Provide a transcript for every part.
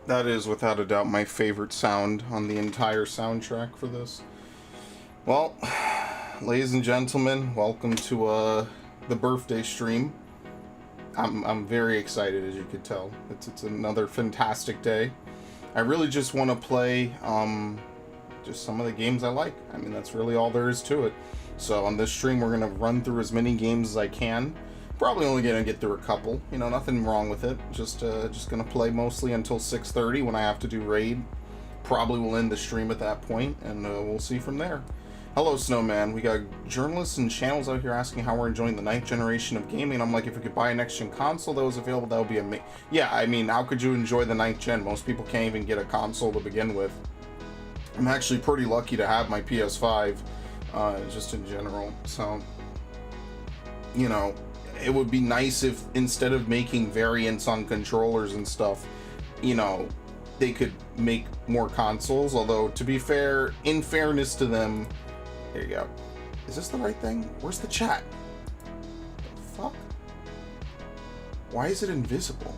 That is without a doubt my favorite sound on the entire soundtrack for this. Well, ladies and gentlemen, welcome to the birthday stream. I'm very excited, as you could tell. It's another fantastic day. I really just want to play just some of the games I like. I mean, that's really all there is to it. So on this stream, we're gonna run through as many games as I can. Probably only gonna get through a couple. You know, nothing wrong with it. Just gonna play mostly until 6:30 when I have to do raid. Probably will end the stream at that point, and we'll see from there. Hello, Snowman. We got journalists and channels out here asking how we're enjoying the 9th generation of gaming. I'm like, if we could buy a next-gen console that was available, that would be amazing. Yeah, I mean, how could you enjoy the 9th gen? Most people can't even get a console to begin with. I'm actually pretty lucky to have my PS5, just in general. So, you know, it would be nice if instead of making variants on controllers and stuff, you know, they could make more consoles. Although, to be fair, in fairness to them, there you go. Is this the right thing? Where's the chat? The fuck? Why is it invisible?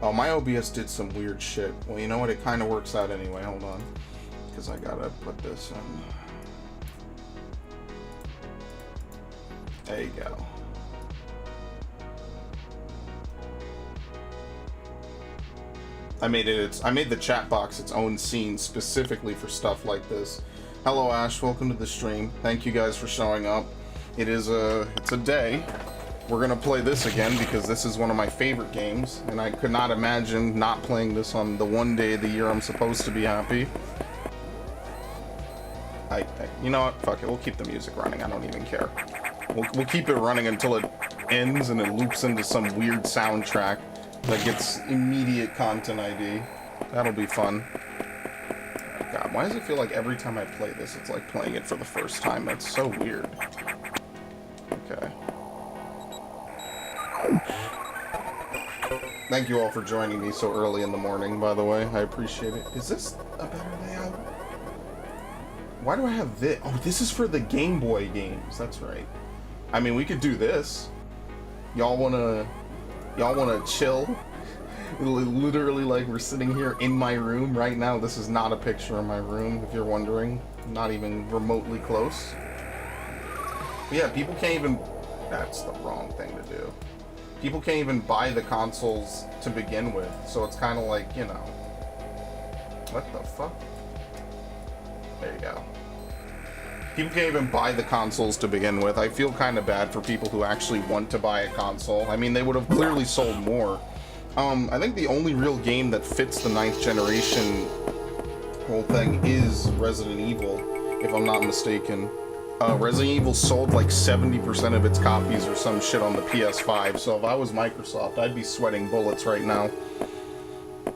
Oh, my OBS did some weird shit. Well, you know what? It kind of works out anyway. Hold on. Because I gotta put this in. There you go. I made the chat box its own scene specifically for stuff like this. Hello Ash, welcome to the stream. Thank you guys for showing up. It's a day. We're gonna play this again because this is one of my favorite games, and I could not imagine not playing this on the one day of the year I'm supposed to be happy. You know what? Fuck it. We'll keep the music running. I don't even care. We'll keep it running until it ends and it loops into some weird soundtrack that gets immediate content ID. That'll be fun. God, why does it feel like every time I play this, it's like playing it for the first time? That's so weird. Okay. Thank you all for joining me so early in the morning, by the way. I appreciate it. Is this a better layout? Why do I have this? Oh, this is for the Game Boy games. That's right. I mean, we could do this. Y'all wanna chill? Literally, like, we're sitting here in my room right now. This is not a picture of my room, if you're wondering. Not even remotely close. But yeah, people can't even... That's the wrong thing to do. People can't even buy the consoles to begin with. So it's kind of like, you know... What the fuck? There you go. People can't even buy the consoles to begin with. I feel kind of bad for people who actually want to buy a console. I mean, they would have clearly sold more. I think the only real game that fits the 9th generation whole thing is Resident Evil, if I'm not mistaken. Resident Evil sold like 70% of its copies or some shit on the PS5, so if I was Microsoft, I'd be sweating bullets right now.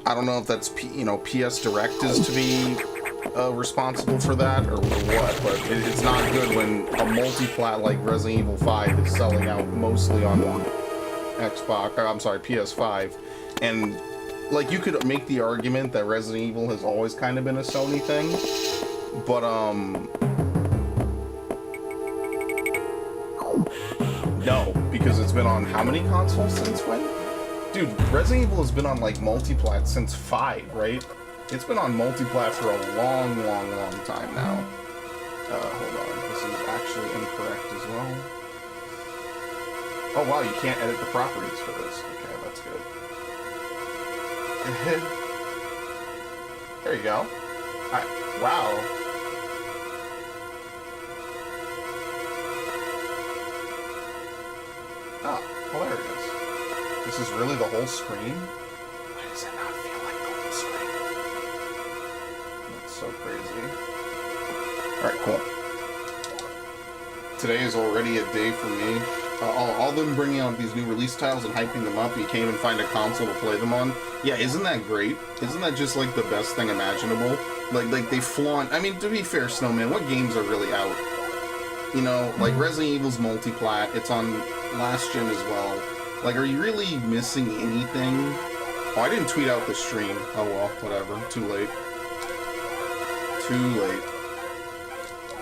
I don't know if that's, you know, PS Direct is to be responsible for that or what, but it's not good when a multi-plat like Resident Evil 5 is selling out mostly on Xbox, I'm sorry, PS5, and like you could make the argument that Resident Evil has always kind of been a Sony thing, but no, because it's been on how many consoles since when? Dude, Resident Evil has been on like multi-plat since 5, right? It's been on multi-plat for a long time now. Hold on, this is actually incorrect as well. Oh wow, you can't edit the properties for this. Okay, that's good. There you go. Wow. Ah, hilarious. This is really the whole screen? Why does it not feel like the whole screen? That's so crazy. Alright, cool. Today is already a day for me. All them bringing out these new release titles and hyping them up, and you can't even find a console to play them on. Yeah, isn't that great? Isn't that just like the best thing imaginable? Like they flaunt. I mean, to be fair, Snowman, what games are really out? You know, like Resident Evil's multi-plat. It's on last gen as well. Like, are you really missing anything? Oh, I didn't tweet out the stream. Oh well, whatever. Too late. Too late.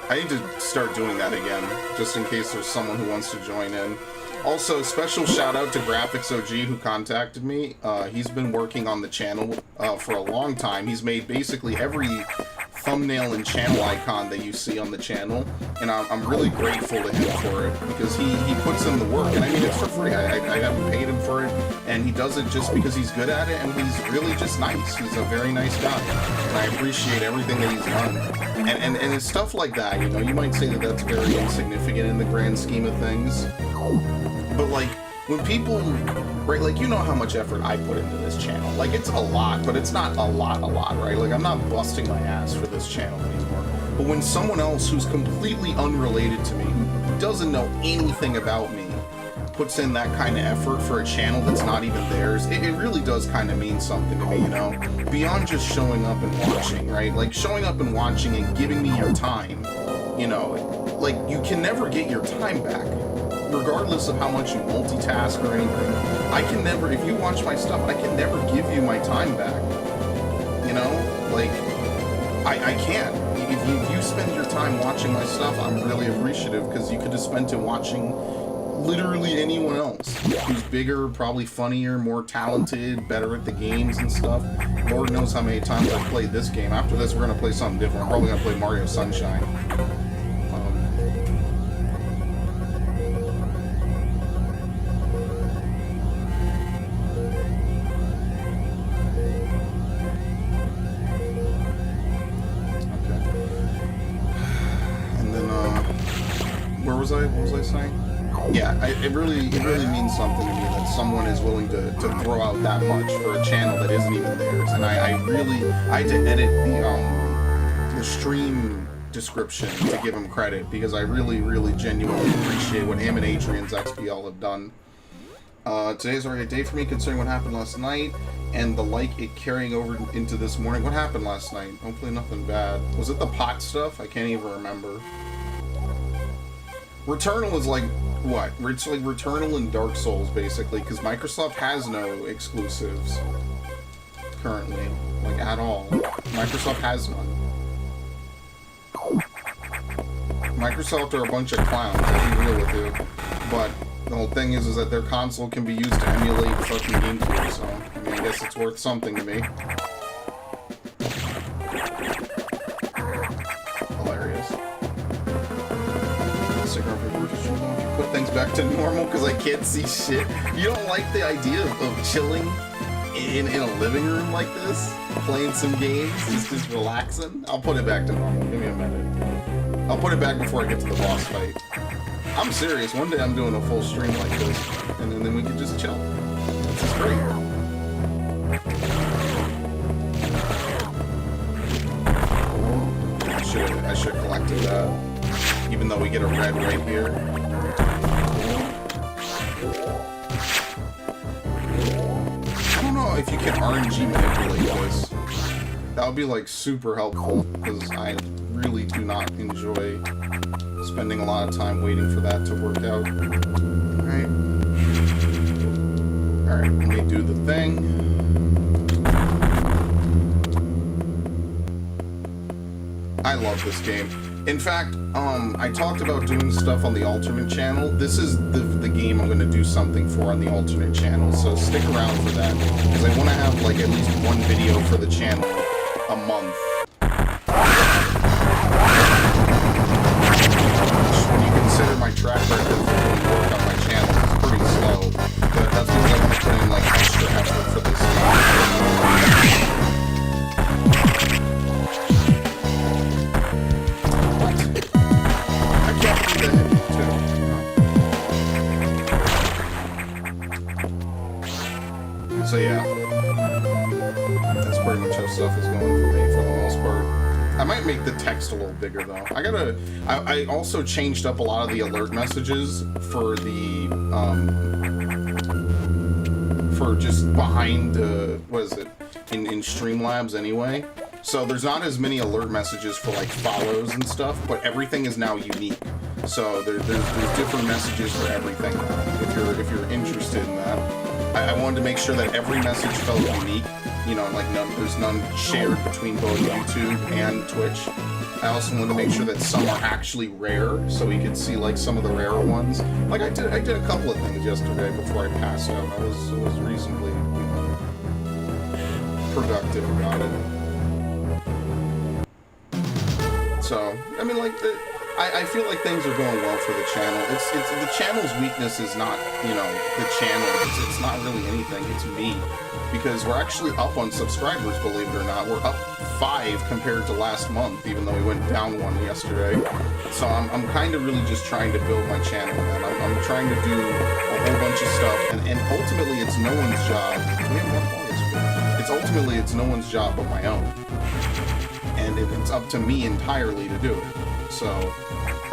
I need to start doing that again, just in case there's someone who wants to join in. Also, special shout out to GraphicsOG who contacted me. He's been working on the channel for a long time. He's made basically every thumbnail and channel icon that you see on the channel, and I'm really grateful to him for it, because he puts in the work, and I mean, it's for free. I haven't paid him for it, and he does it just because he's good at it, and he's really just nice. He's a very nice guy, and I appreciate everything that he's done. And it's stuff like that, you know, you might say that that's very insignificant in the grand scheme of things, but like, when people, right, like, you know how much effort I put into this channel. Like, it's a lot, but it's not a lot, right? Like, I'm not busting my ass for this channel anymore. But when someone else who's completely unrelated to me, who doesn't know anything about me, puts in that kind of effort for a channel that's not even theirs, it really does kind of mean something to me, you know? Beyond just showing up and watching, right? Like, showing up and watching and giving me your time, you know? Like, you can never get your time back. Regardless of how much you multitask or anything, I can never, if you watch my stuff, I can never give you my time back. You know? Like, I can't. If you spend your time watching my stuff, I'm really appreciative, because you could have spent it watching literally anyone else who's bigger, probably funnier, more talented, better at the games and stuff. Lord knows how many times I've played this game. After this, we're going to play something different. I'm probably going to play Mario Sunshine. What was I saying? Yeah, it really means something to me that someone is willing to throw out that much for a channel that isn't even theirs. And I had to edit the stream description to give him credit, because I really genuinely appreciate what him and AdryenzXBL have done. Today's already a day for me, considering what happened last night and the like it carrying over into this morning. What happened last night? Hopefully nothing bad. Was it the pot stuff? I can't even remember. Returnal is like, what? It's like Returnal and Dark Souls, basically, because Microsoft has no exclusives currently, like, at all. Microsoft has none. Microsoft are a bunch of clowns, I'll be real with you. But the whole thing is that their console can be used to emulate fucking GameCube, so, I mean, I guess it's worth something to me. Hilarious. Put things back to normal because I can't see shit. You don't like the idea of chilling in a living room like this, playing some games, just relaxing? I'll put it back to normal. Give me a minute. I'll put it back before I get to the boss fight. I'm serious. One day I'm doing a full stream like this, and then we can just chill. This is great. I should have collected that. Even though we get a red right here. I don't know if you can RNG manipulate this. That would be like super helpful, because I really do not enjoy spending a lot of time waiting for that to work out. Alright. Alright, let me do the thing. I love this game. In fact, I talked about doing stuff on the alternate channel. This is the game I'm going to do something for on the alternate channel, so stick around for that, because I want to have, like, at least one video for the channel a month. When you consider my track record for doing work on my channel, it's pretty slow, but that's because I want to put in, like, extra effort for this game. So yeah, that's pretty much how stuff is going for me for the most part. I might make the text a little bigger though. I also changed up a lot of the alert messages for the, for just behind, what is it, in Streamlabs anyway. So there's not as many alert messages for like follows and stuff, but everything is now unique. So there's different messages for everything, if you're interested in that. I wanted to make sure that every message felt unique, you know, like there's none shared between both YouTube and Twitch. I also wanted to make sure that some are actually rare, so we could see like some of the rarer ones. Like I did a couple of things yesterday before I passed out. I was reasonably, you know, productive about it. So I mean, like I feel like things are going well for the channel. It's the channel's weakness is not, you know, the channel. It's not really anything. It's me, because we're actually up on subscribers. Believe it or not, we're up 5 compared to last month, even though we went down 1 yesterday. So I'm kind of really just trying to build my channel, and I'm trying to do a whole bunch of stuff, and ultimately it's no one's job. It's ultimately it's no one's job but my own, and it's up to me entirely to do it. So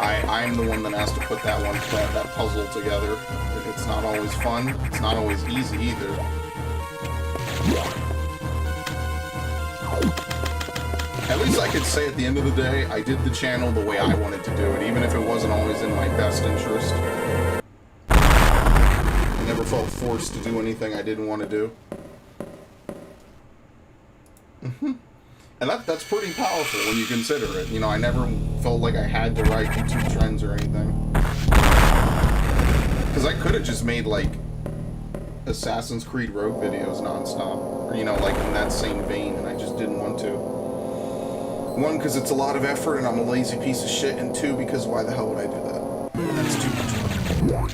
I'm the one that has to put that puzzle together. It's not always fun. It's not always easy either. At least I could say at the end of the day, I did the channel the way I wanted to do it, even if it wasn't always in my best interest. I never felt forced to do anything I didn't want to do. And that's pretty powerful when you consider it. You know, I never felt like I had to write YouTube trends or anything. Because I could have just made, like, Assassin's Creed Rogue videos nonstop. Or, you know, like, in that same vein, and I just didn't want to. 1, because it's a lot of effort and I'm a lazy piece of shit, and 2, because why the hell would I do that? That's too much work.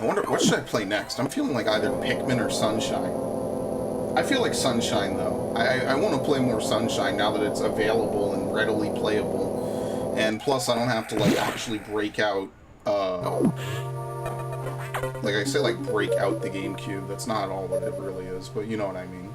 I wonder, what should I play next? I'm feeling like either Pikmin or Sunshine. I feel like Sunshine, though. I want to play more Sunshine now that it's available and readily playable. And plus, I don't have to, like, actually break out, like I say, like, break out the GameCube. That's not all that it really is, but you know what I mean.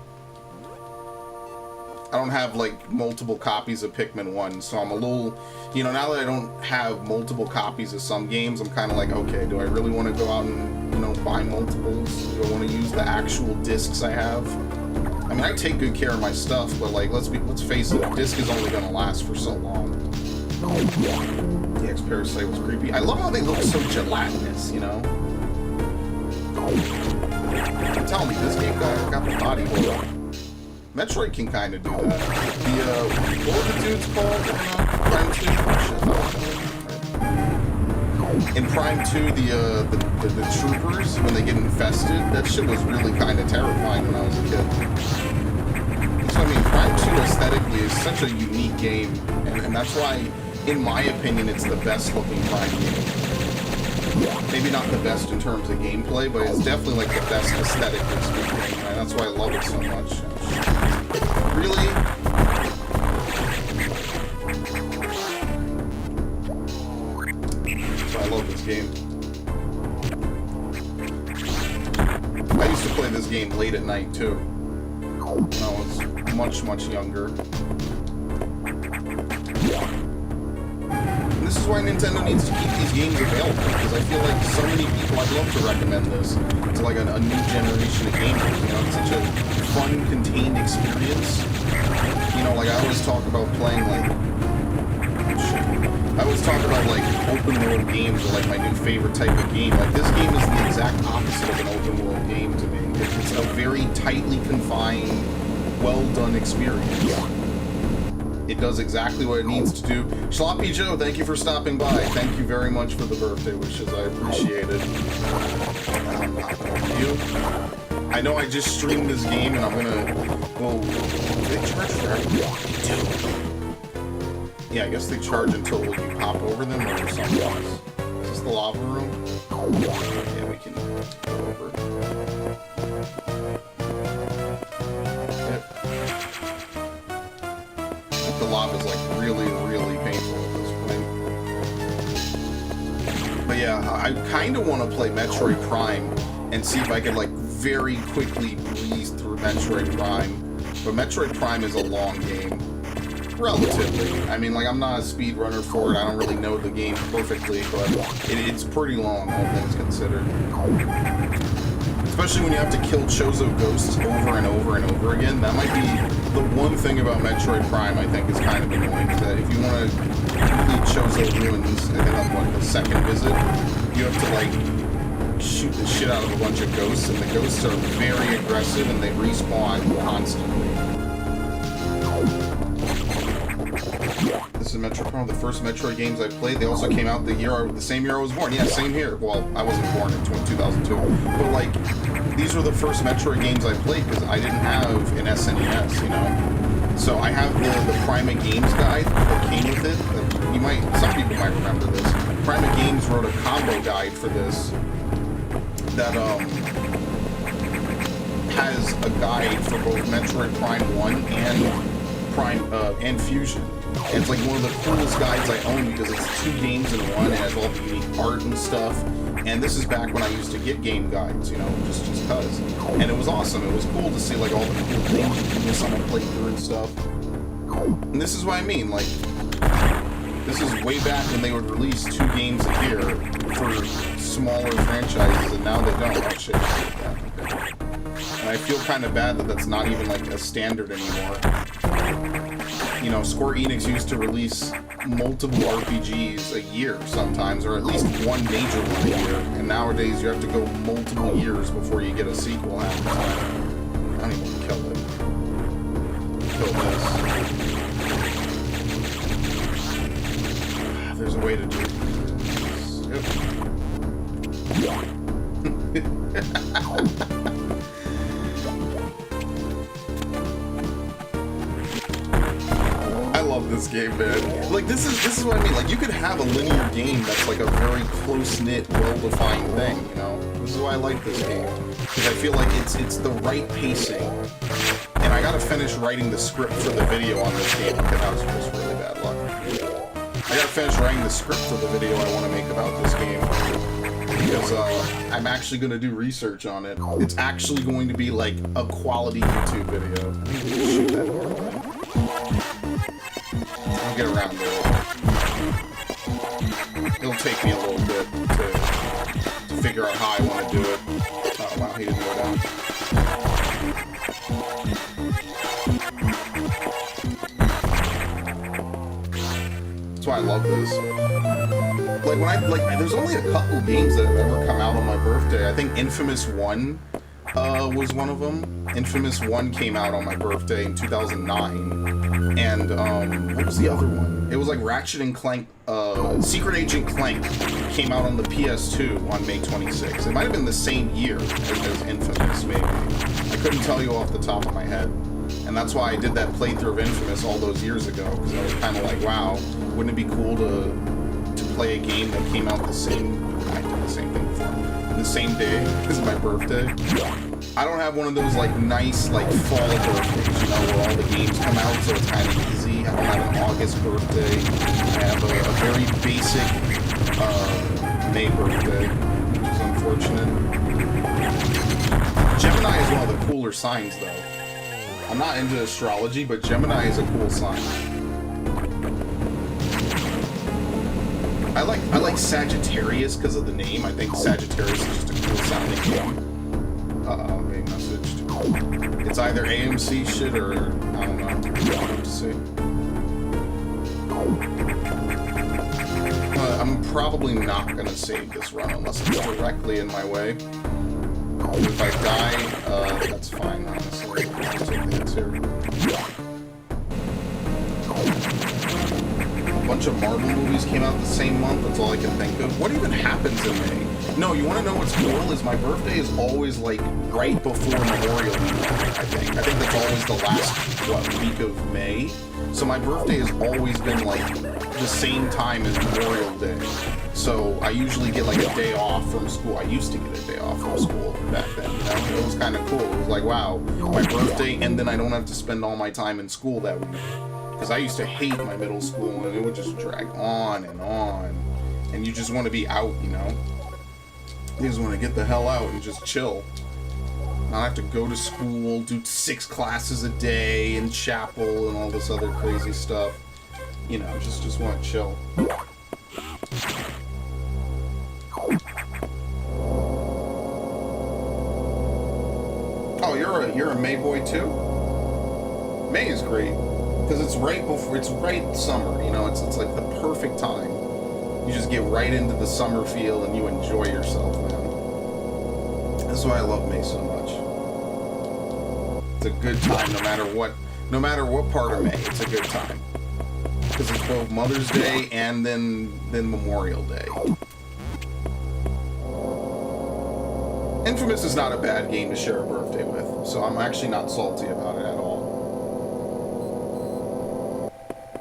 I don't have, like, multiple copies of Pikmin 1, so I'm a little, you know, now that I don't have multiple copies of some games, I'm kind of like, okay, do I really want to go out and, you know, buy multiples? Do I want to use the actual discs I have? I mean, I take good care of my stuff, but, like, let's face it, a disc is only going to last for so long. The X-Parasite was creepy. I love how they look so gelatinous, you know? Tell me, this game got the body hold. Metroid can kind of do that. What were the dudes called in Prime 2? In Prime 2, the troopers, when they get infested, that shit was really kind of terrifying when I was a kid. So, I mean, Prime 2 aesthetically is such a unique game, and that's why, in my opinion, it's the best looking Prime game. Maybe not the best in terms of gameplay, but it's definitely like the best aesthetically speaking, and that's why I love it so much. Really? So I love this game. I used to play this game late at night too, when I was much younger. And this is why Nintendo needs to keep these games available, because I feel like so many people, I'd love to recommend this to like a new generation of gamers. You know, it's such a fun, contained experience. You know, like I always talk about playing like, I always talk about like open world games or like my new favorite type of game. Like this game is the exact opposite of an open world game to me. It's a very tightly confined, well done experience. It does exactly what it needs to do. Sloppy Joe, thank you for stopping by. Thank you very much for the birthday wishes. I appreciate it. You? I know I just streamed this game and I'm gonna... Well, they charge for everything. Yeah, I guess they charge until you hop over them or something else. Is this the lava room? Yeah, we can go over. Yep. The lava's like really painful at this point. But yeah, I kind of want to play Metroid Prime and see if I could like very quickly breeze through Metroid Prime. But Metroid Prime is a long game. Relatively. I mean, like, I'm not a speedrunner for it. I don't really know the game perfectly, but it's pretty long, all things considered. Especially when you have to kill Chozo ghosts over and over and over again. That might be the one thing about Metroid Prime I think is kind of annoying. That if you want to complete Chozo ruins, I think on, what, the second visit, you have to, like, shoot the shit out of a bunch of ghosts, and the ghosts are very aggressive and they respawn constantly. This is Metroid, one of the first Metroid games I played. They also came out the same year I was born. Yeah, same here. Well, I wasn't born in 2002, but like, these were the first Metroid games I played because I didn't have an SNES, you know. So I have the Prima Games guide that came with it. Some people might remember this. Prima Games wrote a combo guide for this that has a guide for both Metroid Prime 1 and Fusion. And it's like one of the coolest guides I own because it's 2 games in one and has all the unique art and stuff. And this is back when I used to get game guides, you know, just cause. And it was awesome. It was cool to see like all the cool things you can do someone playthrough and stuff. And this is what I mean, like, this is way back when they would release 2 games a year for smaller franchises, and now they don't. Oh shit. Yeah, okay. And I feel kind of bad that that's not even like a standard anymore. You know, Square Enix used to release multiple RPGs a year sometimes, or at least one major one a year, and nowadays you have to go multiple years before you get a sequel half the time. I don't even want to kill it. Kill this. There's a way to do this. I love this game, man. Like, this is what I mean. Like, you could have a linear game that's like a very close-knit, well-defined thing, you know? This is why I like this game. Because I feel like it's the right pacing. And I gotta finish writing the script for the video on this game. Okay, that was just really bad luck. I gotta finish writing the script for the video I want to make about this game. Because I'm actually going to do research on it. It's actually going to be like a quality YouTube video. Shoot that door. I'll get around to it. It'll take me a little bit to figure out how I want to do it. Oh wow, he didn't go down. That's why I love this. Like, there's only a couple games that have ever come out on my birthday. I think Infamous 1 was one of them. Infamous 1 came out on my birthday in 2009. And, what was the other one? It was like Ratchet and Clank, Secret Agent Clank came out on the PS2 on May 26th. It might have been the same year as Infamous, maybe. I couldn't tell you off the top of my head. And that's why I did that playthrough of Infamous all those years ago, because I was kind of like, wow, wouldn't it be cool to play a game that came out the same, I did the same thing before, the same day as my birthday. I don't have one of those like nice like fall birthdays, you know, where all the games come out, so it's kind of easy. I don't have an August birthday. I have a very basic May birthday, which is unfortunate. Gemini is one of the cooler signs though. I'm not into astrology, but Gemini is a cool sign. I like Sagittarius because of the name. I think Sagittarius is just a cool sounding name. Being messaged. It's either AMC shit or I don't know. We'll have to see. I'm probably not gonna save this run unless it's directly in my way. If I die, that's fine, honestly. I'll take the hits here. A bunch of Marvel movies came out the same month, that's all I can think of. What even happens in May? No, you want to know what's cool? Is my birthday is always, like, right before Memorial Week, I think. I think that's always the last, week of May? So my birthday has always been, like, the same time as Memorial Day. So I usually get like a day off from school. I used to get a day off from school back then, you know? It was kind of cool. It was like, wow, my birthday, and then I don't have to spend all my time in school that week. Because I used to hate my middle school, and it would just drag on. And you just want to be out, you know? You just want to get the hell out and just chill. Not have to go to school, do 6 classes a day, in chapel, and all this other crazy stuff. You know, just want to chill. Oh, you're a May boy too? May is great because it's right summer. You know, it's like the perfect time. You just get right into the summer feel and you enjoy yourself, man. That's why I love May so much. It's a good time no matter what part of May, it's a good time. Because it's both Mother's Day and then Memorial Day. Infamous is not a bad game to share a birthday with, so I'm actually not salty about it at all.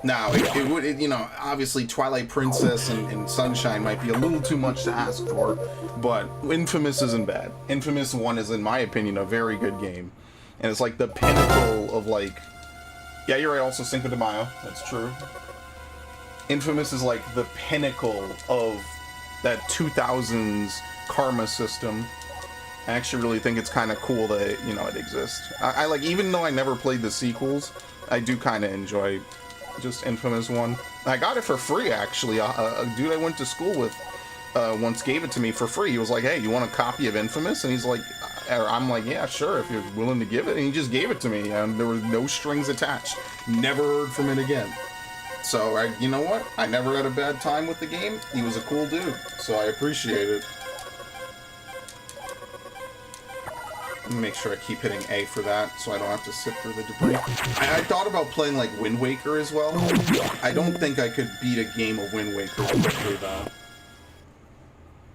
Now, it would, you know, obviously Twilight Princess and Sunshine might be a little too much to ask for, but Infamous isn't bad. Infamous 1 is, in my opinion, a very good game. And it's like the pinnacle of, like... Yeah, you're right, also Cinco de Mayo. That's true. Infamous is like the pinnacle of that 2000s karma system. I actually really think it's kind of cool that, you know, it exists. I like, even though I never played the sequels, I do kind of enjoy just Infamous 1. I got it for free, actually. A dude I went to school with once gave it to me for free. He was like, hey, you want a copy of Infamous? And he's like, I'm like, yeah, sure, if you're willing to give it. And he just gave it to me, and there were no strings attached. Never heard from it again. So, you know what? I never had a bad time with the game. He was a cool dude, so I appreciate it. Let me make sure I keep hitting A for that, so I don't have to sit through the debris. I thought about playing, like, Wind Waker as well. I don't think I could beat a game of Wind Waker quickly, though.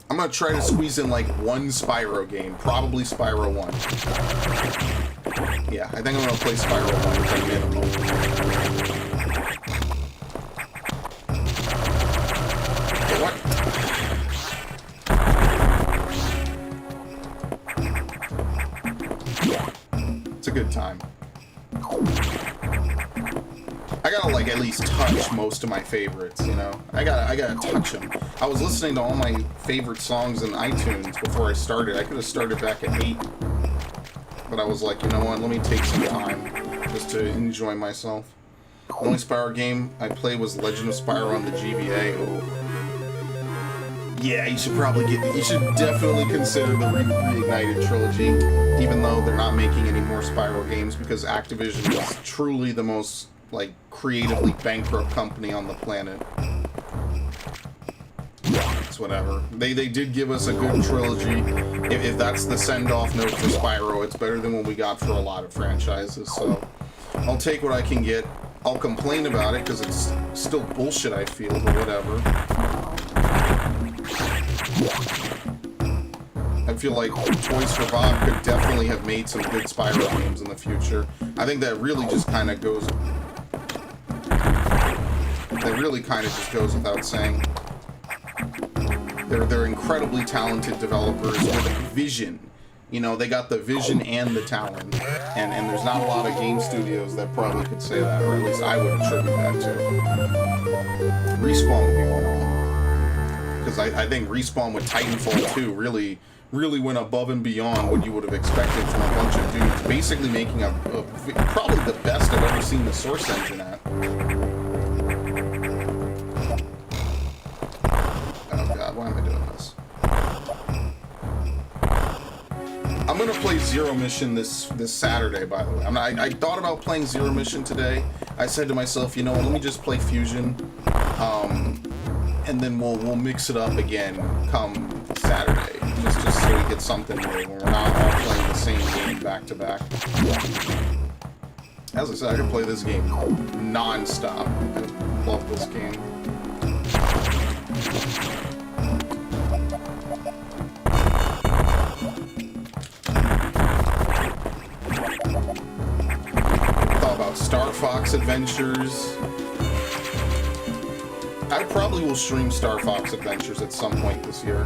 I'm gonna try to squeeze in, like, one Spyro game. Probably Spyro 1. Yeah, I think I'm gonna play Spyro 1 at minimum. What? It's a good time. I gotta, like, at least touch most of my favorites, you know? I gotta touch them. I was listening to all my favorite songs in iTunes before I started. I could have started back at 8. But I was like, you know what, let me take some time just to enjoy myself. The only Spyro game I played was Legend of Spyro on the GBA. Ooh. Yeah, you should definitely consider the Reignited trilogy, even though they're not making any more Spyro games, because Activision is truly the most, like, creatively bankrupt company on the planet. It's whatever. They did give us a good trilogy. If that's the send-off note for Spyro, it's better than what we got for a lot of franchises, so I'll take what I can get. I'll complain about it, because it's still bullshit, I feel, but whatever. I feel like Toys for Bob could definitely have made some good Spyro games in the future. I think that really just kind of goes... That really kind of just goes without saying. They're incredibly talented developers with a vision. You know, they got the vision and the talent. And there's not a lot of game studios that probably could say that, or at least I would attribute that to. Respawn would be one. Because I think Respawn with Titanfall 2 really went above and beyond what you would have expected from a bunch of dudes. Basically making probably the best I've ever seen the Source engine at. Why am I doing this? I'm gonna play Zero Mission this Saturday, by the way. I thought about playing Zero Mission today. I said to myself, you know what, let me just play Fusion, and then we'll mix it up again come Saturday, just so we get something new when we're not all playing the same game back to back. As I said, I can play this game non-stop. I love this game. Star Fox Adventures. I probably will stream Star Fox Adventures at some point this year.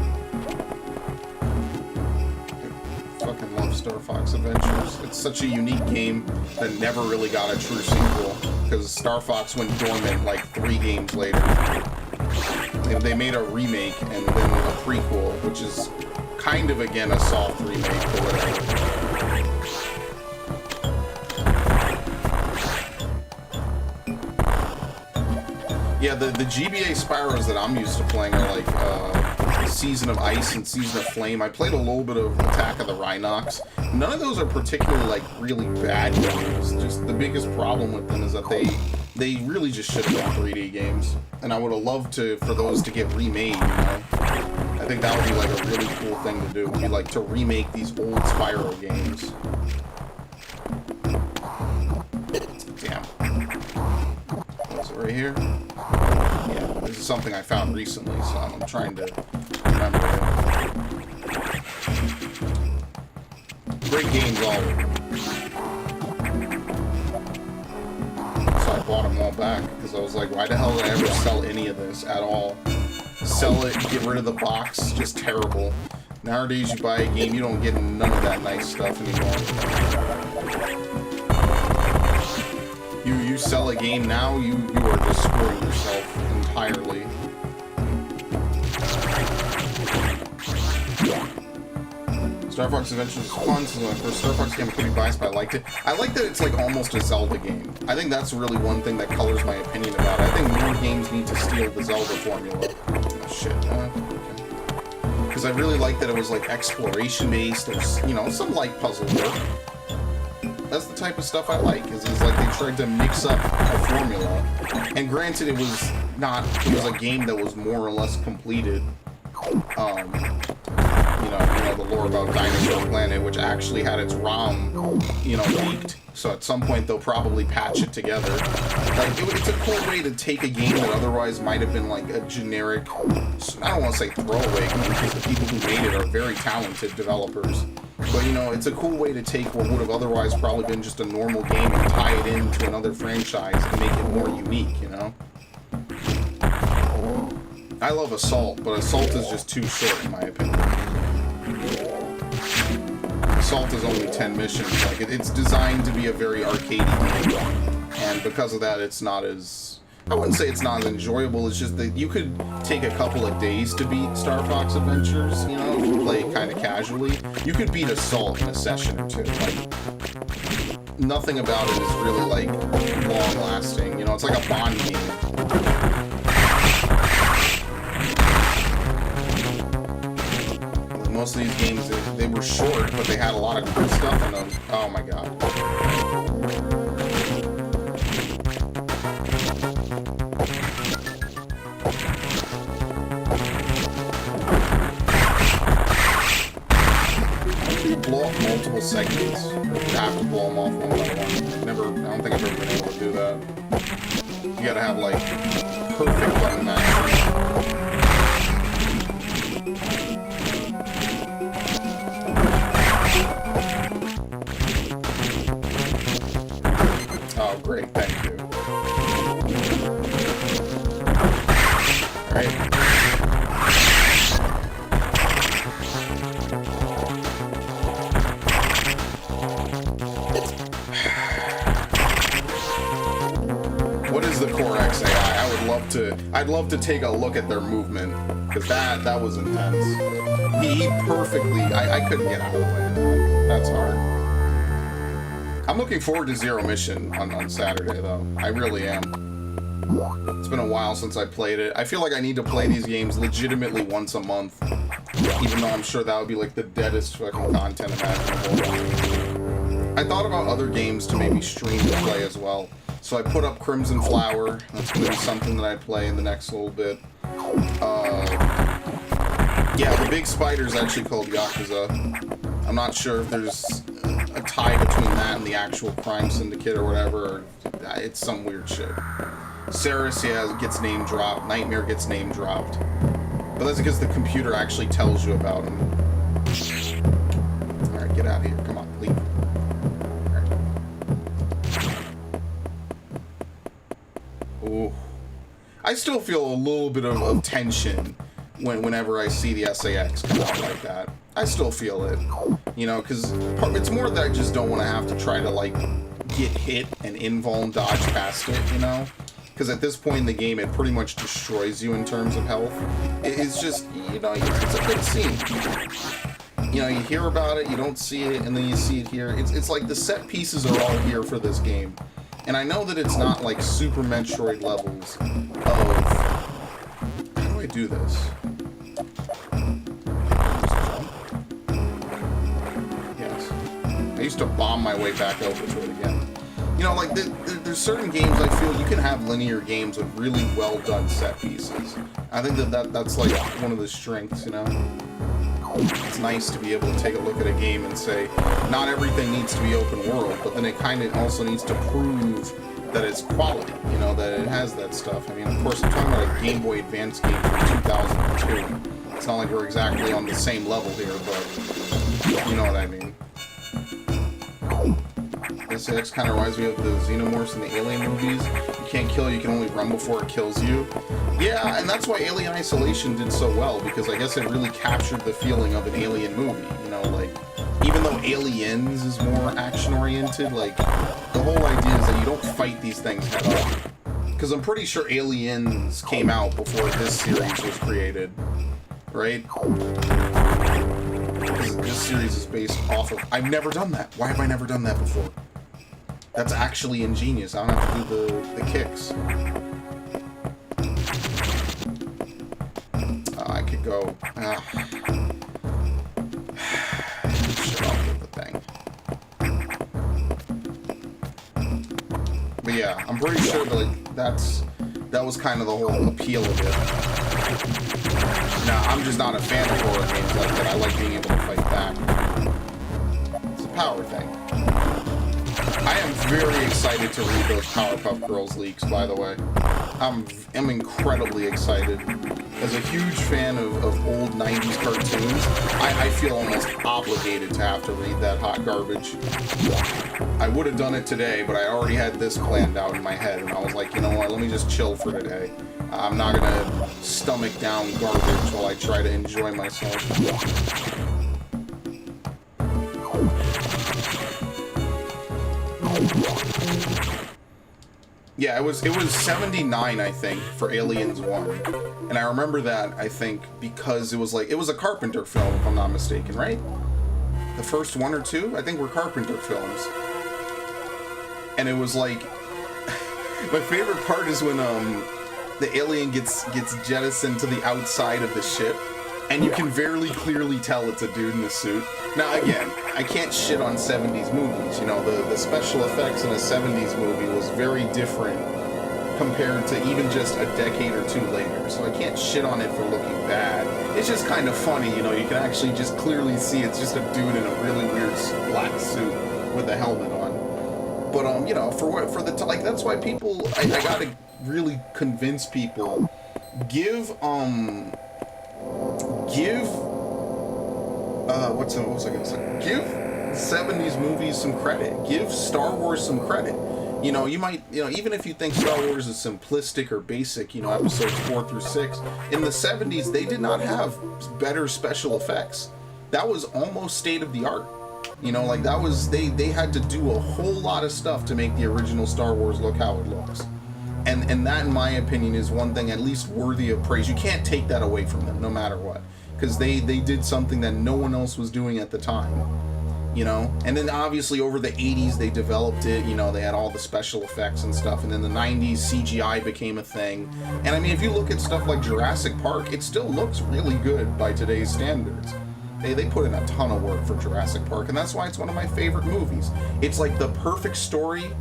I fucking love Star Fox Adventures. It's such a unique game that never really got a true sequel, because Star Fox went dormant like 3 games later. And they made a remake and then a prequel, which is kind of, again, a soft remake or whatever. Yeah, the GBA Spyros that I'm used to playing are like Season of Ice and Season of Flame. I played a little bit of Attack of the Rhinox. None of those are particularly, like, really bad games. Just the biggest problem with them is that they really just should have been 3D games. And I would have loved for those to get remade, you know? I think that would be like a really cool thing to do. Would be like to remake these old Spyro games. Damn. Was it right here? Yeah, this is something I found recently, so I'm trying to remember it. Great games, all of them. So I bought them all back because I was like, why the hell did I ever sell any of this at all? Sell it, get rid of the box, just terrible. Nowadays, you buy a game, you don't get none of that nice stuff anymore. You sell a game now, you are just screwing yourself entirely. Star Fox Adventures is fun. This is my first Star Fox game. I could be biased, but I liked it. I like that it's like almost a Zelda game. I think that's really one thing that colors my opinion about it. I think more games need to steal the Zelda formula. Oh, shit. Okay. Because I really like that it was like exploration-based. There's, you know, some light puzzle work. That's the type of stuff I like, is like they tried to mix up a formula. And granted, it was a game that was more or less completed. You know, the lore about Dinosaur Planet, which actually had its ROM, you know, leaked. So at some point they'll probably patch it together. Like, it's a cool way to take a game that otherwise might have been like a generic, I don't want to say throwaway, because the people who made it are very talented developers. But, you know, it's a cool way to take what would have otherwise probably been just a normal game and tie it into another franchise and make it more unique, you know? I love Assault, but Assault is just too short in my opinion. Assault is only 10 missions. Like, it's designed to be a very arcadey game, and because of that, it's not as... I wouldn't say it's not as enjoyable, it's just that you could take a couple of days to beat Star Fox Adventures, you know, if you play it kind of casually. You could beat Assault in a session or two. Like, nothing about it is really, like, long-lasting. You know, it's like a Bond game. Most of these games, they were short, but they had a lot of cool stuff in them. Oh my god. You blow up multiple segments. You have to blow them off one by one. I don't think I've ever been able to do that. You gotta have, like, perfect button mashing. Oh, great, thank you. Alright. What is the Core X AI? I'd love to take a look at their movement, because that was intense. He perfectly, I couldn't get out of the way. That's hard. I'm looking forward to Zero Mission on Saturday, though. I really am. It's been a while since I played it. I feel like I need to play these games legitimately once a month, even though I'm sure that would be like the deadest fucking content imaginable. I thought about other games to maybe stream and play as well. So I put up Crimson Flower. That's going to be something that I play in the next little bit. Yeah, the big spider is actually called Yakuza. I'm not sure if there's a tie between that and the actual crime syndicate or whatever. Or, it's some weird shit. Ceres, yeah, gets name dropped. Nightmare gets name dropped. But that's because the computer actually tells you about him. Alright, get out of here. Come on, leave. Ooh. I still feel a little bit of tension whenever I see the SAX come out like that. I still feel it, you know, because it's more that I just don't want to have to try to, like, get hit and invuln dodge past it, you know? Because at this point in the game, it pretty much destroys you in terms of health. It's just, you know, it's a good scene. You know, you hear about it, you don't see it, and then you see it here. It's like the set pieces are all here for this game. And I know that it's not like Super Metroid levels of... How do I do this? Yes. I used to bomb my way back over to it again. You know, like, there's there's certain games I feel you can have linear games with really well done set pieces. I think that's like one of the strengths, you know? It's nice to be able to take a look at a game and say, not everything needs to be open world, but then it kind of also needs to prove that it's quality, you know, that it has that stuff. I mean, of course, I'm talking about a Game Boy Advance game from 2002. It's not like we're exactly on the same level here, but you know what I mean. This kind of reminds me of the Xenomorphs in the Alien movies. You can't kill, you can only run before it kills you. Yeah, and that's why Alien Isolation did so well, because I guess it really captured the feeling of an Alien movie, you know, like, even though Aliens is more action-oriented, like, the whole idea is that you don't fight these things head on. Because I'm pretty sure Aliens came out before this series was created, right? This series is based off of... I've never done that. Why have I never done that before? That's actually ingenious. I don't have to do the kicks. I could go... shut off with the thing. But yeah, I'm pretty sure that, like, that was kind of the whole appeal of it. Now, I'm just not a fan of horror games like that. I like being able to fight back. It's a power thing. I am very excited to read those Powerpuff Girls leaks, by the way. I'm incredibly excited. As a huge fan of old 90s cartoons, I feel almost obligated to have to read that hot garbage. I would have done it today, but I already had this planned out in my head, and I was like, you know what, let me just chill for today. I'm not gonna stomach down garbage while I try to enjoy myself. Yeah, it was 79, I think, for Aliens 1. And I remember that, I think, because it was a Carpenter film, if I'm not mistaken, right? The first one or two, I think, were Carpenter films. And it was like... my favorite part is when, the alien gets jettisoned to the outside of the ship, and you can very clearly tell it's a dude in a suit. Now, again, I can't shit on 70s movies. You know, the special effects in a 70s movie was very different compared to even just a decade or two later. So I can't shit on it for looking bad. It's just kind of funny, you know, you can actually just clearly see it's just a dude in a really weird black suit with a helmet on. But, you know, like, that's why people, I gotta really convince people, give what was I gonna say? Give 70s movies some credit. Give Star Wars some credit. You know, even if you think Star Wars is simplistic or basic, you know, episodes 4 through 6, in the 70s, they did not have better special effects. That was almost state of the art. You know, like, that was, they had to do a whole lot of stuff to make the original Star Wars look how it looks. And that, in my opinion, is one thing at least worthy of praise. You can't take that away from them, no matter what. Because they did something that no one else was doing at the time. You know? And then, obviously, over the 80s, they developed it. You know, they had all the special effects and stuff. And then the 90s, CGI became a thing. And, I mean, if you look at stuff like Jurassic Park, it still looks really good by today's standards. They put in a ton of work for Jurassic Park, and that's why it's one of my favorite movies. It's like the perfect story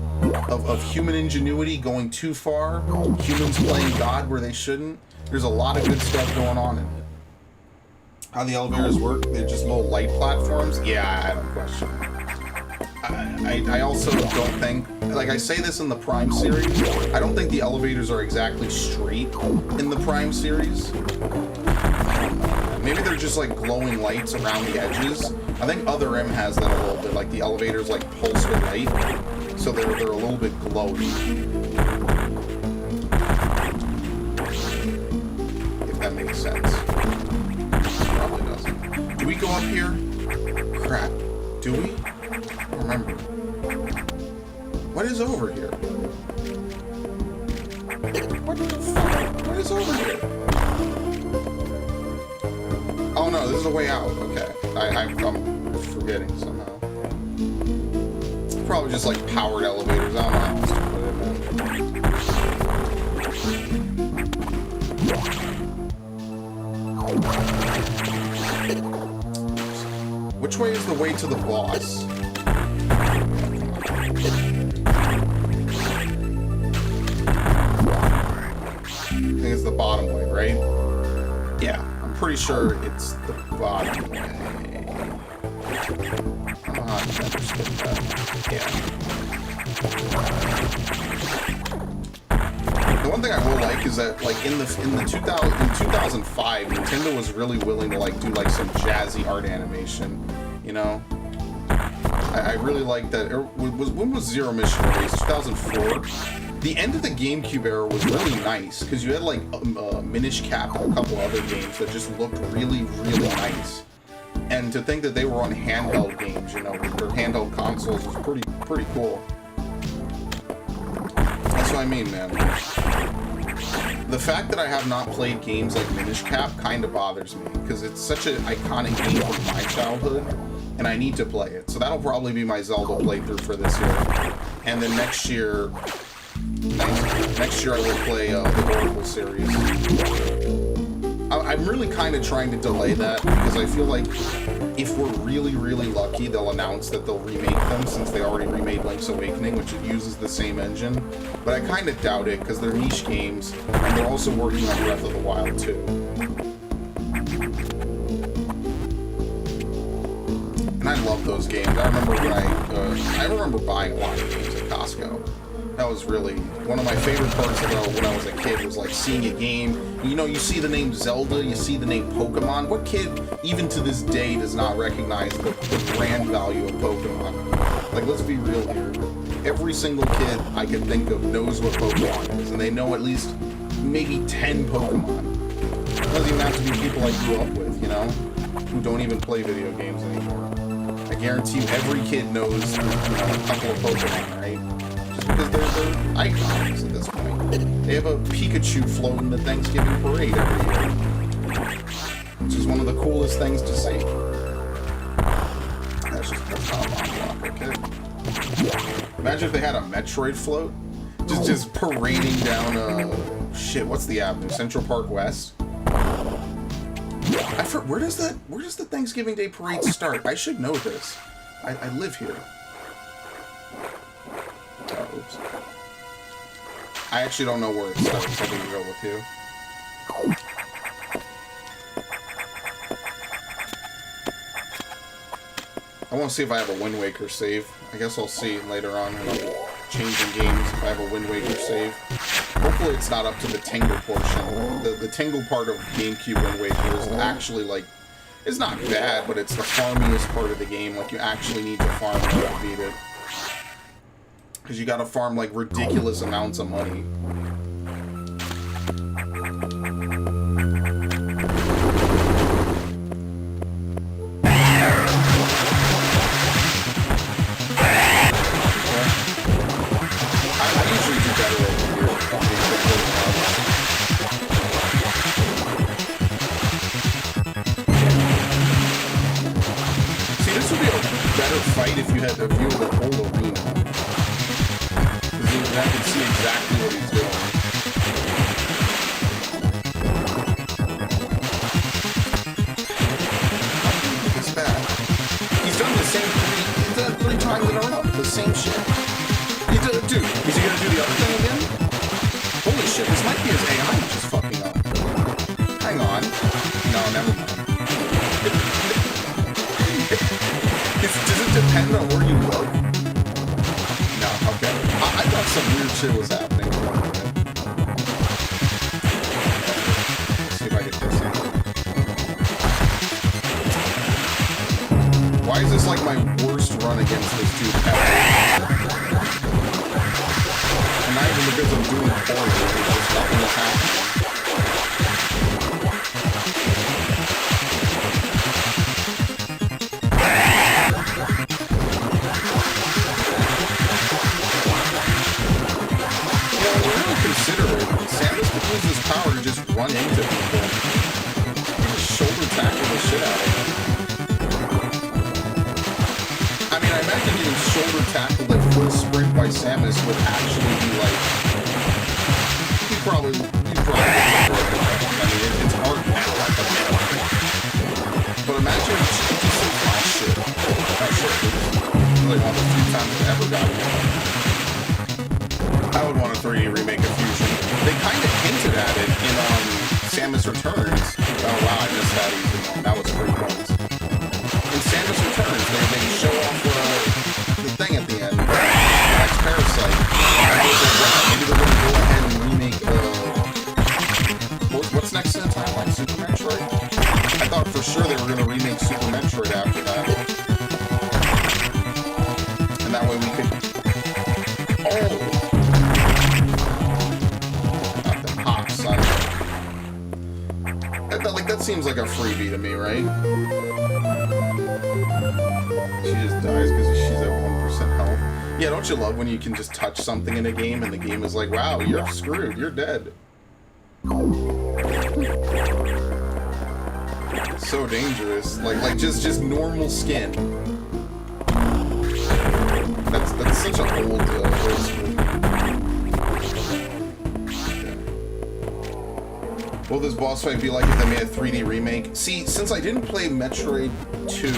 of human ingenuity going too far, humans playing God where they shouldn't. There's a lot of good stuff going on in it. How the elevators work, they're just little light platforms. Yeah, I have a question. I also don't think, like, I say this in the Prime series, I don't think the elevators are exactly straight in the Prime series. Maybe they're just like glowing lights around the edges. I think Other M has that a little bit, like the elevators like pulse with light, so they're a little bit glowy. If that makes sense. Probably doesn't. Do we go up here? Crap. Do we? Remember. What is over here? What the fuck? What is over here? Oh no, this is the way out. Okay. I'm forgetting somehow. It's probably just like powered elevators. I don't know how else to put it in. Which way is the way to the boss? think it's the bottom way, right? Yeah, I'm pretty sure it's the bottom way. I understood that. Yeah. The one thing I will like is that, like, in 2005, Nintendo was really willing to, like, do, like, some jazzy art animation, you know? I really like that. When was Zero Mission released? 2004? The end of the GameCube era was really nice, because you had, like, Minish Cap and a couple other games that just looked really, really nice. And to think that they were on handheld games, you know, their handheld consoles was pretty cool. That's what I mean, man. The fact that I have not played games like Minish Cap kind of bothers me, because it's such an iconic game from my childhood, and I need to play it. So that'll probably be my Zelda playthrough for this year. And then next year I will play the Oracle series. I'm really kind of trying to delay that, because I feel like if we're really, really lucky, they'll announce that they'll remake them, since they already remade Link's Awakening, which uses the same engine. But I kind of doubt it, because they're niche games, and they're also working on Breath of the Wild too. And I love those games. I remember when I remember buying a lot of games at Costco. That was really one of my favorite parts of when I was a kid, was like seeing a game. You know, you see the name Zelda, you see the name Pokemon. What kid, even to this day, does not recognize the brand value of Pokemon? Like, let's be real here. Every single kid I can think of knows what Pokemon is, and they know at least maybe 10 Pokemon. It doesn't even have to be people I grew up with, you know, who don't even play video games anymore. I guarantee you every kid knows, you know, a couple of Pokemon, right? Because they're icons at this point. They have a Pikachu float in the Thanksgiving parade every year, which is one of the coolest things to see. That's not a block, okay? Imagine if they had a Metroid float, just parading down shit. What's the avenue? Central Park West. Where does the Thanksgiving Day parade start? I should know this. I live here. Oh, oops. I actually don't know where it starts, I'll be real with you. I want to see if I have a Wind Waker save. I guess I'll see later on when I'm changing games if I have a Wind Waker save. Hopefully it's not up to the Tingle portion. The Tingle part of GameCube Wind Waker is actually, like, it's not bad, but it's the farmiest part of the game. Like, you actually need to farm in order to beat it. Because you gotta farm, like, ridiculous amounts of money. I usually do better over here. See, this would be a better fight if you had to view the whole arena. I can see exactly what he's doing. It's bad. He's done the same three times in a row. The same shit. Dude, is he gonna do the other thing again? Holy shit, this might be his AI just fucking up. Hang on. No, never mind. Does it depend on where you look? No, okay. I thought some weird shit was happening. Let's see if I can fix it. Why is this like my worst run against this dude ever? And not even because I'm doing poorly, it's just nothing is happening. Samus could use his power to just run into people. Just shoulder tackle the shit out of him. I mean, I imagine getting shoulder tackled at full sprint by Samus would actually be like... You'd probably get broken. I mean, it's hard now at the minimum. But imagine if you do some flash shit. That shit is like one of the few times I've ever gotten it. I would want a 3D remake of Fusion. They kind of hinted at it in Samus Returns, oh wow, I missed that even. That was 3 points. In Samus Returns, they show off the thing at the end. The next Parasite. Maybe they're going to go ahead and remake what's next in the timeline? Super Metroid? I thought for sure they were going to remake Super Metroid after that. And that way we could... Oh! Got them hops, son. That seems like a freebie to me, right? She just dies because she's at 1% health. Yeah, don't you love when you can just touch something in a game and the game is like, wow, you're screwed, you're dead. So dangerous. Like just normal skin. That's such an old school. What will this boss fight be like if they made a 3D remake? See, since I didn't play Metroid 2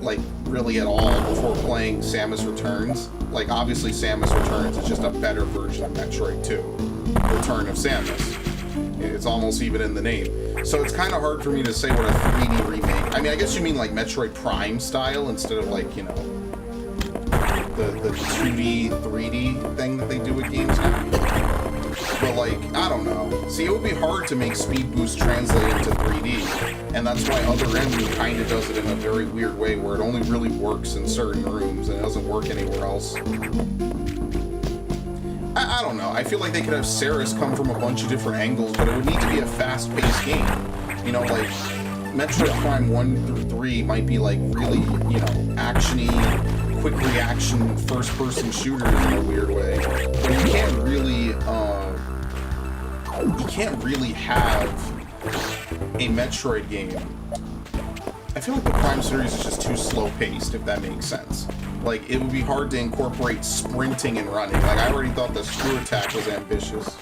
like really at all before playing Samus Returns, like obviously Samus Returns is just a better version of Metroid 2, Return of Samus. It's almost even in the name. So it's kind of hard for me to say what a 3D remake. I mean, I guess you mean like Metroid Prime style instead of like, you know, the 2D, 3D thing that they do with games now. But like, I don't know. See, it would be hard to make Speed Boost translate into 3D, and that's why Other End kind of does it in a very weird way where it only really works in certain rooms and it doesn't work anywhere else. I don't know. I feel like they could have Ceres come from a bunch of different angles, but it would need to be a fast-paced game. You know, like, Metroid Prime 1 through 3 might be like really, you know, action-y, quick reaction, first-person shooters in a weird way. But you can't really have a Metroid game. I feel like the Prime series is just too slow-paced, if that makes sense. Like, it would be hard to incorporate sprinting and running. Like, I already thought the screw attack was ambitious.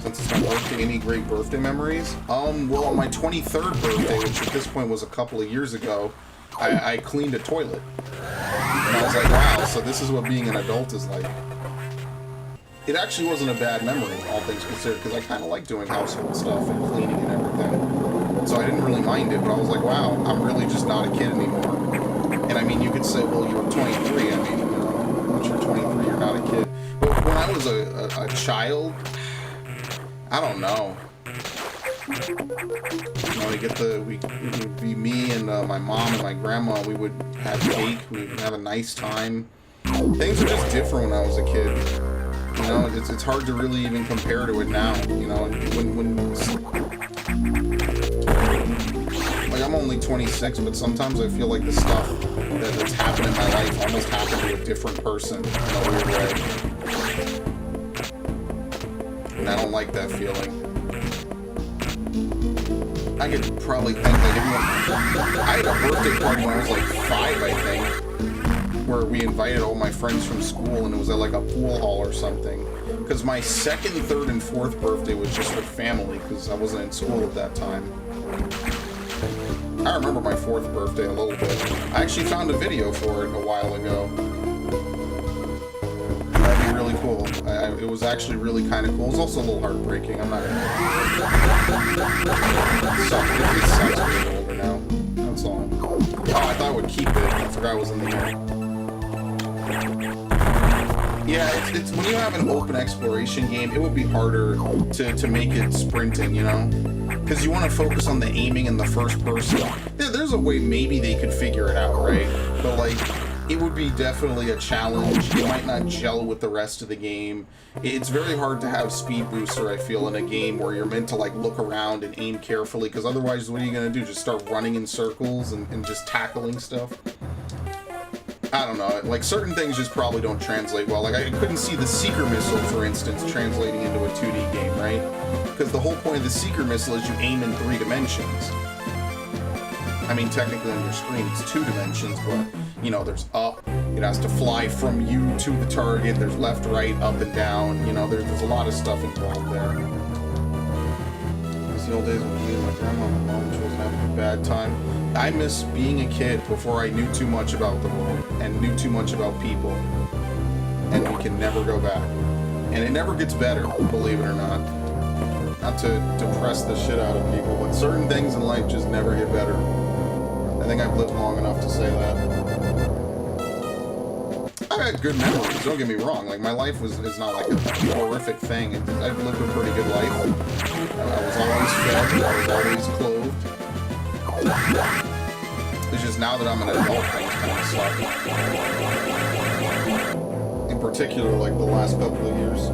Since it's my birthday, any great birthday memories? Well, on my 23rd birthday, which at this point was a couple of years ago, I cleaned a toilet. And I was like, wow, so this is what being an adult is like. It actually wasn't a bad memory, all things considered, because I kind of like doing household stuff and cleaning and everything. So I didn't really mind it, but I was like, wow, I'm really just not a kid anymore. And I mean, you could say, well, you're 23. I mean, you know, once you're 23, you're not a kid. But when I was a child, I don't know. You know, it would be me and my mom and my grandma. We would have cake. We would have a nice time. Things were just different when I was a kid. You know, it's hard to really even compare to it now. You know, like I'm only 26, but sometimes I feel like the stuff that's happened in my life almost happened to a different person in a weird way. And I don't like that feeling. I could probably think like I had a birthday party when I was like 5, I think, where we invited all my friends from school, and it was at like a pool hall or something. Because my 2nd, 3rd, and 4th birthday was just with family, because I wasn't in school at that time. I remember my 4th birthday a little bit. I actually found a video for it a while ago. That'd be really cool. It was actually really kind of cool. It was also a little heartbreaking. I'm not gonna... It sucks being older now. That's all. Oh, I thought I would keep it. I forgot it was in the air. Yeah, it's when you have an open exploration game, it would be harder to make it sprinting, you know? Because you want to focus on the aiming in the first person. There's a way maybe they could figure it out, right? But, like, it would be definitely a challenge. It might not gel with the rest of the game. It's very hard to have speed booster, I feel, in a game where you're meant to, like, look around and aim carefully, because otherwise, what are you going to do? Just start running in circles and just tackling stuff? I don't know, like certain things just probably don't translate well. Like I couldn't see the Seeker Missile, for instance, translating into a 2D game, right? Because the whole point of the Seeker Missile is you aim in 3 dimensions. I mean, technically on your screen it's 2 dimensions, but, you know, there's up, it has to fly from you to the target, there's left, right, up, and down, you know, there's a lot of stuff involved there. It's the old days when me and my grandma and my mom was having a bad time. I miss being a kid before I knew too much about the world and knew too much about people. And we can never go back. And it never gets better, believe it or not. not to depress the shit out of people, but certain things in life just never get better. I think I've lived long enough to say that. I've had good memories, don't get me wrong. Like, my life is not like a horrific thing. I've lived a pretty good life. I was always fed, I was always clothed. It's just now that I'm an adult, things kind of suck. In particular, like the last couple of years.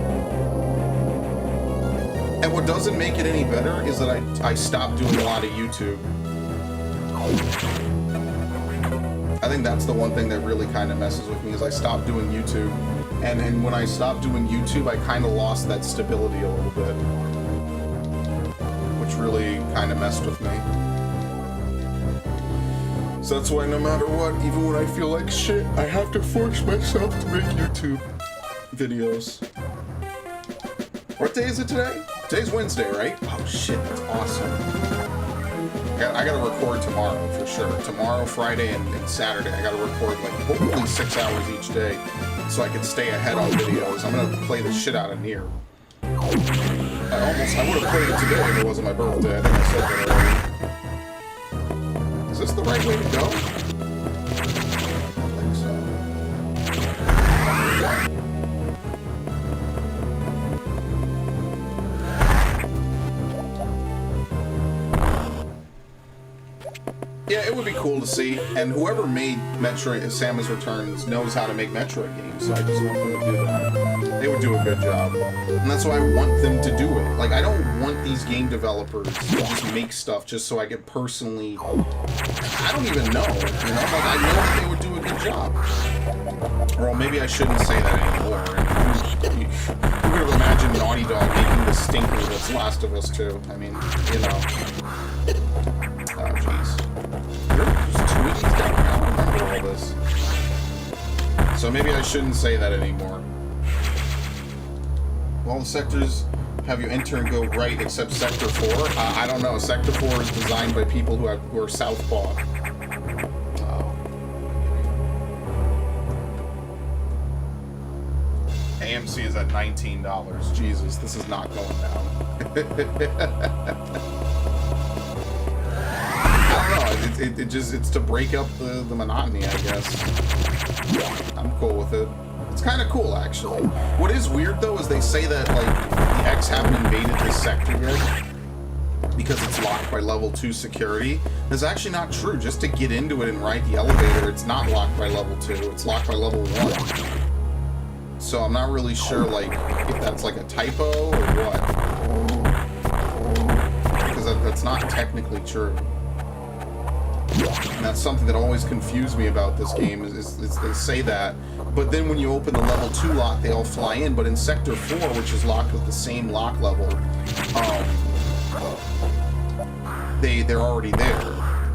And what doesn't make it any better is that I stopped doing a lot of YouTube. I think that's the one thing that really kind of messes with me, is I stopped doing YouTube. And when I stopped doing YouTube, I kind of lost that stability a little bit. Which really kind of messed with me. So that's why no matter what, even when I feel like shit, I have to force myself to make YouTube videos. What day is it today? Today's Wednesday, right? Oh shit, that's awesome. I gotta record tomorrow for sure. Tomorrow, Friday, and Saturday. I gotta record like hopefully 6 hours each day so I can stay ahead on videos. I'm gonna play the shit out of Nier. I would have played it today if it wasn't my birthday. I think I said that already. Is this the right way to go? I think so. Yeah, it would be cool to see, and whoever made Metroid Samus Returns knows how to make Metroid games, so I just want them to do that. They would do a good job. And that's why I want them to do it. Like, I don't want these game developers to just make stuff just so I can personally... I don't even know, you know? Like, I know that they would do a good job. Or maybe I shouldn't say that anymore. You could have imagined Naughty Dog making the stinker that's Last of Us 2. I mean, you know... Oh, jeez. There's 2 of these down here. I don't remember all this. So maybe I shouldn't say that anymore. All the sectors have you enter and go right except Sector 4? I don't know. Sector 4 is designed by people who are southpaw. AMC is at $19. Jesus, this is not going down. It's to break up the monotony, I guess. I'm cool with it. It's kind of cool, actually. What is weird, though, is they say that, like, the X haven't invaded this sector yet because it's locked by level 2 security. That's actually not true. Just to get into it and ride the elevator, it's not locked by level 2. It's locked by level 1. So I'm not really sure, like, if that's, like, a typo or what. Because that's not technically true. And that's something that always confused me about this game, is they say that, but then when you open the level 2 lock, they all fly in, but in Sector 4, which is locked with the same lock level, they're already there.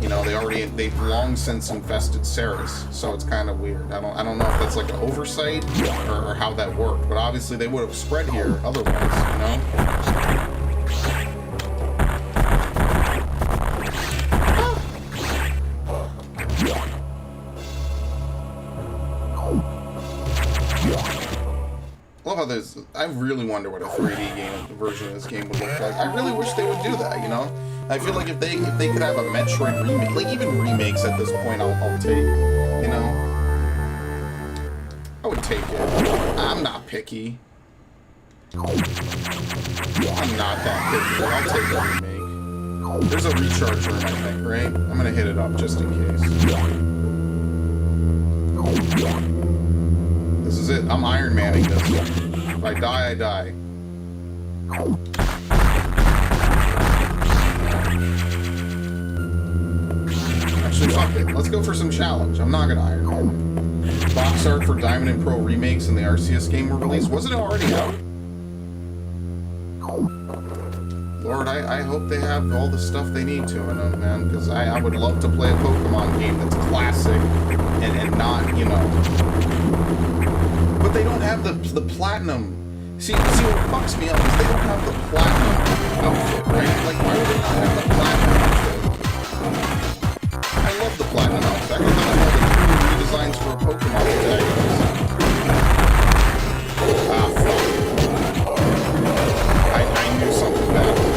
You know, they've long since infested Ceres, so it's kind of weird. I don't know if that's like an oversight or how that worked, but obviously they would have spread here otherwise, you know? I really wonder what a 3D version of this game would look like. I really wish they would do that, you know? I feel like if they could have a Metroid remake, like even remakes at this point, I'll take, you know? I would take it. I'm not picky. I'm not that picky. I'll take a remake. There's a recharge room, I think, right? I'm gonna hit it up just in case. This is it. I'm Iron Manning this. If I die, I die. Actually, fuck it. Let's go for some challenge. I'm not gonna Iron Man. Box art for Diamond and Pro remakes in the RCS game were released. Wasn't it already out? Lord, I hope they have all the stuff they need to in them, man, because I would love to play a Pokemon game that's classic and not, you know... But they don't have the platinum. See, what fucks me up is they don't have the platinum outfit, right? Like, why would they not have the platinum outfit? I love the platinum outfit. I can tell them all the cool redesigns for a Pokemon today. Ah, fuck. I knew something bad.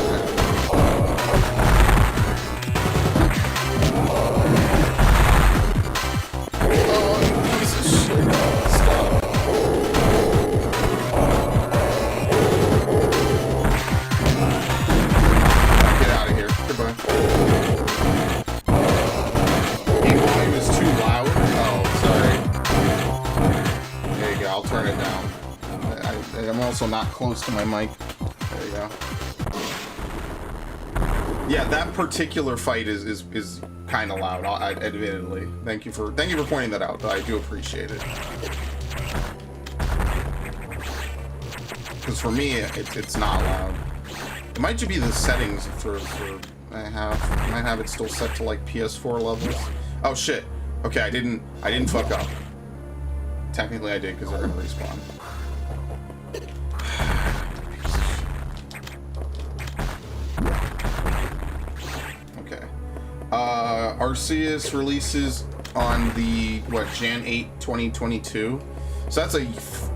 I'm also not close to my mic. There you go. Yeah, that particular fight is kind of loud, admittedly. Thank you for pointing that out, though. I do appreciate it. Because for me, it's not loud. It might just be the settings for I might have it still set to like PS4 levels. Oh shit. Okay, I didn't fuck up. Technically I did because they're gonna respawn. Okay. Arceus releases on the Jan 8, 2022. So that's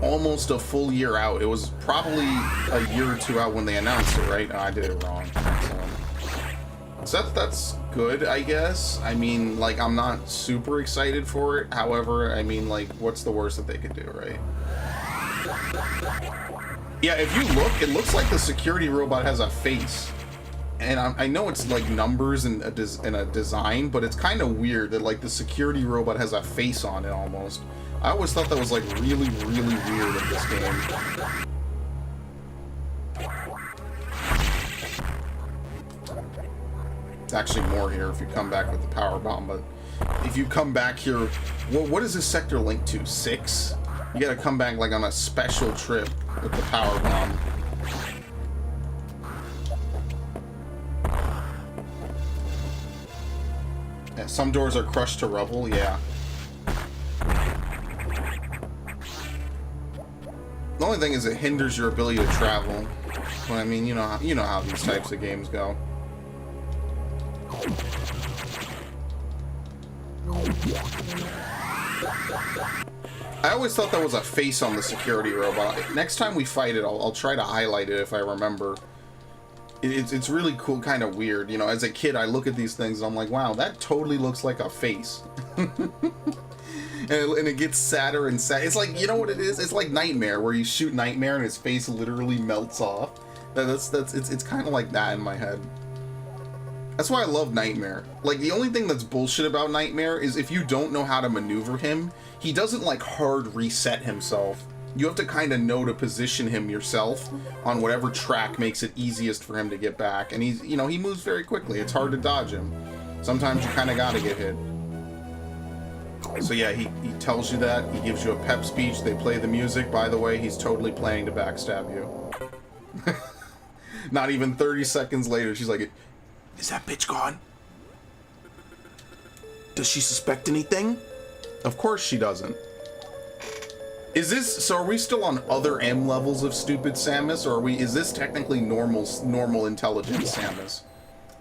almost a full year out. It was probably a year or two out when they announced it, right? Oh, I did it wrong. Excellent. So that's good, I guess. I mean, like, I'm not super excited for it. However, I mean, like, what's the worst that they could do, right? Yeah, if you look, it looks like the security robot has a face. And I know it's like numbers and a design, but it's kind of weird that like the security robot has a face on it almost. I always thought that was like really, really weird in this game. It's actually more here if you come back with the power bomb, but if you come back here, what is this sector linked to? 6? You gotta come back like on a special trip with the power bomb. Yeah, some doors are crushed to rubble, yeah. The only thing is it hinders your ability to travel. But I mean, you know how these types of games go. I always thought that was a face on the security robot. Next time we fight it, I'll try to highlight it if I remember. It's really cool, kind of weird. You know, as a kid, I look at these things and I'm like, wow, that totally looks like a face. And it gets sadder and sad. It's like, you know what it is? It's like Nightmare, where you shoot Nightmare and his face literally melts off. It's kind of like that in my head. That's why I love Nightmare. Like, the only thing that's bullshit about Nightmare is if you don't know how to maneuver him, he doesn't like hard reset himself. You have to kind of know to position him yourself on whatever track makes it easiest for him to get back. And he's, you know, he moves very quickly. It's hard to dodge him. Sometimes you kind of gotta get hit. So yeah, he tells you that. He gives you a pep speech. They play the music. By the way, he's totally planning to backstab you. Not even 30 seconds later, she's like, is that bitch gone? Does she suspect anything? Of course she doesn't. Is this, so are we still on other M levels of stupid Samus, or is this technically normal intelligence Samus?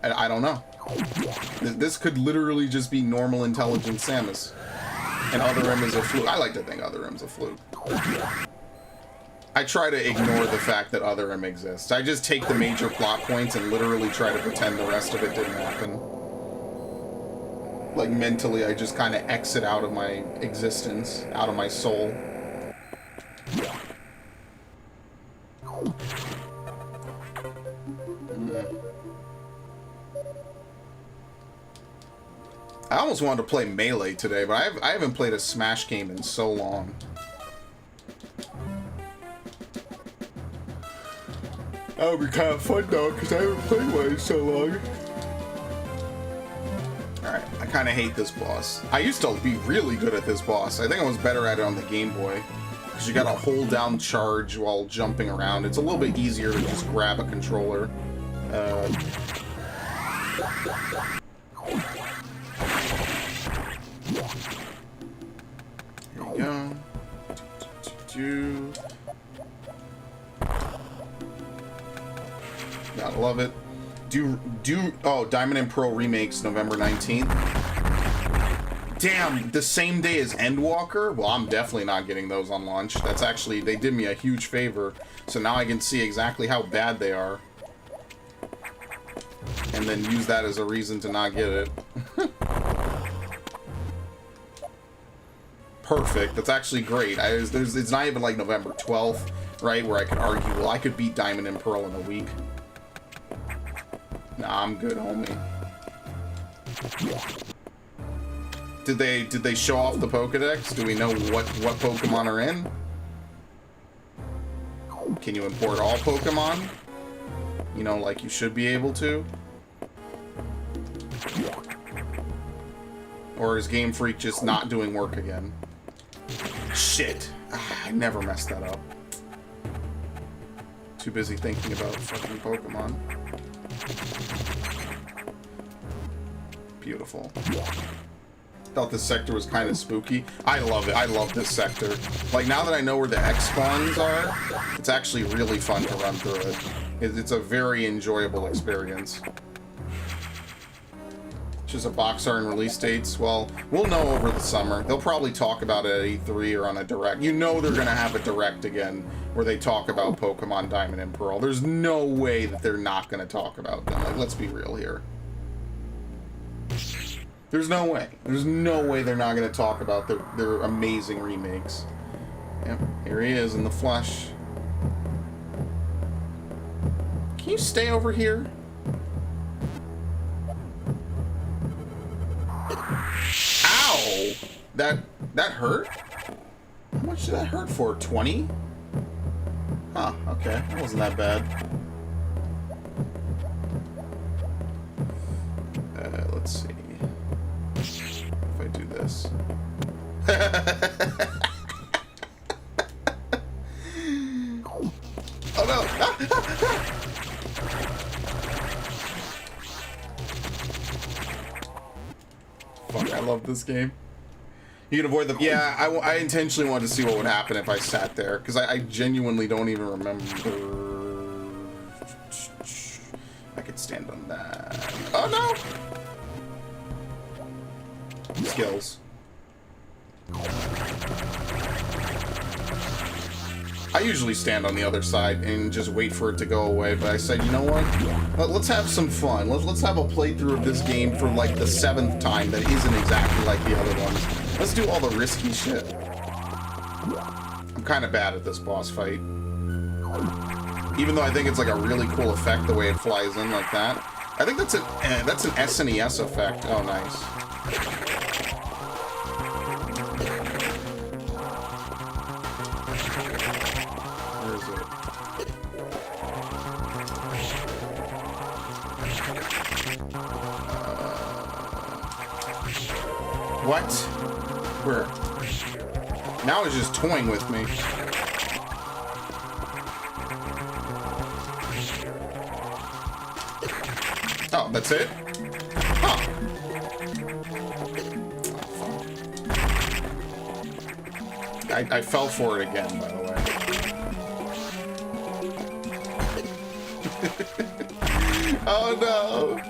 I don't know. This could literally just be normal intelligence Samus. And Other M is a fluke. I like to think Other M's a fluke. I try to ignore the fact that Other M exists. I just take the major plot points and literally try to pretend the rest of it didn't happen. Like, mentally, I just kind of exit out of my existence, out of my soul. I almost wanted to play Melee today, but I haven't played a Smash game in so long. That would be kind of fun though, because I haven't played one in so long. Alright, I kind of hate this boss. I used to be really good at this boss. I think I was better at it on the Game Boy. Because you gotta hold down charge while jumping around. It's a little bit easier to just grab a controller. Here we go. Gotta love it. Oh, Diamond and Pearl remakes November 19th. Damn, the same day as Endwalker? Well, I'm definitely not getting those on launch. That's actually, they did me a huge favor. So now I can see exactly how bad they are. And then use that as a reason to not get it. Perfect. That's actually great. It's not even like November 12th, right? Where I could argue, well, I could beat Diamond and Pearl in a week. Nah, I'm good, homie. Did they show off the Pokedex? Do we know what Pokemon are in? Can you import all Pokemon? You know, like you should be able to? Or is Game Freak just not doing work again? Shit. I never messed that up. Too busy thinking about fucking Pokemon. Beautiful. Thought this sector was kind of spooky. I love it. I love this sector. Like, now that I know where the X spawns are, it's actually really fun to run through it. It's a very enjoyable experience. Just a box art and release dates. Well, we'll know over the summer. They'll probably talk about it at E3 or on a direct. You know they're gonna have a direct again where they talk about Pokemon Diamond and Pearl. There's no way that they're not gonna talk about them. Like, let's be real here. There's no way. There's no way they're not gonna talk about their amazing remakes. Yep, here he is in the flesh. Can you stay over here? Ow! That hurt? How much did that hurt for? 20? Huh, okay. That wasn't that bad. Let's see. If I do this. Oh no! Fuck, I love this game. You can avoid the... Yeah, I intentionally wanted to see what would happen if I sat there, because I genuinely don't even remember... I could stand on that. Oh, no! Skills. I usually stand on the other side and just wait for it to go away, but I said, you know what? Let's have some fun. Let's have a playthrough of this game for like the 7th time that isn't exactly like the other ones. Let's do all the risky shit. I'm kind of bad at this boss fight. Even though I think it's like a really cool effect the way it flies in like that. I think that's an SNES effect. Oh, nice. What? Where? Now it's just toying with me. Oh, that's it? Huh. I fell for it again, by the way. Oh no!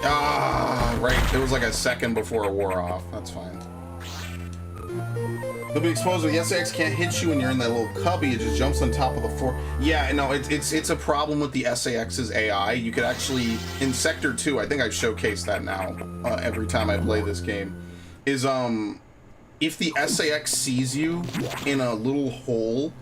Ah, right. It was like a second before it wore off. That's fine. They'll be exposed with the SAX can't hit you when you're in that little cubby. It just jumps on top of the floor. Yeah, no, it's a problem with the SAX's AI. You could actually, in Sector 2, I think I've showcased that now every time I play this game, is if the SAX sees you in a little hole,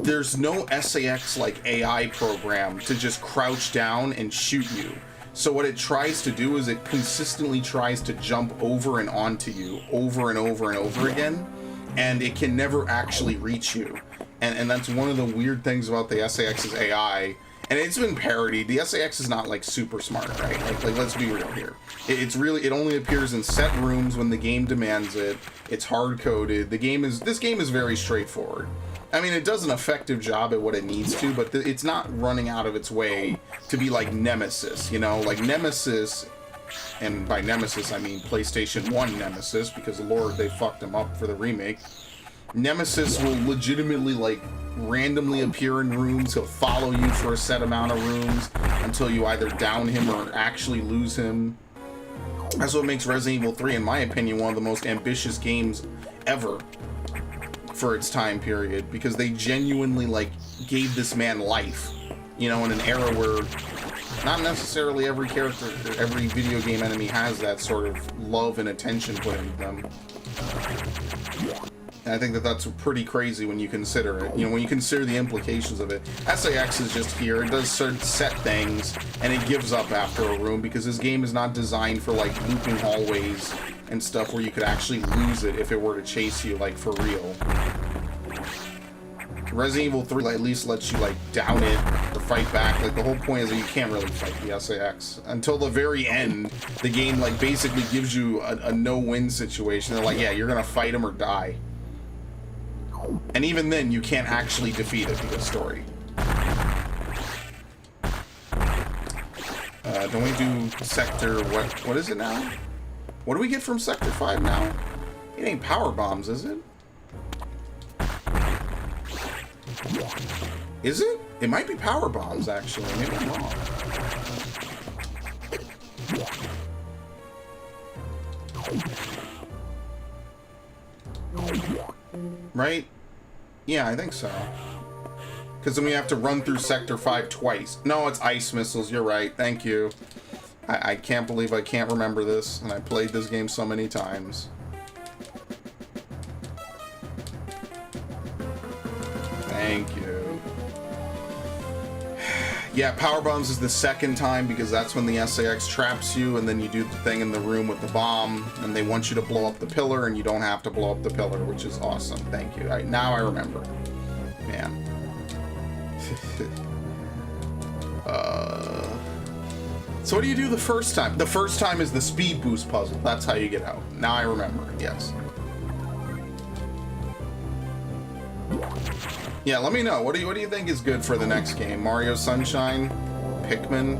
there's no SAX like AI program to just crouch down and shoot you. So what it tries to do is it consistently tries to jump over and onto you over and over and over again, and it can never actually reach you. And that's one of the weird things about the SAX's AI. And it's been parodied. The SAX is not like super smart, right? Like let's be real here. It only appears in set rooms when the game demands it. It's hard coded. This game is very straightforward. I mean, it does an effective job at what it needs to, but it's not running out of its way to be like Nemesis, you know? Like Nemesis, and by Nemesis I mean PlayStation 1 Nemesis, because Lord, they fucked him up for the remake. Nemesis will legitimately like randomly appear in rooms. He'll follow you for a set amount of rooms until you either down him or actually lose him. That's what makes Resident Evil 3, in my opinion, one of the most ambitious games ever for its time period, because they genuinely like gave this man life, you know, in an era where not necessarily every character or every video game enemy has that sort of love and attention put into them. And I think that's pretty crazy when you consider it. You know, when you consider the implications of it. SAX is just here. It does certain set things, and it gives up after a room because this game is not designed for like looping hallways and stuff where you could actually lose it if it were to chase you, like, for real. Resident Evil 3 at least lets you, like, down it or fight back. Like, the whole point is that you can't really fight the SAX. Until the very end, the game, like, basically gives you a no-win situation. They're like, yeah, you're gonna fight him or die. And even then, you can't actually defeat it because story. Don't we do Sector... What is it now? What do we get from Sector 5 now? It ain't power bombs, is it? Is it? It might be power bombs, actually. Maybe I'm wrong. Right? Yeah, I think so. Because then we have to run through Sector 5 twice. No, it's ice missiles. You're right. Thank you. I can't believe I can't remember this, and I played this game so many times. Thank you. Yeah, power bombs is the second time because that's when the SAX traps you, and then you do the thing in the room with the bomb, and they want you to blow up the pillar, and you don't have to blow up the pillar, which is awesome. Thank you. Now I remember. Man. So what do you do the first time? The first time is the speed boost puzzle. That's how you get out. Now I remember. Yes. Yeah, let me know. What do you think is good for the next game? Mario Sunshine? Pikmin?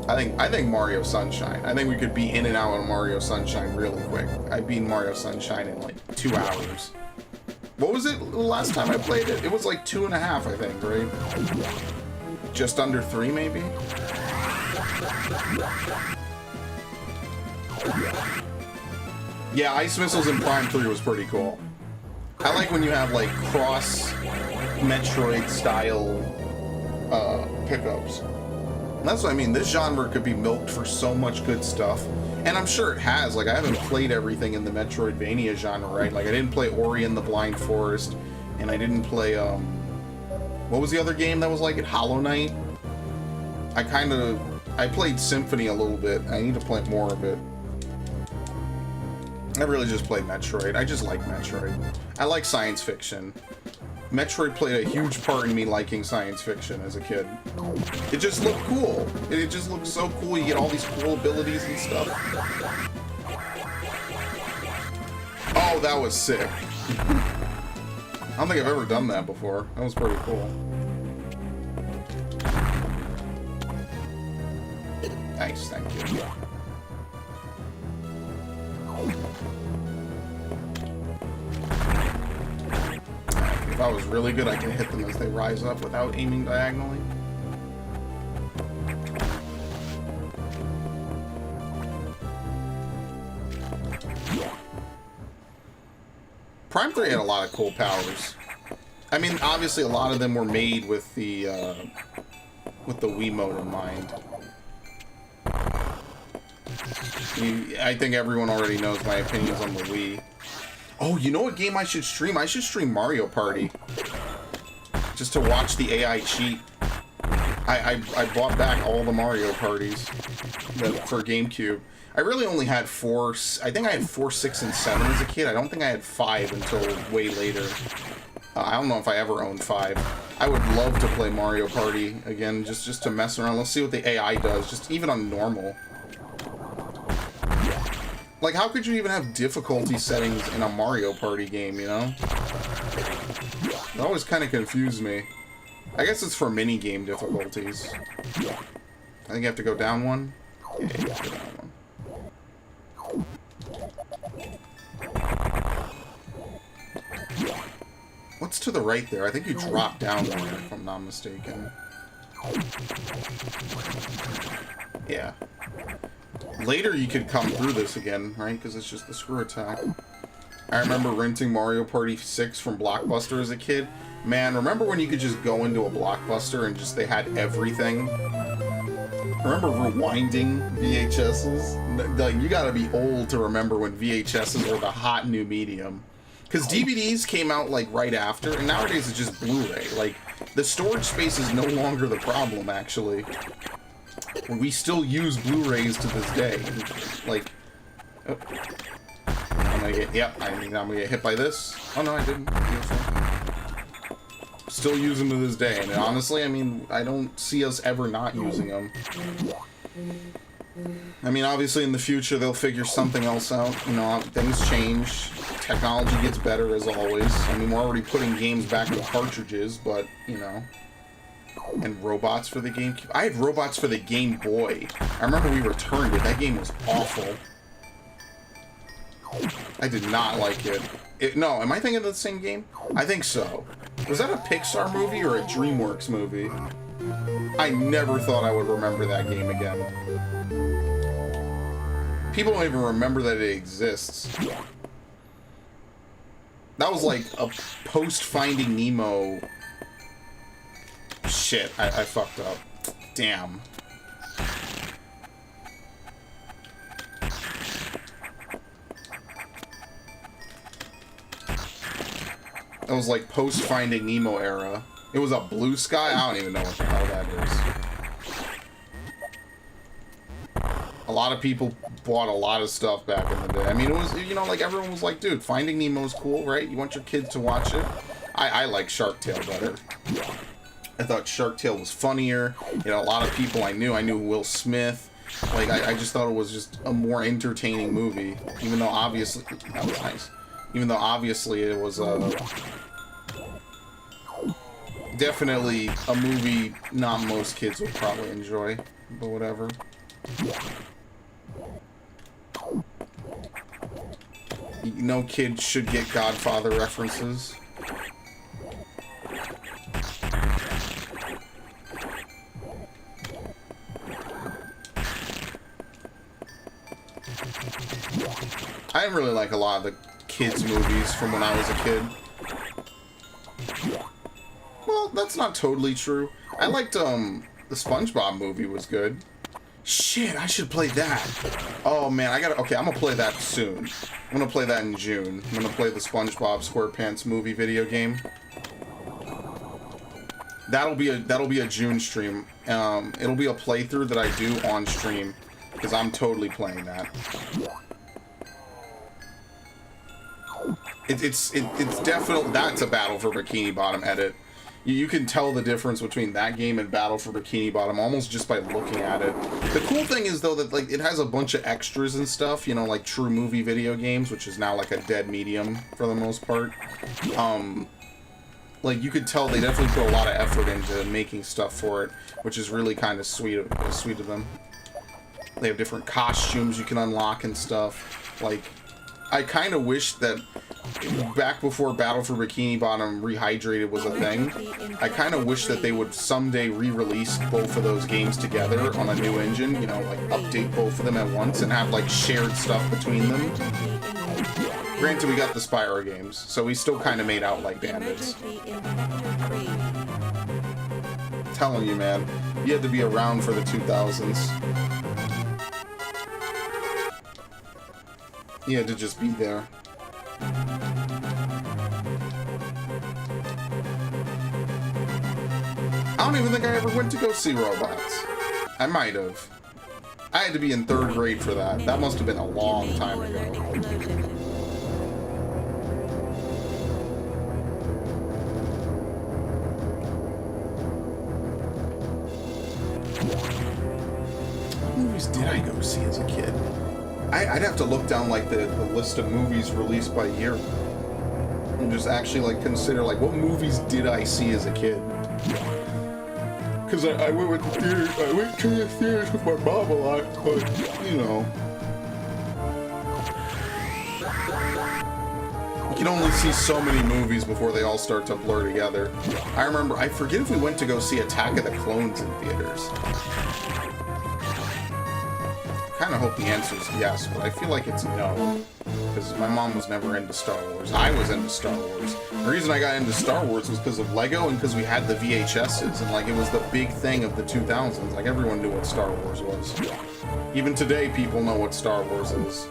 I think Mario Sunshine. I think we could be in and out on Mario Sunshine really quick. I beat Mario Sunshine in like 2 hours. What was it the last time I played it? It was like 2.5, I think, right? Just under 3, maybe? Yeah, Ice Missiles in Prime 3 was pretty cool. I like when you have, like, cross Metroid style pickups. And that's what I mean. This genre could be milked for so much good stuff. And I'm sure it has. Like, I haven't played everything in the Metroidvania genre, right? Like, I didn't play Ori and the Blind Forest, and I didn't play, what was the other game that was like it? Hollow Knight? I played Symphony a little bit. I need to play more of it. I really just played Metroid. I just like Metroid. I like science fiction. Metroid played a huge part in me liking science fiction as a kid. It just looked cool. It just looked so cool. You get all these cool abilities and stuff. Oh, that was sick. I don't think I've ever done that before. That was pretty cool. Nice, thank you. If I was really good, I can hit them as they rise up without aiming diagonally. Prime 3 had a lot of cool powers. I mean, obviously a lot of them were made with the Wiimote in mind. I think everyone already knows my opinions on the Wii. Oh, you know what game I should stream? I should stream Mario Party. Just to watch the AI cheat. I bought back all the Mario parties for GameCube. I really only had 4, I think I had 4, 6, and 7 as a kid. I don't think I had 5 until way later. I don't know if I ever owned 5. I would love to play Mario Party again, just to mess around. Let's see what the AI does, just even on normal. Like, how could you even have difficulty settings in a Mario Party game, you know? It always kind of confused me. I guess it's for mini-game difficulties. I think you have to go down one. Yeah, you have to go down one. What's to the right there? I think you drop down one, if I'm not mistaken. Yeah. Later you could come through this again, right? Because it's just the screw attack. I remember renting Mario Party 6 from Blockbuster as a kid. Man, remember when you could just go into a Blockbuster and just they had everything? Remember rewinding VHSs? Like, you gotta be old to remember when VHSs were the hot new medium. Because DVDs came out, like, right after, and nowadays it's just Blu-ray. Like, the storage space is no longer the problem, actually. We still use Blu-rays to this day. Like, Oh. I'm gonna get, yep, I'm gonna get hit by this. Oh no, I didn't. Still use them to this day, and honestly, I mean, I don't see us ever not using them. I mean, obviously in the future they'll figure something else out. You know, things change. Technology gets better as always. I mean, we're already putting games back in cartridges, but, you know. And robots for the GameCube. I had robots for the Game Boy. I remember we returned it. That game was awful. I did not like it. No, am I thinking of the same game? I think so. Was that a Pixar movie or a DreamWorks movie? I never thought I would remember that game again. People don't even remember that it exists. That was like a post-Finding Nemo... Shit, I fucked up. Damn. That was like post-Finding Nemo era. It was a Blue Sky? I don't even know what the hell that is. A lot of people bought a lot of stuff back in the day. I mean, it was, you know, like everyone was like, dude, Finding Nemo's cool, right? You want your kids to watch it? I like Shark Tale better. I thought Shark Tale was funnier. You know, a lot of people I knew Will Smith. Like, I just thought it was just a more entertaining movie. Even though obviously, that was nice. Even though obviously it was definitely a movie not most kids would probably enjoy, but whatever. No kid should get Godfather references. I didn't really like a lot of the kids' movies from when I was a kid. Well, that's not totally true. I liked, the SpongeBob movie was good. Shit, I should play that. Oh, man, okay, I'm gonna play that soon. I'm gonna play that in June. I'm gonna play the SpongeBob SquarePants movie video game. That'll be a June stream. It'll be a playthrough that I do on stream, because I'm totally playing that. It's definitely, that's a Battle for Bikini Bottom edit. You can tell the difference between that game and Battle for Bikini Bottom almost just by looking at it. The cool thing is, though, that like it has a bunch of extras and stuff, you know, like true movie video games, which is now like a dead medium for the most part. Like you could tell they definitely put a lot of effort into making stuff for it, which is really kind of sweet of them. They have different costumes you can unlock and stuff. Like, I kind of wish that back before Battle for Bikini Bottom Rehydrated was a thing, I kind of wish that they would someday re-release both of those games together on a new engine, you know, like update both of them at once and have like shared stuff between them. Granted, we got the Spyro games, so we still kind of made out like bandits. Telling you, man, you had to be around for the 2000s. You had to just be there. I don't even think I ever went to go see Robots. I might have. I had to be in 3rd grade for that. That must have been a long time ago. What movies did I go see as a kid? I'd have to look down like the list of movies released by year and just actually like consider like what movies did I see as a kid. Because I went to the theater, I went to the theaters with my mom a lot, but you know. You can only see so many movies before they all start to blur together. I remember, I forget if we went to go see Attack of the Clones in theaters. I kind of hope the answer is yes, but I feel like it's no. Because my mom was never into Star Wars. I was into Star Wars. The reason I got into Star Wars was because of Lego and because we had the VHSs. And like it was the big thing of the 2000s. Like everyone knew what Star Wars was. Even today, people know what Star Wars is.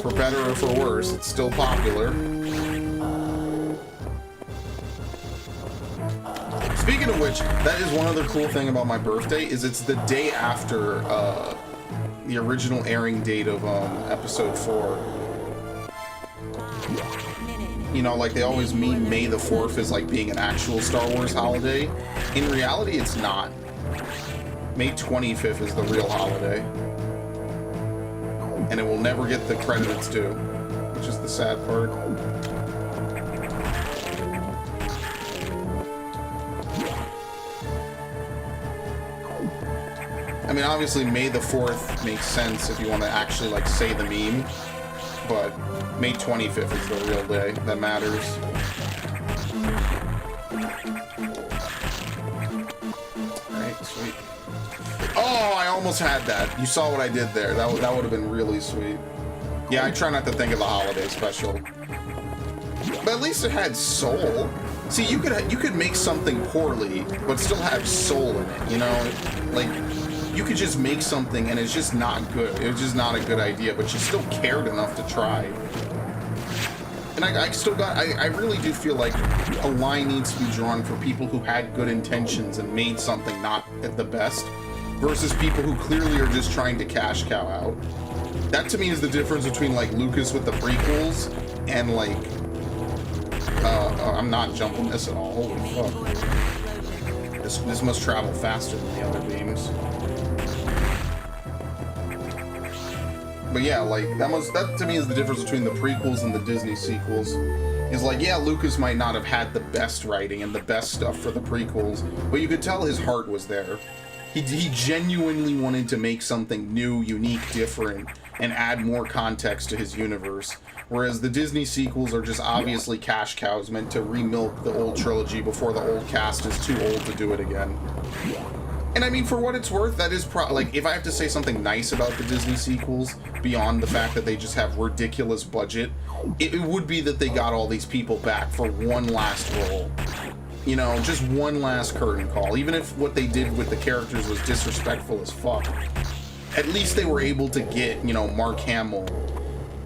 For better or for worse, it's still popular. Speaking of which, that is one other cool thing about my birthday, is it's the day after the original airing date of episode 4. You know, like they always mean May the 4th as like being an actual Star Wars holiday. In reality, it's not. May 25th is the real holiday. And it will never get the credit it's due, which is the sad part. I mean, obviously May the 4th makes sense if you want to actually like say the meme, but May 25th is the real day that matters. Alright, sweet. Oh, I almost had that. You saw what I did there. That would have been really sweet. Yeah, I try not to think of the holiday special. But at least it had soul. See, you could make something poorly, but still have soul in it, you know? Like, you could just make something and it's just not good. It's just not a good idea, but you still cared enough to try. And I really do feel like a line needs to be drawn for people who had good intentions and made something not at the best, versus people who clearly are just trying to cash cow out. That to me is the difference between like Lucas with the prequels and like, I'm not jumping this at all, holy fuck. This must travel faster than the other beams. But yeah, like, that to me is the difference between the prequels and the Disney sequels. Is like, yeah, Lucas might not have had the best writing and the best stuff for the prequels, but you could tell his heart was there. He genuinely wanted to make something new, unique, different, and add more context to his universe. Whereas the Disney sequels are just obviously cash cows meant to remilk the old trilogy before the old cast is too old to do it again. And I mean, for what it's worth, that is like, if I have to say something nice about the Disney sequels, beyond the fact that they just have ridiculous budget, it would be that they got all these people back for one last role. You know, just one last curtain call. Even if what they did with the characters was disrespectful as fuck, at least they were able to get, you know, Mark Hamill.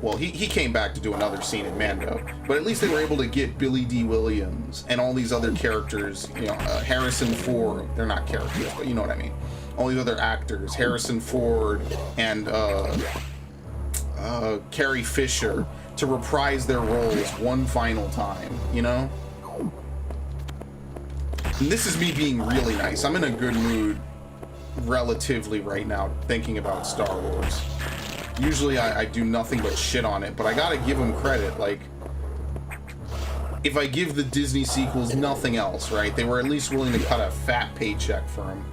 Well, he came back to do another scene in Mando, but at least they were able to get Billy D. Williams and all these other characters, you know, Harrison Ford. They're not characters, but you know what I mean. All these other actors, Harrison Ford and Carrie Fisher, to reprise their roles one final time, you know? And this is me being really nice. I'm in a good mood relatively right now thinking about Star Wars. Usually I do nothing but shit on it, but I gotta give them credit. Like, if I give the Disney sequels nothing else, right? They were at least willing to cut a fat paycheck for him.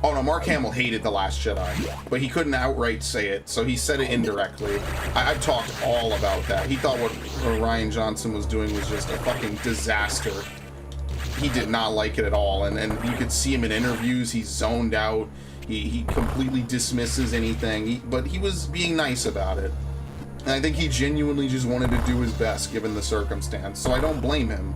Oh no, Mark Hamill hated The Last Jedi, but he couldn't outright say it, so he said it indirectly. I've talked all about that. He thought what Rian Johnson was doing was just a fucking disaster. He did not like it at all, and you could see him in interviews. He's zoned out. He completely dismisses anything, but he was being nice about it. And I think he genuinely just wanted to do his best given the circumstance, so I don't blame him.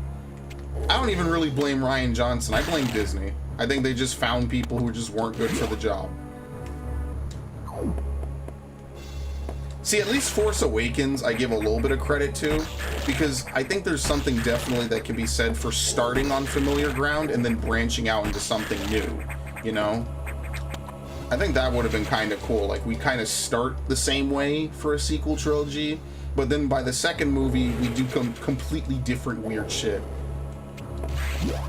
I don't even really blame Rian Johnson. I blame Disney. I think they just found people who just weren't good for the job. See, at least Force Awakens I give a little bit of credit to, because I think there's something definitely that can be said for starting on familiar ground and then branching out into something new, you know? I think that would have been kind of cool. Like, we kind of start the same way for a sequel trilogy, but then by the second movie, we do completely different weird shit.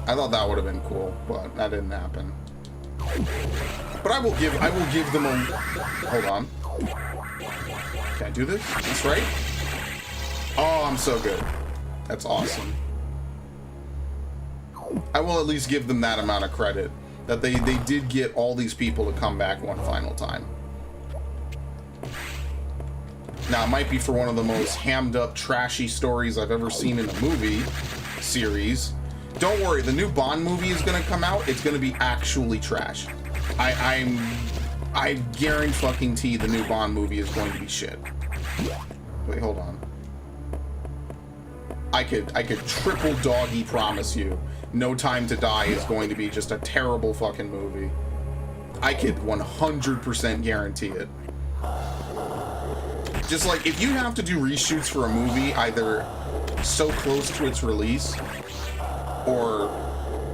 I thought that would have been cool, but that didn't happen. But I will give them a... Hold on. Can I do this? Is this right? Oh, I'm so good. That's awesome. I will at least give them that amount of credit. That they did get all these people to come back one final time. Now, it might be for one of the most hammed up, trashy stories I've ever seen in a movie series. Don't worry, the new Bond movie is going to come out. It's going to be actually trash. I guarantee the new Bond movie is going to be shit. Wait, hold on. I could triple doggy promise you No Time to Die is going to be just a terrible fucking movie. I could 100% guarantee it. Just like, if you have to do reshoots for a movie either so close to its release or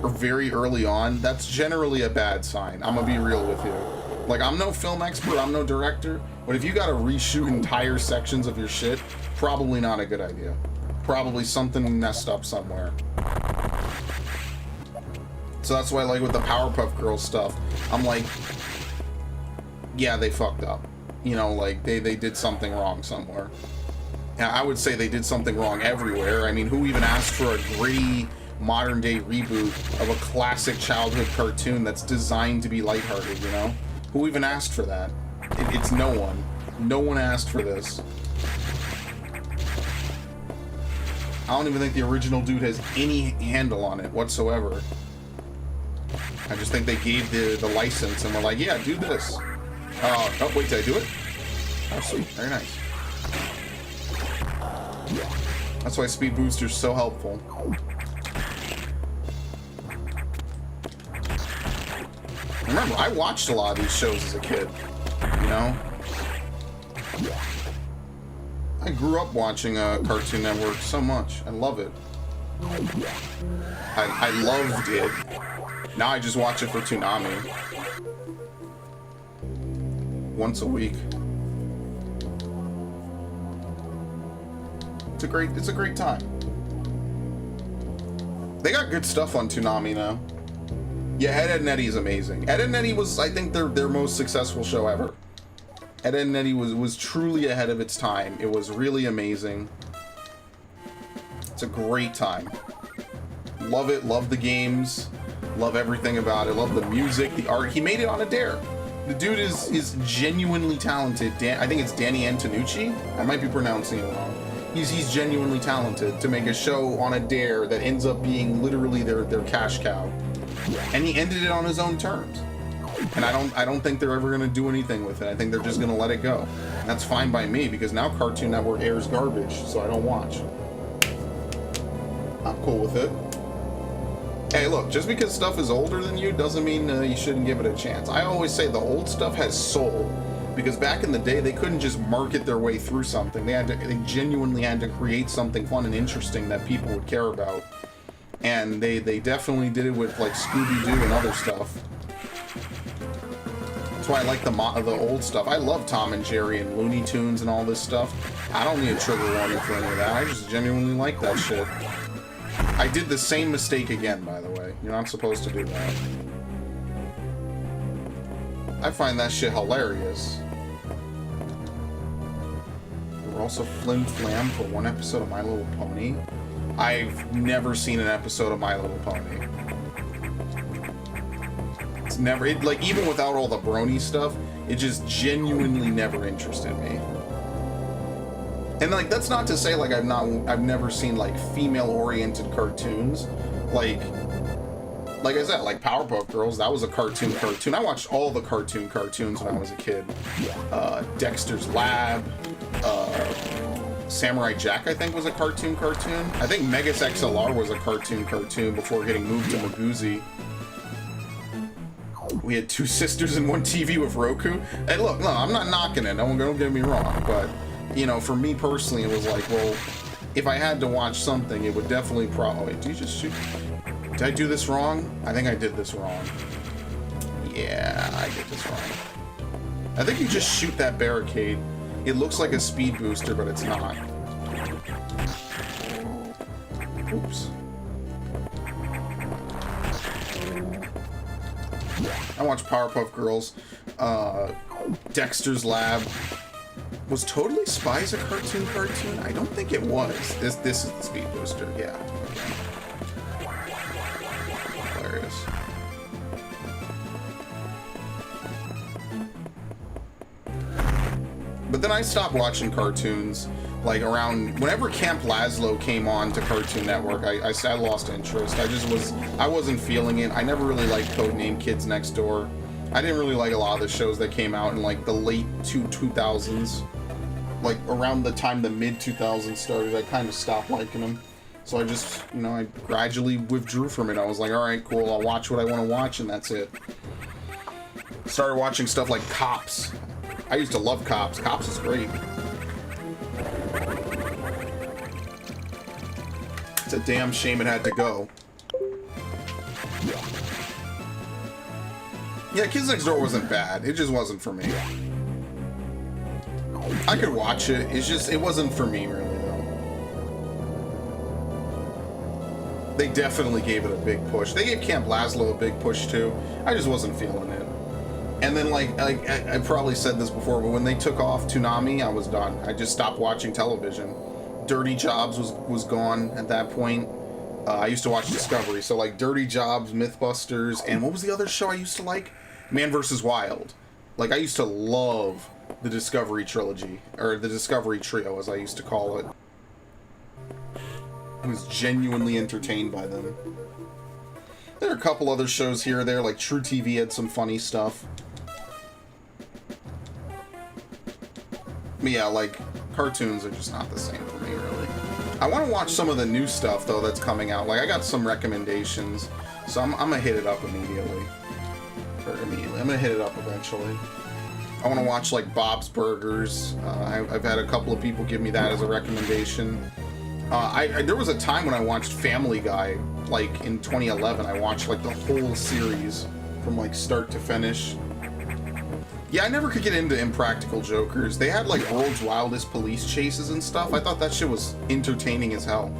very early on, that's generally a bad sign. I'm gonna be real with you. Like, I'm no film expert, I'm no director, but if you gotta reshoot entire sections of your shit, probably not a good idea. Probably something messed up somewhere. So that's why, like, with the Powerpuff Girls stuff, I'm like, yeah, they fucked up. You know, like, they did something wrong somewhere. And I would say they did something wrong everywhere. I mean, who even asked for a gritty, modern-day reboot of a classic childhood cartoon that's designed to be lighthearted, you know? Who even asked for that? It's no one. No one asked for this. I don't even think the original dude has any handle on it whatsoever. I just think they gave the license and were like, yeah, do this. Oh, wait, did I do it? Oh, sweet. Very nice. That's why Speed Booster's so helpful. Remember, I watched a lot of these shows as a kid, you know? I grew up watching Cartoon Network so much. I love it. I loved it. Now I just watch it for Toonami. Once a week. It's a great time. They got good stuff on Toonami now. Yeah, Ed, Edd n Eddy is amazing. Ed, Edd n Eddy was, I think, their most successful show ever. Ed, Edd n Eddy was truly ahead of its time. It was really amazing. It's a great time. Love it, love the games, love everything about it, love the music, the art. He made it on a dare. The dude is genuinely talented. I think it's Danny Antonucci. I might be pronouncing it wrong. He's genuinely talented to make a show on a dare that ends up being literally their cash cow. And he ended it on his own terms. And I don't think they're ever gonna do anything with it. I think they're just gonna let it go. And that's fine by me, because now Cartoon Network airs garbage, so I don't watch. I'm cool with it. Hey, look, just because stuff is older than you doesn't mean you shouldn't give it a chance. I always say the old stuff has soul, because back in the day they couldn't just market their way through something. They genuinely had to create something fun and interesting that people would care about. And they definitely did it with, like, Scooby-Doo and other stuff. That's why I like the old stuff. I love Tom and Jerry and Looney Tunes and all this stuff. I don't need a trigger warning for any of that. I just genuinely like that shit. I did the same mistake again, by the way. You're not supposed to do that. I find that shit hilarious. We're also Flim Flam for one episode of My Little Pony. I've never seen an episode of My Little Pony. It's never, like, even without all the brony stuff, it just genuinely never interested me. And, like, that's not to say, like, I've never seen, like, female-oriented cartoons. Like I said, like, Powerpuff Girls, that was a cartoon. I watched all the cartoons when I was a kid. Dexter's Lab, Samurai Jack, I think, was a cartoon. I think Megas XLR was a cartoon before getting moved to Maguzi. We had 2 sisters and 1 TV with Roku. And look, no, I'm not knocking it. Don't get me wrong. But, you know, for me personally, it was like, well, if I had to watch something, it would definitely wait, did you just shoot? Did I do this wrong? I think I did this wrong. Yeah, I did this wrong. I think you just shoot that barricade. It looks like a speed booster, but it's not. Oops. I watched Powerpuff Girls. Dexter's Lab. Was Totally Spies a cartoon? I don't think it was. This is the speed booster, yeah. Hilarious. But then I stopped watching cartoons, like, around whenever Camp Lazlo came on to Cartoon Network. I lost interest. I wasn't feeling it. I never really liked Codename Kids Next Door. I didn't really like a lot of the shows that came out in, like, the late 2000s. Like, around the time the mid-2000s started, I kind of stopped liking them. So I just, you know, I gradually withdrew from it. I was like, alright, cool, I'll watch what I want to watch, and that's it. Started watching stuff like Cops. I used to love Cops. Cops is great. It's a damn shame it had to go. Yeah, Kids Next Door wasn't bad. It just wasn't for me. I could watch it. It's just, it wasn't for me, really, though. They definitely gave it a big push. They gave Camp Lazlo a big push, too. I just wasn't feeling it. And then, like I probably said this before, but when they took off Toonami, I was done. I just stopped watching television. Dirty Jobs was gone at that point. I used to watch Discovery, so like Dirty Jobs, Mythbusters, and what was the other show I used to like? Man vs. Wild. Like, I used to love the Discovery trilogy, or the Discovery trio, as I used to call it. I was genuinely entertained by them. There are a couple other shows here or there, like True TV had some funny stuff. But yeah, like, cartoons are just not the same for me, really. I want to watch some of the new stuff, though, that's coming out. Like, I got some recommendations, so I'm going to hit it up immediately. I'm going to hit it up eventually. I want to watch, like, Bob's Burgers. I've had a couple of people give me that as a recommendation. There was a time when I watched Family Guy, like, in 2011. I watched, like, the whole series from, like, start to finish. Yeah, I never could get into Impractical Jokers. They had, like, World's Wildest Police chases and stuff. I thought that shit was entertaining as hell.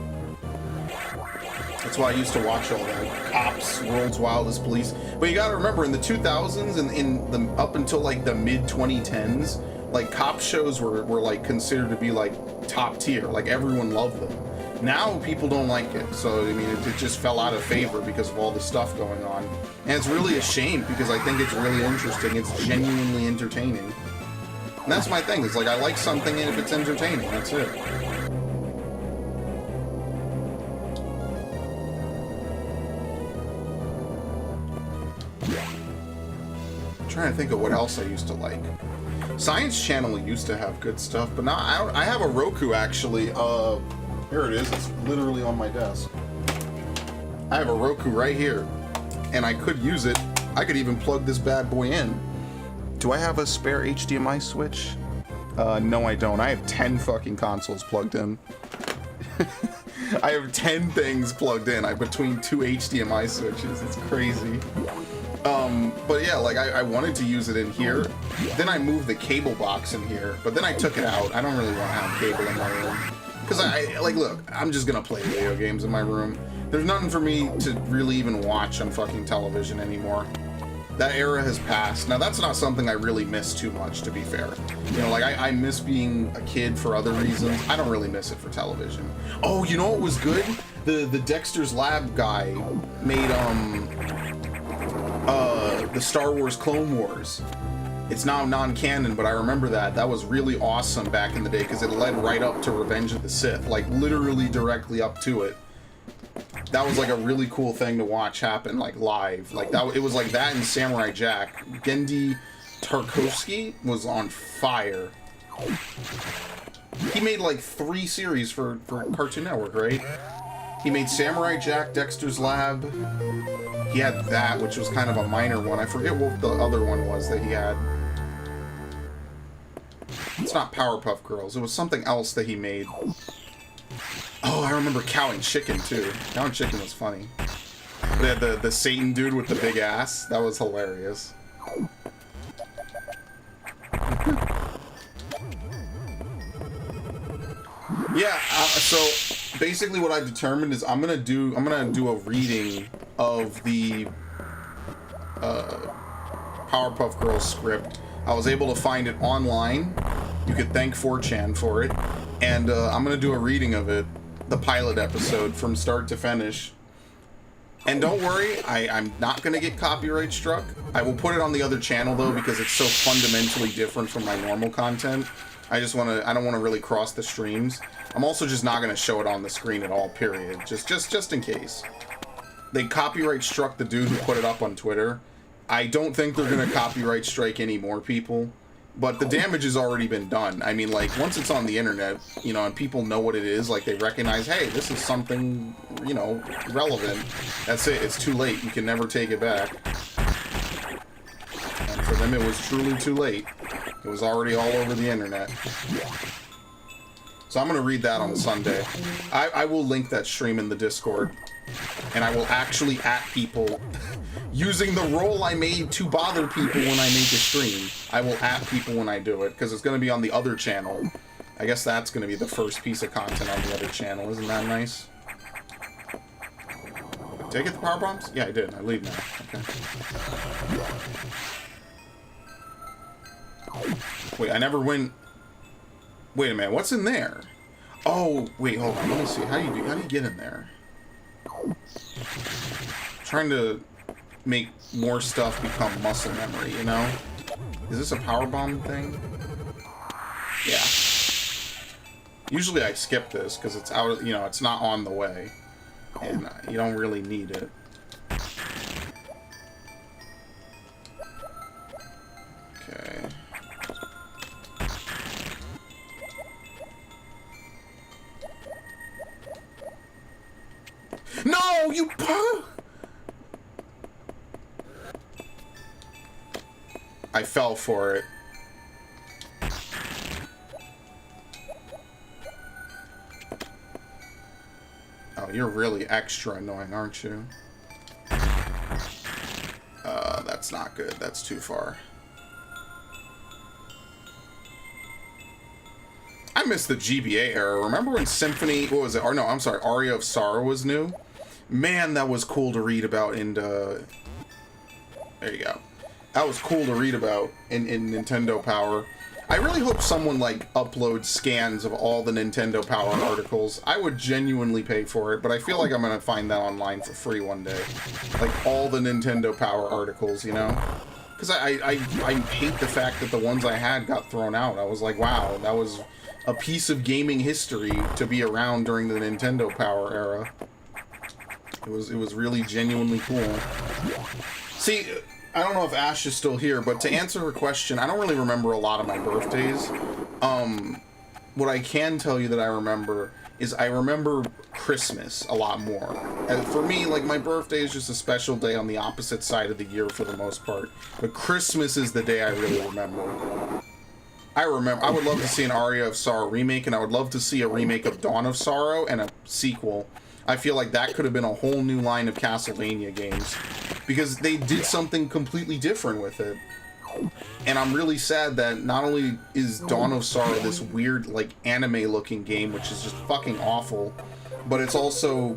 That's why I used to watch all that. Cops, World's Wildest Police. But you gotta remember, in the 2000s and up until, like, the mid-2010s, like, cop shows were, like, considered to be, like, top tier. Like, everyone loved them. Now, people don't like it. So, I mean, it just fell out of favor because of all the stuff going on. And it's really a shame, because I think it's really interesting. It's genuinely entertaining. And that's my thing. It's like, I like something if it's entertaining. That's it. I'm trying to think of what else I used to like. Science Channel used to have good stuff, but now I have a Roku, actually. Here it is. It's literally on my desk. I have a Roku right here, and I could use it. I could even plug this bad boy in. Do I have a spare HDMI switch? No, I don't. I have 10 fucking consoles plugged in. I have 10 things plugged in. Between 2 HDMI switches. It's crazy. But yeah, like, I wanted to use it in here. Then I moved the cable box in here, but then I took it out. I don't really want to have cable in my room. Because like, look, I'm just gonna play video games in my room. There's nothing for me to really even watch on fucking television anymore. That era has passed. Now, that's not something I really miss too much, to be fair. You know, like, I miss being a kid for other reasons. I don't really miss it for television. Oh, you know what was good? The Dexter's Lab guy made, the Star Wars Clone Wars. It's now non-canon, but I remember that. That was really awesome back in the day, because it led right up to Revenge of the Sith. Like, literally directly up to it. That was, like, a really cool thing to watch happen, like, live. Like, it was like that and Samurai Jack. Genndy Tartakovsky was on fire. He made, like, 3 series for Cartoon Network, right? He made Samurai Jack, Dexter's Lab. He had that, which was kind of a minor one. I forget what the other one was that he had. It's not Powerpuff Girls. It was something else that he made. Oh, I remember Cow and Chicken, too. Cow and Chicken was funny. They had the Satan dude with the big ass. That was hilarious. Yeah, so basically what I determined is I'm gonna do a reading of the Powerpuff Girls script. I was able to find it online. You could thank 4chan for it. And I'm gonna do a reading of it, the pilot episode, from start to finish. And don't worry, I'm not gonna get copyright struck. I will put it on the other channel though, because it's so fundamentally different from my normal content. I don't want to really cross the streams. I'm also just not gonna show it on the screen at all, period. Just in case. They copyright struck the dude who put it up on Twitter. I don't think they're gonna copyright strike any more people. But the damage has already been done. I mean, like, once it's on the internet, you know, and people know what it is, like, they recognize, hey, this is something, you know, relevant. That's it. It's too late. You can never take it back. And for them, it was truly too late. It was already all over the internet. So I'm going to read that on Sunday. I will link that stream in the Discord. And I will actually at people using the role I made to bother people when I make a stream. I will at people when I do it, because it's going to be on the other channel. I guess that's going to be the first piece of content on the other channel. Isn't that nice? Did I get the power bombs? Yeah, I did. I leave now. Okay. Wait, I never went... Wait a minute, what's in there? Oh, wait, hold on. Let me see. How do you get in there? Trying to make more stuff become muscle memory, you know? Is this a power bomb thing? Yeah. Usually I skip this because it's out of, you know, it's not on the way. And you don't really need it. Okay. No, you... I fell for it. Oh, you're really extra annoying, aren't you? That's not good. That's too far. I miss the GBA era. Remember when Symphony... What was it? Or no, I'm sorry. Aria of Sorrow was new? Man, that was cool to read about in... There you go. That was cool to read about in Nintendo Power. I really hope someone, like, uploads scans of all the Nintendo Power articles. I would genuinely pay for it, but I feel like I'm gonna find that online for free one day. Like, all the Nintendo Power articles, you know? Because I hate the fact that the ones I had got thrown out. I was like, wow, that was a piece of gaming history to be around during the Nintendo Power era. It was really genuinely cool. See... I don't know if Ash is still here, but to answer her question, I don't really remember a lot of my birthdays. What I can tell you that I remember is I remember Christmas a lot more. And for me, like, my birthday is just a special day on the opposite side of the year for the most part. But Christmas is the day I really remember. I would love to see an Aria of Sorrow remake, and I would love to see a remake of Dawn of Sorrow and a sequel. I feel like that could have been a whole new line of Castlevania games, because they did something completely different with it. And I'm really sad that not only is Dawn of Sorrow this weird, like, anime-looking game, which is just fucking awful, but it's also...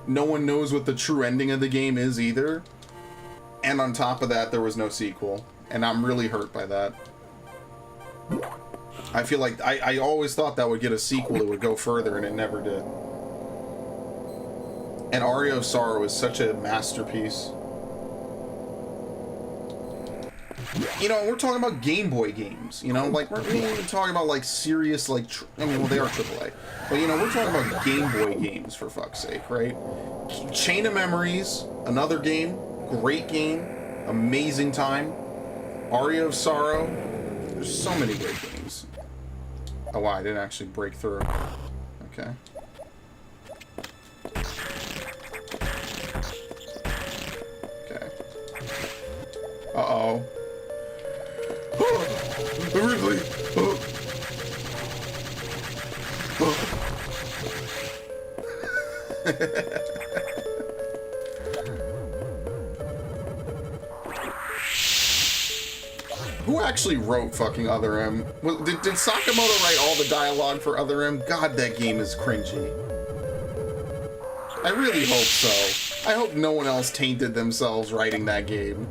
no one knows what the true ending of the game is either. And on top of that, there was no sequel. And I'm really hurt by that. I feel like... I always thought that would get a sequel that would go further, and it never did. And Aria of Sorrow is such a masterpiece. You know, we're talking about Game Boy games, you know? Like, we're not even talking about, like, serious, like... I mean, well, they are AAA. But, you know, we're talking about Game Boy games, for fuck's sake, right? Chain of Memories, another game. Great game. Amazing time. Aria of Sorrow. There's so many great games. Oh, wow, I didn't actually break through. Okay. Uh-oh. Ridley! Who actually wrote fucking Other M? Did Sakamoto write all the dialogue for Other M? God, that game is cringy. I really hope so. I hope no one else tainted themselves writing that game.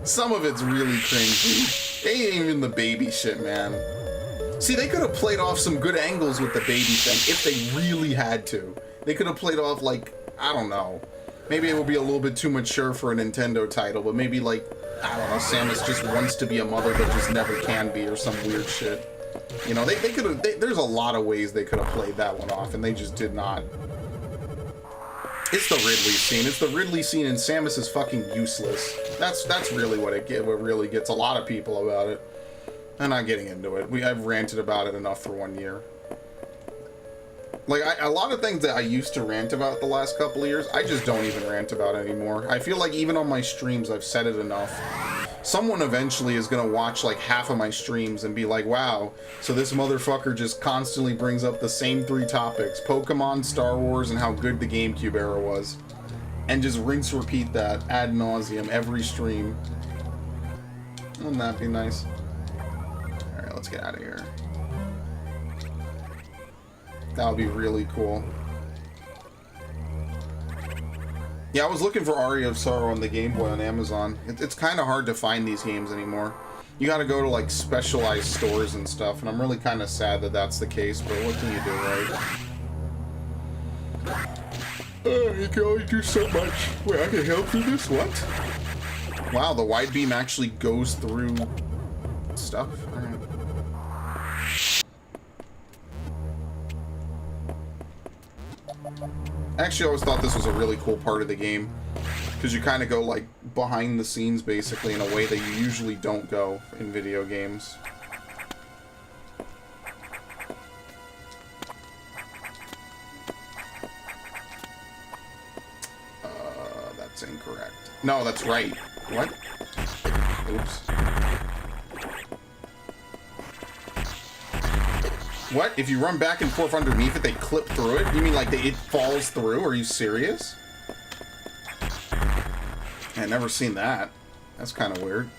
Some of it's really cringy. They ain't even the baby shit, man. See, they could have played off some good angles with the baby thing if they really had to. They could have played off, like, I don't know. Maybe it would be a little bit too mature for a Nintendo title, but maybe, like, I don't know, Samus just wants to be a mother but just never can be, or some weird shit. You know, they could have... There's a lot of ways they could have played that one off, and they just did not. It's the Ridley scene. It's the Ridley scene, and Samus is fucking useless. That's really what really gets a lot of people about it. I'm not getting into it. I've ranted about it enough for 1 year. Like, a lot of things that I used to rant about the last couple of years, I just don't even rant about anymore. I feel like even on my streams, I've said it enough. someone eventually is gonna watch like half of my streams and be like, wow, so this motherfucker just constantly brings up the same 3 topics: Pokemon, Star Wars, and how good the GameCube era was, and just rinse repeat that ad nauseum every stream. Wouldn't that be nice? Alright, let's get out of here. That would be really cool. Yeah, I was looking for Aria of Sorrow on the Game Boy on Amazon. It's kind of hard to find these games anymore. You gotta go to like specialized stores and stuff, and I'm really kind of sad that that's the case, but what can you do, right? You can only do so much. Wait, I can help you this? What? Wow, the wide beam actually goes through stuff? Alright. Actually, I always thought this was a really cool part of the game, because you kind of go like behind the scenes basically in a way that you usually don't go in video games. That's incorrect. No, that's right. What? Oops. What? If you run back and forth underneath it, they clip through it? You mean like it falls through? Are you serious? I've never seen that. That's kind of weird.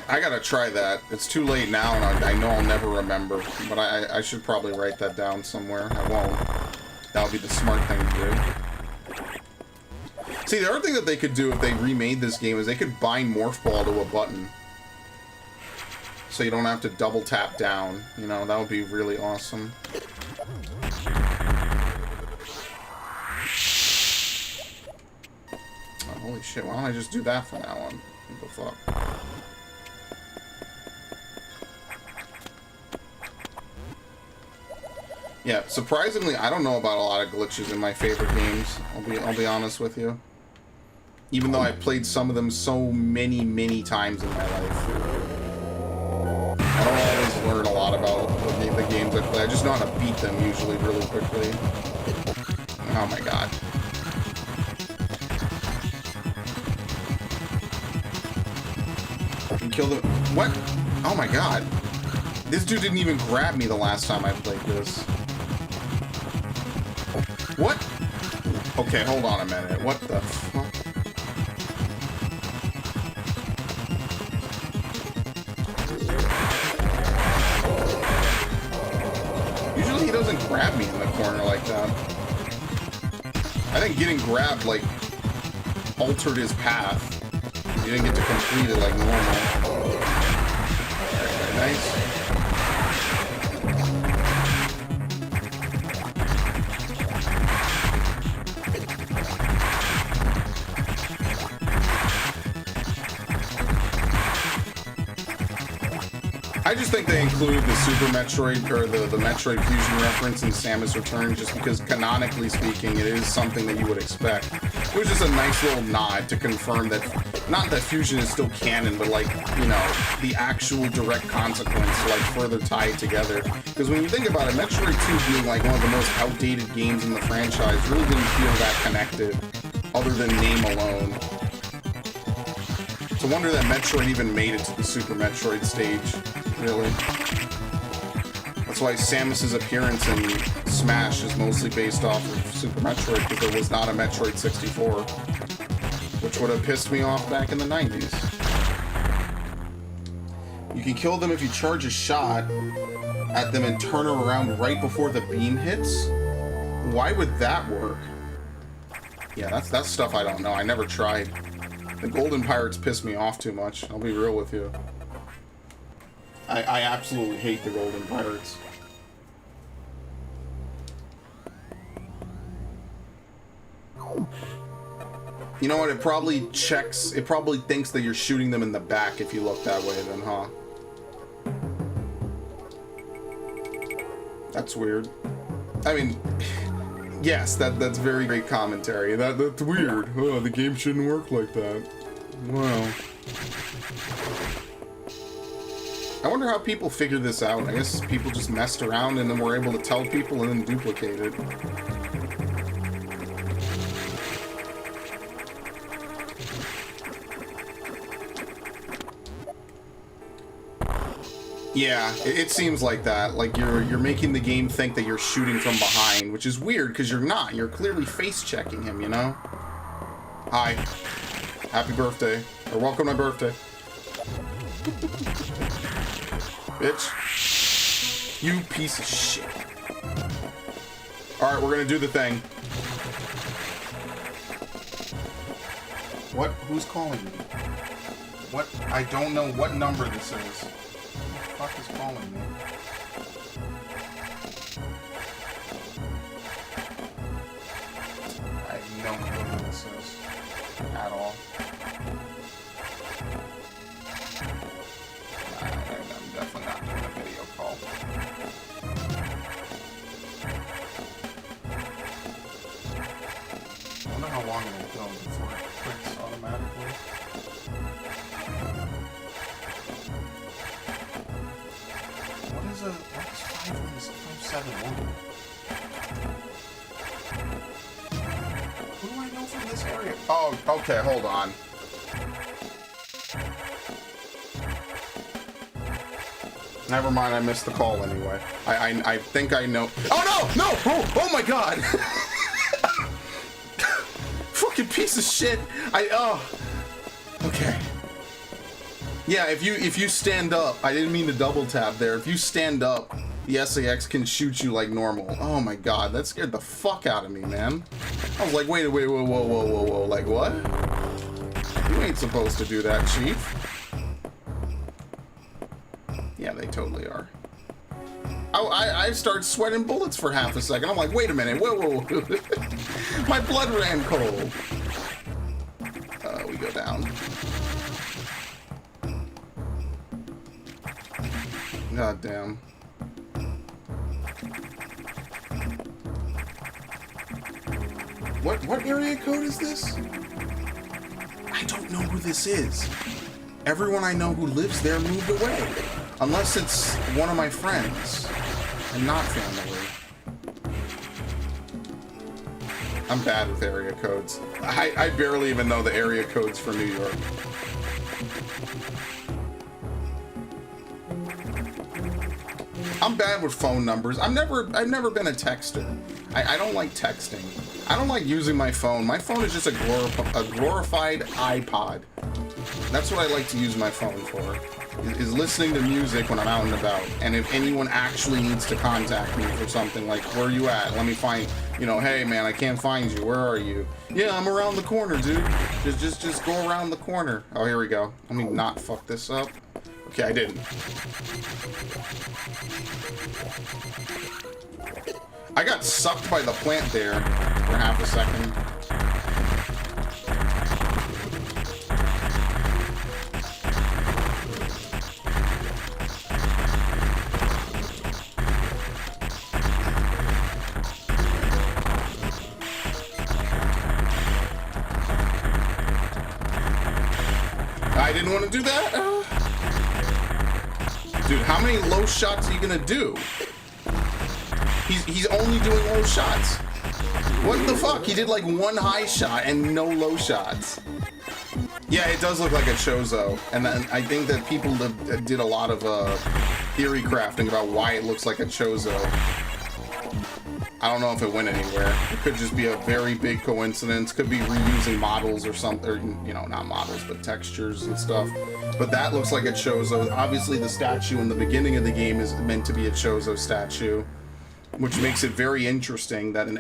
I gotta try that. It's too late now, and I know I'll never remember. But I should probably write that down somewhere. I won't. That would be the smart thing to do. See, the other thing that they could do if they remade this game is they could bind Morph Ball to a button. So you don't have to double tap down. You know, that would be really awesome. Oh, holy shit, why don't I just do that from now on? What the fuck? Yeah, surprisingly, I don't know about a lot of glitches in my favorite games. I'll be honest with you. Even though I've played some of them so many times in my life. I don't always learn a lot about the games I play. I just know how to beat them usually really quickly. Oh my god. You kill them. What? Oh my god. This dude didn't even grab me the last time I played this. What? Okay, hold on a minute. What the fuck? Usually he doesn't grab me in the corner like that. I think getting grabbed, like, altered his path. He didn't get to complete it like normal. Very nice. I just think they include the Super Metroid, or the Metroid Fusion reference in Samus Return just because, canonically speaking, it is something that you would expect. It was just a nice little nod to confirm that, not that Fusion is still canon, but like, you know, the actual direct consequence to like further tie it together. Because when you think about it, Metroid 2 being like one of the most outdated games in the franchise really didn't feel that connected, other than name alone. It's a wonder that Metroid even made it to the Super Metroid stage. Really. That's why Samus's appearance in Smash is mostly based off of Super Metroid, because there was not a Metroid 64, which would have pissed me off back in the 90s. You can kill them if you charge a shot at them and turn around right before the beam hits? Why would that work? Yeah, that's stuff I don't know. I never tried. The Golden Pirates piss me off too much. I'll be real with you. I absolutely hate the Golden Pirates. You know what? It probably thinks that you're shooting them in the back if you look that way then, huh? That's weird. I mean, yes, that's very great commentary. That's weird. Oh, the game shouldn't work like that. Wow. I wonder how people figure this out. I guess people just messed around and then were able to tell people and then duplicate it. Yeah, it seems like that. Like you're making the game think that you're shooting from behind, which is weird because you're not. You're clearly face checking him, you know? Hi. Happy birthday. Or welcome to my birthday. Bitch. You piece of shit. Alright, we're gonna do the thing. What? Who's calling me? What? I don't know what number this is. Who the fuck is calling me? I have no clue who this is. At all. I'm definitely not doing a video call. I wonder how long it'll go before it clicks automatically. What is 571? Who do I know from this area? Oh, okay, hold on. Never mind, I missed the call anyway. I think I know. Oh no! No! Oh my god! Fucking piece of shit! Okay. Yeah, if you stand up, I didn't mean to double tap there. If you stand up, the SAX can shoot you like normal. Oh my god, that scared the fuck out of me, man. I was like, wait, whoa, like what? You ain't supposed to do that, Chief. Yeah, they totally are. I started sweating bullets for half a second. I'm like, wait a minute, whoa. My blood ran cold. We go down. God damn. What area code is this? I don't know who this is. Everyone I know who lives there moved away. Unless it's one of my friends and not family. I'm bad with area codes. I barely even know the area codes for New York. I'm bad with phone numbers. I've never been a texter. I don't like texting. I don't like using my phone. My phone is just a glorified iPod. That's what I like to use my phone for. Is listening to music when I'm out and about. And if anyone actually needs to contact me for something, like, where are you at? Let me find, you know, hey man, I can't find you. Where are you? Yeah, I'm around the corner, dude. Just go around the corner. Oh, here we go. Let me not fuck this up. Okay, I didn't. I got sucked by the plant there for half a second. I didn't want to do that. Dude, how many low shots are you gonna do? He's only doing low shots. What the fuck? He did like one high shot and no low shots. Yeah, it does look like a Chozo. And then I think that people did a lot of theory crafting about why it looks like a Chozo. I don't know if it went anywhere. It could just be a very big coincidence. Could be reusing models or something, or, you know, not models, but textures and stuff. But that looks like a Chozo. Obviously, the statue in the beginning of the game is meant to be a Chozo statue, which makes it very interesting that an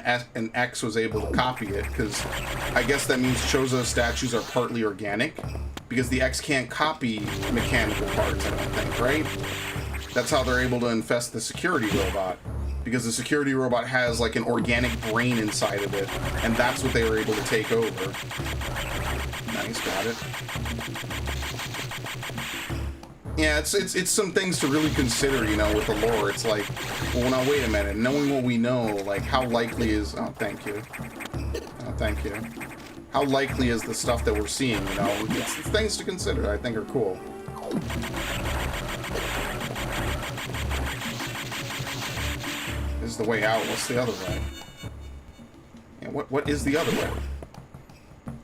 X was able to copy it, because I guess that means Chozo statues are partly organic, because the X can't copy mechanical parts, I don't think, right? That's how they're able to infest the security robot. Because the security robot has like an organic brain inside of it, and that's what they were able to take over. Nice, got it. Yeah, it's some things to really consider, you know, with the lore. It's like, well, now wait a minute. Knowing what we know, like, how likely is? Oh, thank you. Oh, thank you. How likely is the stuff that we're seeing? You know, it's things to consider. I think are cool. is the way out. What's the other way? Yeah, what is the other way?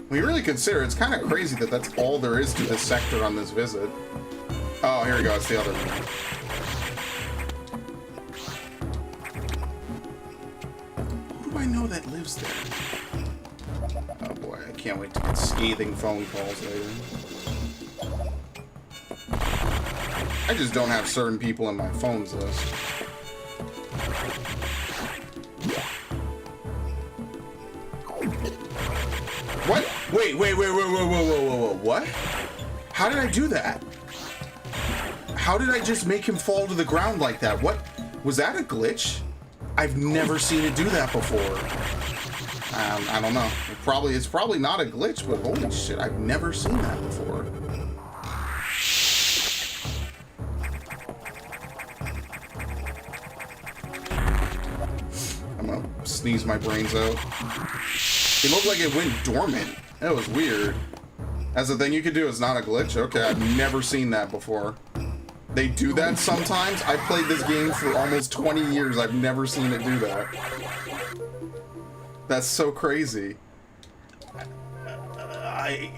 When you really consider, it's kind of crazy that that's all there is to this sector on this visit. Oh, here we go. It's the other way. Who do I know that lives there? Oh boy, I can't wait to get scathing phone calls later. I just don't have certain people in my phones list. What? Wait, whoa, what? How did I do that? How did I just make him fall to the ground like that? What? Was that a glitch? I've never seen it do that before. I don't know. It's probably not a glitch, but holy shit, I've never seen that before. I'm gonna sneeze my brains out. It looked like it went dormant. That was weird. That's the thing you could do. It's not a glitch. Okay, I've never seen that before. They do that sometimes. I played this game for almost 20 years. I've never seen it do that. That's so crazy. I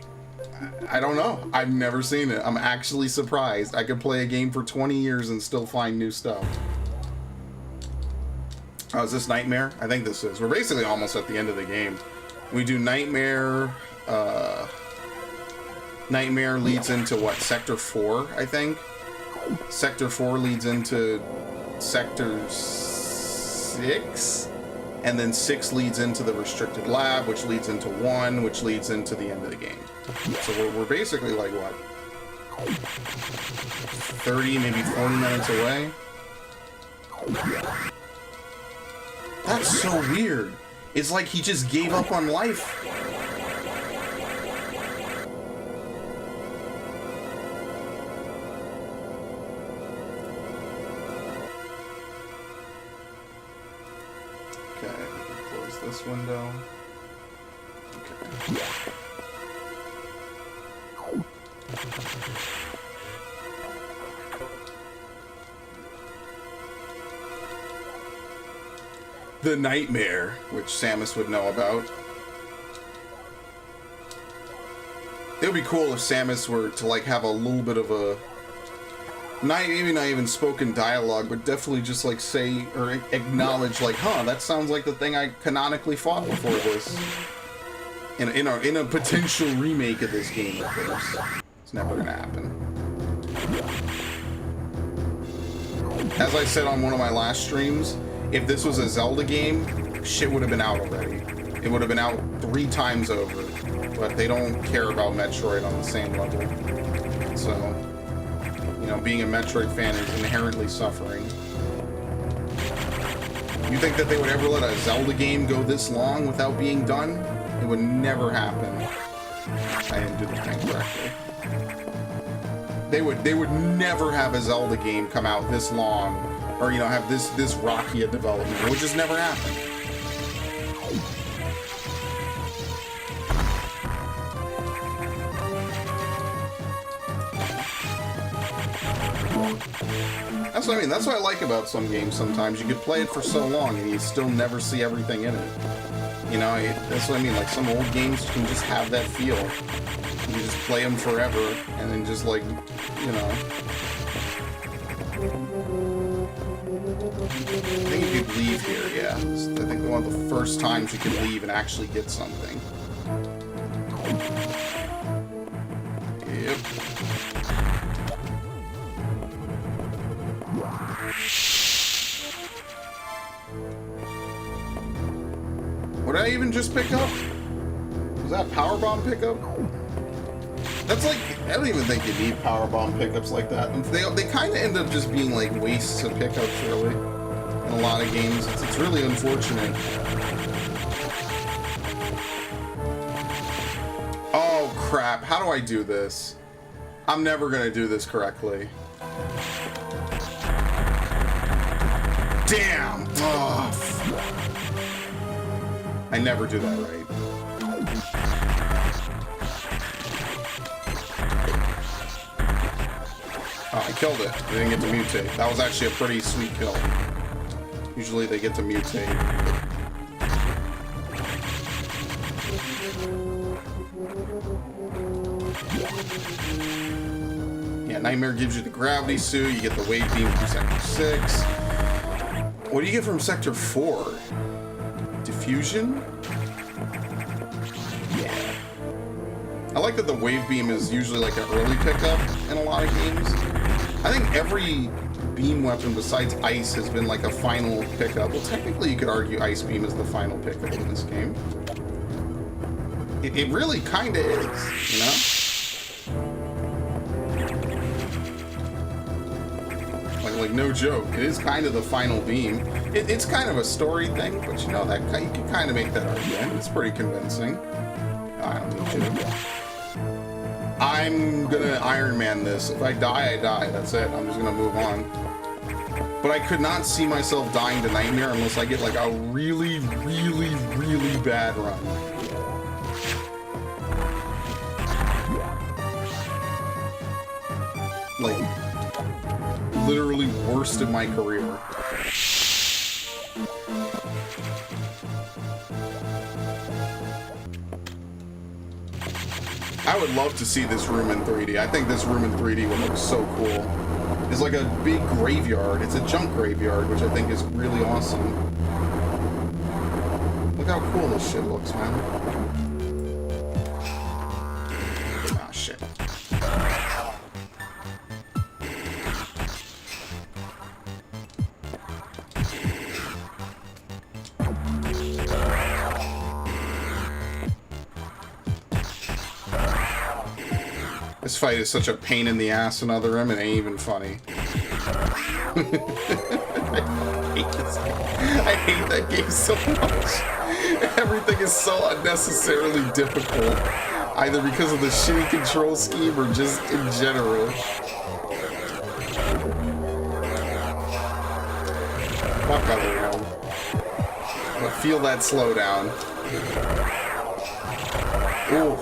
don't know. I've never seen it. I'm actually surprised. I could play a game for 20 years and still find new stuff. Oh, is this Nightmare? I think this is. We're basically almost at the end of the game. We do Nightmare. Nightmare leads into what? Sector 4, I think? Sector 4 leads into Sector 6? And then 6 leads into the restricted lab, which leads into 1, which leads into the end of the game. So we're basically like, what? 30, maybe 40 minutes away? That's so weird. It's like he just gave up on life. Okay, I can close this window. Okay. The Nightmare, which Samus would know about. It would be cool if Samus were to like have a little bit of a maybe not even spoken dialogue, but definitely just like say or acknowledge like, huh, that sounds like the thing I canonically fought before this. In a potential remake of this game, of course. It's never gonna happen. As I said on one of my last streams, if this was a Zelda game, shit would have been out already. It would have been out 3 times over. But they don't care about Metroid on the same level. So, you know, being a Metroid fan is inherently suffering. You think that they would ever let a Zelda game go this long without being done? It would never happen. I didn't do the thing correctly. They would never have a Zelda game come out this long, or you know, have this rocky a development. It would just never happen. That's what I mean. That's what I like about some games sometimes. You could play it for so long and you still never see everything in it. You know, that's what I mean. Like some old games, you can just have that feel. You just play them forever and then just like, you know. I think you could leave here, yeah. I think one of the first times you could leave and actually get something. Yep. What did I even just pick up? Was that powerbomb pickup? That's like, I don't even think you need powerbomb pickups like that. They kind of end up just being like wastes of pickups, really. In a lot of games, it's really unfortunate. Oh crap! How do I do this? I'm never gonna do this correctly. Damn! Oh, I never do that right. Oh, I killed it. I didn't get to mutate. That was actually a pretty sweet kill. Usually they get to mutate. Yeah, Nightmare gives you the gravity suit, you get the wave beam from Sector 6. What do you get from Sector 4? Diffusion? Yeah. I like that the wave beam is usually like an early pickup in a lot of games. I think every beam weapon besides ice has been like a final pickup. Well, technically you could argue ice beam is the final pickup in this game. It really kind of is, you know? Like no joke, it is kind of the final beam. It's kind of a story thing, but you know, that you can kind of make that argument. It's pretty convincing. I don't need to. I'm gonna Iron Man this. If I die, I die. That's it. I'm just gonna move on. But I could not see myself dying to Nightmare unless I get like a really, really, really bad run. Like, literally worst of my career. I would love to see this room in 3D. I think this room in 3D would look so cool. It's like a big graveyard. It's a junk graveyard, which I think is really awesome. Look how cool this shit looks, man. Ah, shit. This fight is such a pain in the ass in Other M, it ain't even funny. I hate this game. I hate that game so much. Everything is so unnecessarily difficult, either because of the shitty control scheme or just in general. Fuck Other M. But feel that slowdown. Ooh.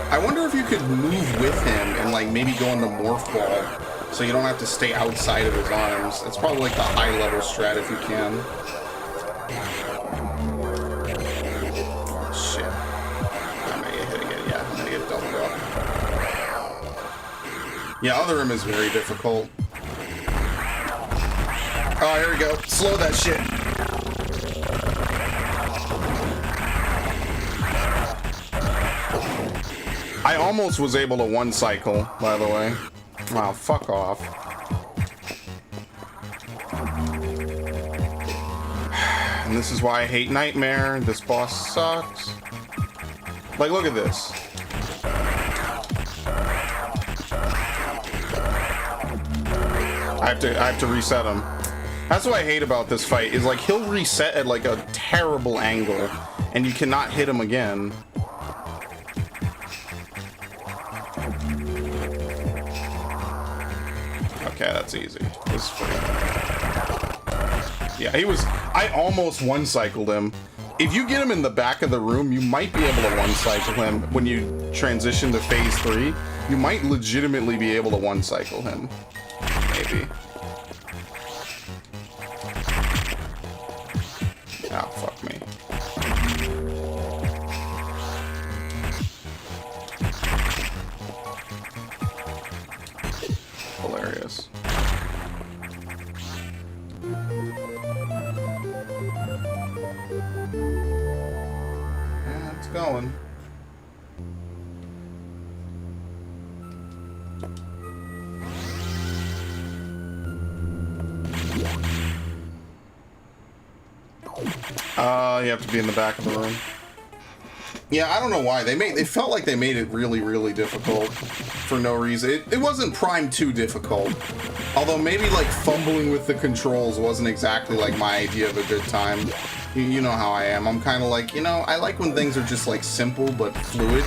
I wonder if you could move with him and like maybe go on the morph ball so you don't have to stay outside of his arms. That's probably like the high level strat if you can. Oh shit. I'm gonna get hit again. Yeah, I'm gonna get doubled up. Yeah, Other M is very difficult. Oh, here we go. Slow that shit. I almost was able to one cycle, by the way. Wow, fuck off. And this is why I hate Nightmare. This boss sucks. Like, look at this. I have to reset him. That's what I hate about this fight, is like he'll reset at like a terrible angle and you cannot hit him again. Okay, that's easy. This is free. Yeah, I almost one-cycled him. If you get him in the back of the room, you might be able to one-cycle him when you transition to phase 3. You might legitimately be able to one-cycle him. Maybe. Oh, fuck me. Hilarious. Yeah, it's going. You have to be in the back of the room. Yeah, I don't know why. They felt like they made it really, really difficult for no reason. It wasn't Prime 2 difficult. Although maybe like fumbling with the controls wasn't exactly like my idea of a good time. You know how I am. I'm kind of like, you know, I like when things are just like simple but fluid.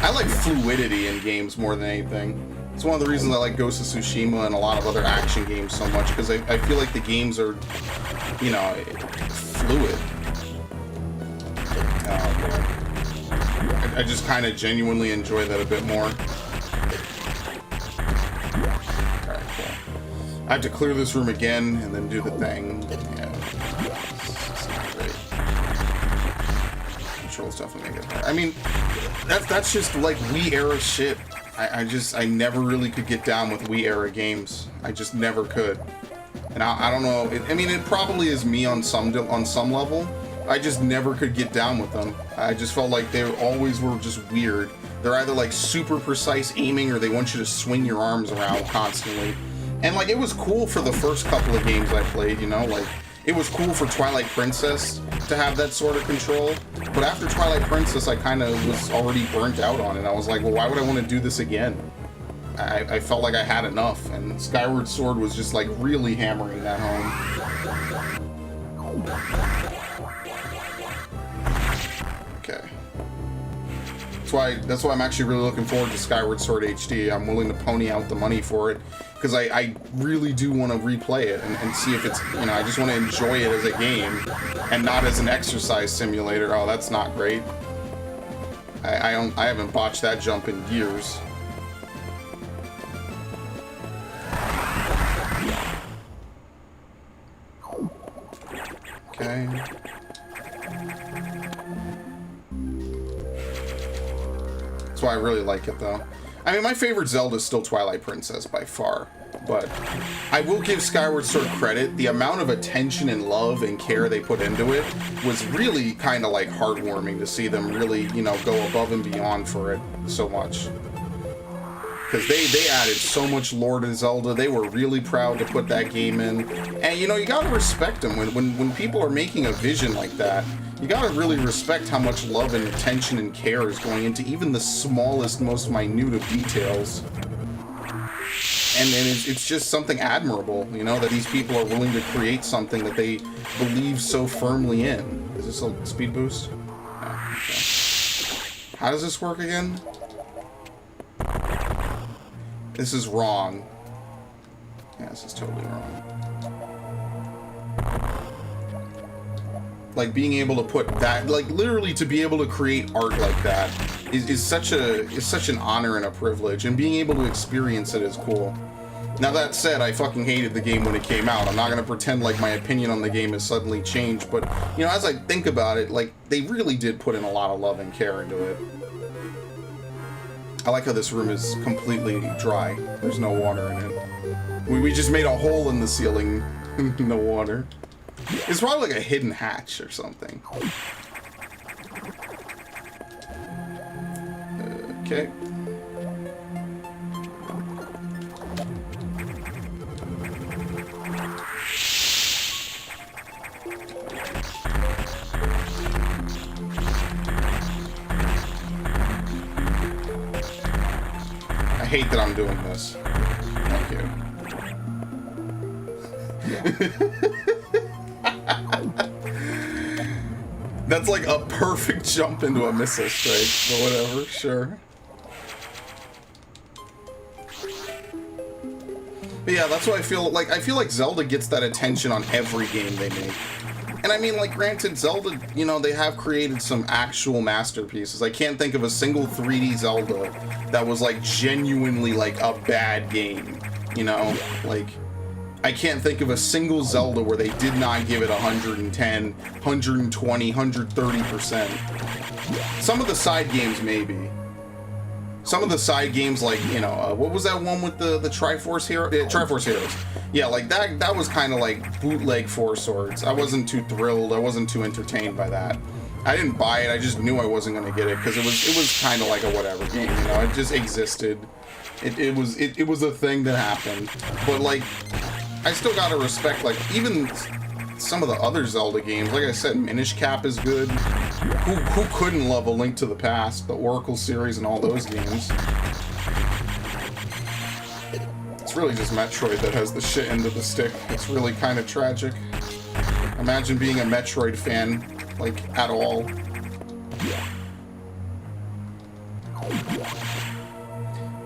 I like fluidity in games more than anything. It's one of the reasons I like Ghost of Tsushima and a lot of other action games so much, because I feel like the games are, you know, fluid. I just kind of genuinely enjoy that a bit more. I have to clear this room again and then do the thing. Yeah. It's not great. Controls definitely make it hard. I mean, that's just like Wii era shit. I never really could get down with Wii era games. I just never could. And I don't know. I mean, it probably is me on some level. I just never could get down with them. I just felt like they always were just weird. They're either like super precise aiming or they want you to swing your arms around constantly. And like it was cool for the first couple of games I played, you know, like it was cool for Twilight Princess to have that sort of control. But after Twilight Princess, I kind of was already burnt out on it. I was like, well, why would I want to do this again? I felt like I had enough, and Skyward Sword was just like really hammering that home. Okay. That's why I'm actually really looking forward to Skyward Sword HD. I'm willing to pony out the money for it, because I really do want to replay it and see if it's, you know, I just want to enjoy it as a game and not as an exercise simulator. Oh, that's not great. I haven't botched that jump in years. Okay. That's why I really like it, though. I mean, my favorite Zelda is still Twilight Princess by far, but I will give Skyward Sword credit. The amount of attention and love and care they put into it was really kind of like heartwarming to see them really, you know, go above and beyond for it so much. Because they added so much lore to Zelda. They were really proud to put that game in. And, you know, you gotta respect them. When people are making a vision like that, you gotta really respect how much love and attention and care is going into even the smallest, most minute of details. And it's just something admirable, you know, that these people are willing to create something that they believe so firmly in. Is this a speed boost? Oh, okay. How does this work again? This is wrong. Yeah, this is totally wrong. Like being able to put that, like literally to be able to create art like that is such an honor and a privilege, and being able to experience it is cool. Now that said, I fucking hated the game when it came out. I'm not gonna pretend like my opinion on the game has suddenly changed, but you know, as I think about it, like they really did put in a lot of love and care into it. I like how this room is completely dry. There's no water in it. We just made a hole in the ceiling. No water. It's probably like a hidden hatch or something. Okay. I hate that I'm doing this. Thank you. That's like a perfect jump into a missile strike, but whatever, sure. But yeah, that's what I feel like Zelda gets that attention on every game they make. And I mean, like, granted, Zelda, you know, they have created some actual masterpieces. I can't think of a single 3D Zelda that was, like, genuinely, like, a bad game, you know? Like, I can't think of a single Zelda where they did not give it 110, 120, 130%. Some of the side games, maybe. Some of the side games, like, you know, what was that one with the Triforce Hero? Yeah, Triforce Heroes. Yeah, like, that was kind of like bootleg Four Swords. I wasn't too thrilled. I wasn't too entertained by that. I didn't buy it. I just knew I wasn't going to get it because it was kind of like a whatever game, you know? It just existed. It was a thing that happened. But, like, I still got to respect, like, even some of the other Zelda games. Like I said, Minish Cap is good. Who couldn't love A Link to the Past, the Oracle series, and all those games? It's really just Metroid that has the shit end of the stick. It's really kind of tragic. Imagine being a Metroid fan, like, at all.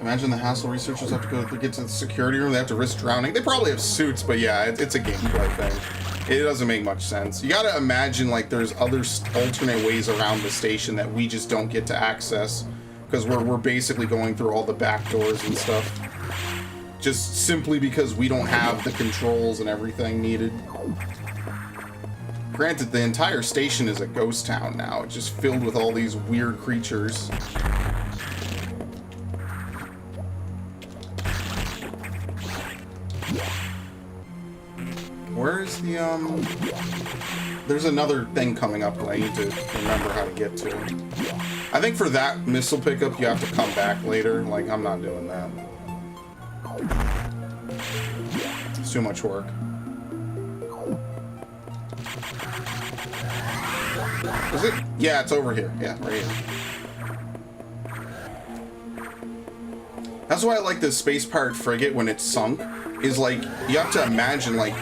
Imagine the hassle researchers have to go to get to the security room. They have to risk drowning. They probably have suits, but yeah, it's a gameplay thing. It doesn't make much sense. You gotta imagine, like, there's other alternate ways around the station that we just don't get to access because we're basically going through all the back doors and stuff. Just simply because we don't have the controls and everything needed. Granted, the entire station is a ghost town now. It's just filled with all these weird creatures. Where's the, There's another thing coming up that I need to remember how to get to. I think for that missile pickup, you have to come back later. Like, I'm not doing that. It's too much work. Is it? Yeah, it's over here. Yeah, right here. That's why I like the Space Pirate frigate when it's sunk. Is like, you have to imagine, like,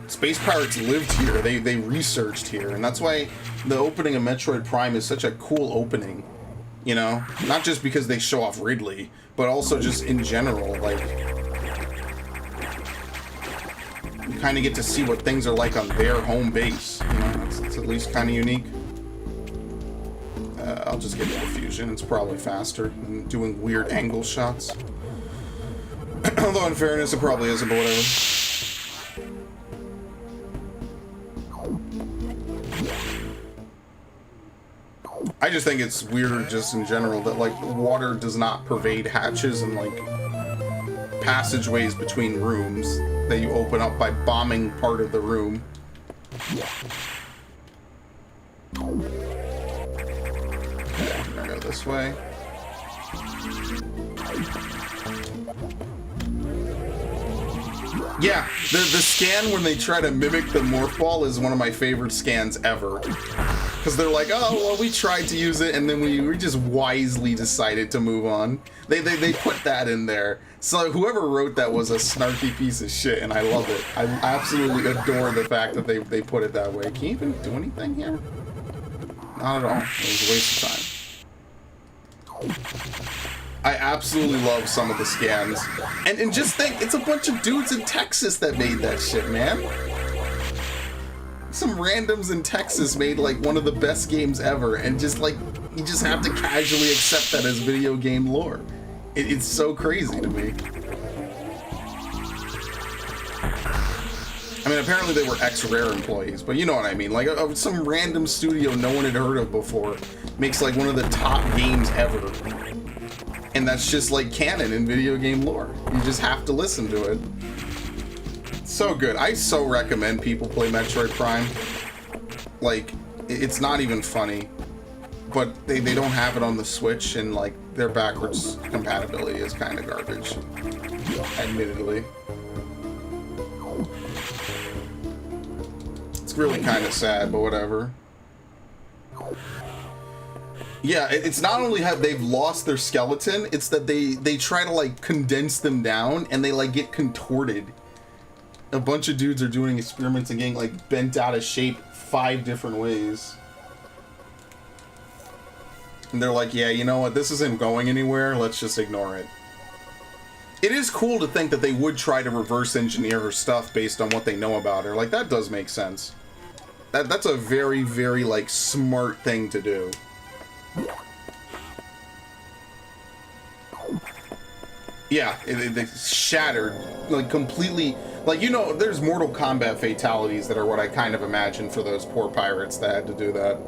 Space Pirates lived here. They researched here. And that's why the opening of Metroid Prime is such a cool opening. You know? Not just because they show off Ridley, but also just in general, like... You kind of get to see what things are like on their home base. You know, it's at least kind of unique. I'll just get to the Fusion. It's probably faster than doing weird angle shots. Although, in fairness, it probably isn't, but whatever. I just think it's weirder just in general that, like, water does not pervade hatches and, like, passageways between rooms that you open up by bombing part of the room. I'm gonna go this way. Yeah, the scan when they try to mimic the morph ball is one of my favorite scans ever. Because they're like, oh, well, we tried to use it, and then we just wisely decided to move on. They put that in there. So whoever wrote that was a snarky piece of shit, and I love it. I absolutely adore the fact that they put it that way. Can you even do anything here? Not at all. It was a waste of time. I absolutely love some of the scans. And just think, it's a bunch of dudes in Texas that made that shit, man. Some randoms in Texas made, like, one of the best games ever, and just, like, you just have to casually accept that as video game lore. It's so crazy to me. I mean, apparently they were ex-Rare employees, but you know what I mean. Like, some random studio no one had heard of before makes, like, one of the top games ever. And that's just, like, canon in video game lore. You just have to listen to it. So good. I so recommend people play Metroid Prime. Like, it's not even funny. But they don't have it on the Switch, and, like, their backwards compatibility is kind of garbage. Admittedly. It's really kind of sad, but whatever. Yeah, it's not only have they've lost their skeleton, it's that they try to, like, condense them down, and they, like, get contorted. A bunch of dudes are doing experiments and getting, like, bent out of shape 5 different ways. And they're like, yeah, you know what, this isn't going anywhere, let's just ignore it. It is cool to think that they would try to reverse engineer her stuff based on what they know about her. Like, that does make sense. That's a very, very, like, smart thing to do. Yeah, it shattered, like, completely. Like, you know, there's Mortal Kombat fatalities that are what I kind of imagine for those poor pirates that had to do that.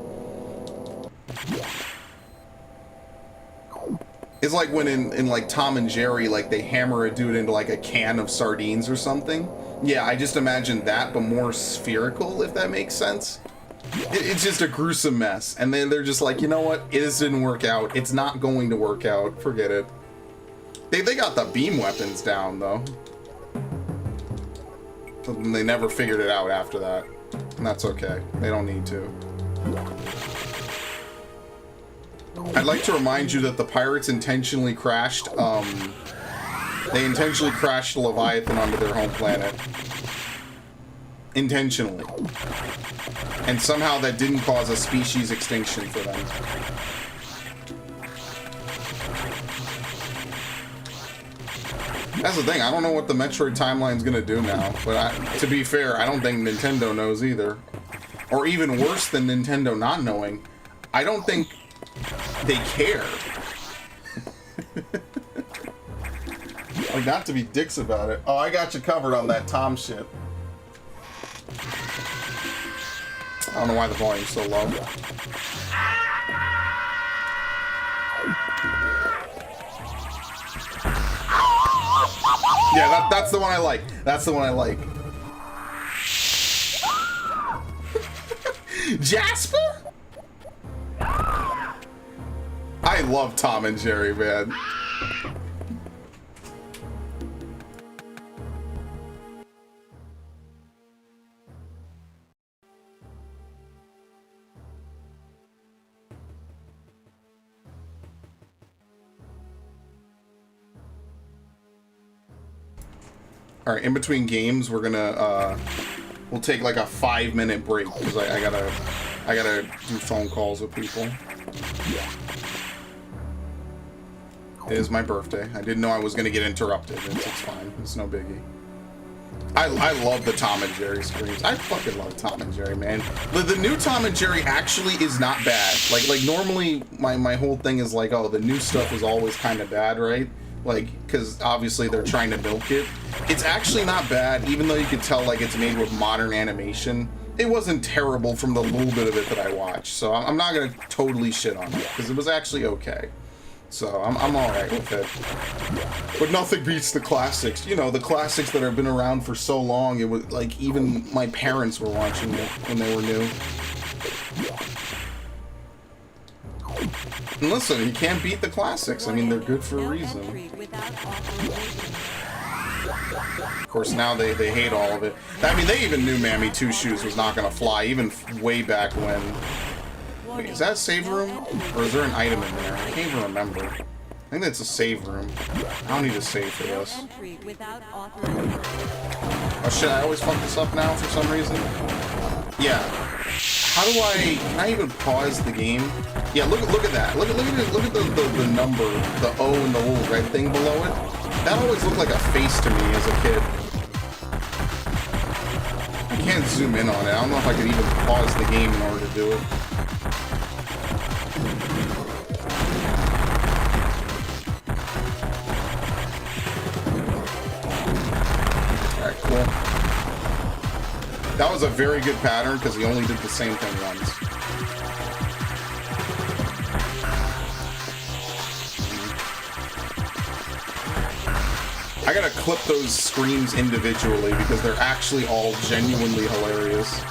It's like when in like, Tom and Jerry, like, they hammer a dude into, like, a can of sardines or something. Yeah, I just imagine that, but more spherical, if that makes sense. It's just a gruesome mess. And then they're just like, you know what? It just didn't work out. It's not going to work out. Forget it. They got the beam weapons down, though. And they never figured it out after that. And that's okay. They don't need to. I'd like to remind you that the pirates intentionally crashed, they intentionally crashed Leviathan onto their home planet. Intentionally. And somehow that didn't cause a species extinction for them. That's the thing, I don't know what the Metroid timeline's gonna do now, but to be fair, I don't think Nintendo knows either. Or even worse than Nintendo not knowing, I don't think they care. Like, not to be dicks about it. Oh, I got you covered on that Tom shit. I don't know why the volume's so low. Yeah, that's the one I like. That's the one I like. Jasper? I love Tom and Jerry, man. All right, in between games, we're gonna we'll take like a 5-minute break because I gotta do phone calls with people. It is my birthday. I didn't know I was gonna get interrupted. It's fine. It's no biggie. I love the Tom and Jerry screens. I fucking love Tom and Jerry, man. The new Tom and Jerry actually is not bad. Like normally my whole thing is like, oh, the new stuff is always kind of bad, right? Like, because obviously they're trying to milk it. It's actually not bad, even though you can tell like it's made with modern animation. It wasn't terrible from the little bit of it that I watched, so I'm not gonna totally shit on it because it was actually okay. So I'm all right with it. But nothing beats the classics. You know, the classics that have been around for so long. It was like even my parents were watching it when they were new. And listen, you can't beat the classics. I mean, they're good for a reason. Of course, now they hate all of it. I mean, they even knew Mammy Two Shoes was not going to fly, even way back when. Wait, is that a save room? Or is there an item in there? I can't even remember. I think that's a save room. I don't need to save for this. Oh shit, I always fuck this up now for some reason. Yeah. How do can I even pause the game? Yeah, look at that. Look at the number, the O and the little red thing below it. That always looked like a face to me as a kid. I can't zoom in on it. I don't know if I could even pause the game in order to do it. Alright, cool. That was a very good pattern because he only did the same thing once. I gotta clip those screams individually because they're actually all genuinely hilarious.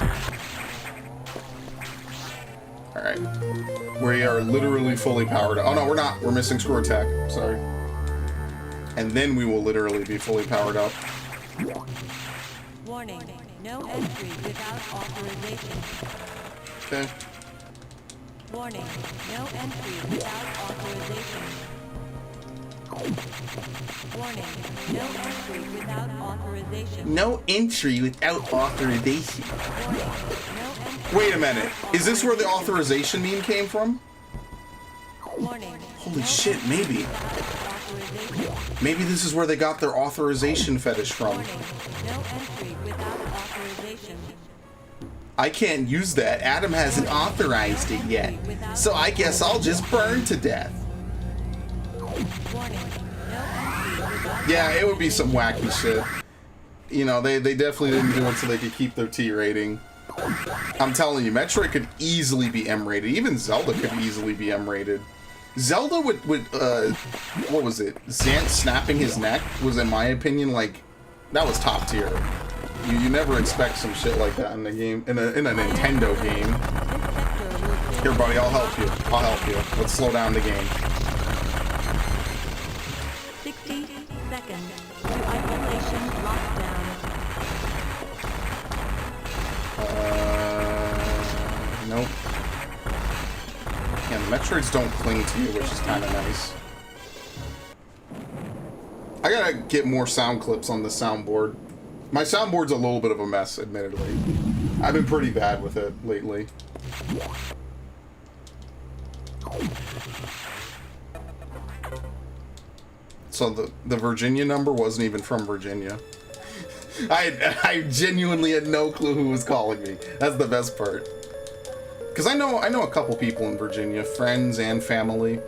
Alright. We are literally fully powered up. Oh no, we're not. We're missing screw attack. Sorry. And then we will literally be fully powered up. Warning. No entry without authorization. Okay. Warning. No entry without authorization. Warning. No entry without authorization. No entry without authorization. Warning. No entry. Wait a minute. Is this where the authorization meme came from? Warning. Holy shit, maybe. Maybe this is where they got their authorization fetish from. Warning. No entry without authorization. I can't use that. Adam hasn't authorized it yet. So I guess I'll just burn to death. Yeah, it would be some wacky shit. You know, they definitely didn't do it so they could keep their T rating. I'm telling you, Metroid could easily be M-rated. Even Zelda could easily be M-rated. Zelda with what was it? Zant snapping his neck was, in my opinion, like, that was top tier. You never expect some shit like that in a game, in a Nintendo game. Here, buddy, I'll help you. I'll help you. Let's slow down the game. 60 seconds to isolation lockdown. Nope. Yeah, the Metroids don't cling to you, which is kind of nice. I gotta get more sound clips on the soundboard. My soundboard's a little bit of a mess, admittedly. I've been pretty bad with it lately. So the Virginia number wasn't even from Virginia. I genuinely had no clue who was calling me. That's the best part. Because I know a couple people in Virginia, friends and family.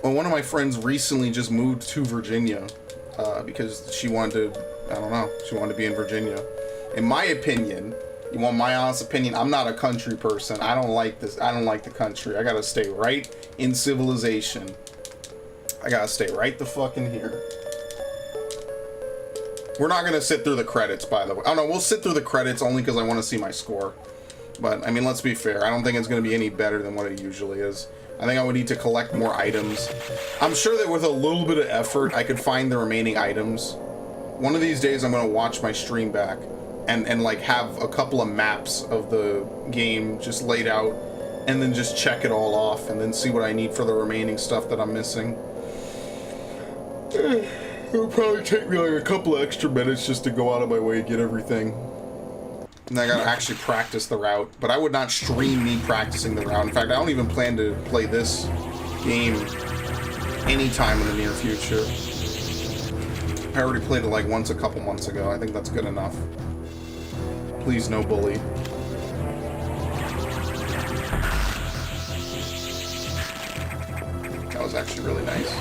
Well, one of my friends recently just moved to Virginia. because she wanted to, I don't know, she wanted to be in Virginia. In my opinion, you want my honest opinion, I'm not a country person. I don't like this. I don't like the country. I gotta stay right in civilization. I gotta stay right the fuck in here. We're not gonna sit through the credits, by the way. Oh no, we'll sit through the credits only because I want to see my score. But, I mean, let's be fair. I don't think it's gonna be any better than what it usually is. I think I would need to collect more items. I'm sure that with a little bit of effort, I could find the remaining items. One of these days, I'm gonna watch my stream back and like have a couple of maps of the game just laid out, and then just check it all off, and then see what I need for the remaining stuff that I'm missing. It'll probably take me like a couple of extra minutes just to go out of my way and get everything. And I gotta actually practice the route, but I would not stream me practicing the route. In fact, I don't even plan to play this game anytime in the near future. I already played it like once a couple months ago. I think that's good enough. Please, no bully. That was actually really nice.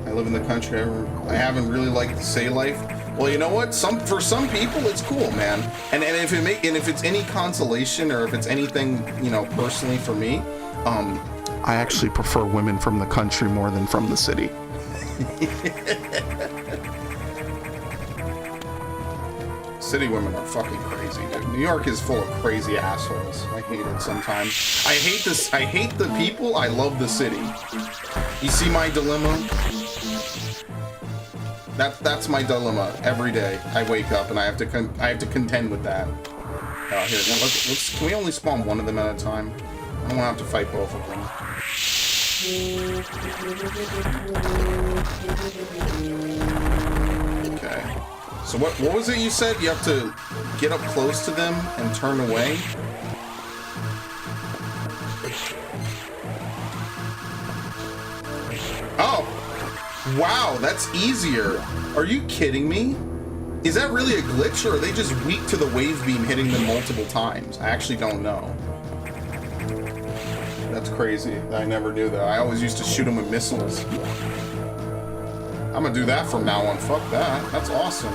I live in the country. I haven't really liked the say life. Well, you know what? For some people, it's cool, man. And if it's any consolation, or if it's anything, you know, personally for me, I actually prefer women from the country more than from the city. City women are fucking crazy, dude. New York is full of crazy assholes. I hate it sometimes. I hate this. I hate the people. I love the city. You see my dilemma? That's my dilemma every day. I wake up and I have to contend with that. Oh, here, can we only spawn one of them at a time? I don't want to have to fight both of them. Okay. So what was it you said? You have to get up close to them and turn away? Oh! Wow, that's easier. Are you kidding me? Is that really a glitch, or are they just weak to the wave beam hitting them multiple times? I actually don't know. That's crazy. I never knew that. I always used to shoot them with missiles. I'm gonna do that from now on. Fuck that. That's awesome.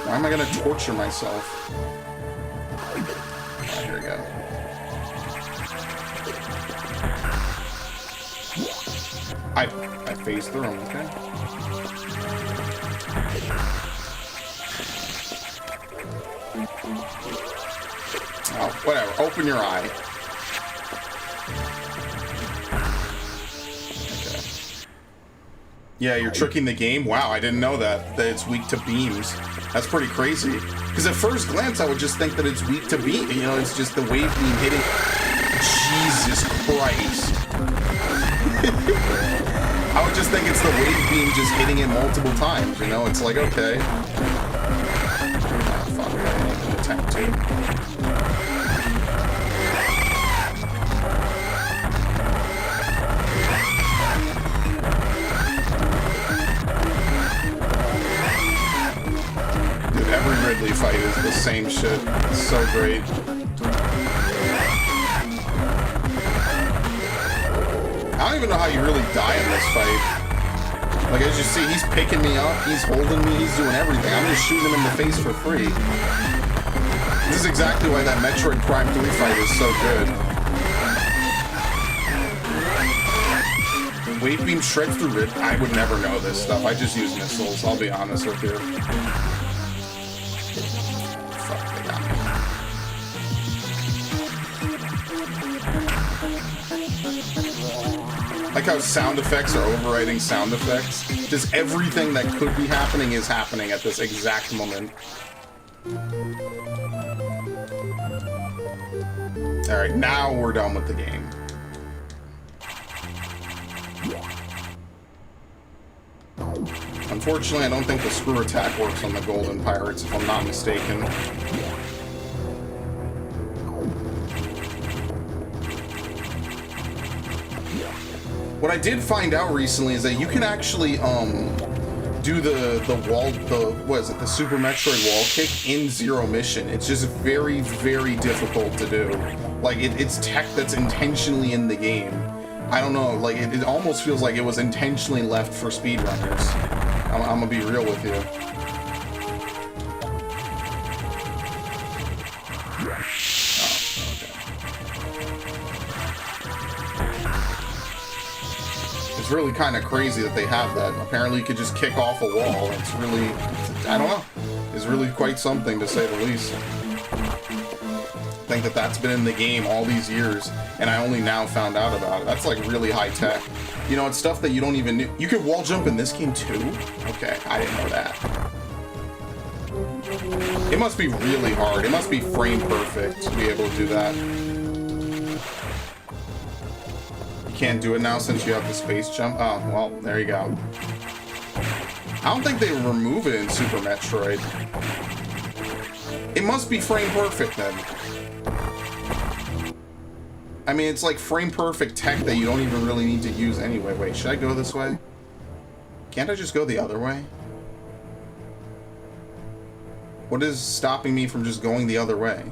Why am I gonna torture myself? Here we go. I phased through him, okay? Oh, whatever. Open your eye. Okay. Yeah, you're tricking the game? Wow, I didn't know that it's weak to beams. That's pretty crazy. Because at first glance, I would just think that it's weak to beam. You know, it's just the wave beam hitting. Jesus Christ. I would just think it's the wave beam just hitting it multiple times, you know? It's like, okay. Oh, fuck, I didn't even attempt to. Dude, every Ridley fight is the same shit. It's so great. I don't even know how you really die in this fight. Like, as you see, he's picking me up, he's holding me, he's doing everything. I'm just shooting him in the face for free. This is exactly why that Metroid Prime 3 fight is so good. Wave beam shreds through rib. I would never know this stuff. I just use missiles, I'll be honest with you. Fuck, they got me. Like how sound effects are overriding sound effects. Just everything that could be happening is happening at this exact moment. Alright, now we're done with the game. Unfortunately, I don't think the screw attack works on the Golden Pirates, if I'm not mistaken. What I did find out recently is that you can actually do the Super Metroid wall kick in Zero Mission. It's just very, very difficult to do. Like it's tech that's intentionally in the game. I don't know, like, it almost feels like it was intentionally left for speedrunners. I'm gonna be real with you. It's really kind of crazy that they have that. Apparently you could just kick off a wall. It's really, I don't know. It's really quite something, to say the least. I think that that's been in the game all these years, and I only now found out about it. That's like really high tech. You know, it's stuff that you don't even know. You could wall jump in this game too? Okay, I didn't know that. It must be really hard. It must be frame perfect to be able to do that. You can't do it now since you have the space jump? Oh, well, there you go. I don't think they remove it in Super Metroid. It must be frame perfect then. I mean, it's like frame perfect tech that you don't even really need to use anyway. Wait, should I go this way? Can't I just go the other way? What is stopping me from just going the other way?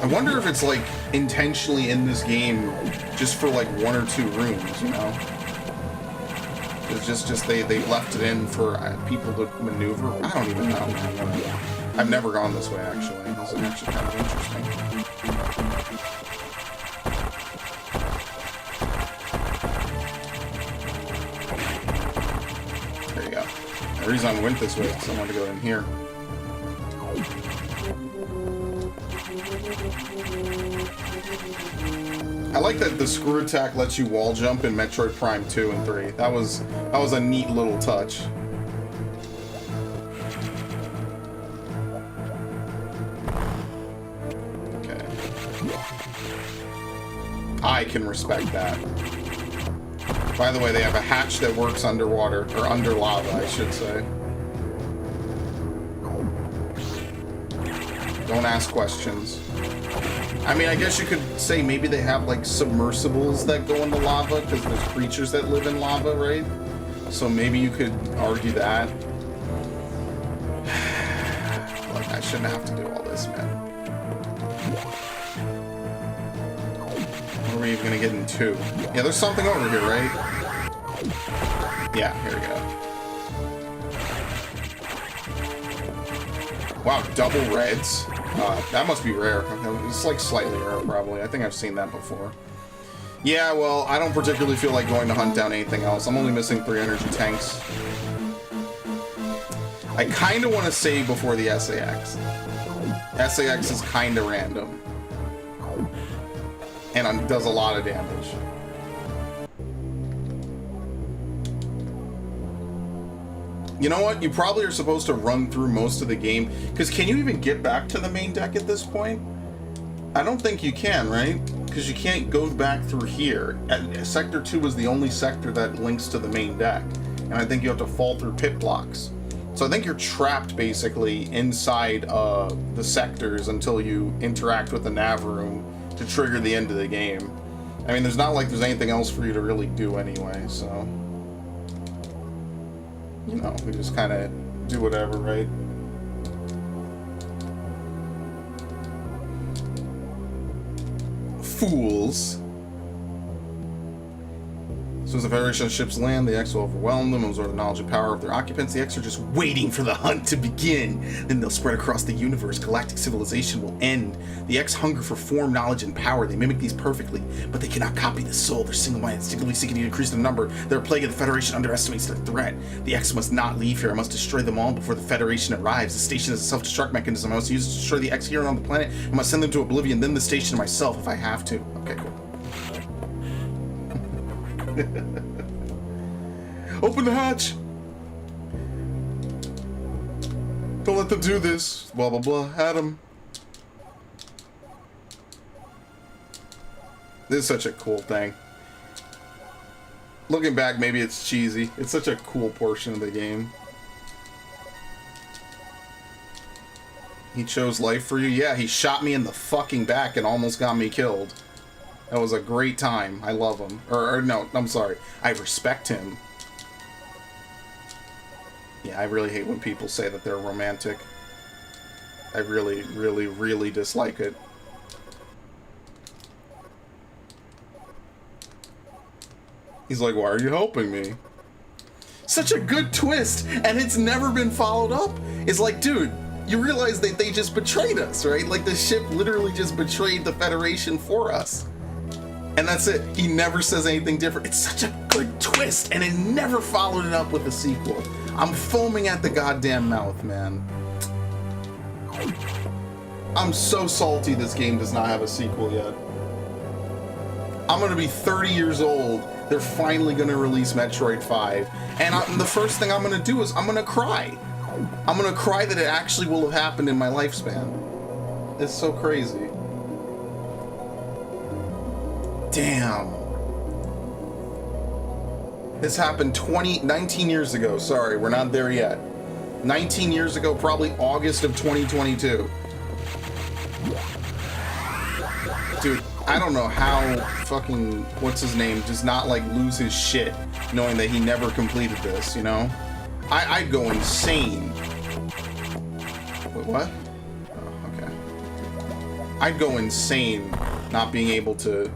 I wonder if it's like intentionally in this game just for like 1 or 2 rooms, you know? It's just they left it in for people to maneuver. I don't even know. I've never gone this way, actually. This is actually kind of interesting. There you go. The reason I went this way is because I wanted to go in here. I like that the screw attack lets you wall jump in Metroid Prime 2 and 3. That was a neat little touch. Okay. I can respect that. By the way, they have a hatch that works underwater, or under lava, I should say. Don't ask questions. I mean, I guess you could say maybe they have, like, submersibles that go into lava, because there's creatures that live in lava, right? So maybe you could argue that. Look, I shouldn't have to do all this, man. What are we even gonna get into? Yeah, there's something over here, right? Yeah, here we go. Wow, double reds. That must be rare. It's like slightly rare, probably. I think I've seen that before. Yeah, well, I don't particularly feel like going to hunt down anything else. I'm only missing 3 energy tanks. I kind of want to save before the SAX. SAX is kind of random. And does a lot of damage. You know what? You probably are supposed to run through most of the game. Because can you even get back to the main deck at this point? I don't think you can, right? Because you can't go back through here. Sector 2 is the only sector that links to the main deck. And I think you have to fall through pit blocks. So I think you're trapped, basically, inside the sectors until you interact with the nav room to trigger the end of the game. I mean, there's not like there's anything else for you to really do anyway, so... You know, we just kind of do whatever, right? Fools. As soon as the Federation ships land, the X will overwhelm them and absorb the knowledge and power of their occupants. The X are just waiting for the hunt to begin. Then they'll spread across the universe. Galactic civilization will end. The X hunger for form, knowledge, and power. They mimic these perfectly, but they cannot copy the soul. They're single-minded, instinctively seeking to increase their number. Their plague of the Federation underestimates their threat. The X must not leave here. I must destroy them all before the Federation arrives. The station is a self-destruct mechanism. I must use it to destroy the X here on the planet. I must send them to oblivion, then the station myself if I have to. Okay, cool. Open the hatch! Don't let them do this. Blah, blah, blah. Adam. This is such a cool thing. Looking back, maybe it's cheesy. It's such a cool portion of the game. He chose life for you? Yeah, he shot me in the fucking back and almost got me killed. That was a great time. I love him. Or no, I'm sorry. I respect him. Yeah, I really hate when people say that they're romantic. I really, really, really dislike it. He's like, why are you helping me? Such a good twist, and it's never been followed up. It's like, dude, you realize that they just betrayed us, right? Like, the ship literally just betrayed the Federation for us. And that's it. He never says anything different. It's such a good twist, and it never followed it up with a sequel. I'm foaming at the goddamn mouth, man. I'm so salty this game does not have a sequel yet. I'm gonna be 30 years old. They're finally gonna release Metroid 5. And the first thing I'm gonna do is I'm gonna cry. I'm gonna cry that it actually will have happened in my lifespan. It's so crazy. Damn. This happened 19 years ago. Sorry, we're not there yet. 19 years ago, probably August of 2022. Dude, I don't know how fucking, what's his name, does not like lose his shit knowing that he never completed this, you know? I'd go insane. Wait, what? Oh, okay. I'd go insane not being able to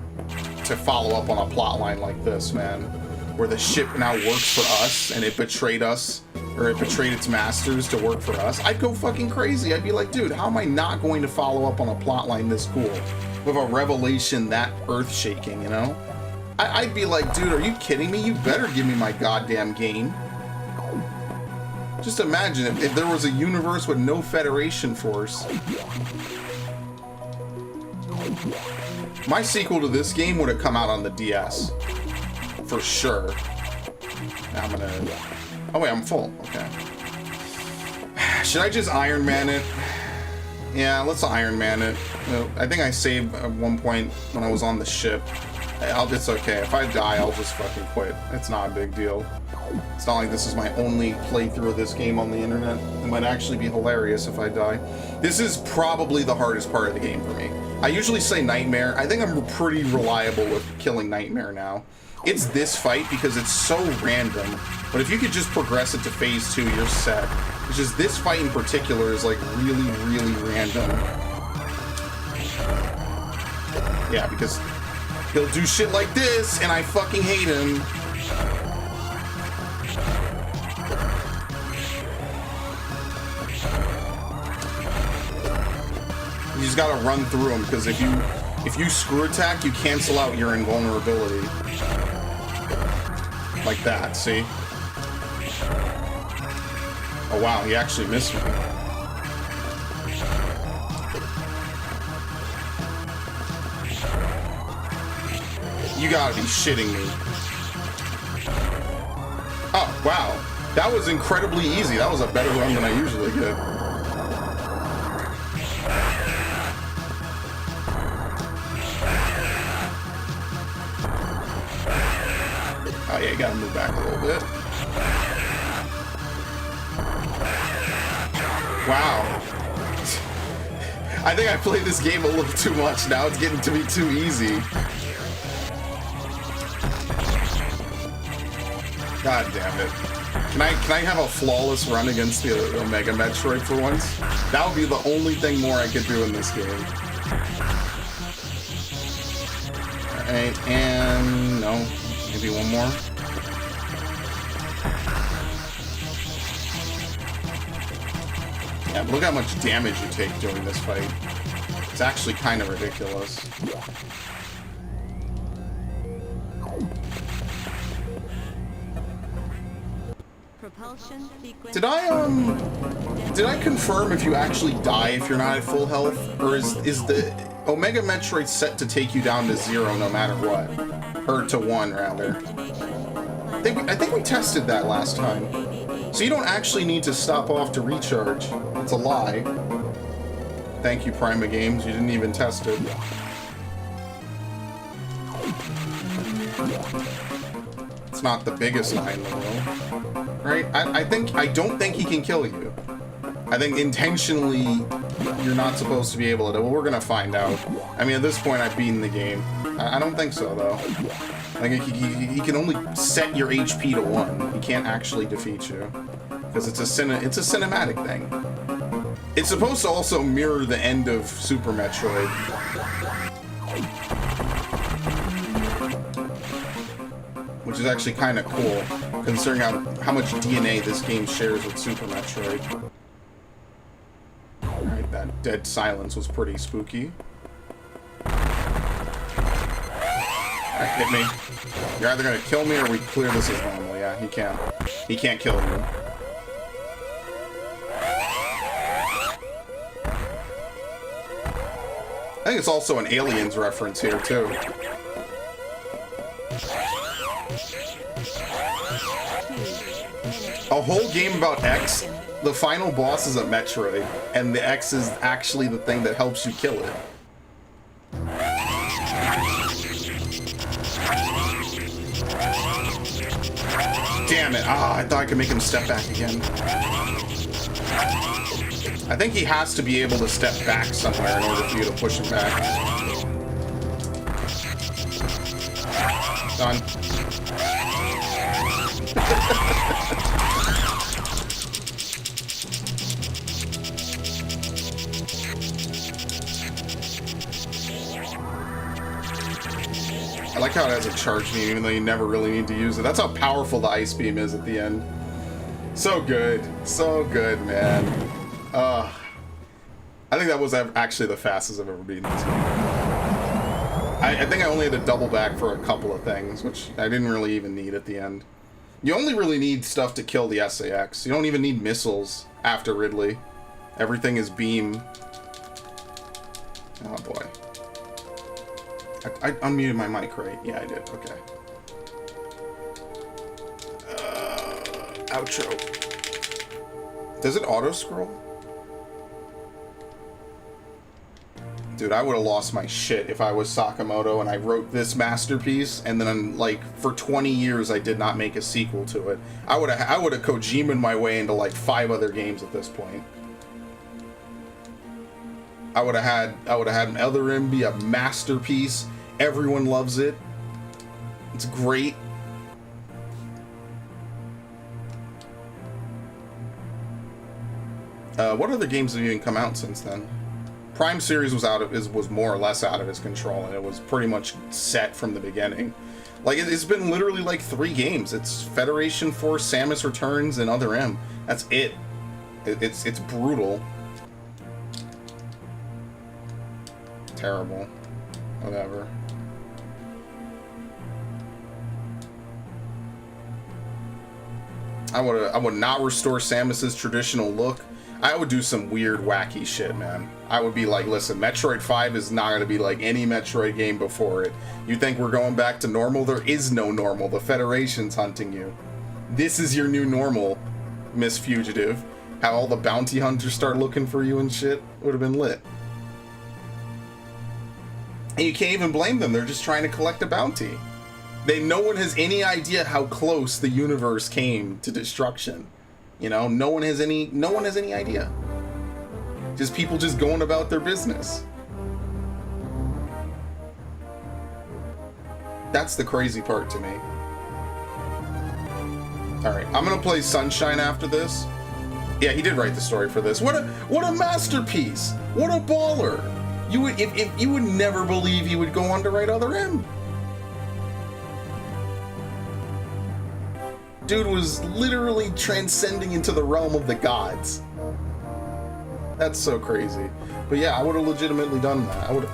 follow up on a plot line like this, man. Where the ship now works for us and it betrayed us, or it betrayed its masters to work for us. I'd go fucking crazy. I'd be like, dude, how am I not going to follow up on a plot line this cool? With a revelation that earth-shaking, you know? I'd be like, dude, are you kidding me? You better give me my goddamn game. Just imagine if there was a universe with no Federation force. My sequel to this game would have come out on the DS. For sure. Now I'm gonna... Oh wait, I'm full. Okay. Should I just Iron Man it? Yeah, let's Iron Man it. I think I saved at one point when I was on the ship. It's okay. If I die, I'll just fucking quit. It's not a big deal. It's not like this is my only playthrough of this game on the internet. It might actually be hilarious if I die. This is probably the hardest part of the game for me. I usually say Nightmare. I think I'm pretty reliable with killing Nightmare now. It's this fight because it's so random. But if you could just progress it to phase 2, you're set. It's just this fight in particular is like really, really random. Yeah, because he'll do shit like this, and I fucking hate him. You just gotta run through them, because if you screw attack, you cancel out your invulnerability. Like that, see? Oh wow, he actually missed me. You gotta be shitting me. Oh, wow. That was incredibly easy. That was a better one than I usually get. Oh yeah, you gotta move back a little bit. Wow. I think I played this game a little too much. Now it's getting to be too easy. God damn it. Can I have a flawless run against the Omega Metroid for once? That would be the only thing more I could do in this game. Alright, and no. Maybe one more. Yeah, but look how much damage you take during this fight. It's actually kind of ridiculous. Did I confirm if you actually die if you're not at full health? Or is the Omega Metroid set to take you down to 0 no matter what? Or to 1 rather. I think we tested that last time. So you don't actually need to stop off to recharge. It's a lie. Thank you, Prima Games. You didn't even test it. It's not the biggest lie in the world. Right? I don't think he can kill you. I think intentionally you're not supposed to be able to. Well, we're gonna find out. I mean, at this point, I've beaten the game. I don't think so, though. I think he can only set your HP to 1. He can't actually defeat you because it's a cinematic thing. It's supposed to also mirror the end of Super Metroid. Which is actually kind of cool, considering how much DNA this game shares with Super Metroid. Alright, that dead silence was pretty spooky. Alright, hit me. You're either gonna kill me or we clear this as normal. Yeah, he can. He can't kill you. I think it's also an Aliens reference here, too. A whole game about X, the final boss is a Metroid, and the X is actually the thing that helps you kill it. Damn it. Ah, I thought I could make him step back again. I think he has to be able to step back somewhere in order for you to push him back. Done. I like how it has a charge beam, even though you never really need to use it. That's how powerful the ice beam is at the end. So good. So good, man. I think that was actually the fastest I've ever beaten this game. I think I only had to double back for a couple of things, which I didn't really even need at the end. You only really need stuff to kill the SAX. You don't even need missiles after Ridley. Everything is beam. Oh boy. I unmuted my mic, right? Yeah, I did. Okay. Outro. Does it auto-scroll? Dude, I would have lost my shit if I was Sakamoto and I wrote this masterpiece and then, like, for 20 years I did not make a sequel to it. I would have Kojimen'd my way into, like, 5 other games at this point. I would have had Elder Rim be a masterpiece. Everyone loves it. It's great. What other games have even come out since then? Prime series was more or less out of its control, and it was pretty much set from the beginning. Like, it's been literally like 3 games. It's Federation Force, Samus Returns, and Other M. That's it. It's brutal. Terrible. Whatever. I would not restore Samus's traditional look. I would do some weird, wacky shit, man. I would be like, listen, Metroid 5 is not going to be like any Metroid game before it. You think we're going back to normal? There is no normal. The Federation's hunting you. This is your new normal, Miss Fugitive. Have all the bounty hunters start looking for you and shit. Would have been lit. And you can't even blame them. They're just trying to collect a bounty. No one has any idea how close the universe came to destruction. You know, no one has any idea. Just people just going about their business. That's the crazy part to me. Alright, I'm gonna play Sunshine after this. Yeah, he did write the story for this. What a masterpiece! What a baller! You would never believe he would go on to write Other M. Dude was literally transcending into the realm of the gods. That's so crazy. But yeah, I would have legitimately done that. I would have.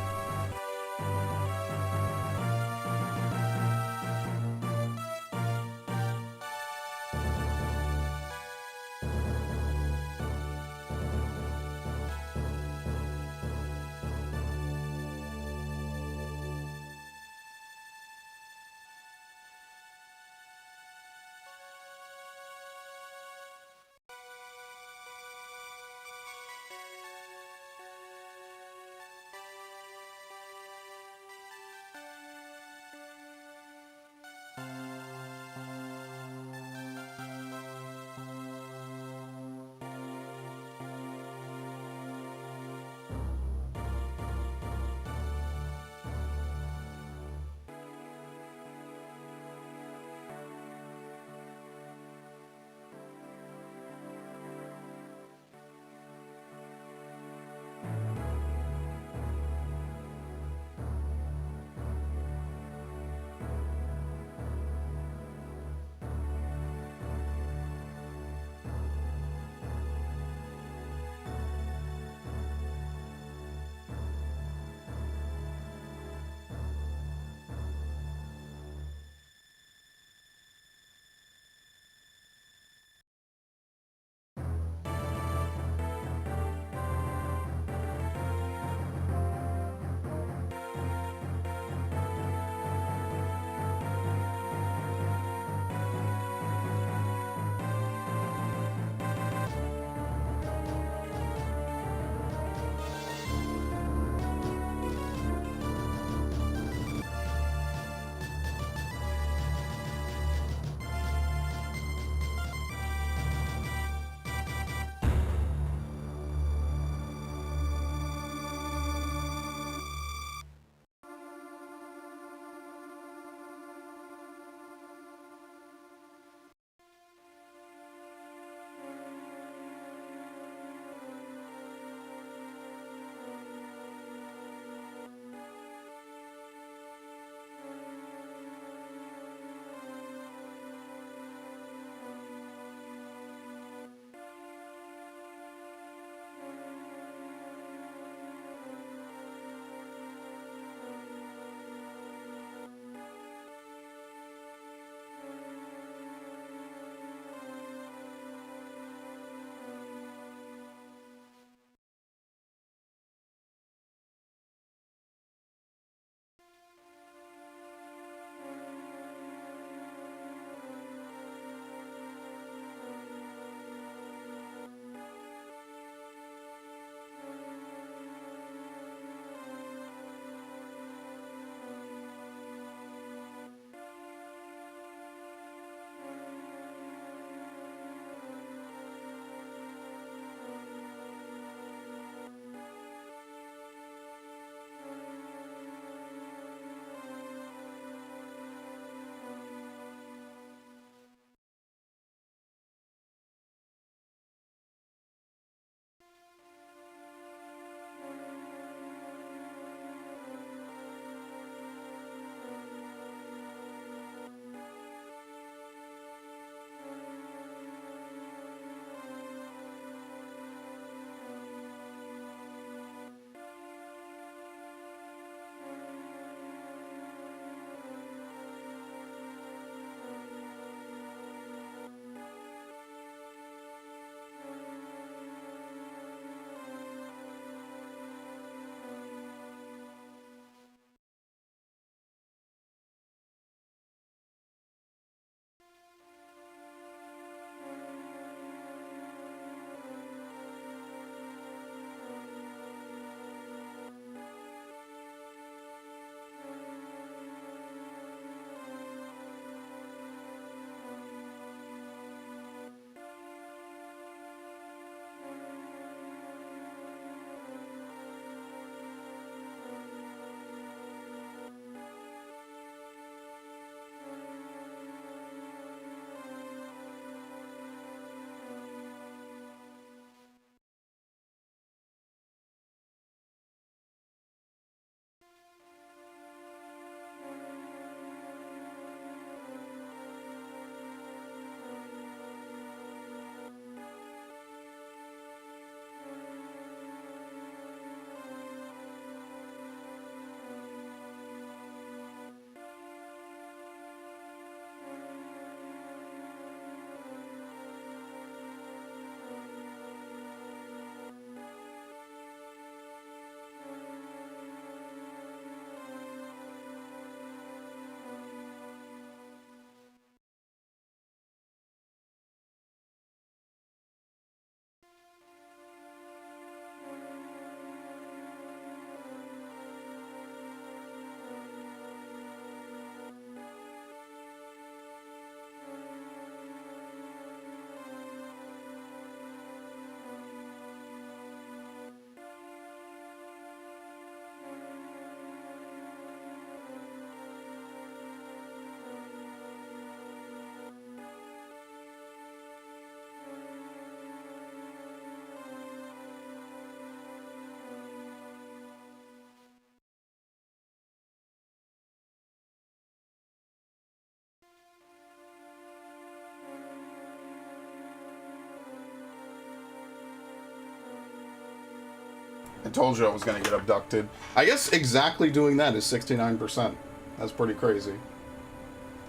I told you I was gonna get abducted. I guess exactly doing that is 69%. That's pretty crazy.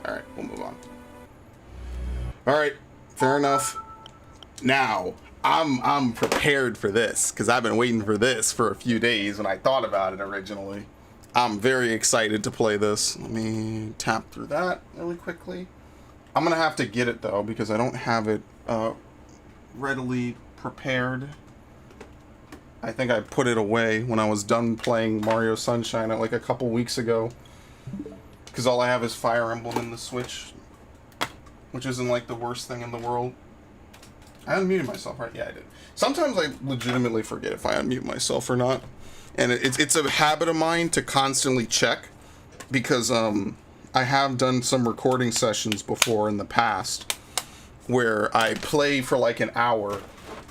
Alright, we'll move on. Alright, fair enough. Now, I'm prepared for this, because I've been waiting for this for a few days when I thought about it originally. I'm very excited to play this. Let me tap through that really quickly. I'm gonna have to get it though, because I don't have it readily prepared. I think I put it away when I was done playing Mario Sunshine like a couple weeks ago. Because all I have is Fire Emblem in the Switch. Which isn't like the worst thing in the world. I unmuted myself, right? Yeah, I did. Sometimes I legitimately forget if I unmute myself or not. And it's a habit of mine to constantly check. Because I have done some recording sessions before in the past. Where I play for like an hour.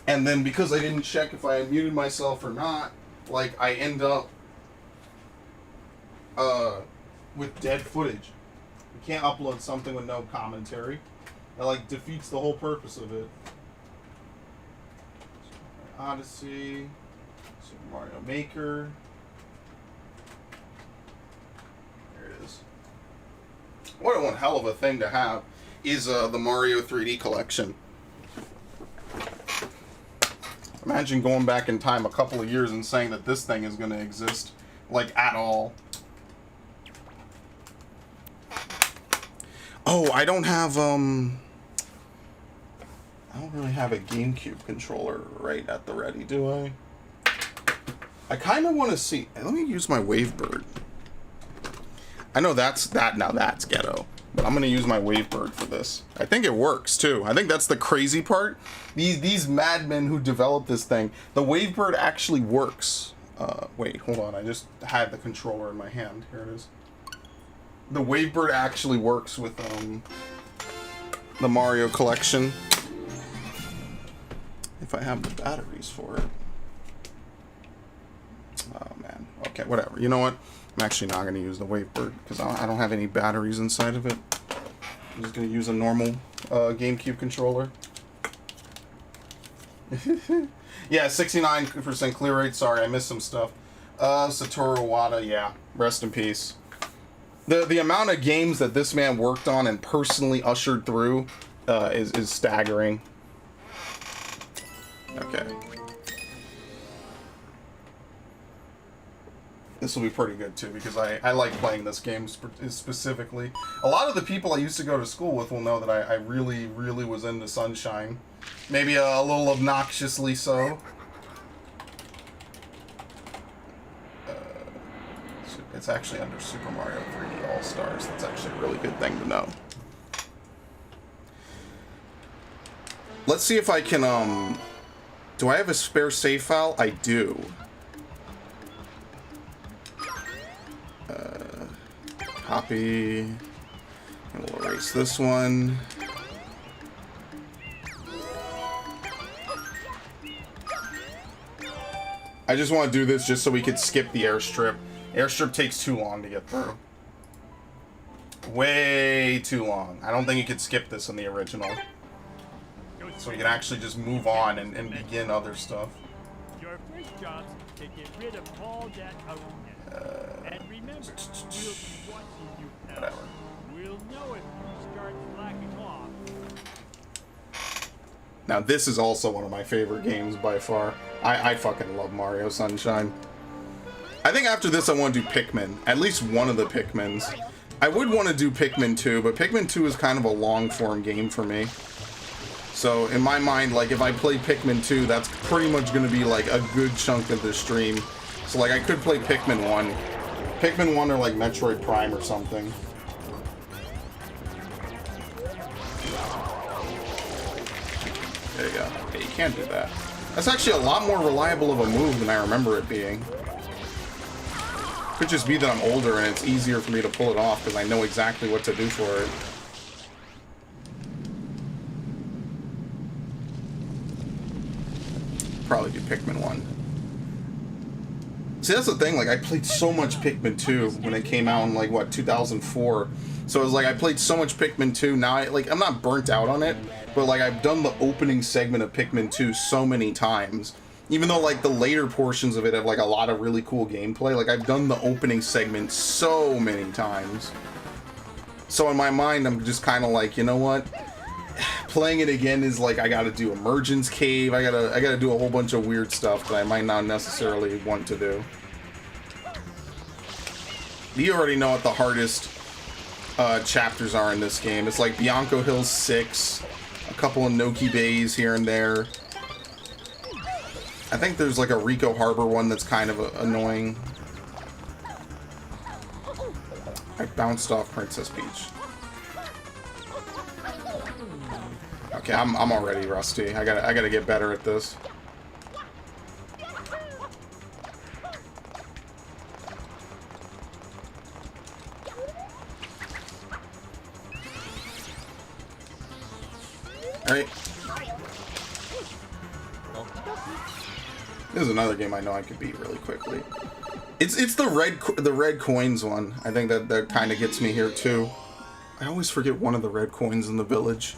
And then because I didn't check if I unmuted myself or not, like I end up with dead footage. You can't upload something with no commentary. That like defeats the whole purpose of it. Odyssey, Super Mario Maker. There it is. What one hell of a thing to have is the Mario 3D collection. Imagine going back in time a couple of years and saying that this thing is going to exist, like, at all. Oh, I don't have, I don't really have a GameCube controller right at the ready, do I? I kind of want to see. Let me use my Wavebird. I know now that's ghetto. But I'm going to use my Wavebird for this. I think it works, too. I think that's the crazy part. These madmen who developed this thing, the Wavebird actually works. Wait, hold on. I just had the controller in my hand. Here it is. The Wavebird actually works with the Mario collection. If I have the batteries for it. Oh, man. Okay, whatever. You know what? I'm actually not going to use the Wavebird because I don't have any batteries inside of it. I'm just going to use a normal GameCube controller. Yeah, 69% clear rate. Sorry, I missed some stuff. Satoru Iwata, yeah. Rest in peace. The amount of games that this man worked on and personally ushered through is staggering. Okay. This will be pretty good too, because I like playing this game specifically. A lot of the people I used to go to school with will know that I really, really was into Sunshine. Maybe a little obnoxiously so. It's actually under Super Mario 3D All-Stars. That's actually a really good thing to know. Let's see if I can, do I have a spare save file? I do. Copy, and we'll erase this one. I just want to do this just so we could skip the airstrip. Airstrip takes too long to get through. Way too long. I don't think you could skip this in the original. So we can actually just move on and begin other stuff. Your first job to get rid of all that and remember, we'll be watching you now. Whatever. We'll know if you start slacking off. Now this is also one of my favorite games by far. I fucking love Mario Sunshine. I think after this I want to do Pikmin. At least one of the Pikmins. I would want to do Pikmin 2, but Pikmin 2 is kind of a long form game for me. So in my mind, like if I play Pikmin 2, that's pretty much going to be like a good chunk of the stream. So like I could play Pikmin 1. Pikmin 1 or like Metroid Prime or something. There you go. Okay, you can't do that. That's actually a lot more reliable of a move than I remember it being. Could just be that I'm older and it's easier for me to pull it off because I know exactly what to do for it. Probably do Pikmin 1. See, that's the thing, like, I played so much Pikmin 2 when it came out in, like, what, 2004. So it was like, I played so much Pikmin 2, now, I'm not burnt out on it, but, like, I've done the opening segment of Pikmin 2 so many times, Even though, like, the later portions of it have, like, a lot of really cool gameplay. Like, I've done the opening segment so many times. So in my mind, I'm just kind of like, you know what? Playing it again is like, I gotta do Emergence Cave. I gotta do a whole bunch of weird stuff that I might not necessarily want to do. You already know what the hardest chapters are in this game. It's like Bianco Hills 6, a couple of Noki Bays here and there. I think there's like a Rico Harbor one that's kind of annoying. I bounced off Princess Peach. Okay, I'm already rusty. I gotta get better at this. All right. This is another game I know I could beat really quickly. It's the red coins one. I think that kind of gets me here too. I always forget one of the red coins in the village.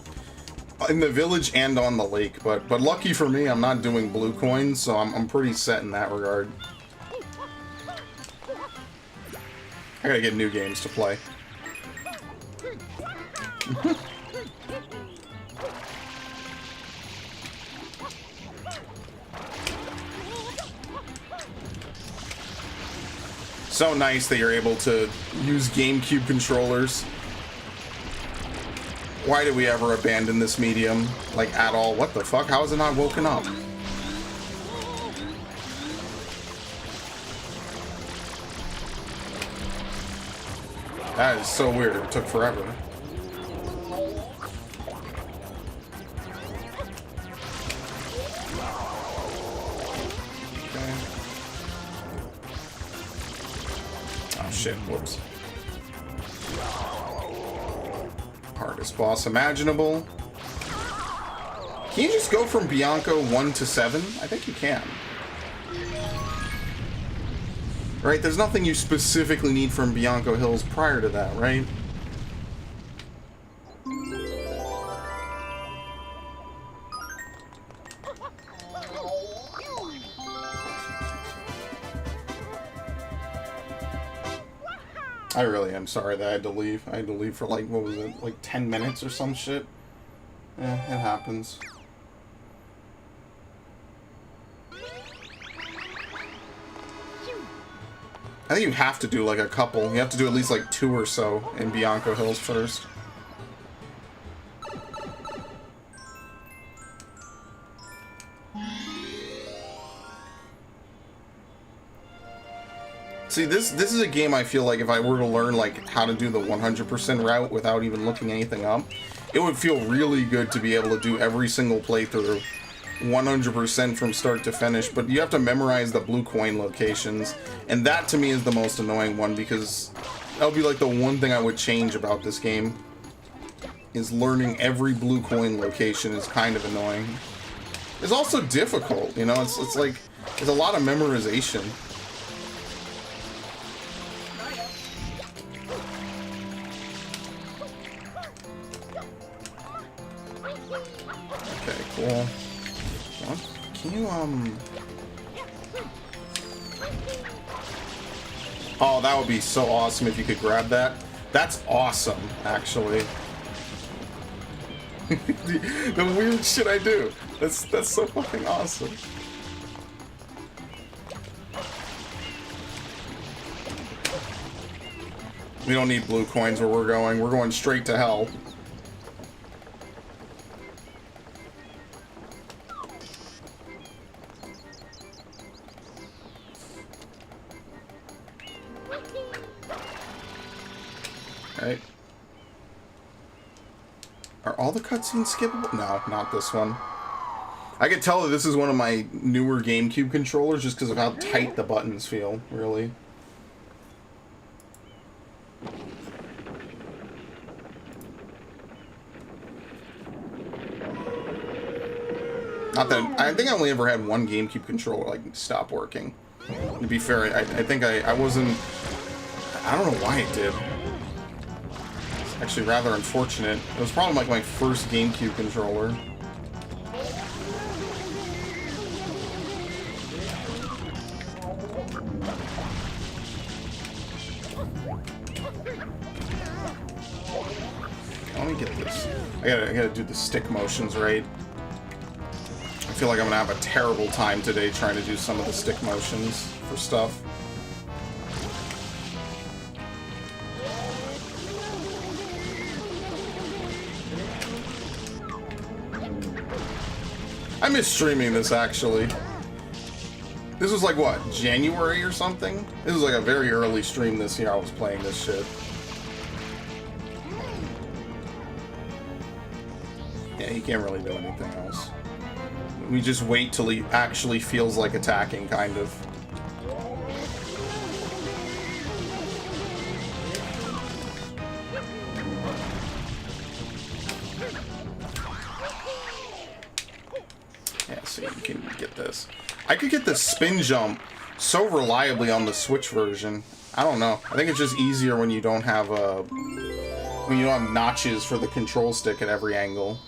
In the village and on the lake, but lucky for me, I'm not doing blue coins, so I'm pretty set in that regard. I gotta get new games to play. So nice that you're able to use GameCube controllers. Why did we ever abandon this medium? Like, at all? What the fuck? How is it not woken up? That is so weird. It took forever. Okay. Oh shit, whoops. Hardest boss imaginable. Can you just go from Bianco 1 to 7? I think you can. Right? There's nothing you specifically need from Bianco Hills prior to that, right? I really am sorry that I had to leave. I had to leave for like, what was it, like 10 minutes or some shit? Eh, it happens. I think you have to do like a couple. You have to do at least like 2 or so in Bianco Hills first. See, this is a game I feel like if I were to learn like how to do the 100% route without even looking anything up, it would feel really good to be able to do every single playthrough 100% from start to finish, but you have to memorize the blue coin locations, and that to me is the most annoying one, because that would be like the one thing I would change about this game, is learning every blue coin location is kind of annoying. It's also difficult, you know, it's like, there's a lot of memorization. Okay, cool. Can you, Oh, that would be so awesome if you could grab that. That's awesome, actually. the weird shit I do. That's so fucking awesome. We don't need blue coins where we're going. We're going straight to hell. Right. Are all the cutscenes skippable? No, not this one. I could tell that this is one of my newer GameCube controllers just because of how tight the buttons feel, really. Not that... I think I only ever had one GameCube controller, like, stop working. To be fair, I think I wasn't... I don't know why it did. Actually rather unfortunate. It was probably like my first GameCube controller. I gotta do the stick motions right. I feel like I'm gonna have a terrible time today trying to do some of the stick motions for stuff. I miss streaming this, actually. This was like, what, January or something? This was like a very early stream this year I was playing this shit. Yeah, he can't really do anything else. We just wait till he actually feels like attacking, kind of. Yeah, see, you can get this. I could get the spin jump so reliably on the Switch version. I don't know. I think it's just easier when you don't have notches for the control stick at every angle.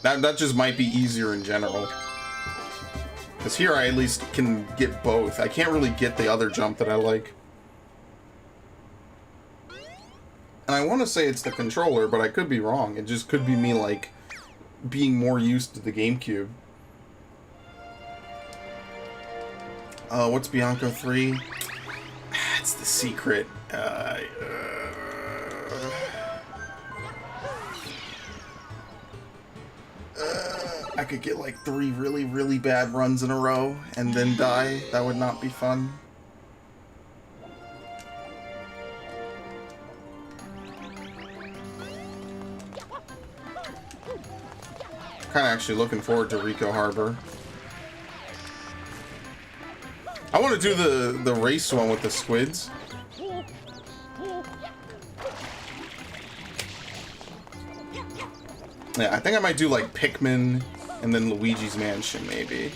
That just might be easier in general. Because here I at least can get both. I can't really get the other jump that I like. And I want to say it's the controller, but I could be wrong. It just could be me, like, being more used to the GameCube. What's Bianco 3? It's the secret. I could get like 3 really, really bad runs in a row and then die. That would not be fun. Kind of actually looking forward to Rico Harbor. I want to do the race one with the squids. Yeah, I think I might do like Pikmin and then Luigi's Mansion, maybe.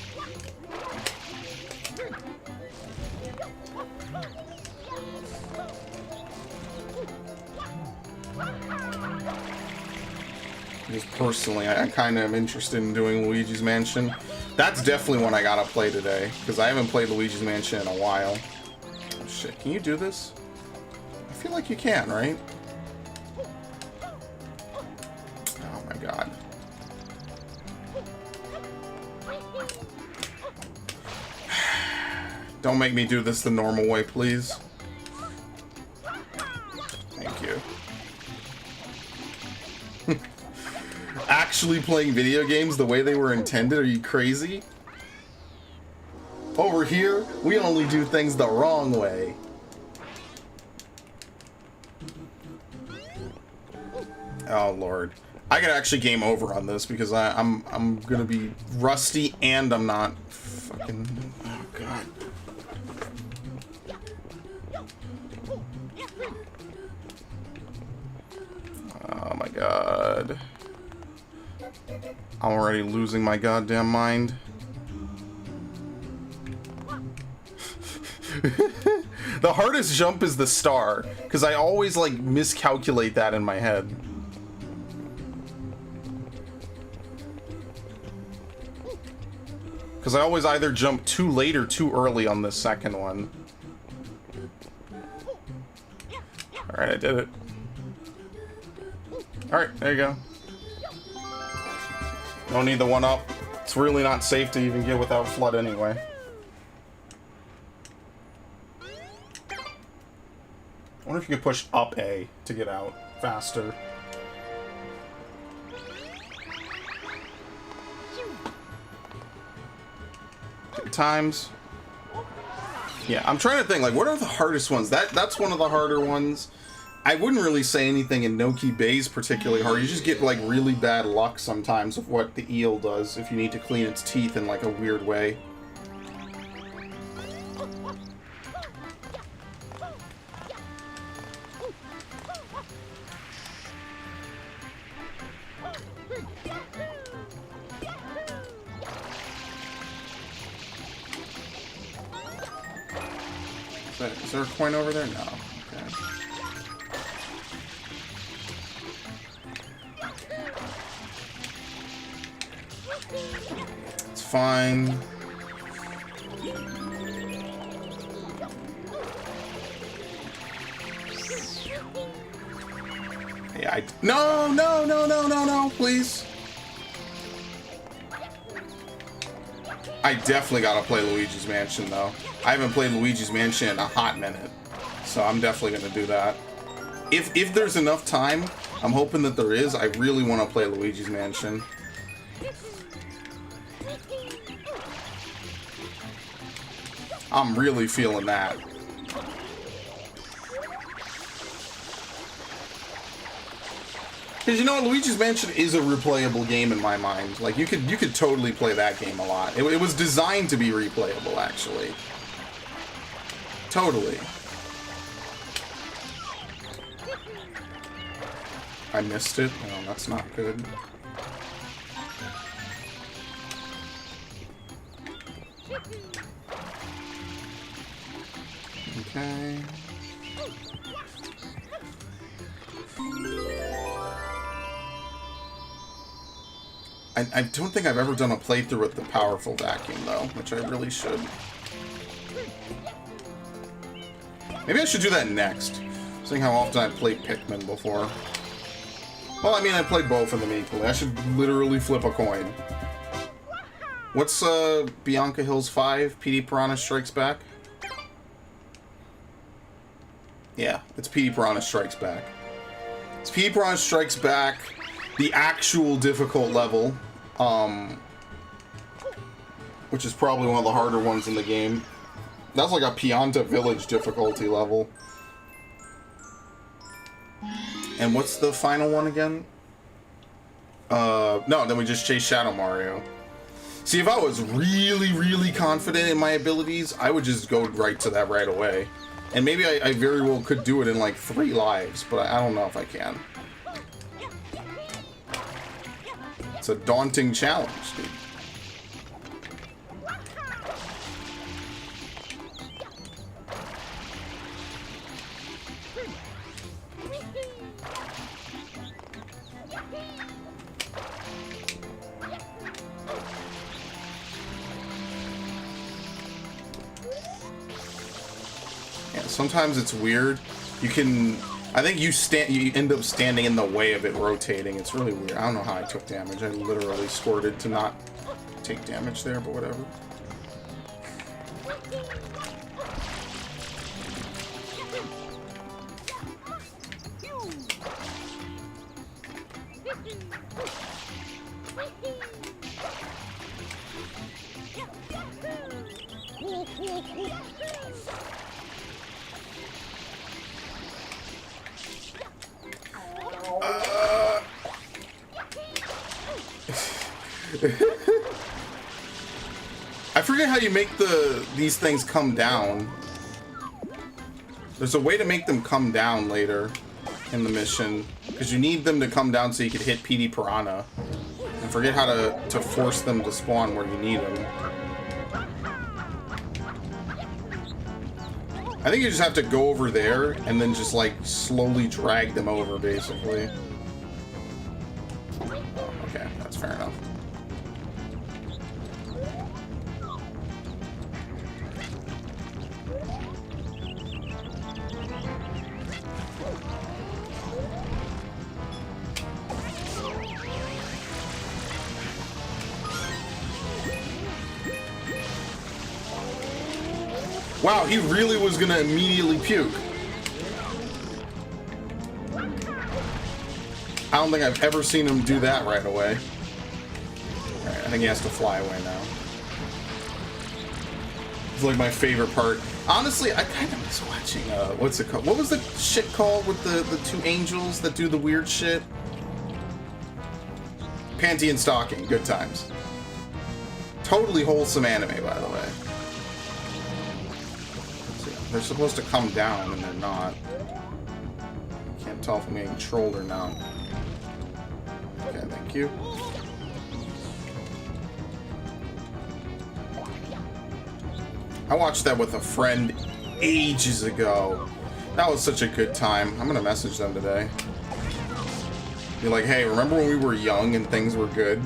Just personally, I kind of am interested in doing Luigi's Mansion. That's definitely one I gotta play today, because I haven't played Luigi's Mansion in a while. Oh shit, can you do this? I feel like you can, right? Oh my god. Don't make me do this the normal way, please. Thank you. Actually playing video games the way they were intended? Are you crazy? Over here, we only do things the wrong way. Oh lord. I could actually game over on this because I'm gonna be rusty and I'm not fucking... Oh god. Oh my god. I'm already losing my goddamn mind. The hardest jump is the star, because I always like miscalculate that in my head. Because I always either jump too late or too early on the second one. Alright, I did it. Alright, there you go. Don't need the one up. It's really not safe to even get without flood anyway. I wonder if you could push up A to get out faster. Good times. Yeah, I'm trying to think, like, what are the hardest ones? That's one of the harder ones. I wouldn't really say anything in Noki Bay is particularly hard. You just get, like, really bad luck sometimes of what the eel does if you need to clean its teeth in, like, a weird way. Is there a coin over there? No. Okay. It's fine. Yeah, no, no, no, no, no, no, please. I definitely gotta play Luigi's Mansion, though. I haven't played Luigi's Mansion in a hot minute, so I'm definitely gonna do that. If there's enough time, I'm hoping that there is. I really want to play Luigi's Mansion. I'm really feeling that. Because you know what, Luigi's Mansion is a replayable game in my mind. Like you could totally play that game a lot. It was designed to be replayable, actually. Totally. I missed it. Oh, that's not good. Okay. I don't think I've ever done a playthrough with the powerful vacuum, though, which I really should. Maybe I should do that next, seeing how often I've played Pikmin before. Well, I mean, I played both of them equally. I should literally flip a coin. What's Bianca Hills 5? PD Piranha Strikes Back? Yeah, it's PD Piranha Strikes Back. It's PD Piranha Strikes Back, the actual difficult level, which is probably one of the harder ones in the game. That's like a Pianta Village difficulty level. And what's the final one again? No, then we just chase Shadow Mario. See, if I was really, really confident in my abilities, I would just go right to that right away. And maybe I very well could do it in like 3 lives, but I don't know if I can. It's a daunting challenge, dude. Sometimes it's weird. You can, I think you end up standing in the way of it rotating. It's really weird. I don't know how I took damage. I literally squirted to not take damage there, but whatever. I forget how you make these things come down. There's a way to make them come down later in the mission, because you need them to come down so you can hit PD Piranha. And forget how to force them to spawn where you need them. I think you just have to go over there and then just like slowly drag them over, basically. Okay, that's fair enough. Wow, he really was gonna immediately puke. I don't think I've ever seen him do that right away. Alright, I think he has to fly away now. It's like my favorite part. Honestly, I kind of miss watching, what's it called? What was the shit called with the 2 angels that do the weird shit? Panty and Stocking, good times. Totally wholesome anime, by the way. They're supposed to come down, and they're not. Can't tell if I'm getting trolled or not. Okay, thank you. I watched that with a friend ages ago. That was such a good time. I'm gonna message them today. Be like, hey, remember when we were young and things were good?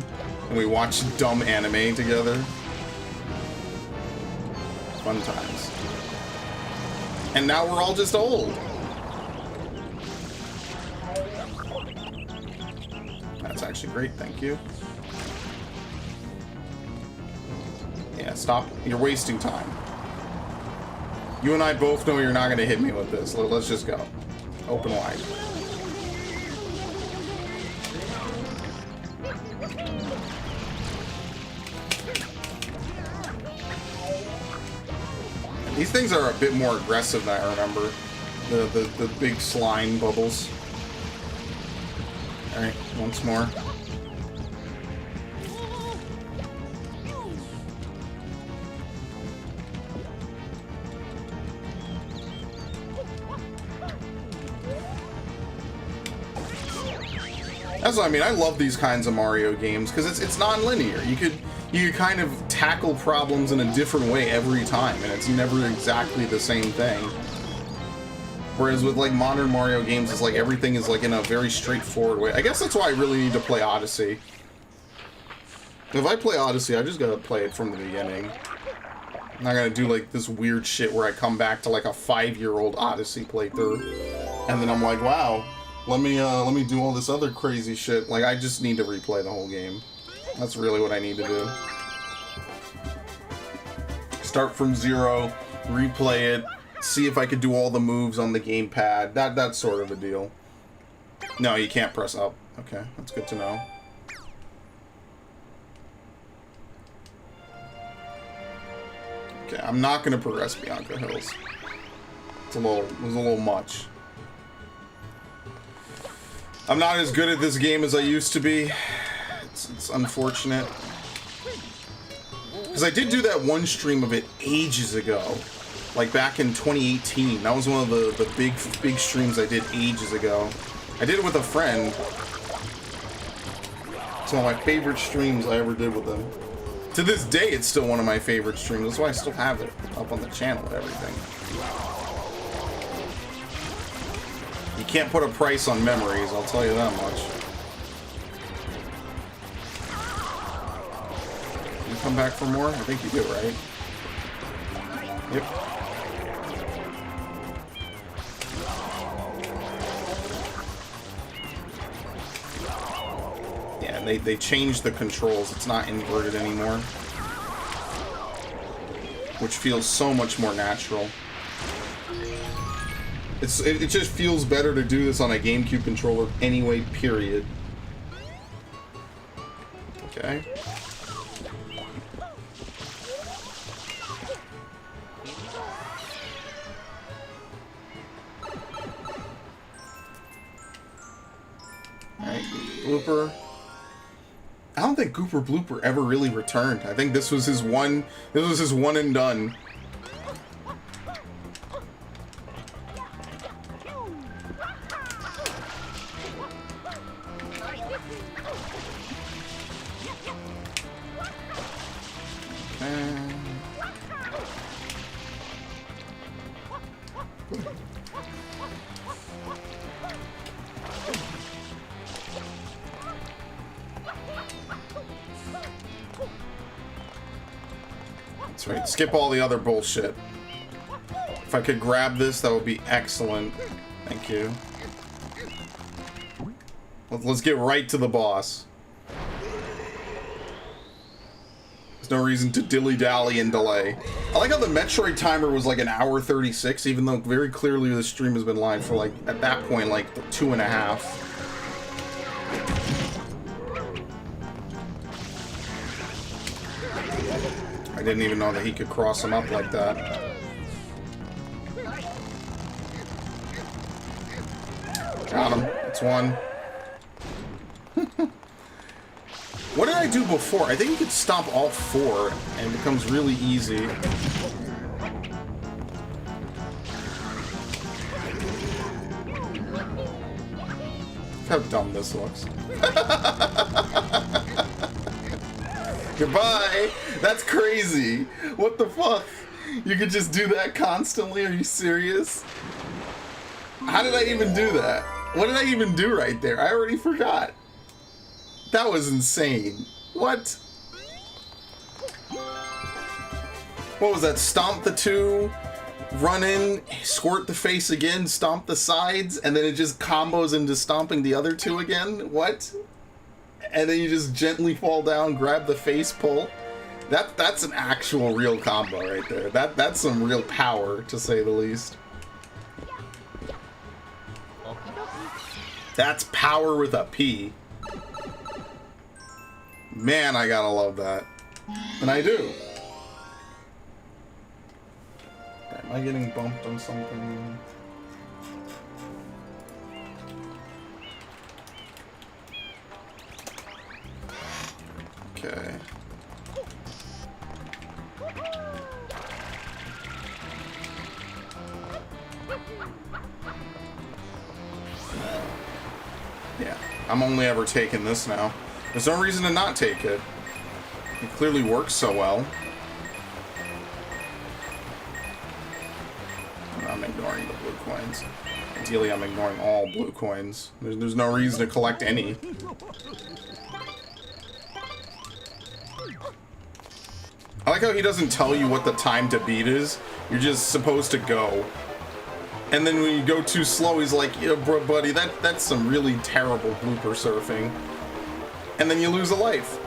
And we watched dumb anime together? Fun times. And now we're all just old. actually great, thank you. Yeah, stop. You're wasting time. You and I both know you're not going to hit me with this. Let's just go. Open wide. These things are a bit more aggressive than I remember. The big slime bubbles. Alright, once more. That's what I mean. I love these kinds of Mario games because it's non-linear. You could kind of tackle problems in a different way every time, and it's never exactly the same thing. Whereas with like modern Mario games, it's like everything is like in a very straightforward way. I guess that's why I really need to play Odyssey. If I play Odyssey, I just gotta play it from the beginning. I'm not gonna do like this weird shit where I come back to like a 5-year-old Odyssey playthrough, and then I'm like, wow, let me do all this other crazy shit. Like, I just need to replay the whole game. That's really what I need to do. Start from zero, replay it, see if I could do all the moves on the gamepad. That's sort of a deal. No, you can't press up. Okay, that's good to know. Okay, I'm not gonna progress Bianca Hills. It was a little much. I'm not as good at this game as I used to be. It's unfortunate. Because I did do that one stream of it ages ago. Like back in 2018. That was one of the big streams I did ages ago. I did it with a friend. It's one of my favorite streams I ever did with them. To this day, it's still one of my favorite streams. That's why I still have it up on the channel and everything. You can't put a price on memories, I'll tell you that much. You come back for more? I think you do, right? Yep. Yeah, and they changed the controls. It's not inverted anymore. Which feels so much more natural. It just feels better to do this on a GameCube controller anyway, period. Okay. Alright, Blooper. I don't think Gooper Blooper ever really returned. I think this was his one and done. That's right, skip all the other bullshit. If I could grab this, that would be excellent. Thank you. Let's get right to the boss. There's no reason to dilly-dally and delay. I like how the Metroid timer was like an hour 36, even though very clearly the stream has been live for like, at that point, like 2.5. I didn't even know that he could cross them up like that. Got him. It's one. What did I do before? I think you could stomp all 4 and it becomes really easy. Look how dumb this looks. Goodbye! That's crazy! What the fuck? You could just do that constantly? Are you serious? How did I even do that? What did I even do right there? I already forgot. That was insane. What? What was that? Stomp the 2, run in, squirt the face again, stomp the sides, and then it just combos into stomping the other 2 again? What? and then you just gently fall down, grab the face pull. That's an actual real combo right there. That's some real power, to say the least. That's power with a P. Man, I gotta love that. And I do. Am I getting bumped on something? Okay. Yeah, I'm only ever taking this now. There's no reason to not take it. It clearly works so well. I'm ignoring the blue coins. Ideally, I'm ignoring all blue coins. There's no reason to collect any. I like how he doesn't tell you what the time to beat is. You're just supposed to go. And then when you go too slow, he's like, yeah, bro, buddy, that's some really terrible blooper surfing. And then you lose a life.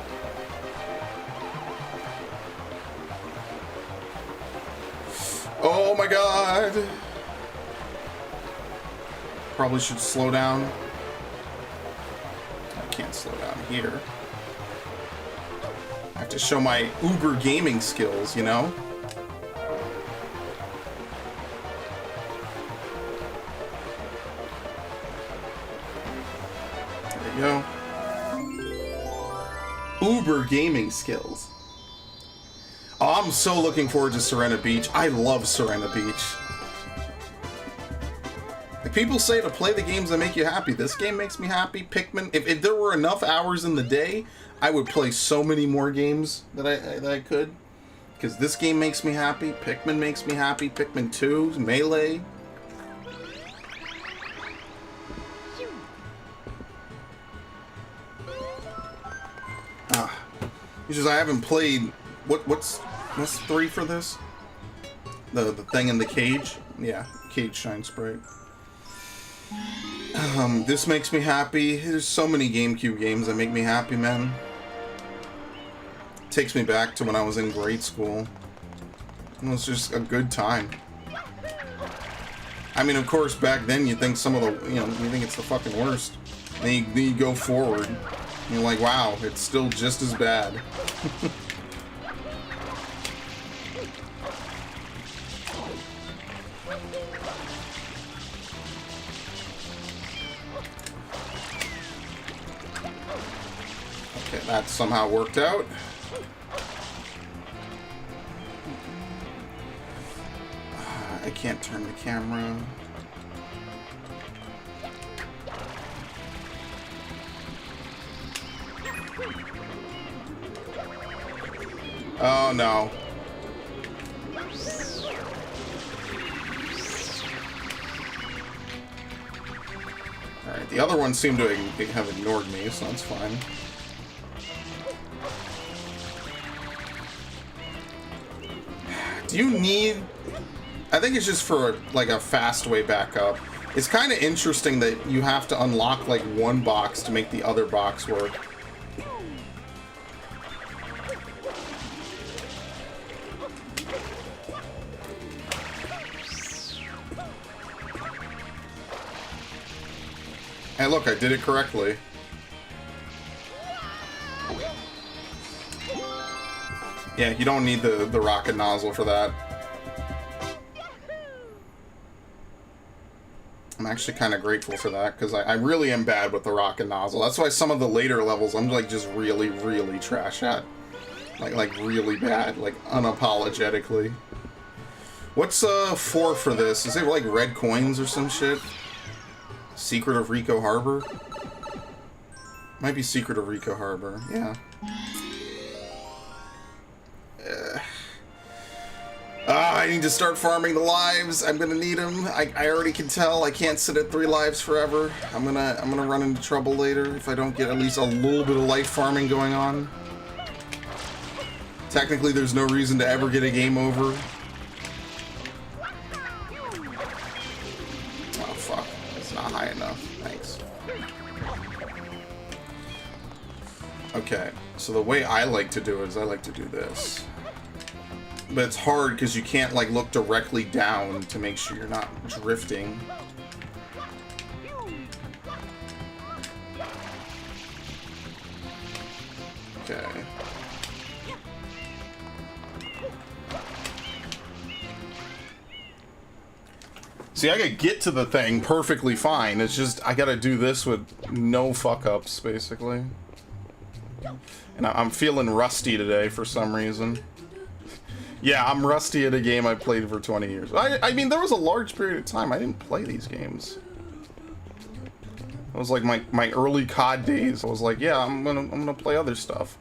Oh my god. Probably should slow down. I can't slow down here. I have to show my uber gaming skills, you know? There you go. Uber gaming skills. Oh, I'm so looking forward to Serena Beach. I love Serena Beach. Like, people say to play the games that make you happy. This game makes me happy. Pikmin. If there were enough hours in the day, I would play so many more games that I could. Because this game makes me happy. Pikmin makes me happy. Pikmin 2, Melee. It's just I haven't played. What's 3 for this? The thing in the cage? Yeah, cage shine sprite. This makes me happy. There's so many GameCube games that make me happy, man. Takes me back to when I was in grade school. It was just a good time. I mean, of course, back then you think some of the, you think it's the fucking worst. Then you go forward, and you're like, wow, it's still just as bad. Okay, that somehow worked out. I can't turn the camera. Oh no. Alright, the other one seemed to have ignored me, so that's fine. Do you need... I think it's just for, like, a fast way back up. It's kind of interesting that you have to unlock, like, one box to make the other box work. Hey, look, I did it correctly. Yeah, you don't need the rocket nozzle for that. I'm actually kind of grateful for that, because I really am bad with the rocket nozzle. That's why some of the later levels I'm, like, just really, really trash at. Like really bad, like, unapologetically. What's 4 for this? Is it, like, red coins or some shit? Secret of Rico Harbor? Might be Secret of Rico Harbor, yeah. I need to start farming the lives. I'm gonna need them. I already can tell I can't sit at 3 lives forever. I'm gonna run into trouble later if I don't get at least a little bit of life farming going on. Technically, there's no reason to ever get a game over. Oh fuck, it's not high enough. Thanks. So the way I like to do it is I like to do this. But it's hard because you can't like look directly down to make sure you're not drifting. Okay. See, I could get to the thing perfectly fine. It's just I gotta do this with no fuck-ups, basically. And I'm feeling rusty today for some reason. Yeah, I'm rusty at a game I played for 20 years. I mean, there was a large period of time I didn't play these games. It was like my early COD days. I was like, yeah, I'm gonna play other stuff.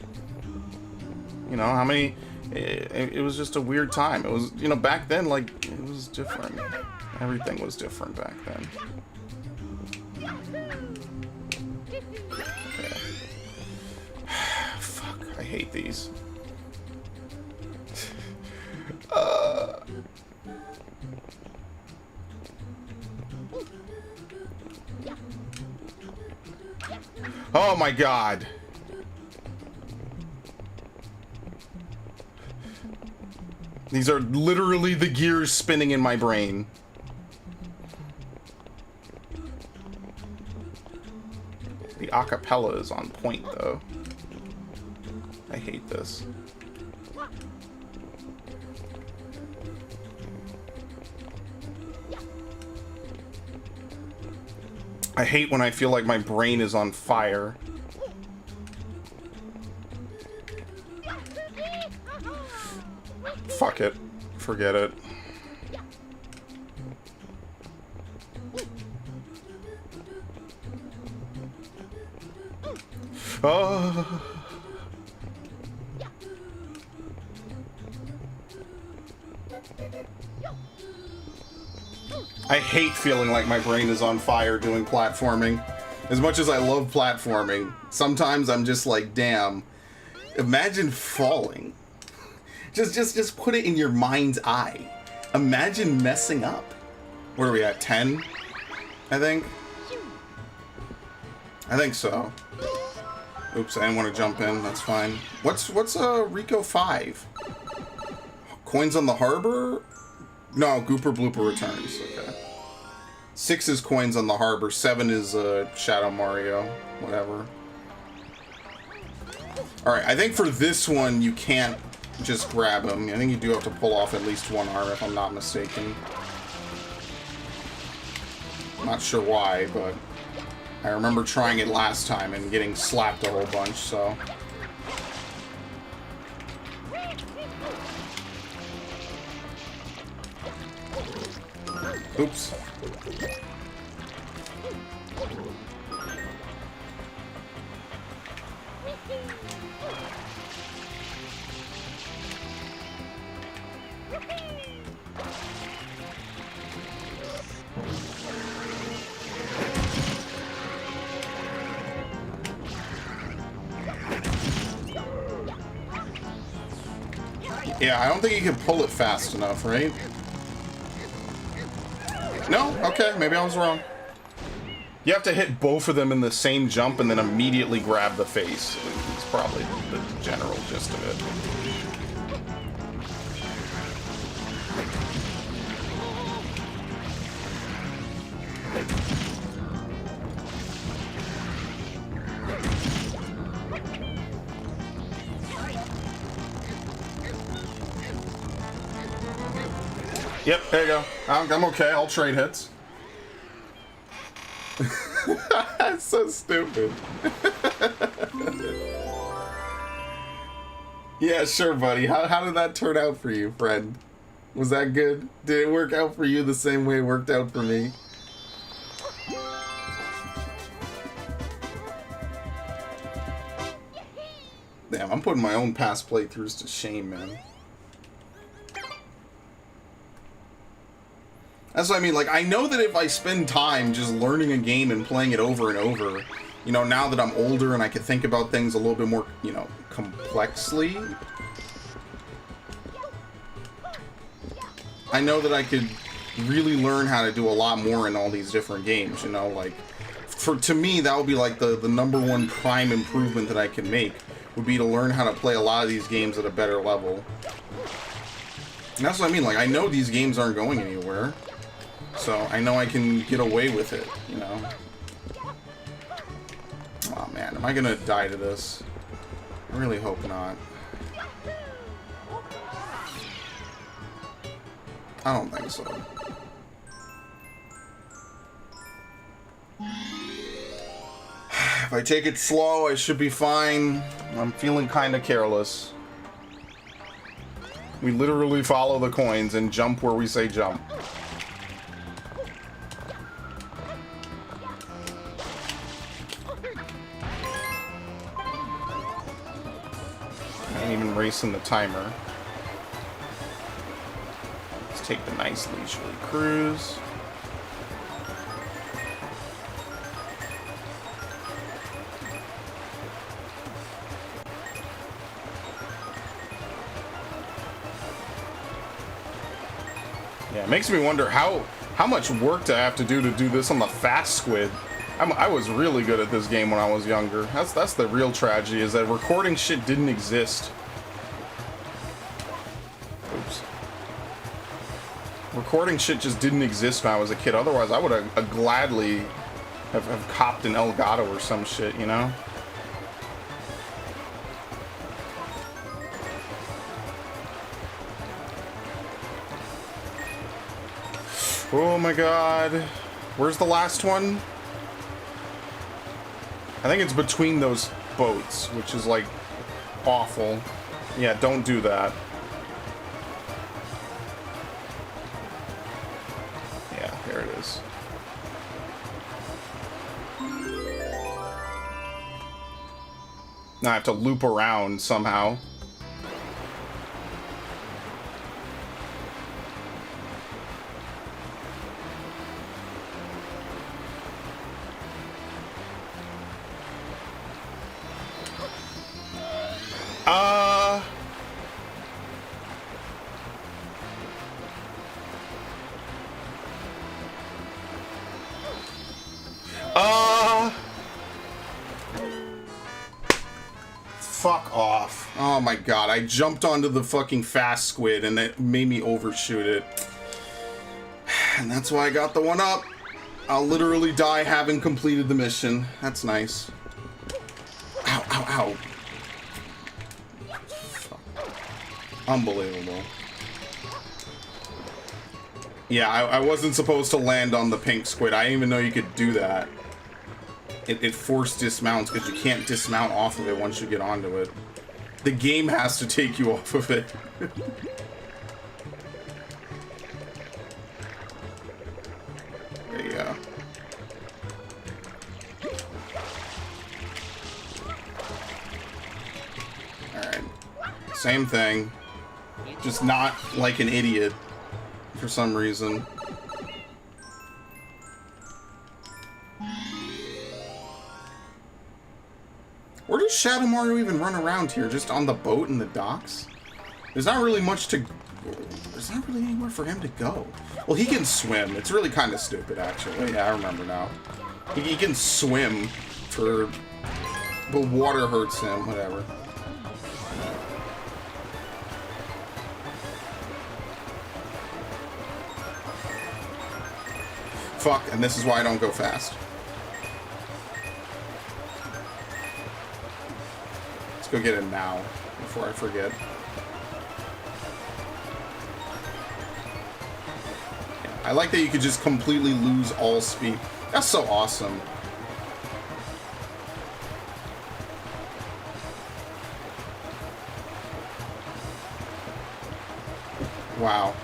You know, how many... It was just a weird time. It was, you know, back then, like, it was different. Everything was different back then. Okay. Fuck, I hate these. Oh my god. These are literally the gears spinning in my brain. The acapella is on point, though. I hate this. I hate when I feel like my brain is on fire. Fuck it. Forget it. Oh. I hate feeling like my brain is on fire doing platforming. As much as I love platforming, sometimes I'm just like, damn, imagine falling. Just put it in your mind's eye. Imagine messing up. What are we at, 10? I think? I think so. Oops, I didn't want to jump in, that's fine. What's Rico 5? Coins on the harbor? No, Gooper Blooper returns, okay. 6 is coins on the harbor, 7 is Shadow Mario, whatever. Alright, I think for this one you can't just grab him. I think you do have to pull off at least one arm if I'm not mistaken. I'm not sure why, but I remember trying it last time and getting slapped a whole bunch, so... Oops. Yeah, I don't think you can pull it fast enough, right? No? Okay, maybe I was wrong. You have to hit both of them in the same jump and then immediately grab the face. It's probably the general gist of it. Yep, there you go. I'm okay. I'll trade hits. That's so stupid. Yeah, sure, buddy. How did that turn out for you, friend? Was that good? Did it work out for you the same way it worked out for me? Damn, I'm putting my own past playthroughs to shame, man. That's what I mean, like, I know that if I spend time just learning a game and playing it over and over, you know, now that I'm older and I can think about things a little bit more, you know, complexly, I know that I could really learn how to do a lot more in all these different games, you know, like, to me, that would be like the #1 prime improvement that I can make, would be to learn how to play a lot of these games at a better level. And that's what I mean, like, I know these games aren't going anywhere, so I know I can get away with it, you know? Oh man, am I gonna die to this? I really hope not. I don't think so. If I take it slow, I should be fine. I'm feeling kind of careless. We literally follow the coins and jump where we say jump. I ain't even racing the timer. Let's take the nice leisurely cruise. Yeah, it makes me wonder how much work do I have to do this on the fast squid. I was really good at this game when I was younger. That's the real tragedy, is that recording shit didn't exist. Oops. Recording shit just didn't exist when I was a kid. Otherwise, I would have gladly have copped an Elgato or some shit, you know? Oh my god. Where's the last one? I think it's between those boats, which is like awful. Yeah, don't do that. Yeah, there it is. Now I have to loop around somehow. Fuck off. Oh my god, I jumped onto the fucking fast squid and it made me overshoot it. And that's why I got the one up. I'll literally die having completed the mission. That's nice. Ow, ow, ow. Fuck. Unbelievable. Yeah, I wasn't supposed to land on the pink squid. I didn't even know you could do that. It forced dismounts because you can't dismount off of it once you get onto it. The game has to take you off of it. There you go. Alright. Same thing. Just not like an idiot for some reason. Where does Shadow Mario even run around here? Just on the boat in the docks? There's not really much to... There's not really anywhere for him to go. Well, he can swim. It's really kind of stupid, actually. Yeah, I remember now. He can swim for... But water hurts him, whatever. Fuck, and this is why I don't go fast. Go get it now before I forget. Yeah, I like that you could just completely lose all speed. That's so awesome. Wow.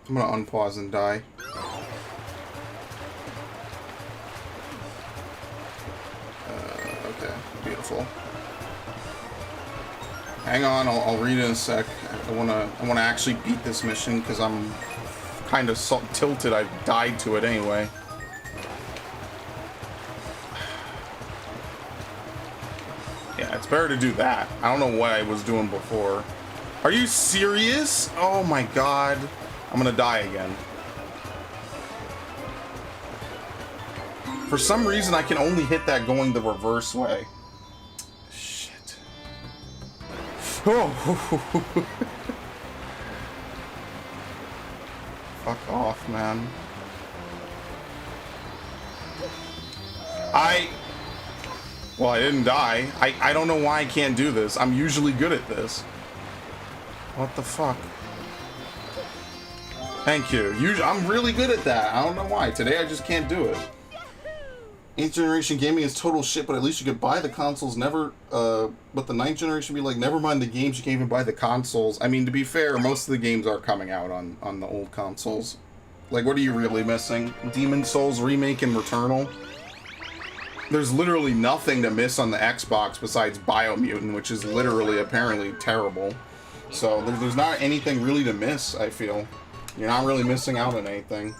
I'm gonna unpause and die. Okay, beautiful. Hang on, I'll read it in a sec. I wanna actually beat this mission because I'm kind of tilted. I died to it anyway. Yeah, it's better to do that. I don't know what I was doing before. Are you serious? Oh my god. I'm gonna die again. For some reason, I can only hit that going the reverse way. Shit. Oh. Fuck off, man. Well, I didn't die. I don't know why I can't do this. I'm usually good at this. What the fuck? Thank you. I'm really good at that. I don't know why. Today I just can't do it. 8th generation gaming is total shit, but at least you could buy the consoles. Never, but the 9th generation be like, never mind the games, you can't even buy the consoles. I mean, to be fair, most of the games are coming out on the old consoles. Like, what are you really missing? Demon Souls Remake and Returnal? There's literally nothing to miss on the Xbox besides Biomutant, which is literally, apparently, terrible. So, there's not anything really to miss, I feel. You're not really missing out on anything.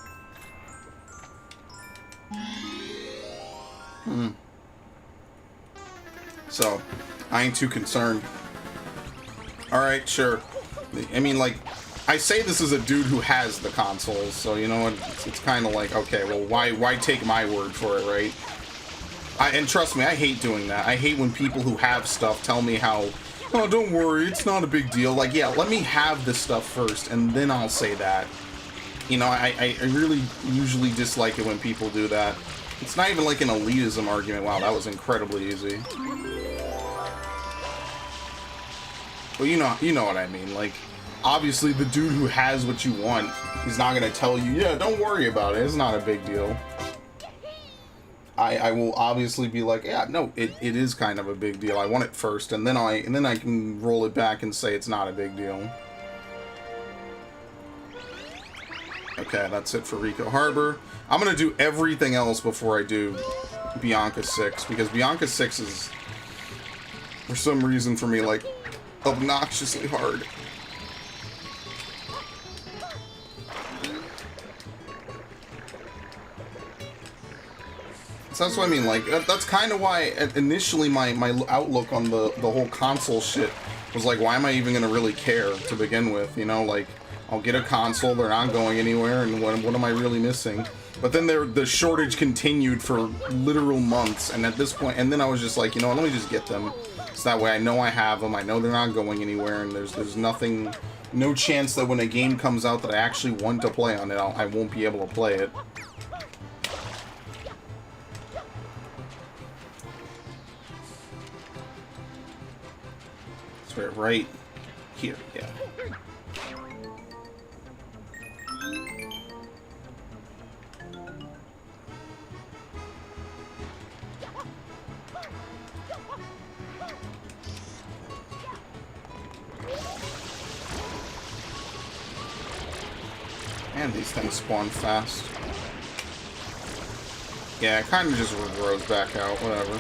So, I ain't too concerned. Alright, sure. I mean, like, I say this is a dude who has the consoles, so, you know what, it's kind of like, okay, well, why take my word for it, right? And trust me, I hate doing that. I hate when people who have stuff tell me how, oh, don't worry, it's not a big deal. Like, yeah, let me have this stuff first, and then I'll say that. You know, I really usually dislike it when people do that. It's not even like an elitism argument. Wow, that was incredibly easy. Well, you know what I mean. Like, obviously, the dude who has what you want, he's not gonna tell you, yeah, don't worry about it. It's not a big deal. I will obviously be like, yeah, no, it is kind of a big deal. I want it first, and then I can roll it back and say it's not a big deal. Okay, that's it for Rico Harbor. I'm gonna do everything else before I do Bianca 6, because Bianca 6 is, for some reason for me, like, obnoxiously hard. So that's what I mean, like, that's kind of why initially my outlook on the whole console shit was like, why am I even gonna really care to begin with, you know? Like, I'll get a console, they're not going anywhere, and what am I really missing? But then the shortage continued for literal months, and at this point, and then I was just like, you know what, let me just get them. So that way I know I have them, I know they're not going anywhere, and there's nothing, no chance that when a game comes out that I actually want to play on it, I won't be able to play it. It's right here, yeah. And these things spawn fast. Yeah, it kind of just grows back out, whatever.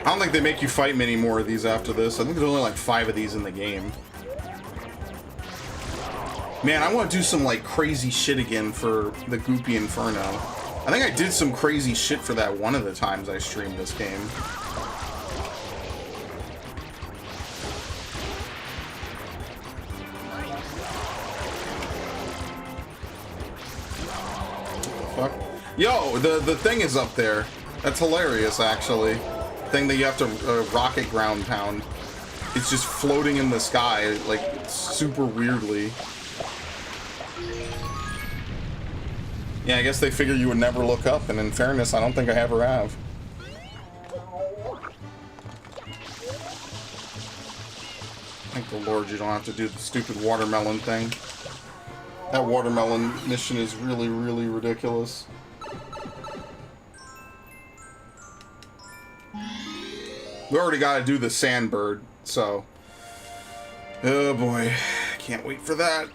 I don't think they make you fight many more of these after this. I think there's only like 5 of these in the game. Man, I want to do some like crazy shit again for the Goopy Inferno. I think I did some crazy shit for that one of the times I streamed this game. Fuck. Yo, the thing is up there. That's hilarious, actually. Thing that you have to rocket ground pound. It's just floating in the sky, like, super weirdly. Yeah, I guess they figure you would never look up, and in fairness, I don't think I ever have. Thank the Lord you don't have to do the stupid watermelon thing. That watermelon mission is really, really ridiculous. We already got to do the Sandbird, so... Oh boy, can't wait for that.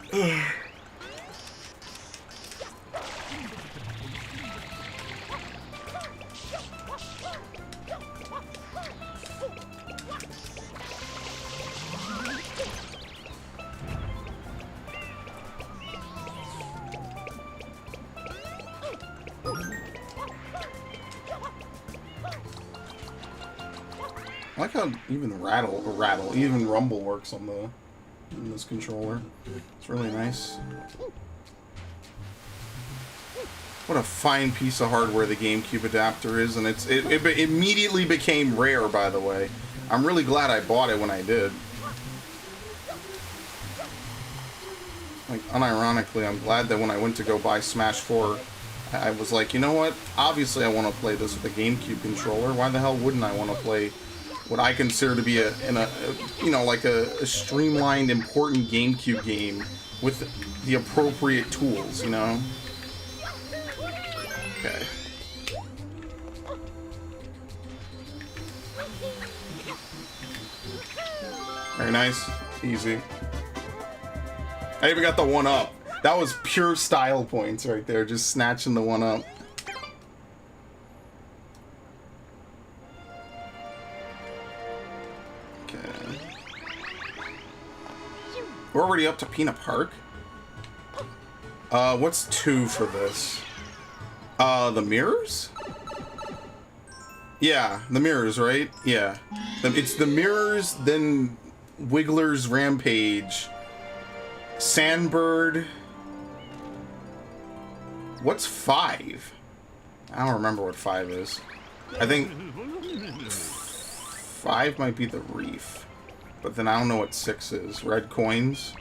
I like how even even rumble works on in this controller. It's really nice. What a fine piece of hardware the GameCube adapter is, and it immediately became rare, by the way. I'm really glad I bought it when I did. Like, unironically, I'm glad that when I went to go buy Smash 4, I was like, you know what? Obviously I want to play this with a GameCube controller. Why the hell wouldn't I want to play what I consider to be a streamlined, important GameCube game with the appropriate tools, you know? Okay. Very nice. Easy. I even got the 1-up. That was pure style points right there, just snatching the 1-up. Okay. We're already up to Peanut Park. What's 2 for this? The mirrors? Yeah, the mirrors, right? Yeah. It's the mirrors, then Wiggler's Rampage, Sandbird. What's 5? I don't remember what 5 is. I think 5 might be the Reef. But then I don't know what 6 is. Red coins?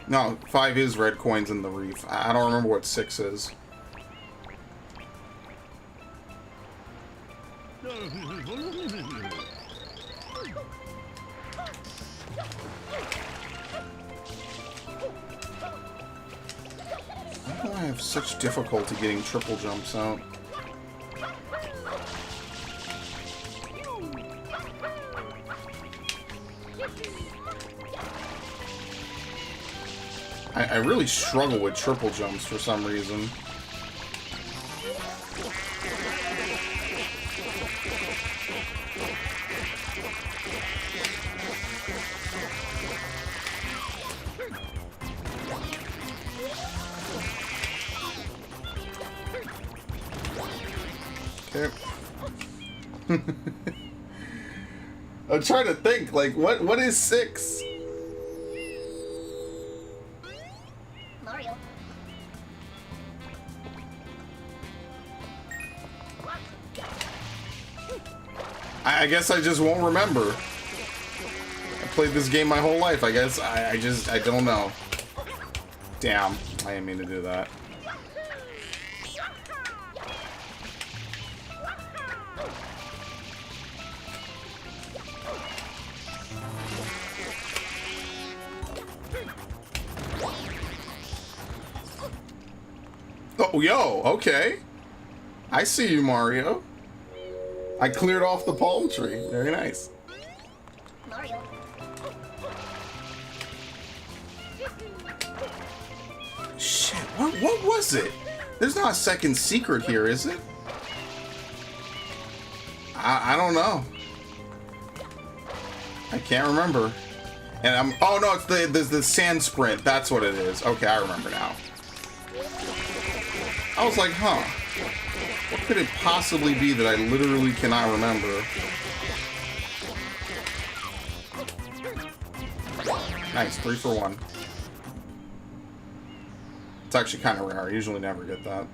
No, 5 is red coins in the Reef. I don't remember what 6 is. Why do I have such difficulty getting triple jumps out? I really struggle with triple jumps for some reason. Okay. I'm trying to think, like, what is 6? I guess I just won't remember. I played this game my whole life, I guess. I don't know. Damn, I didn't mean to do that. Oh, yo, okay. I see you, Mario. I cleared off the palm tree. Very nice. Mario. Shit, what was it? There's not a second secret here, is it? I don't know. I can't remember. And oh no, it's the sand sprint. That's what it is. Okay, I remember now. I was like, huh. What could it possibly be that I literally cannot remember? Nice, 3 for 1. It's actually kind of rare. I usually never get that.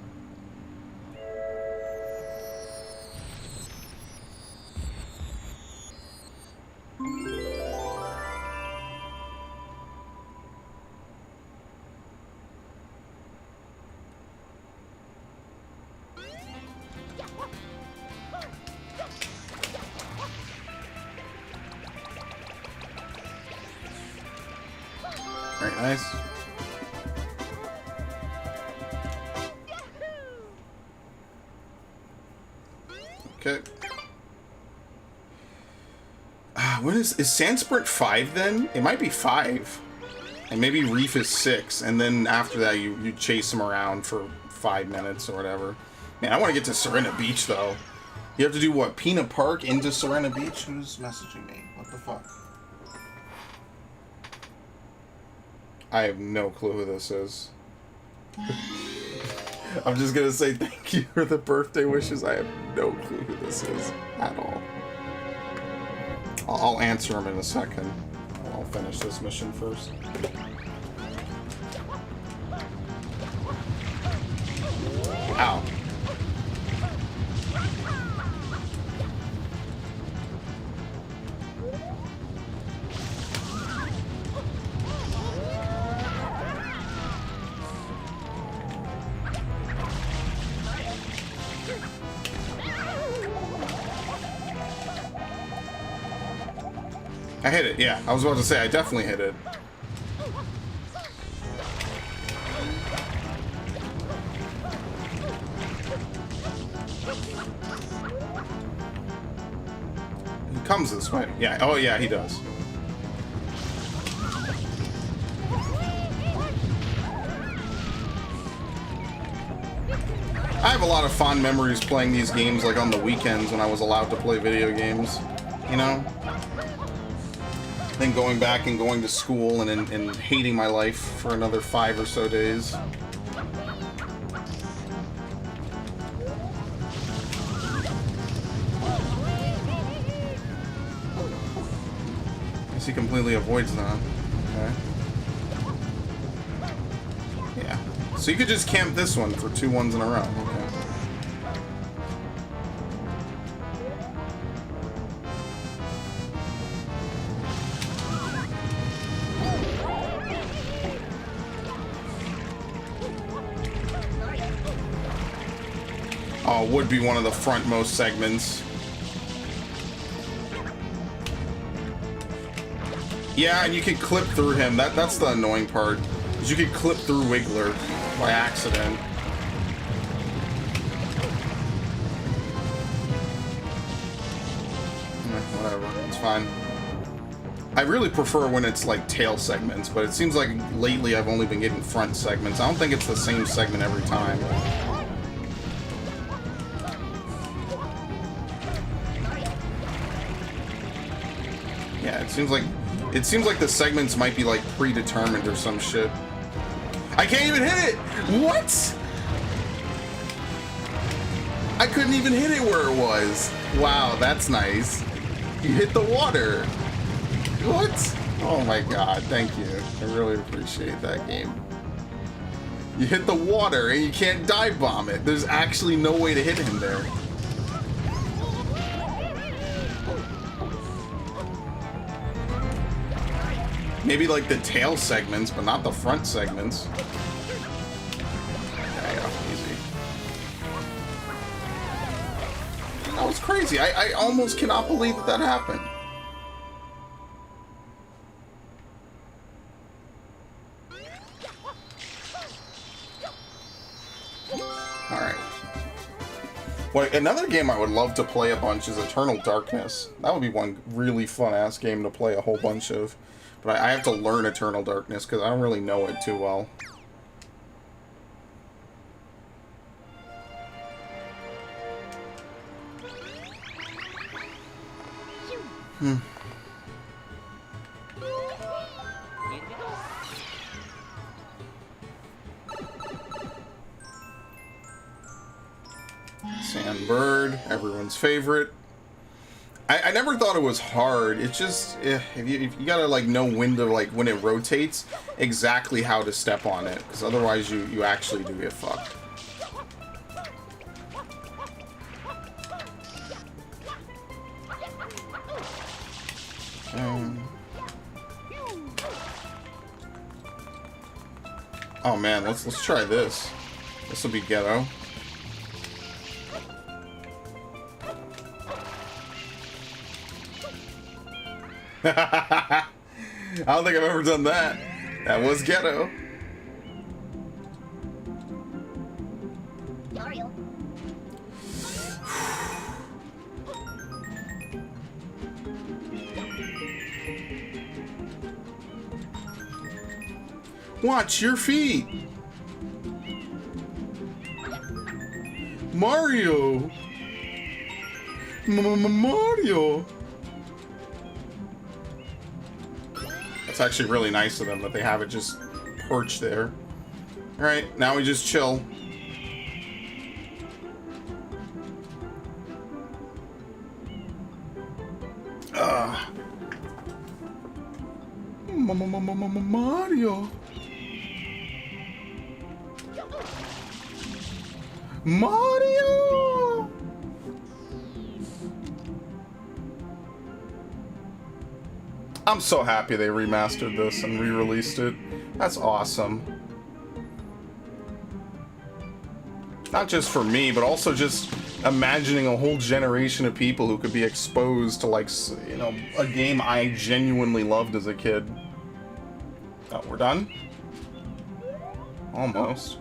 Very nice. Okay. What is Sand Sprint 5 then? It might be 5. And maybe Reef is 6. And then after that you chase him around for 5 minutes or whatever. Man, I want to get to Serena Beach though. You have to do what? Peanut Park into Serena Beach? Who's messaging me? What the fuck? I have no clue who this is. I'm just gonna say thank you for the birthday wishes. I have no clue who this is at all. I'll answer him in a second. I'll finish this mission first. Ow. I hit it, yeah. I was about to say, I definitely hit it. He comes this way. Yeah, oh yeah, he does. I have a lot of fond memories playing these games like on the weekends when I was allowed to play video games, you know? Then going back and going to school and hating my life for another 5 or so days. Guess he completely avoids that. Okay. Yeah. So you could just camp this one for 2 ones in a row. Okay. Oh, would be one of the frontmost segments. Yeah, and you could clip through him. That's the annoying part. Is you could clip through Wiggler by accident. Whatever, it's fine. I really prefer when it's like tail segments, but it seems like lately I've only been getting front segments. I don't think it's the same segment every time. Yeah, it seems like the segments might be like predetermined or some shit. I can't even hit it! What? I couldn't even hit it where it was. Wow, that's nice. You hit the water. What? Oh my god, thank you. I really appreciate that game. You hit the water and you can't dive bomb it. There's actually no way to hit him there. Maybe like the tail segments, but not the front segments. Yeah, easy. That was crazy. I almost cannot believe that happened. Alright. Well, another game I would love to play a bunch is Eternal Darkness. That would be one really fun-ass game to play a whole bunch of. But I have to learn Eternal Darkness because I don't really know it too well. Sandbird, everyone's favorite. I never thought it was hard. It's just if you gotta like know when to like when it rotates exactly how to step on it, because otherwise you actually do get fucked. Oh man, let's try this. This will be ghetto. I don't think I've ever done that. That was ghetto. Mario. Watch your feet. Mario. Mario. That's actually really nice of them that they have it just perched there. Alright, now we just chill. Mario. Mario. I'm so happy they remastered this and re-released it. That's awesome. Not just for me, but also just imagining a whole generation of people who could be exposed to, like, you know, a game I genuinely loved as a kid. Oh, we're done? Almost.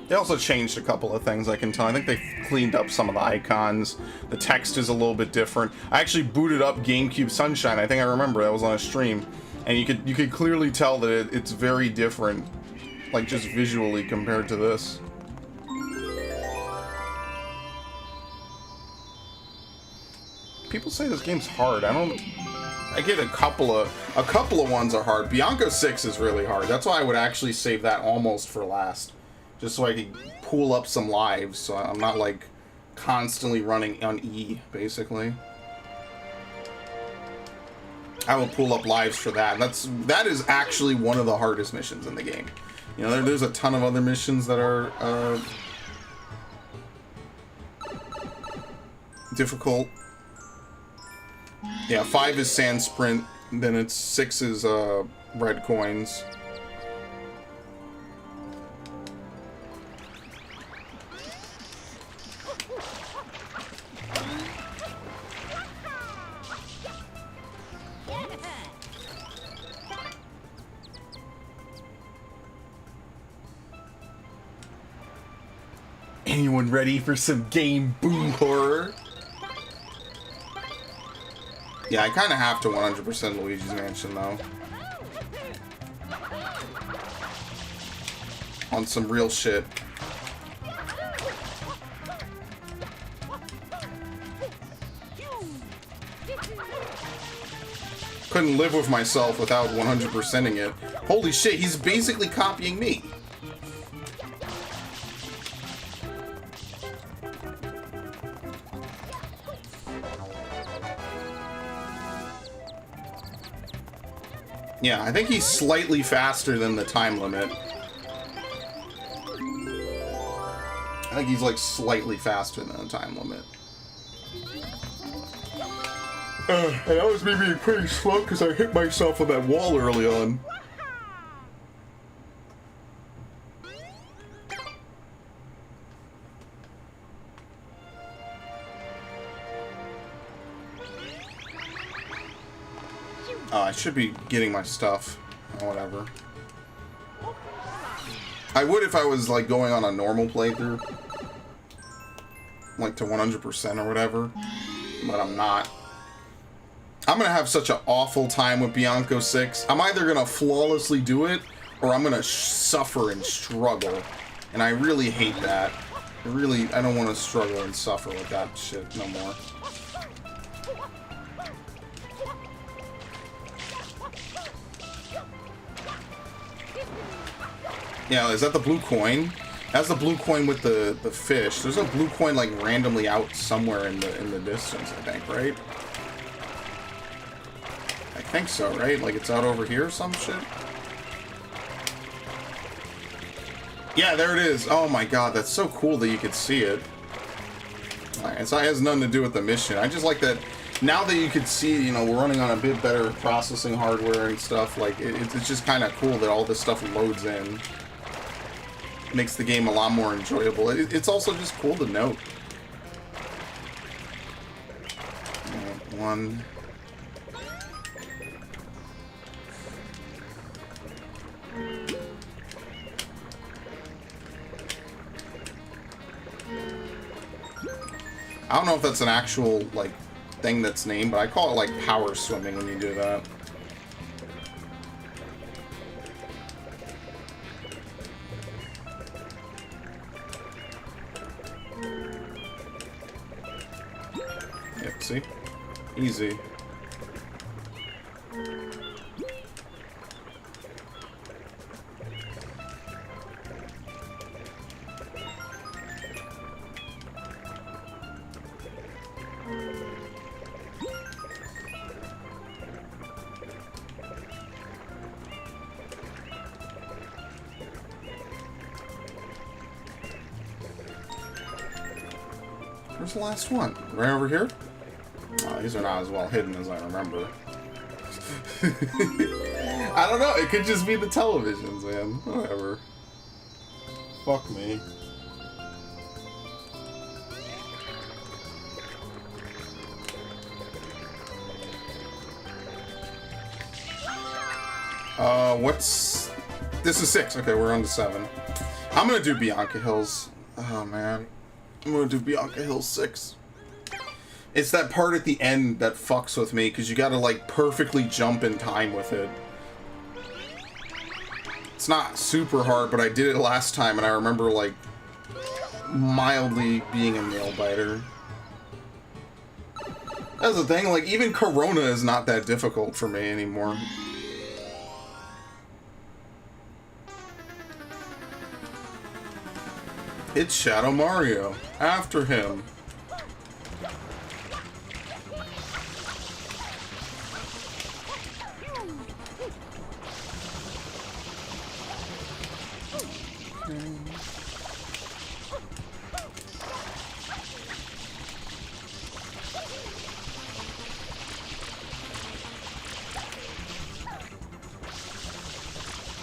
They also changed a couple of things, I can tell. I think they cleaned up some of the icons. The text is a little bit different. I actually booted up GameCube Sunshine. I think I remember that was on a stream. And you could clearly tell that it's very different, like just visually compared to this. People say this game's hard. I get a couple of ones are hard. Bianco 6 is really hard. That's why I would actually save that almost for last. Just so I could pool up some lives, so I'm not, like, constantly running on E, basically. I will pull up lives for that. That is actually one of the hardest missions in the game. You know, there's a ton of other missions that are difficult. Yeah, 5 is sand sprint, then it's 6 is red coins. Anyone ready for some game boom horror? Yeah, I kind of have to 100% Luigi's Mansion, though. On some real shit. Couldn't live with myself without 100%ing it. Holy shit, he's basically copying me. Yeah, I think he's slightly faster than the time limit. I think he's like slightly faster than the time limit. That was me being pretty slow because I hit myself on that wall early on. I should be getting my stuff, or whatever. I would if I was like going on a normal playthrough, like to 100% or whatever, but I'm not. I'm gonna have such an awful time with Bianco 6. I'm either gonna flawlessly do it, or I'm gonna suffer and struggle, and I really hate that. I don't want to struggle and suffer with that shit no more. Yeah, is that the blue coin? That's the blue coin with the fish. There's a blue coin like randomly out somewhere in the distance, I think, right? I think so, right? Like it's out over here or some shit? Yeah, there it is. Oh my god, that's so cool that you could see it. Alright, so it has nothing to do with the mission. I just like that now that you could see, you know, we're running on a bit better processing hardware and stuff. Like, it's just kind of cool that all this stuff loads in. Makes the game a lot more enjoyable. It's also just cool to note. One. I don't know if that's an actual, like, thing that's named, but I call it, like, power swimming when you do that. Yep, see? Easy. Where's the last one? Right over here? Oh, these are not as well hidden as I remember. I don't know. It could just be the televisions, man. Whatever. Fuck me. What's... This is 6. Okay, we're on to 7. I'm gonna do Bianca Hills. Oh, man. I'm gonna do Bianca Hills 6. It's that part at the end that fucks with me, because you gotta, like, perfectly jump in time with it. It's not super hard, but I did it last time, and I remember, like, mildly being a nail biter. That's the thing, like, even Corona is not that difficult for me anymore. It's Shadow Mario. After him.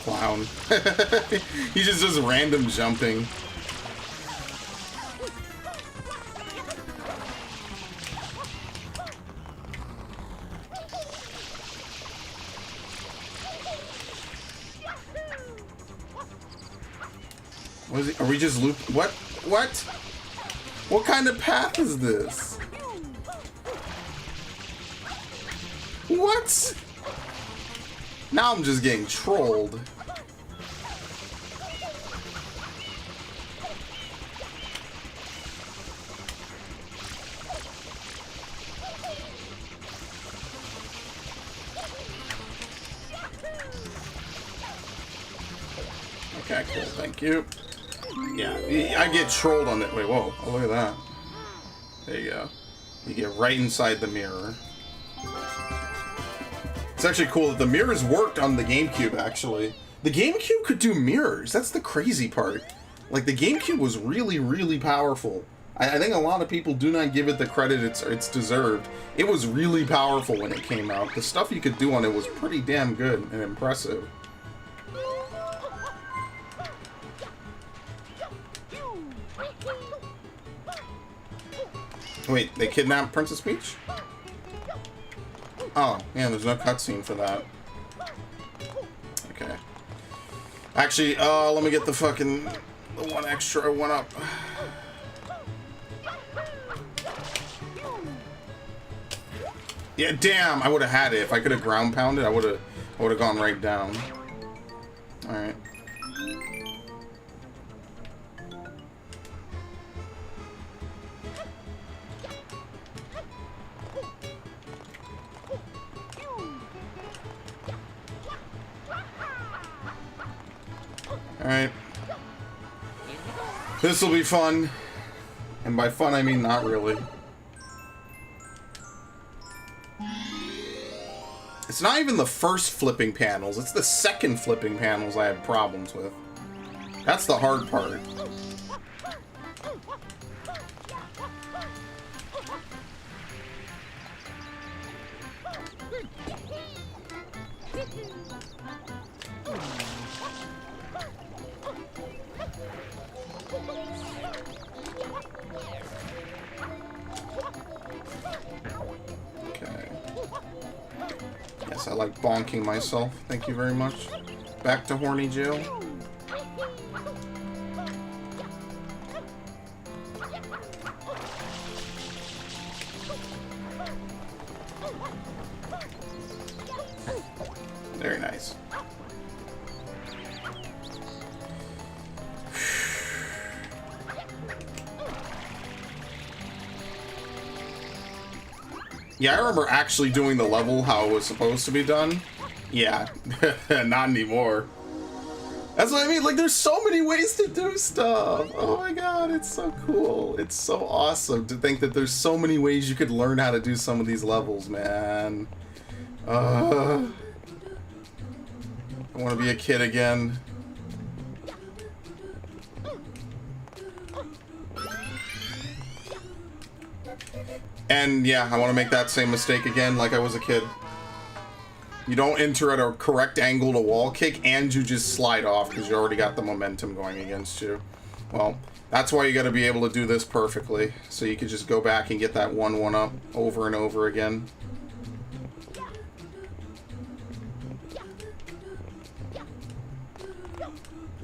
Clown. He just does random jumping. What is it? Are we just loop? What? What? What kind of path is this? What? Now I'm just getting trolled. Okay, cool. Thank you. Yeah, I get trolled on it. Wait, whoa. Oh, look at that. There you go. You get right inside the mirror. It's actually cool that the mirrors worked on the GameCube, actually. The GameCube could do mirrors. That's the crazy part. Like, the GameCube was really, really powerful. I think a lot of people do not give it the credit it's deserved. It was really powerful when it came out. The stuff you could do on it was pretty damn good and impressive. Wait, they kidnapped Princess Peach? Oh, yeah, there's no cutscene for that. Okay. Actually, let me get the fucking... the one extra one up. Yeah, damn, I would have had it. If I could have ground pounded, I would have gone right down. Alright. Alright. This will be fun. And by fun, I mean not really. It's not even the first flipping panels, it's the second flipping panels I have problems with. That's the hard part. I like bonking myself. Thank you very much. Back to horny jail. Very nice. Yeah, I remember actually doing the level how it was supposed to be done. Yeah, not anymore. That's what I mean, like, there's so many ways to do stuff. Oh my god, it's so cool. It's so awesome to think that there's so many ways you could learn how to do some of these levels, man. I want to be a kid again. And yeah, I want to make that same mistake again like I was a kid. You don't enter at a correct angle to wall kick, and you just slide off because you already got the momentum going against you. Well, that's why you got to be able to do this perfectly, so you could just go back and get that 1-1-up over and over again.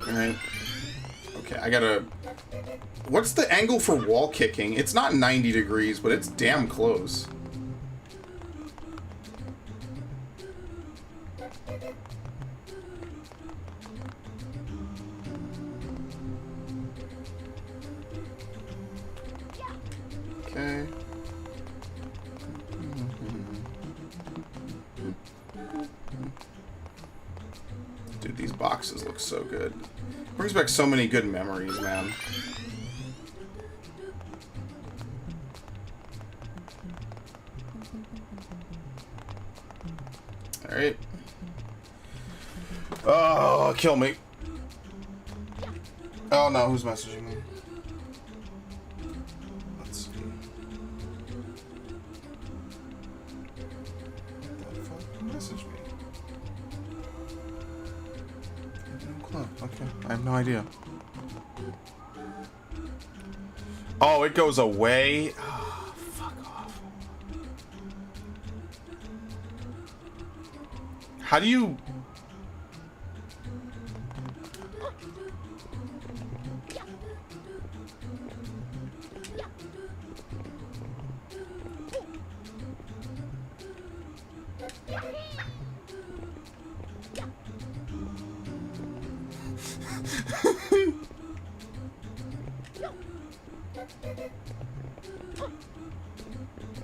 Alright. Okay, I gotta... What's the angle for wall kicking? It's not 90 degrees, but it's damn close. Okay. Dude, these boxes look so good. Brings back so many good memories, man. Alright. Oh, kill me. Oh no, who's messaging me? Let's see. What the fuck? Who messaged me? No clue. Okay, I have no idea. Oh, it goes away? Oh, fuck off. How do you...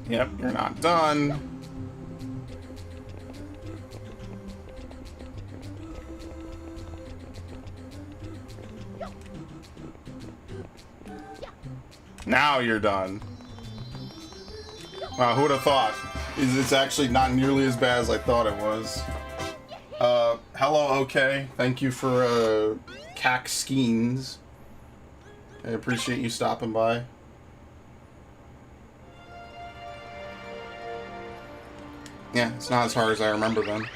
Yep, you're not done. Now you're done. Wow, who would have thought? It's actually not nearly as bad as I thought it was. Hello, okay. Thank you for, CAC Skeens. I appreciate you stopping by. Yeah, it's not as hard as I remember then.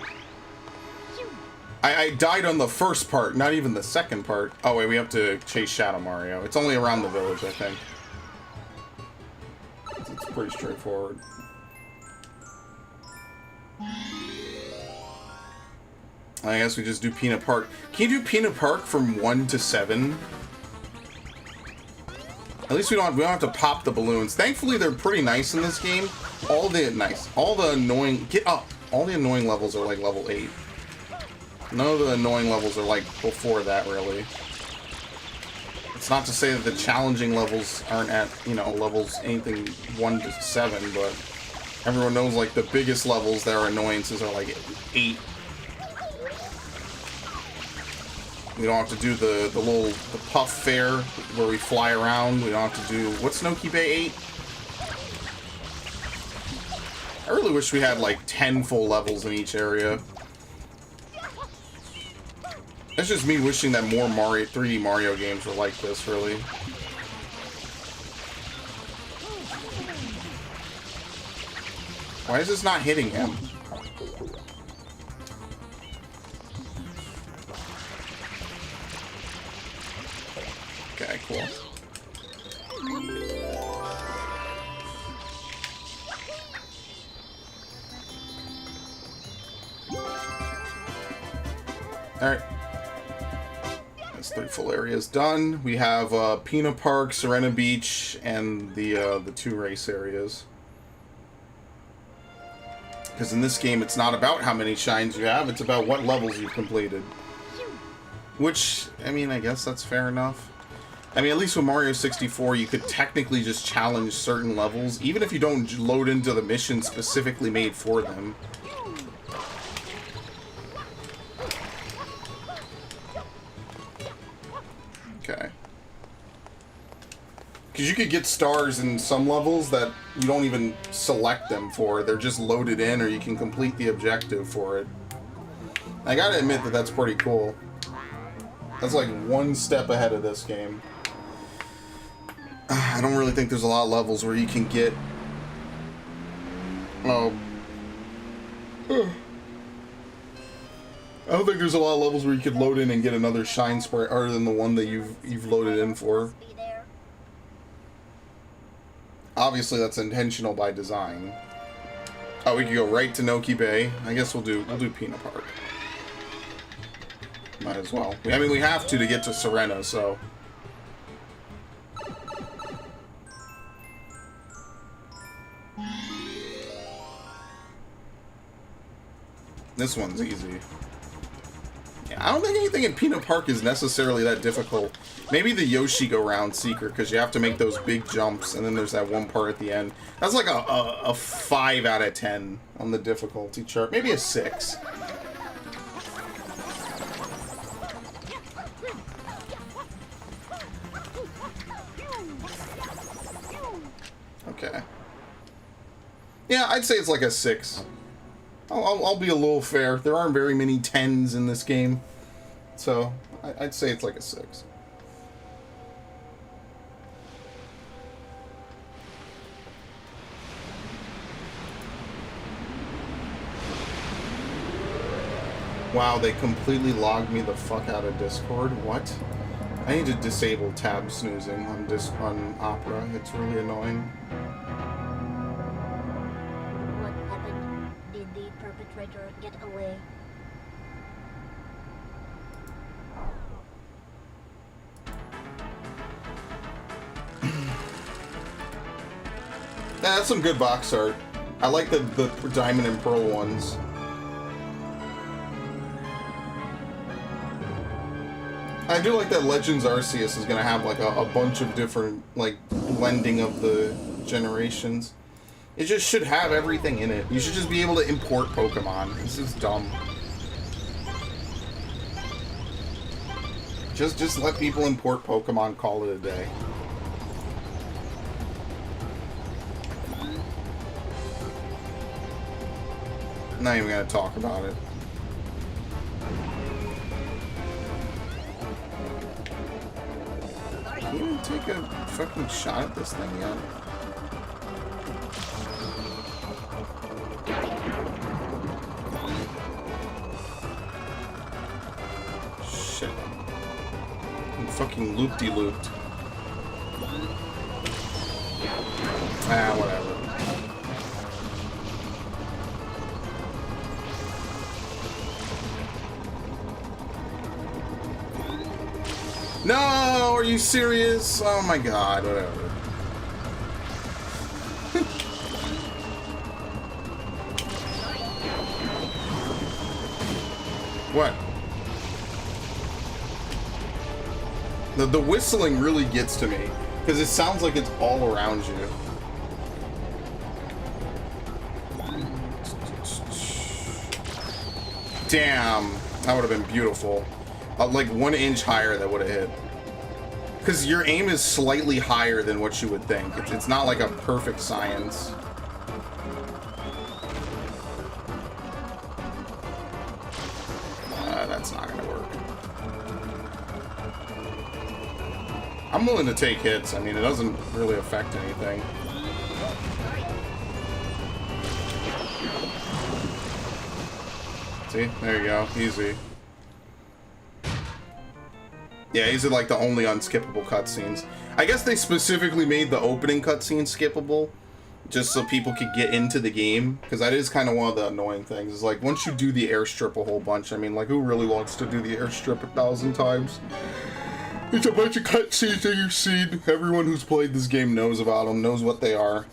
I died on the first part, not even the second part. Oh wait, we have to chase Shadow Mario. It's only around the village, I think. It's pretty straightforward. I guess we just do Peanut Park. Can you do Peanut Park from 1 to 7? At least we don't have to pop the balloons. Thankfully, they're pretty nice in this game. All the annoying... Get up! All the annoying levels are like level 8. None of the annoying levels are like before that, really. It's not to say that the challenging levels aren't at, you know, levels anything 1 to 7, but everyone knows, like, the biggest levels that are annoyances are like 8. We don't have to do the puff fair where we fly around. We don't have to do... What's Noki Bay 8? I really wish we had like 10 full levels in each area. That's just me wishing that more 3D Mario games were like this, really. Why is this not hitting him? Okay, cool. Alright. That's 3 full areas done. We have Peanut Park, Serena Beach, and the 2 race areas. Because in this game, it's not about how many shines you have, it's about what levels you've completed. Which, I mean, I guess that's fair enough. I mean, at least with Mario 64, you could technically just challenge certain levels, even if you don't load into the mission specifically made for them. Okay. Because you could get stars in some levels that you don't even select them for. They're just loaded in, or you can complete the objective for it. I gotta admit that that's pretty cool. That's like one step ahead of this game. I don't really think there's a lot of levels where you can get Oh. I don't think there's a lot of levels where you could load in and get another shine sprite other than the one that you've loaded in for. Obviously, that's intentional by design. Oh, we could go right to Noki Bay. I guess we'll do Peanut Park. Might as well. I mean, we have to get to Serena, so. This one's easy. Yeah, I don't think anything in Peanut Park is necessarily that difficult. Maybe the Yoshi go round secret, because you have to make those big jumps, and then there's that one part at the end. That's like a 5 out of 10 on the difficulty chart. Maybe a 6. Okay. Yeah, I'd say it's like a 6. I'll be a little fair. There aren't very many 10s in this game. So, I'd say it's like a 6. Wow, they completely logged me the fuck out of Discord. What? I need to disable tab snoozing on Opera. It's really annoying. What happened? Did the perpetrator get away? Yeah, that's some good box art. I like the diamond and pearl ones. I do like that Legends Arceus is gonna have like a bunch of different like blending of the generations. It just should have everything in it. You should just be able to import Pokemon. This is dumb. Just let people import Pokemon, call it a day. Not even gonna talk about it. Can you even take a fucking shot at this thing yet? Shit. I'm fucking loop-de-looped. Ah, whatever. No, are you serious? Oh my god, whatever. What? The whistling really gets to me, because it sounds like it's all around you. Damn, that would have been beautiful. Like 1 inch higher, that would have hit. Because your aim is slightly higher than what you would think. It's not like a perfect science. That's not gonna work. I'm willing to take hits. I mean, it doesn't really affect anything. See? There you go. Easy. Yeah, these are like the only unskippable cutscenes. I guess they specifically made the opening cutscene skippable, just so people could get into the game, because that is kind of one of the annoying things. Is like, once you do the airstrip a whole bunch, I mean, like, who really wants to do the airstrip 1,000 times? It's a bunch of cutscenes that you've seen. Everyone who's played this game knows about them, knows what they are.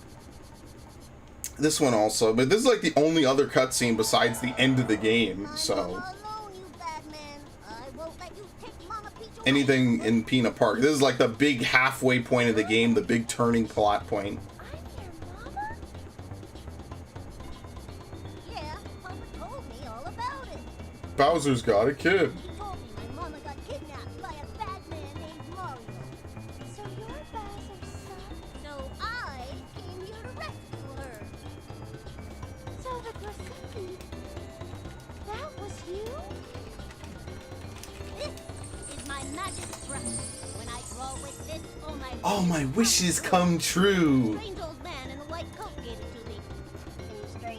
This one also, but this is like the only other cutscene besides the end of the game, so... Anything in Peanut Park. This is like the big halfway point of the game, the big turning plot point. I'm your mama? Yeah, Papa told me all about it. Bowser's got a kid. He told me my mama got kidnapped by a bad man named Mario. So you're Bowser's son? So I came here to rescue her. So the graffiti, that was you? This is my magic brush. When I draw with this, all my wishes come true. Strange old man in a white coat gave it to me. Any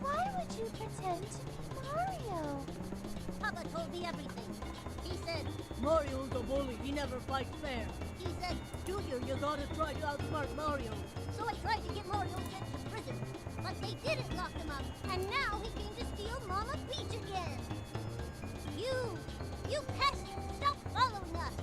Why would you pretend to be Mario? Papa told me everything. He said, Mario's a bully. He never fights fair. he said, Junior, you gotta try to outsmart Mario. so I tried to get Mario sent to prison. But they didn't lock him up, and now he came to steal Mama Peach again. You pest! Stop following us!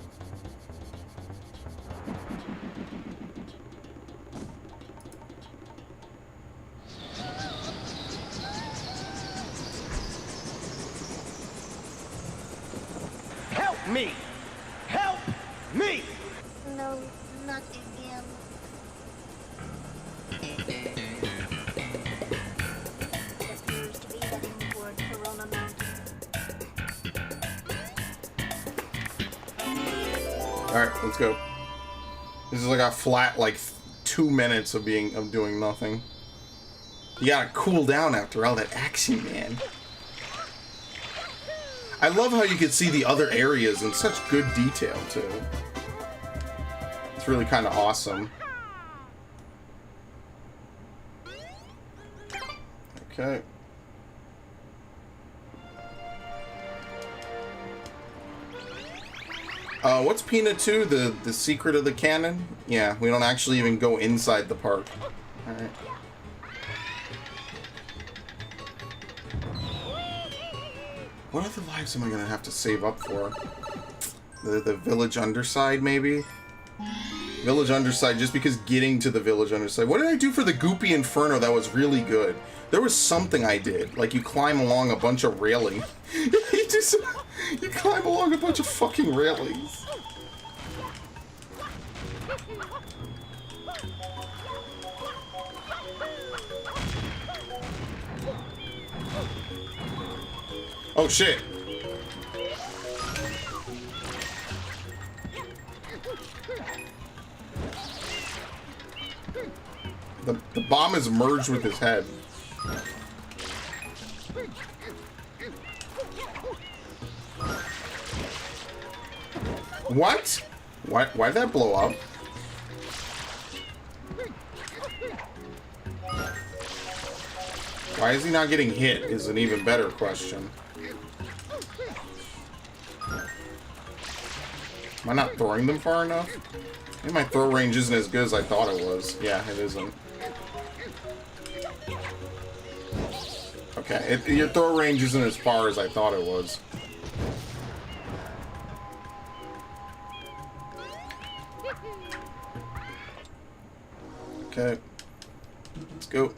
Help me! Help me! No, not again. Appears to be heading toward Corona Mountain. Alright, let's go. This is like a flat, like, 2 minutes of doing nothing. You gotta cool down after all that action, man. I love how you can see the other areas in such good detail, too. It's really kind of awesome. Okay. What's Peanut 2? The secret of the cannon? Yeah, we don't actually even go inside the park. Alright. What other lives am I gonna have to save up for? The village underside, maybe? Village underside, just because getting to the village underside. What did I do for the Goopy Inferno that was really good? There was something I did. Like, you climb along a bunch of railing. You climb along a bunch of fucking railings. Oh shit. The bomb is merged with his head. What? Why'd that blow up? Why is he not getting hit is an even better question. Am I not throwing them far enough? Maybe my throw range isn't as good as I thought it was. Yeah, it isn't. Okay, your throw range isn't as far as I thought it was. Okay. Let's go.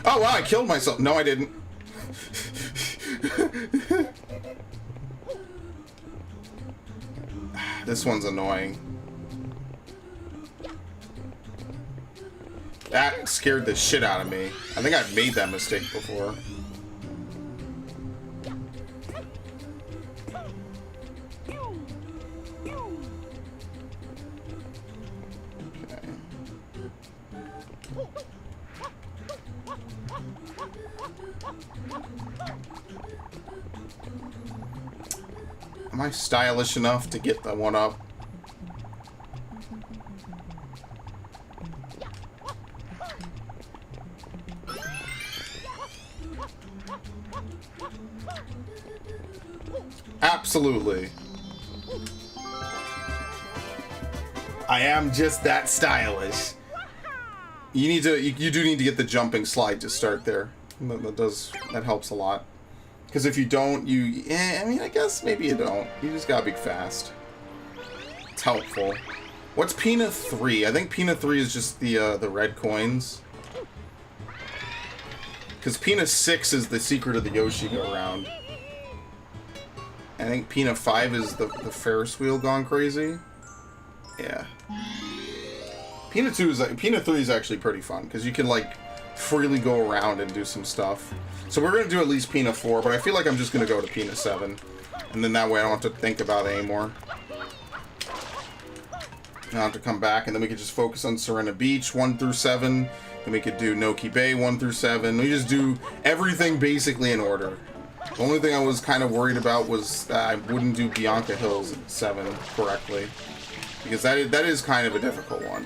Oh wow, I killed myself. No, I didn't. This one's annoying. That scared the shit out of me. I think I've made that mistake before. Am I stylish enough to get the one up? Absolutely. I am just that stylish. You do need to get the jumping slide to start there. That helps a lot. Because if you don't, I mean, I guess maybe you don't. You just gotta be fast. It's helpful. What's Peanut 3? I think Peanut 3 is just the red coins. Because Peanut 6 is the secret of the Yoshi go-round. I think Peanut 5 is the Ferris wheel gone crazy. Yeah. Peanut 3 is actually pretty fun, because you can, like, freely go around and do some stuff. So we're going to do at least Peanut 4, but I feel like I'm just going to go to Peanut 7. And then that way I don't have to think about it anymore. I don't have to come back, and then we can just focus on Serena Beach, 1 through 7. Then we could do Noki Bay 1 through 7. We just do everything basically in order. The only thing I was kind of worried about was that I wouldn't do Bianca Hills 7 correctly. Because that is kind of a difficult one.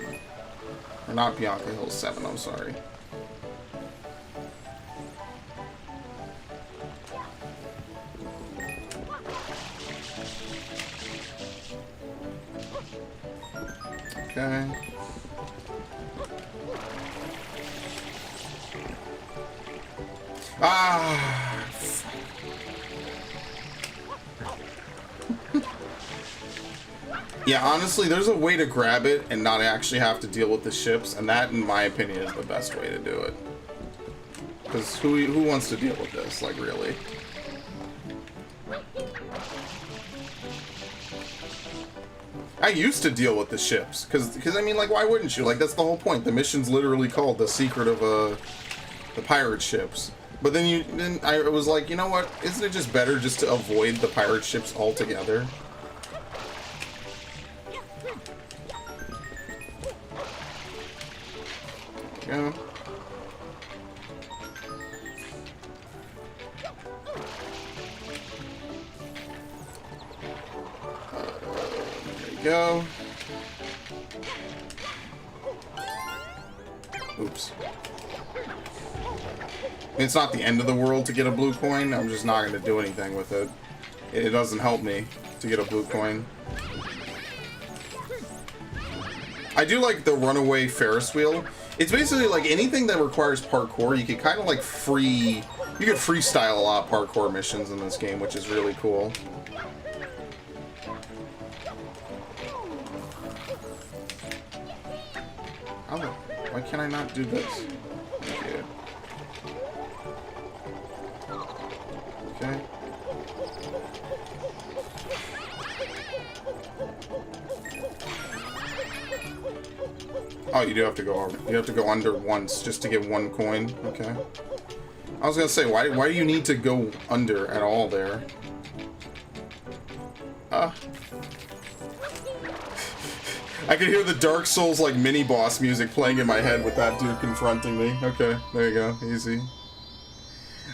Or not Bianca Hills 7, I'm sorry. Okay. Ah! Yeah, honestly, there's a way to grab it and not actually have to deal with the ships, and that, in my opinion, is the best way to do it. Because who wants to deal with this? Like, really? I used to deal with the ships, because I mean, like, why wouldn't you? Like, that's the whole point. The mission's literally called The Secret of the pirate ships. But then I was like, you know what? Isn't it just better just to avoid the pirate ships altogether? Yeah. There you go. Oops. It's not the end of the world to get a blue coin. I'm just not going to do anything with it. It doesn't help me to get a blue coin. I do like the runaway Ferris wheel. It's basically like anything that requires parkour, you could kind of like you could freestyle a lot of parkour missions in this game, which is really cool. Oh, why can't I not do this? Yeah. Okay. Oh, you do have to go over. You have to go under once just to get one coin. Okay. I was gonna say, why do you need to go under at all there? I could hear the Dark Souls like mini boss music playing in my head with that dude confronting me. Okay, there you go. Easy.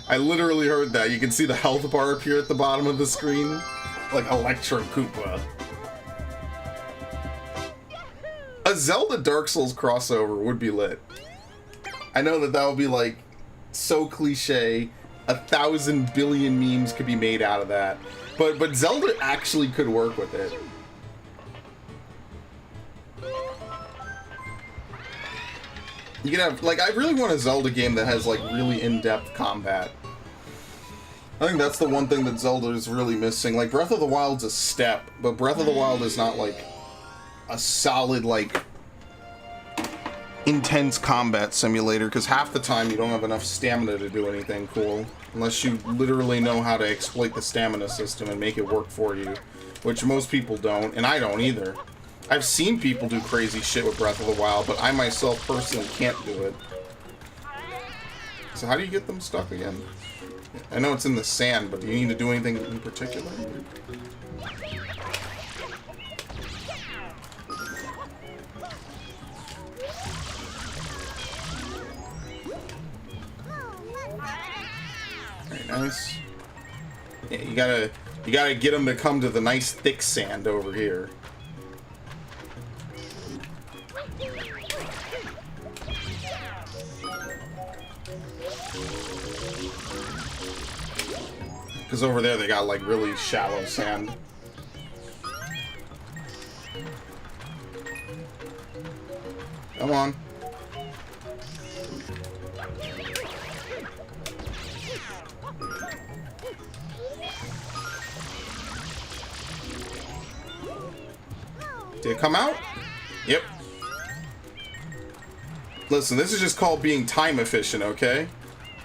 I literally heard that. You can see the health bar appear at the bottom of the screen. Like Electro Koopa. A Zelda Dark Souls crossover would be lit. I know that would be like so cliche. 1,000 billion memes could be made out of that. But Zelda actually could work with it. You could have, like, I really want a Zelda game that has like really in-depth combat. I think that's the one thing that Zelda is really missing. Like, Breath of the Wild's a step, but Breath of the Wild is not like a solid, like, intense combat simulator, because half the time you don't have enough stamina to do anything cool, unless you literally know how to exploit the stamina system and make it work for you, which most people don't, and I don't either. I've seen people do crazy shit with Breath of the Wild, but I myself personally can't do it. So how do you get them stuck again? I know it's in the sand, but do you need to do anything in particular? Very nice. Yeah, you gotta get them to come to the nice thick sand over here. Because over there they got like really shallow sand. Come on. Did it come out? Yep. Listen, this is just called being time efficient, okay?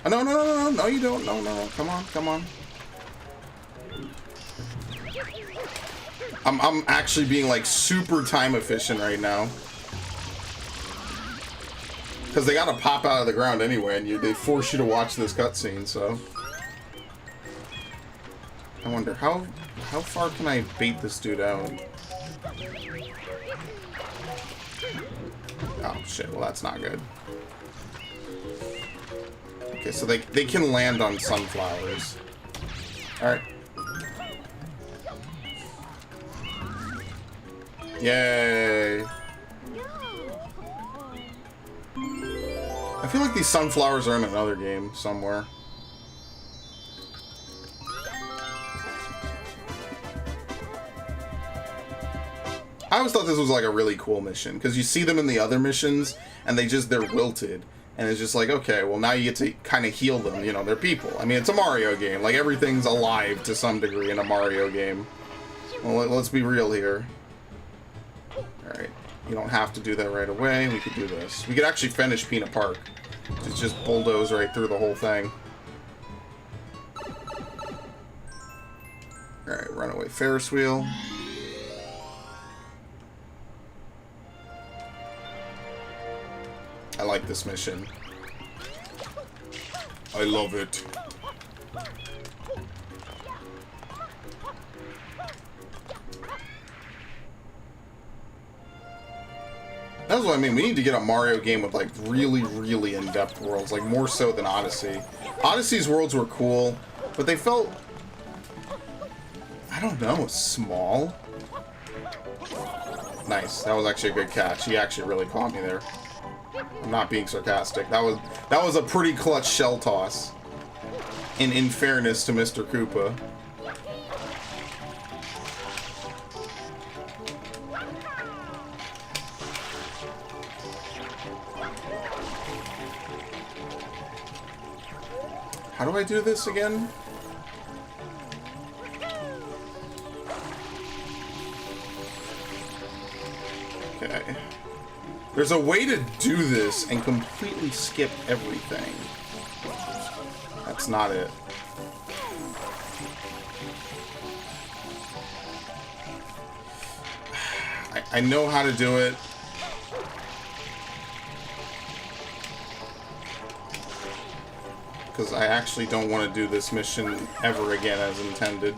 Oh, no, you don't. No, come on. I'm actually being like super time efficient right now. Because they gotta pop out of the ground anyway, and they force you to watch this cutscene, so. I wonder, how far can I bait this dude out? Oh shit, well that's not good. Okay, so they can land on sunflowers. Alright. Yay. I feel like these sunflowers are in another game somewhere. I always thought this was like a really cool mission because you see them in the other missions and they're wilted, and it's just like, okay, well now you get to kind of heal them, you know, they're people. I mean, it's a Mario game, like everything's alive to some degree in a Mario game. Well, let's be real here. Alright, you don't have to do that right away, we could do this. We could actually finish Peanut Park. Just bulldoze right through the whole thing. Alright, runaway Ferris wheel. I like this mission. I love it. That's what I mean. We need to get a Mario game with like really, really in-depth worlds, like more so than Odyssey. Odyssey's worlds were cool, but they felt, I don't know, small. Nice. That was actually a good catch. He actually really caught me there. I'm not being sarcastic. That was a pretty clutch shell toss. In fairness to Mr. Koopa. How do I do this again? Okay. There's a way to do this and completely skip everything. That's not it. I know how to do it. Because I actually don't want to do this mission ever again as intended.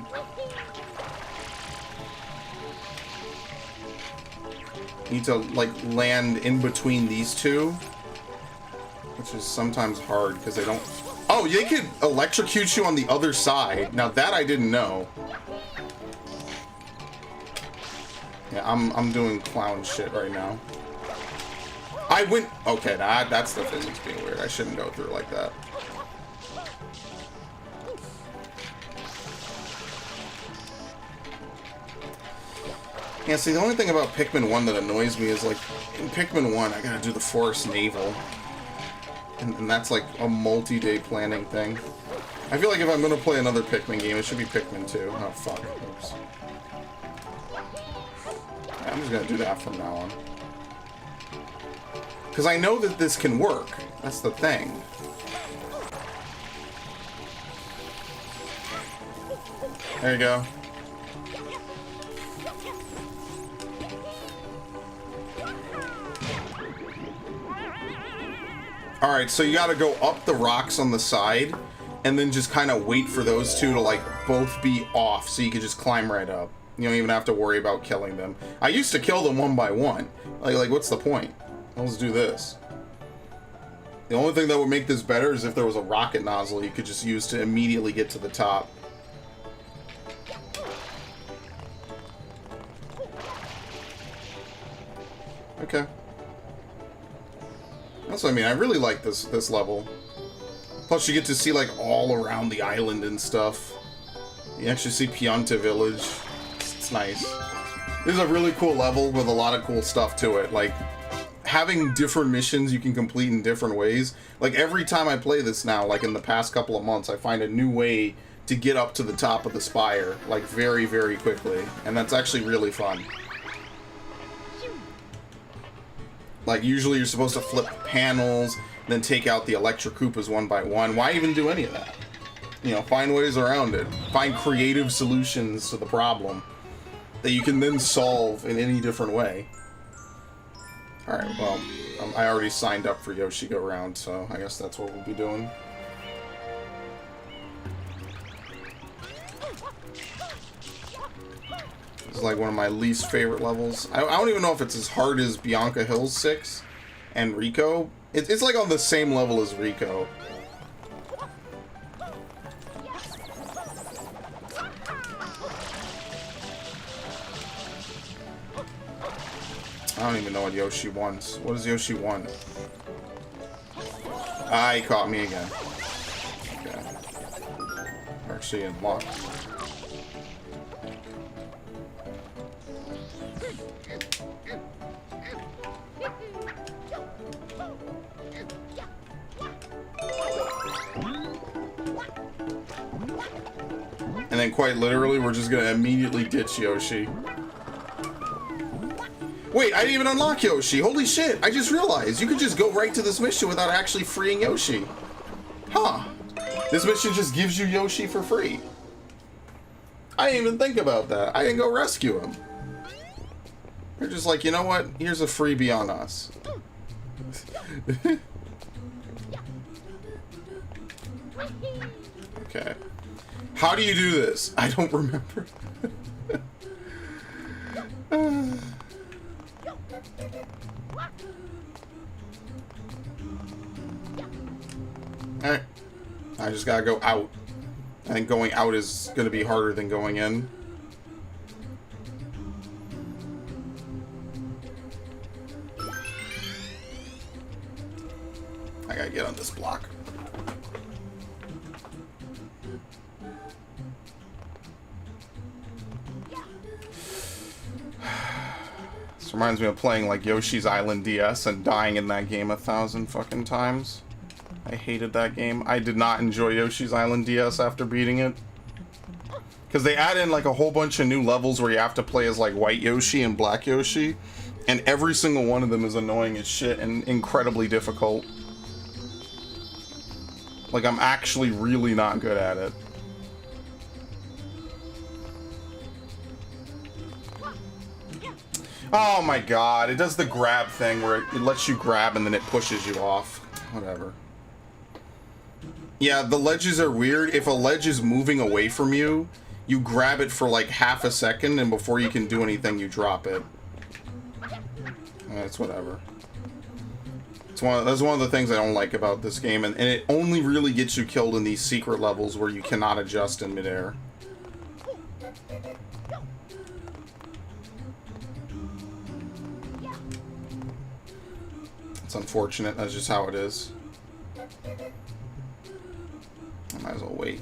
Need to like land in between these two, which is sometimes hard because they don't. Oh, they could electrocute you on the other side. Now that I didn't know. Yeah, I'm doing clown shit right now. I went. Okay, that's the physics being weird. I shouldn't go through like that. Yeah, see, the only thing about Pikmin 1 that annoys me is, like, in Pikmin 1, I gotta do the Forest Naval. And that's, like, a multi-day planning thing. I feel like if I'm gonna play another Pikmin game, it should be Pikmin 2. Oh, fuck. Oops. Yeah, I'm just gonna do that from now on. Because I know that this can work. That's the thing. There you go. Alright, so you gotta go up the rocks on the side, and then just kind of wait for those two to, like, both be off, so you can just climb right up. You don't even have to worry about killing them. I used to kill them one by one. Like what's the point? Let's do this. The only thing that would make this better is if there was a rocket nozzle you could just use to immediately get to the top. Okay. That's what I mean. I really like this level. Plus, you get to see like all around the island and stuff. You actually see Pionta Village. It's nice. This is a really cool level with a lot of cool stuff to it. Like having different missions you can complete in different ways. Like every time I play this now, like in the past couple of months, I find a new way to get up to the top of the spire, like very, very quickly, and that's actually really fun. Like, usually you're supposed to flip panels, then take out the Electric Koopas one by one. Why even do any of that? You know, find ways around it. Find creative solutions to the problem that you can then solve in any different way. Alright, well, I already signed up for Yoshi Go Round, so I guess that's what we'll be doing. It's like one of my least favorite levels. I don't even know if it's as hard as Bianca Hills 6 and Rico. It's like on the same level as Rico. I don't even know what Yoshi wants. What does Yoshi want? Ah, he caught me again. Okay. Actually unlocked. And then quite literally, we're just gonna immediately ditch Yoshi. Wait, I didn't even unlock Yoshi. Holy shit, I just realized you could just go right to this mission without actually freeing Yoshi. Huh. This mission just gives you Yoshi for free. I didn't even think about that. I didn't go rescue him. They're just like, you know what? Here's a freebie on us. Okay. How do you do this? I don't remember. Alright. I just gotta go out. I think going out is gonna be harder than going in. I gotta get on this block. This reminds me of playing like Yoshi's Island DS and dying in that game 1,000 fucking times. I hated that game. I did not enjoy Yoshi's Island DS after beating it. Because they add in like a whole bunch of new levels where you have to play as like White Yoshi and Black Yoshi. And every single one of them is annoying as shit and incredibly difficult. Like I'm actually really not good at it. Oh my god, it does the grab thing where it lets you grab and then it pushes you off. Whatever. Yeah, the ledges are weird. If a ledge is moving away from you, you grab it for like half a second and before you can do anything, you drop it. It's whatever. That's one of the things I don't like about this game, and it only really gets you killed in these secret levels where you cannot adjust in midair. It's unfortunate, that's just how it is. I might as well wait.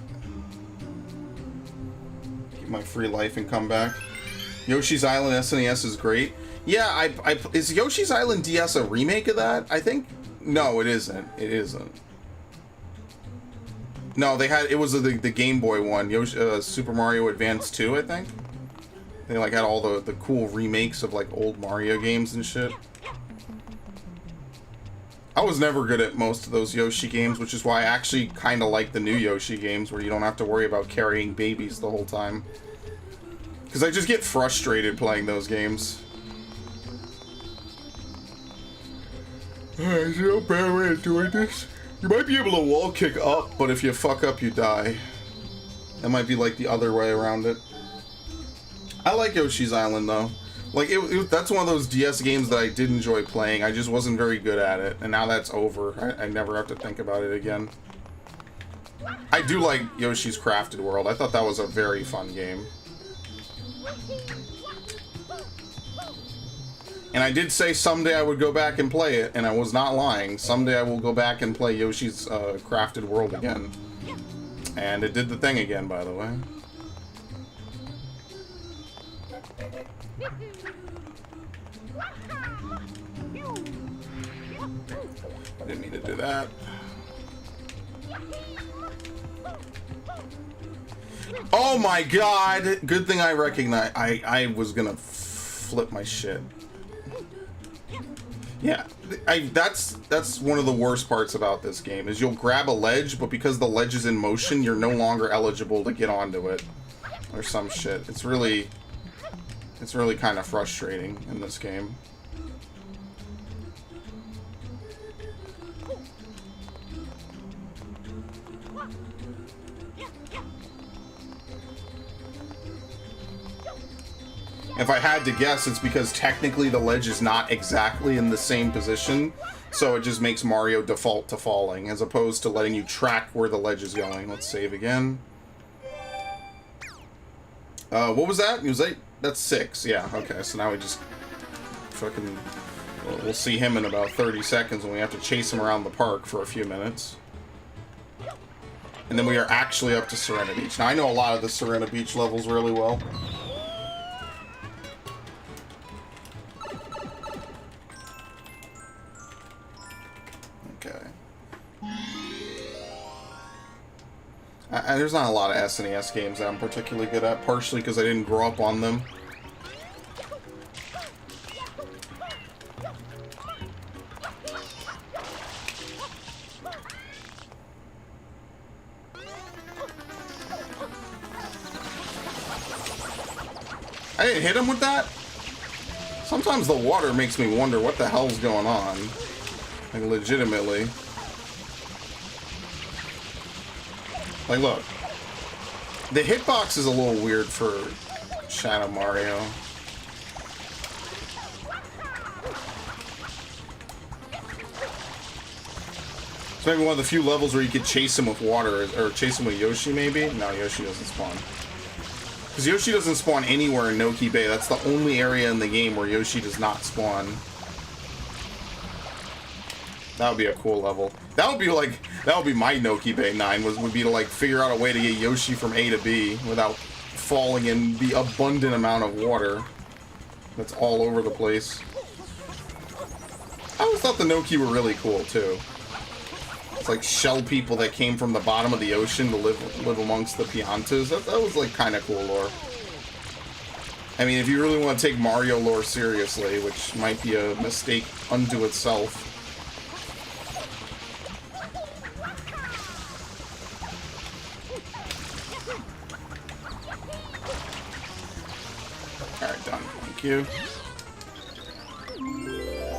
Keep my free life and come back. Yoshi's Island SNES is great. Yeah, is Yoshi's Island DS a remake of that? I think... No, it isn't. It isn't. No, it was the Game Boy one. Super Mario Advance 2, I think. They like had all the cool remakes of like old Mario games and shit. I was never good at most of those Yoshi games, which is why I actually kind of like the new Yoshi games where you don't have to worry about carrying babies the whole time. Because I just get frustrated playing those games. There's no bad way of doing this. You might be able to wall kick up, but if you fuck up, you die. That might be like the other way around it. I like Yoshi's Island though. Like, that's one of those DS games that I did enjoy playing. I just wasn't very good at it, and now that's over. I never have to think about it again. I do like Yoshi's Crafted World. I thought that was a very fun game. And I did say someday I would go back and play it, and I was not lying. Someday I will go back and play Yoshi's Crafted World again. And it did the thing again, by the way. I didn't mean to do that. Oh my god! Good thing I recognize. I was gonna flip my shit. Yeah, that's one of the worst parts about this game is you'll grab a ledge, but because the ledge is in motion, you're no longer eligible to get onto it, or some shit. It's really kind of frustrating in this game. If I had to guess, it's because technically the ledge is not exactly in the same position, so it just makes Mario default to falling, as opposed to letting you track where the ledge is going. Let's save again. What was that? It was 8? That's 6. Yeah, okay, so now we just fucking... We'll see him in about 30 seconds when we have to chase him around the park for a few minutes. And then we are actually up to Serena Beach. Now, I know a lot of the Serena Beach levels really well. Okay. There's not a lot of SNES games that I'm particularly good at, partially because I didn't grow up on them. I didn't hit him with that? Sometimes the water makes me wonder what the hell's going on. Like, legitimately. Like, look. The hitbox is a little weird for Shadow Mario. It's maybe one of the few levels where you could chase him with water, or chase him with Yoshi, maybe? No, Yoshi doesn't spawn. Because Yoshi doesn't spawn anywhere in Noki Bay. That's the only area in the game where Yoshi does not spawn. That would be a cool level. That would be like, that would be my Noki Bay 9, would be to like figure out a way to get Yoshi from A to B without falling in the abundant amount of water that's all over the place. I always thought the Noki were really cool too. It's like shell people that came from the bottom of the ocean to live amongst the Piantas. That was like kind of cool lore. I mean, if you really want to take Mario lore seriously, which might be a mistake unto itself. Alright, done. Thank you.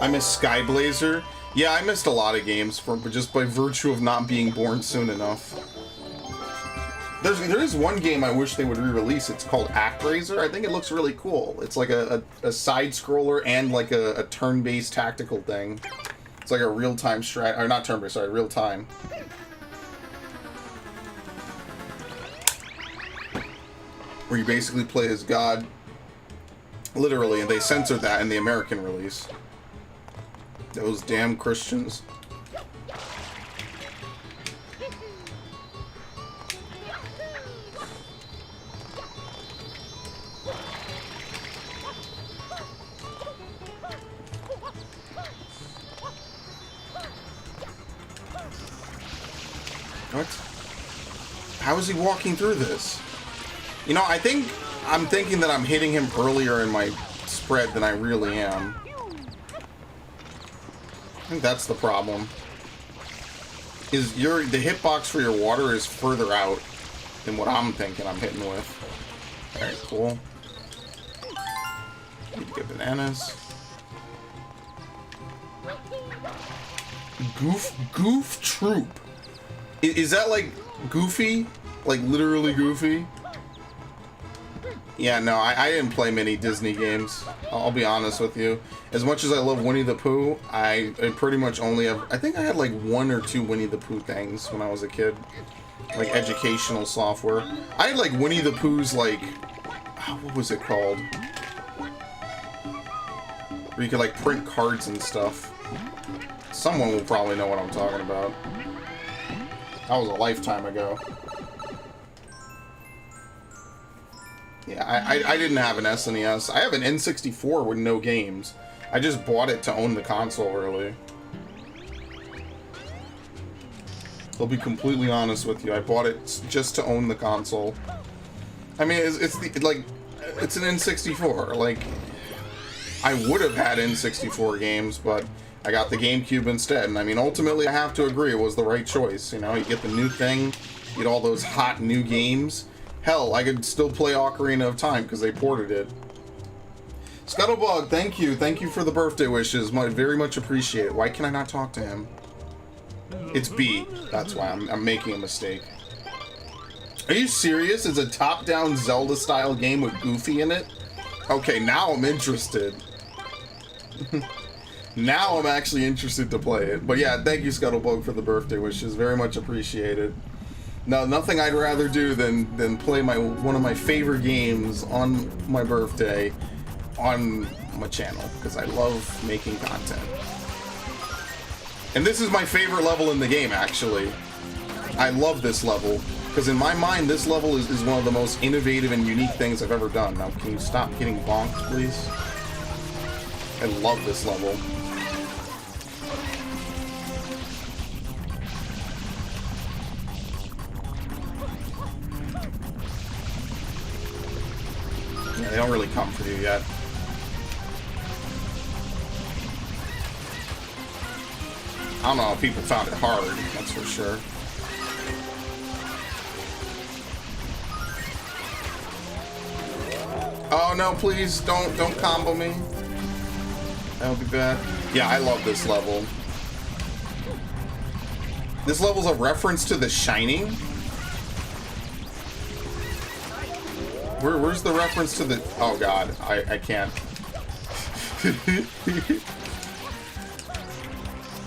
I miss Sky Blazer. Yeah, I missed a lot of games just by virtue of not being born soon enough. There is one game I wish they would re-release. It's called ActRaiser. I think it looks really cool. It's like a side-scroller and like a turn-based tactical thing. It's like a real-time strat... Or not turn-based, sorry, real-time. Where you basically play as God. Literally, and they censored that in the American release. Those damn Christians. What? How is he walking through this? You know, I'm thinking that I'm hitting him earlier in my spread than I really am. I think that's the problem. Is the hitbox for your water is further out than what I'm thinking I'm hitting with. Alright, cool. Need to get bananas. Goof Troop. Is that like Goofy? Like literally Goofy? Yeah, no, I didn't play many Disney games. I'll be honest with you. As much as I love Winnie the Pooh, I pretty much only have... I think I had like 1 or 2 Winnie the Pooh things when I was a kid. Like educational software. I had like Winnie the Pooh's like... what was it called? Where you could like print cards and stuff. Someone will probably know what I'm talking about. That was a lifetime ago. Yeah, I didn't have an SNES. I have an N64 with no games. I just bought it to own the console early. I'll be completely honest with you. I bought it just to own the console. I mean, it's an N64. Like, I would have had N64 games, but I got the GameCube instead. And I mean, ultimately, I have to agree it was the right choice. You know, you get the new thing, you get all those hot new games. Hell, I could still play Ocarina of Time because they ported it. Scuttlebug, thank you. Thank you for the birthday wishes. Very much appreciate it. Why can I not talk to him? It's B. That's why I'm making a mistake. Are you serious? It's a top-down Zelda-style game with Goofy in it? Okay, now I'm interested. Now I'm actually interested to play it. But yeah, thank you, Scuttlebug, for the birthday wishes. Very much appreciated. No, nothing I'd rather do than play one of my favorite games on my birthday on my channel because I love making content. And this is my favorite level in the game, actually. I love this level because in my mind, this level is one of the most innovative and unique things I've ever done. Now, can you stop getting bonked, please? I love this level. Yeah, they don't really come for you yet. I don't know if people found it hard, that's for sure. Oh no, please don't combo me. That would be bad. Yeah, I love this level. This level's a reference to The Shining. Where's the reference to the... Oh god, I can't.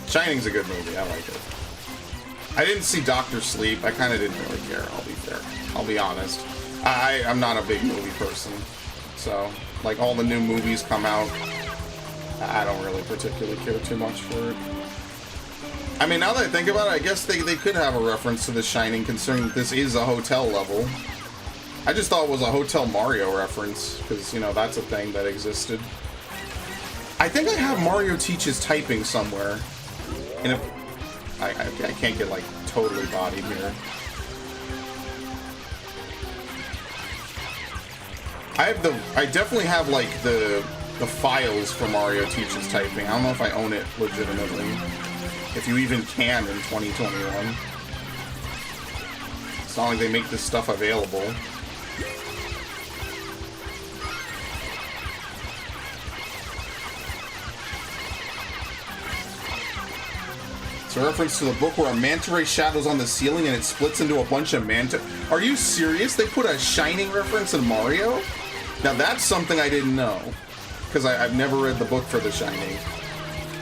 Shining's a good movie, I like it. I didn't see Dr. Sleep, I kind of didn't really care, I'll be fair. I'll be honest. I'm not a big movie person. So, like, all the new movies come out, I don't really particularly care too much for it. I mean, now that I think about it, I guess they could have a reference to The Shining, considering that this is a hotel level. I just thought it was a Hotel Mario reference, because, you know, that's a thing that existed. I think I have Mario Teaches Typing somewhere. And if... I can't get, like, totally bodied here. I definitely have, like, the files for Mario Teaches Typing. I don't know if I own it legitimately. If you even can in 2021. It's not like they make this stuff available. It's a reference to the book where a manta ray shadows on the ceiling and it splits into a bunch of manta... Are you serious? They put a Shining reference in Mario? Now that's something I didn't know. Because I've never read the book for The Shining.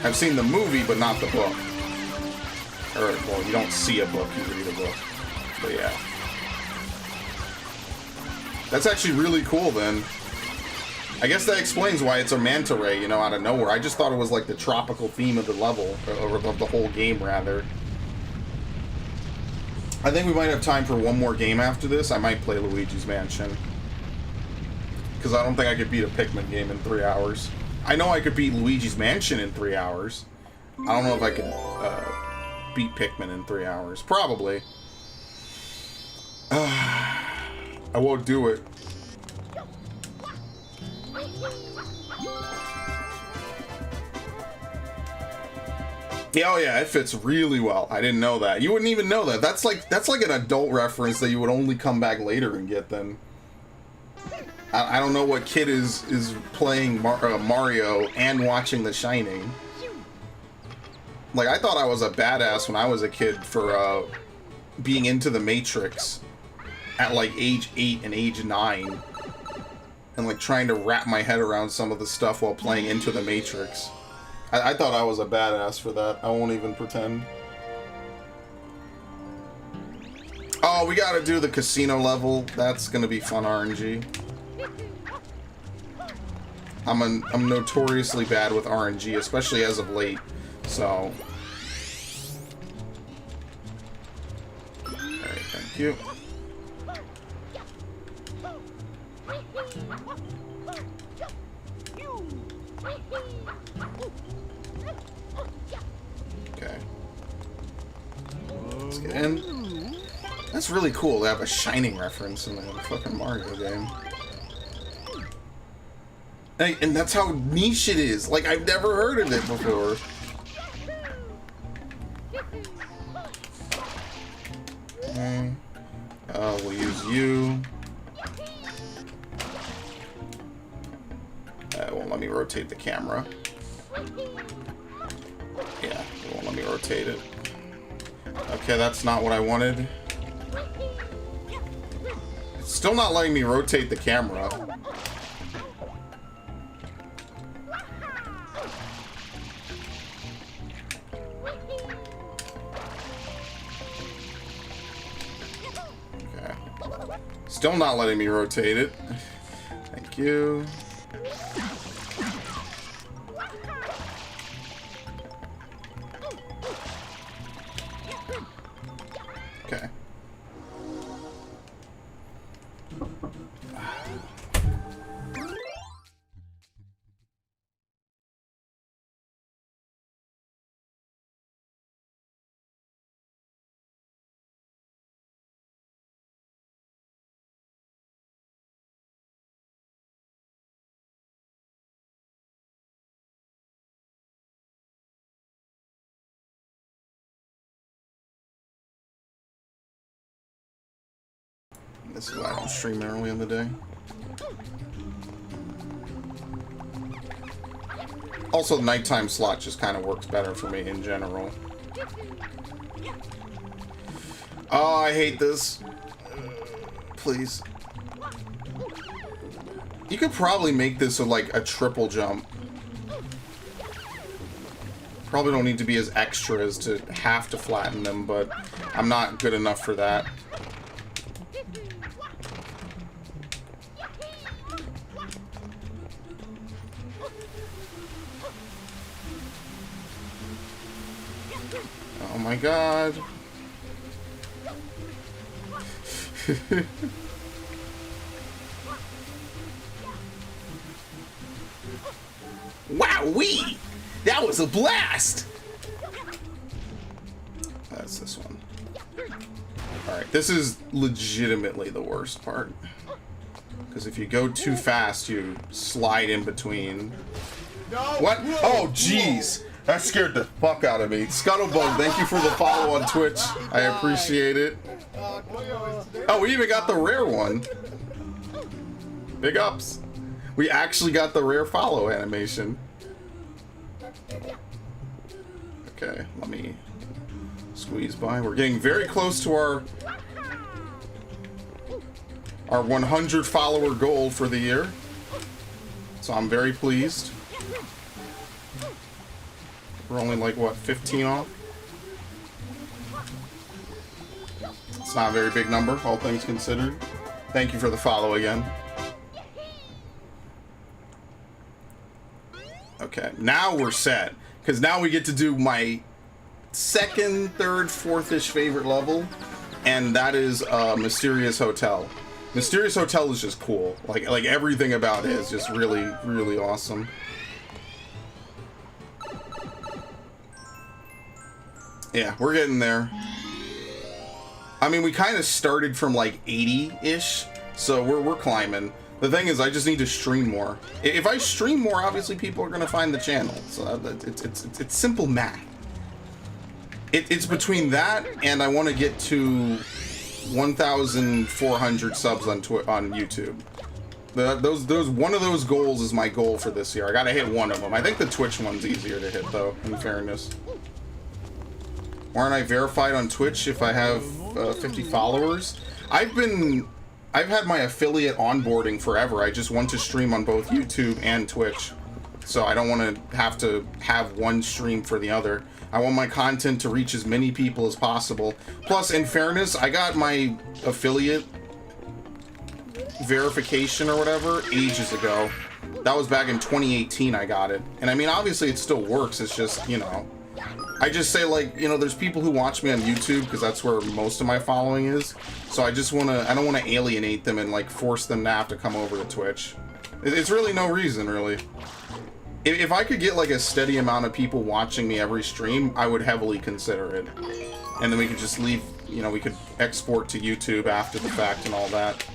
I've seen the movie, but not the book. Or, well, you don't see a book, you read a book. But yeah. That's actually really cool then. I guess that explains why it's a manta ray, you know, out of nowhere. I just thought it was like the tropical theme of the level, or of the whole game, rather. I think we might have time for one more game after this. I might play Luigi's Mansion. Because I don't think I could beat a Pikmin game in 3 hours. I know I could beat Luigi's Mansion in 3 hours. I don't know if I could beat Pikmin in 3 hours. Probably. I won't do it. Yeah, oh yeah, it fits really well. I didn't know that. You wouldn't even know that. That's like an adult reference that you would only come back later and get then. I don't know what kid is playing Mario and watching The Shining. Like, I thought I was a badass when I was a kid for being into the Matrix at like age 8 and age 9. And like trying to wrap my head around some of the stuff while playing Into the Matrix. I thought I was a badass for that. I won't even pretend. Oh, we gotta do the casino level. That's gonna be fun RNG. I'm notoriously bad with RNG, especially as of late. So. Alright, thank you. Okay. Let's get in. That's really cool to have a Shining reference in a fucking Mario game. And that's how niche it is. Like, I've never heard of it before. Okay. We'll use you. It won't let me rotate the camera. Yeah, it won't let me rotate it. Okay, that's not what I wanted. It's still not letting me rotate the camera. Okay. Still not letting me rotate it. Thank you. This is why I don't stream early in the day. Also, the nighttime slot just kind of works better for me in general. Oh, I hate this. Please. You could probably make this like a triple jump. Probably don't need to be as extra as to have to flatten them, but I'm not good enough for that. Oh my god. Wowee! That was a blast! That's this one. Alright, this is legitimately the worst part. Because if you go too fast, you slide in between. What? Oh, jeez! That scared the fuck out of me. Scuttlebug, thank you for the follow on Twitch. I appreciate it. Oh, we even got the rare one. Big ups. We actually got the rare follow animation. Okay, let me squeeze by. We're getting very close to our 100 follower goal for the year. So I'm very pleased. We're only like, what, 15 off? It's not a very big number, all things considered. Thank you for the follow again. Okay, now we're set. Because now we get to do my second, third, fourth-ish favorite level. And that is Mysterious Hotel. Mysterious Hotel is just cool. Like everything about it is just really, really awesome. Yeah, we're getting there. I mean, we kind of started from like 80-ish, so we're climbing. The thing is, I just need to stream more. If I stream more, obviously people are gonna find the channel. So it's simple math. It's between that and I want to get to 1,400 subs on YouTube. Those one of those goals is my goal for this year. I gotta hit one of them. I think the Twitch one's easier to hit, though. In fairness. Aren't I verified on Twitch if I have 50 followers? I've had my affiliate onboarding forever. I just want to stream on both YouTube and Twitch. So I don't want to have one stream for the other. I want my content to reach as many people as possible. Plus, in fairness, I got my affiliate verification or whatever ages ago. That was back in 2018 I got it. And I mean, obviously it still works. It's just, you know, I just say, like, you know, there's people who watch me on YouTube because that's where most of my following is. So I just want to, I don't want to alienate them and, like, force them to have to come over to Twitch. It's really no reason, really. If I could get, like, a steady amount of people watching me every stream, I would heavily consider it. And then we could just leave, you know, we could export to YouTube after the fact and all that.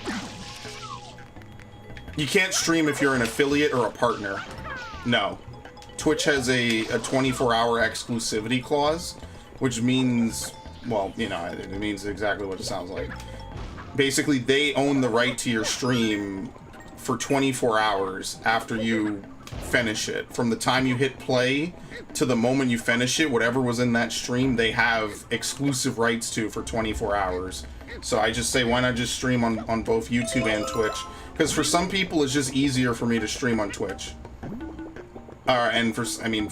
You can't stream if you're an affiliate or a partner. No. Twitch has a 24-hour exclusivity clause, which means, well, you know, it means exactly what it sounds like. Basically, they own the right to your stream for 24 hours after you finish it. From the time you hit play to the moment you finish it, whatever was in that stream, they have exclusive rights to for 24 hours. So I just say, why not just stream on both YouTube and Twitch? Because for some people, it's just easier for me to stream on Twitch. And for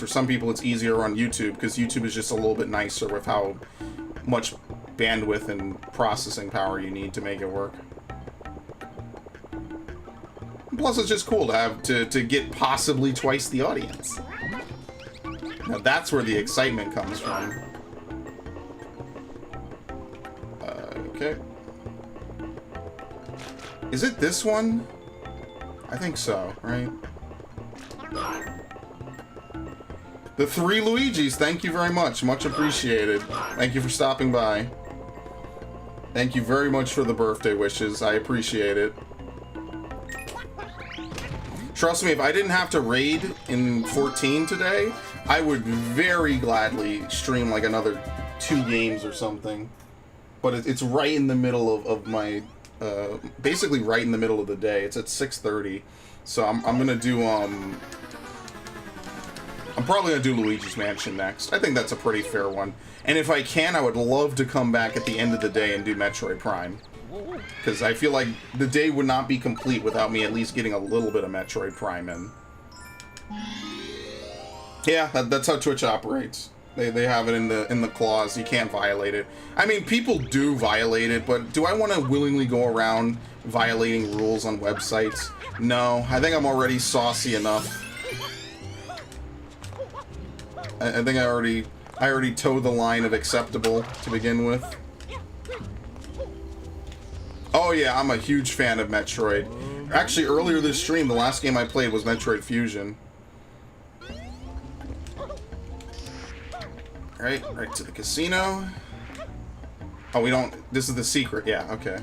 some people it's easier on YouTube because YouTube is just a little bit nicer with how much bandwidth and processing power you need to make it work. Plus, it's just cool to have to get possibly twice the audience. Now that's where the excitement comes from. Okay. Is it this one? I think so, right? The 3 Luigis, thank you very much. Much appreciated. Thank you for stopping by. Thank you very much for the birthday wishes. I appreciate it. Trust me, if I didn't have to raid in 14 today, I would very gladly stream like another 2 games or something. But it's right in the middle of my... basically right in the middle of the day. It's at 6:30. So I'm gonna do, I'm probably gonna do Luigi's Mansion next. I think that's a pretty fair one. And if I can, I would love to come back at the end of the day and do Metroid Prime. Because I feel like the day would not be complete without me at least getting a little bit of Metroid Prime in. Yeah, that's how Twitch operates. They have it in the clause. You can't violate it. I mean, people do violate it, but do I want to willingly go around violating rules on websites? No, I think I'm already saucy enough. I think I already towed the line of acceptable to begin with. Oh yeah, I'm a huge fan of Metroid. Actually, earlier this stream, the last game I played was Metroid Fusion. Alright, right to the casino. Oh, we don't... This is the secret. Yeah, okay.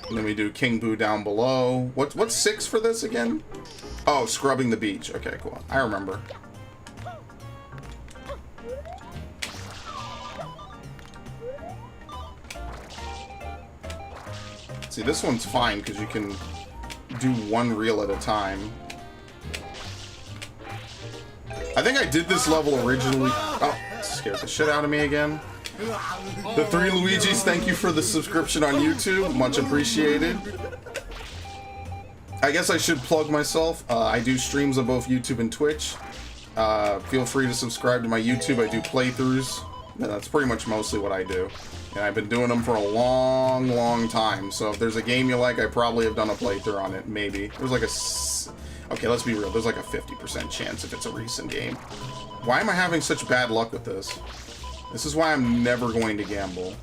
And then we do King Boo down below. What's 6 for this again? Oh, scrubbing the beach. Okay, cool. I remember. See, this one's fine because you can do 1 reel at a time. I think I did this level originally... Oh, scared the shit out of me again. The 3 Luigis, thank you for the subscription on YouTube. Much appreciated. I guess I should plug myself. I do streams on both YouTube and Twitch. Feel free to subscribe to my YouTube. I do playthroughs. That's pretty much mostly what I do. And I've been doing them for a long, long time. So if there's a game you like, I probably have done a playthrough on it. Maybe. There's like a... Okay, let's be real. There's like a 50% chance if it's a recent game. Why am I having such bad luck with this? This is why I'm never going to gamble.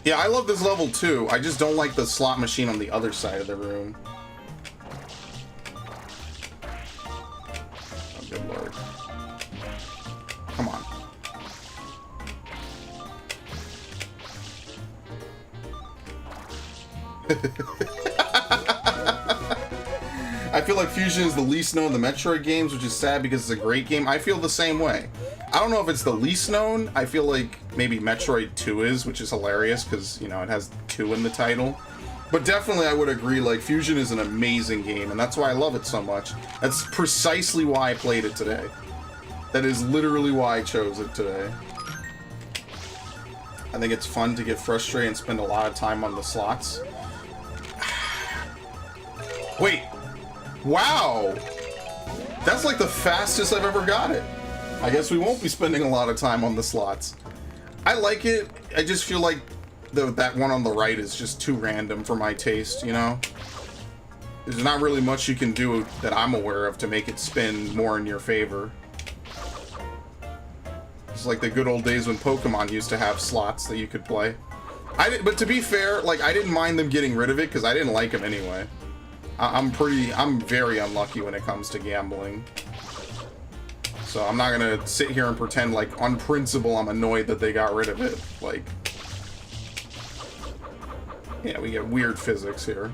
Yeah, I love this level too. I just don't like the slot machine on the other side of the room. Oh, good lord. Come on. I feel like Fusion is the least known of the Metroid games, which is sad because it's a great game. I feel the same way. I don't know if it's the least known. I feel like maybe Metroid 2 is, which is hilarious because, you know, it has 2 in the title. But definitely I would agree, like, Fusion is an amazing game, and that's why I love it so much. That's precisely why I played it today. That is literally why I chose it today. I think it's fun to get frustrated and spend a lot of time on the slots. Wait! Wow! That's like the fastest I've ever got it. I guess we won't be spending a lot of time on the slots. I like it. I just feel like that one on the right is just too random for my taste, you know? There's not really much you can do that I'm aware of to make it spin more in your favor. It's like the good old days when Pokemon used to have slots that you could play. But to be fair, like, I didn't mind them getting rid of it because I didn't like them anyway. I'm very unlucky when it comes to gambling. So I'm not gonna sit here and pretend like on principle I'm annoyed that they got rid of it. Like, yeah, we get weird physics here.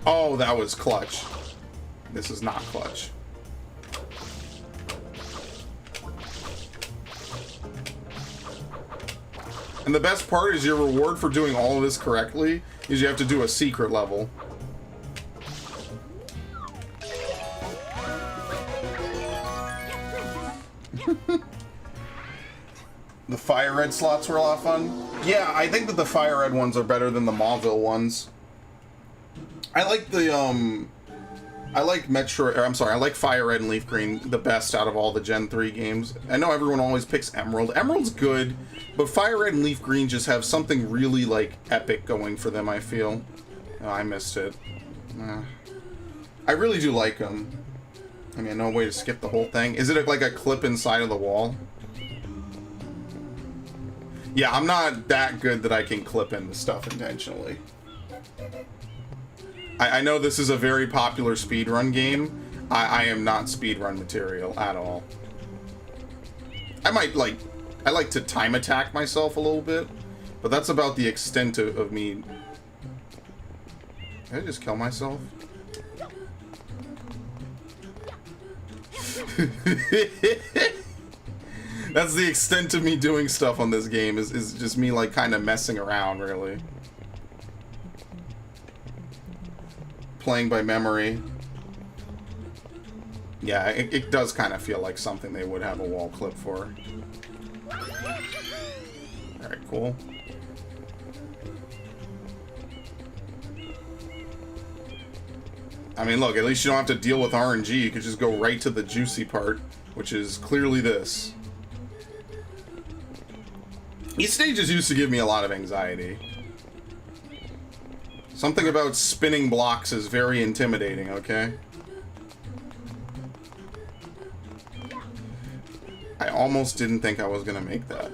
Oh, that was clutch. This is not clutch. And the best part is your reward for doing all of this correctly is you have to do a secret level. The Fire Red slots were a lot of fun. Yeah, I think that the Fire Red ones are better than the Mauville ones. I like the, I like Metroid, or I'm sorry, I like Fire Red and Leaf Green the best out of all the Gen 3 games. I know everyone always picks Emerald. Emerald's good, but Fire Red and Leaf Green just have something really, like, epic going for them, I feel. Oh, I missed it. I really do like them. I mean, no way to skip the whole thing. Is it like a clip inside of the wall? Yeah, I'm not that good that I can clip into stuff intentionally. I know this is a very popular speedrun game. I am not speedrun material at all. I like to time attack myself a little bit, but that's about the extent of me. Did I just kill myself? That's the extent of me doing stuff on this game, is just me like kind of messing around, really. Playing by memory. Yeah, it does kind of feel like something they would have a wall clip for. Alright, cool. I mean, look, at least you don't have to deal with RNG. You could just go right to the juicy part, which is clearly this. These stages used to give me a lot of anxiety. Something about spinning blocks is very intimidating, okay? I almost didn't think I was gonna make that.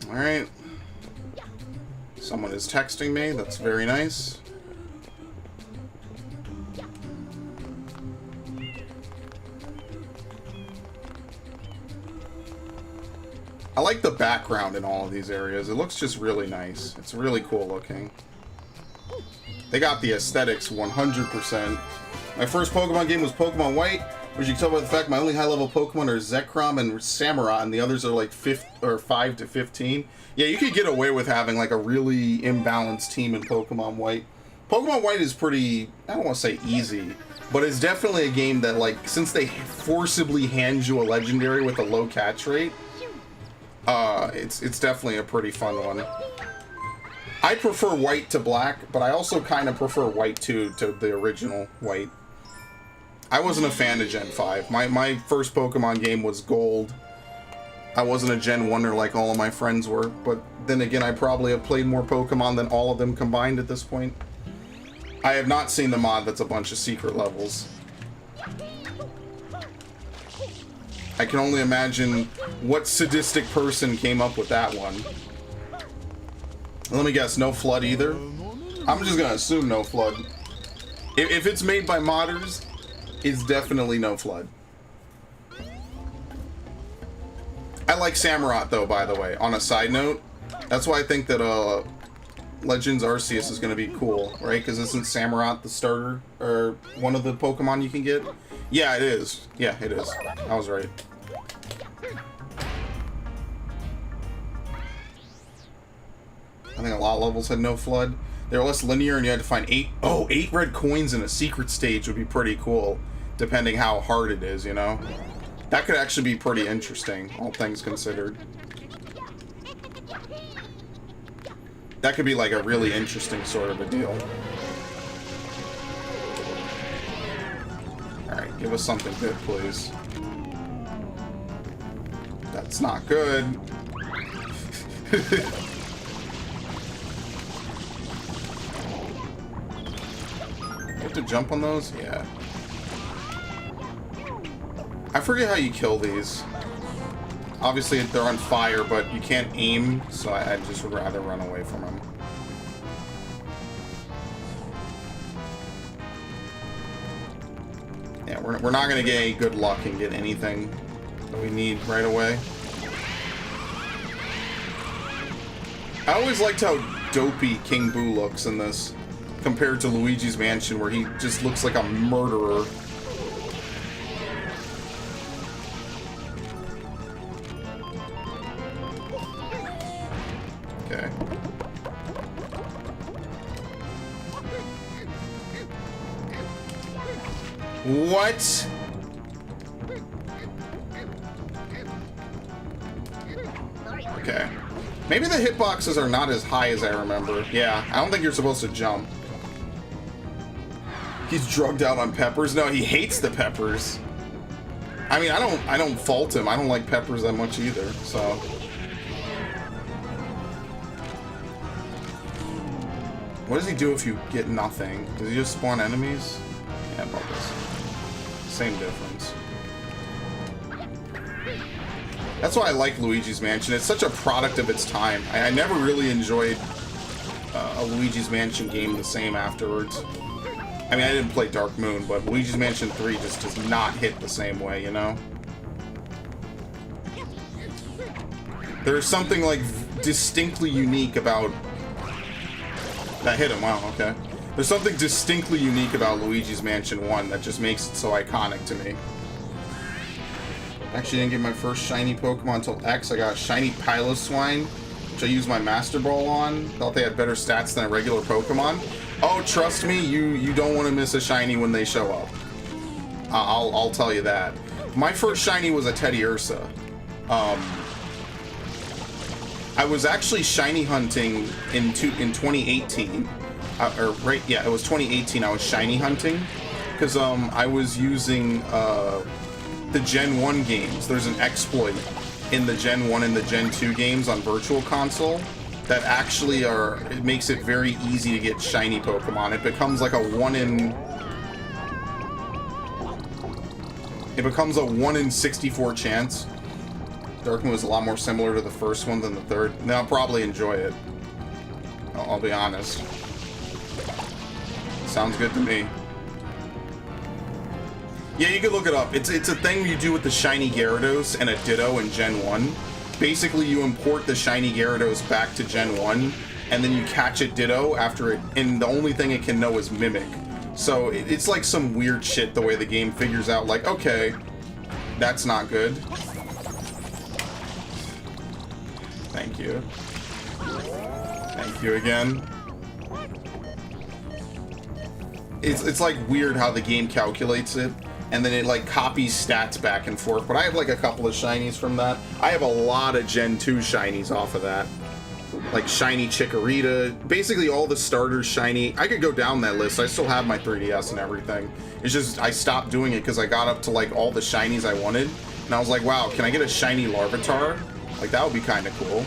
Alright. Someone is texting me, that's very nice. I like the background in all of these areas. It looks just really nice. It's really cool looking. They got the aesthetics 100%. My first Pokemon game was Pokemon White, which you can tell by the fact my only high-level Pokemon are Zekrom and Samurott, and the others are like 5 to 15. Yeah, you could get away with having like a really imbalanced team in Pokemon White. Pokemon White is pretty, I don't want to say easy, but it's definitely a game that, like, since they forcibly hand you a legendary with a low catch rate, it's definitely a pretty fun one. I prefer White to Black, but I also kind of prefer White 2 to the original White. I wasn't a fan of Gen 5. My first Pokemon game was Gold. I wasn't a Gen 1er like all of my friends were, but then again, I probably have played more Pokemon than all of them combined at this point. I have not seen the mod that's a bunch of secret levels. I can only imagine what sadistic person came up with that one. Let me guess, no flood either? I'm just gonna assume no flood. If it's made by modders, it's definitely no flood. I like Samurott though, by the way, on a side note. That's why I think that Legends Arceus is gonna be cool, right? Because isn't Samurott the starter, or one of the Pokemon you can get? Yeah, it is. Yeah, it is. I was right. I think a lot of levels had no flood. They were less linear and you had to find 8 red coins in a secret stage would be pretty cool, depending how hard it is, you know? That could actually be pretty interesting, all things considered. That could be like a really interesting sort of a deal. Alright, give us something good, please. That's not good. You have to jump on those? Yeah. I forget how you kill these. Obviously, they're on fire, but you can't aim, so I just would rather run away from them. Yeah, we're not going to get any good luck and get anything that we need right away. I always liked how dopey King Boo looks in this, compared to Luigi's Mansion, where he just looks like a murderer. Okay. What? Okay. Maybe the hitboxes are not as high as I remember. Yeah, I don't think you're supposed to jump. He's drugged out on peppers. No, he hates the peppers. I mean, I don't fault him. I don't like peppers that much either, so. What does he do if you get nothing? Does he just spawn enemies? Yeah, about this. Same difference. That's why I like Luigi's Mansion. It's such a product of its time. I never really enjoyed a Luigi's Mansion game the same afterwards. I mean, I didn't play Dark Moon, but Luigi's Mansion 3 just does not hit the same way, you know? There's something, like, distinctly unique about... That hit him, wow, okay. There's something distinctly unique about Luigi's Mansion 1 that just makes it so iconic to me. Actually, didn't get my first shiny Pokemon until X. I got shiny Piloswine, which I used my Master Ball on. Thought they had better stats than a regular Pokemon. Oh, trust me, you don't want to miss a shiny when they show up. I'll tell you that. My first shiny was a Teddy Ursa. I was actually shiny hunting in 2018. It was 2018. I was shiny hunting because I was using the Gen 1 games. There's an exploit in the Gen 1 and the Gen 2 games on Virtual Console that actually it makes it very easy to get shiny Pokemon. It becomes like a 1 in 64 chance. Dark Moon was a lot more similar to the first one than the third. And I'll probably enjoy it. I'll be honest. Sounds good to me. Yeah, you can look it up. It's a thing you do with the shiny Gyarados and a Ditto in Gen 1. Basically, you import the shiny Gyarados back to Gen 1, and then you catch a Ditto after it, and the only thing it can know is Mimic. So it's like some weird shit the way the game figures out, like, okay, that's not good. Thank you. Thank you again. It's like weird how the game calculates it, and then it like copies stats back and forth. But I have like a couple of shinies from that. I have a lot of Gen 2 shinies off of that. Like shiny Chikorita, basically all the starters shiny. I could go down that list. I still have my 3DS and everything. It's just I stopped doing it because I got up to like all the shinies I wanted, and I was like, wow, can I get a shiny Larvitar? Like, that would be kind of cool.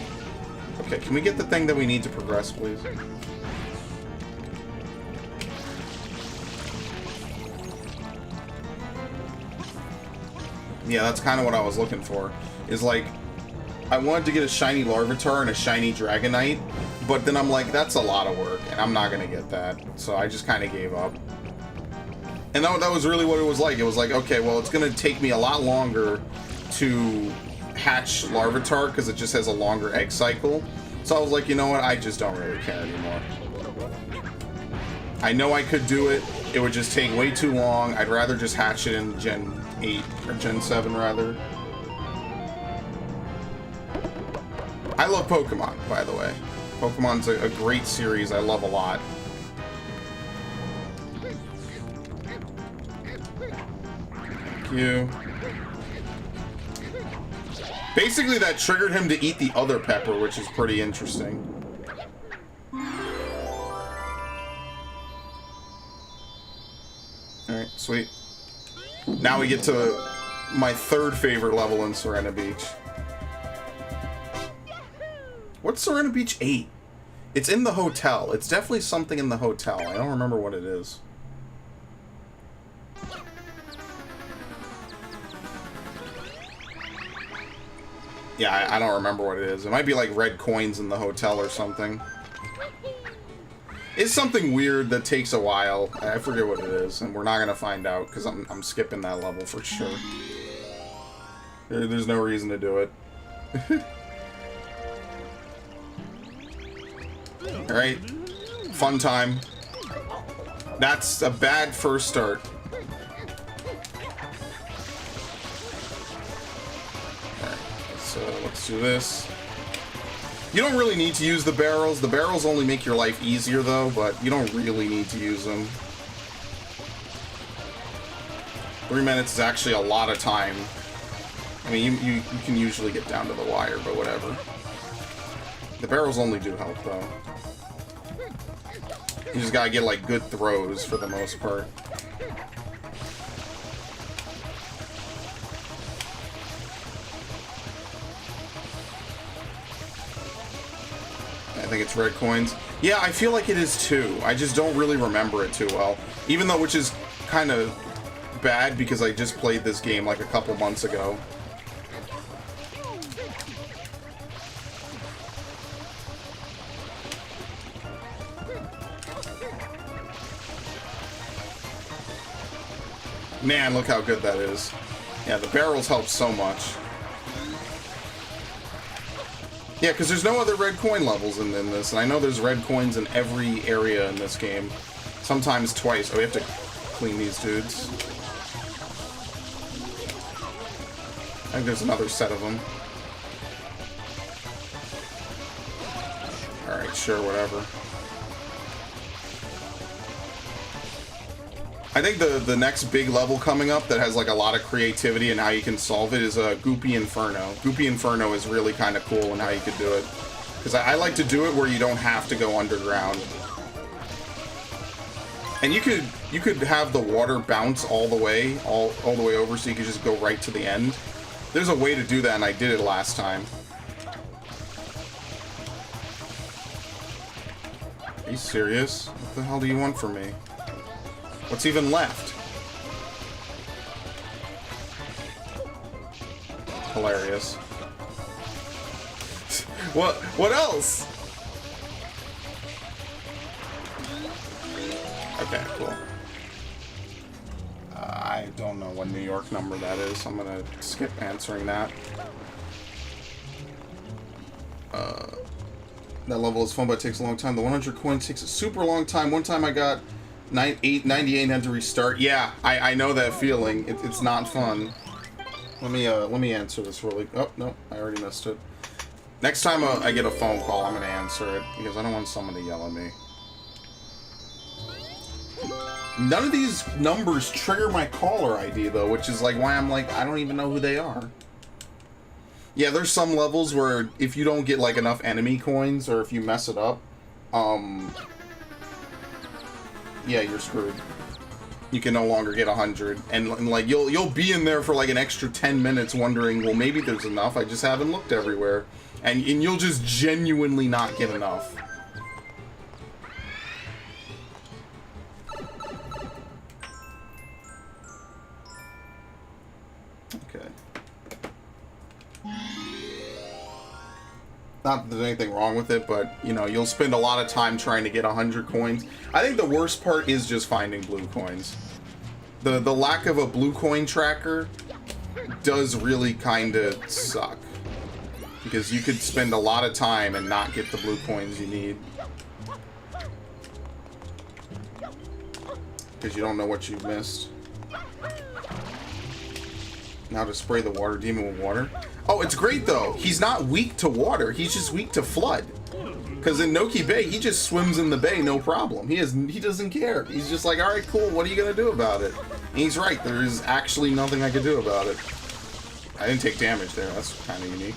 Okay, can we get the thing that we need to progress, please? Yeah, that's kind of what I was looking for. Is like, I wanted to get a shiny Larvitar and a shiny Dragonite, but then I'm like, that's a lot of work, and I'm not going to get that. So I just kind of gave up. And that was really what it was like. It was like, okay, well, it's going to take me a lot longer to hatch Larvitar because it just has a longer egg cycle. So I was like, you know what, I just don't really care anymore. I know I could do it. It would just take way too long. I'd rather just hatch it in Gen 8 or Gen 7 rather. I love Pokemon, by the way. Pokemon's a great series I love a lot. Thank you. Basically, that triggered him to eat the other pepper, which is pretty interesting. Alright, sweet. Now we get to my third favorite level in Serena Beach. What's Serena Beach 8? It's in the hotel. It's definitely something in the hotel. I don't remember what it is. Yeah, I don't remember what it is. It might be like red coins in the hotel or something. It's something weird that takes a while. I forget what it is, and we're not gonna find out because I'm skipping that level for sure. There's no reason to do it. Alright. Fun time. That's a bad first start. So let's do this. You don't really need to use the barrels. The barrels only make your life easier though, but you don't really need to use them. 3 minutes is actually a lot of time. I mean, you can usually get down to the wire, but whatever. The barrels only do help though. You just gotta get like good throws for the most part. I think it's red coins. Yeah, I feel like it is too. I just don't really remember it too well. Even though, which is kind of bad because I just played this game like a couple months ago. Man, look how good that is. Yeah, the barrels help so much. Yeah, because there's no other red coin levels in this, and I know there's red coins in every area in this game. Sometimes twice. Oh, we have to clean these dudes. I think there's another set of them. Alright, sure, whatever. I think the next big level coming up that has like a lot of creativity and how you can solve it is Goopy Inferno. Goopy Inferno is really kind of cool in how you could do it. Because I like to do it where you don't have to go underground. And you could have the water bounce all the way over so you could just go right to the end. There's a way to do that and I did it last time. Are you serious? What the hell do you want from me? What's even left? Hilarious. What else? Okay, cool. I don't know what New York number that is. I'm gonna skip answering that. That level is fun, but it takes a long time. The 100 coins takes a super long time. One time I got 98 and had to restart. Yeah, I know that feeling. It's not fun. Let me answer this really. Oh no, I already missed it. Next time I get a phone call, I'm gonna answer it because I don't want someone to yell at me. None of these numbers trigger my caller ID though, which is like why I'm like I don't even know who they are. Yeah, there's some levels where if you don't get like enough enemy coins or if you mess it up, yeah, you're screwed. You can no longer get 100, and like you'll be in there for like an extra 10 minutes wondering, well, maybe there's enough. I just haven't looked everywhere, and you'll just genuinely not get enough. Okay. Not that there's anything wrong with it, but, you know, you'll spend a lot of time trying to get 100 coins. I think the worst part is just finding blue coins. The lack of a blue coin tracker does really kind of suck. Because you could spend a lot of time and not get the blue coins you need. Because you don't know what you've missed. Now to spray the water demon with water. Oh, it's great though. He's not weak to water. He's just weak to flood. Because in Noki Bay, he just swims in the bay, no problem. He doesn't care. He's just like, all right, cool. What are you gonna do about it? And he's right. There is actually nothing I could do about it. I didn't take damage there. That's kind of unique.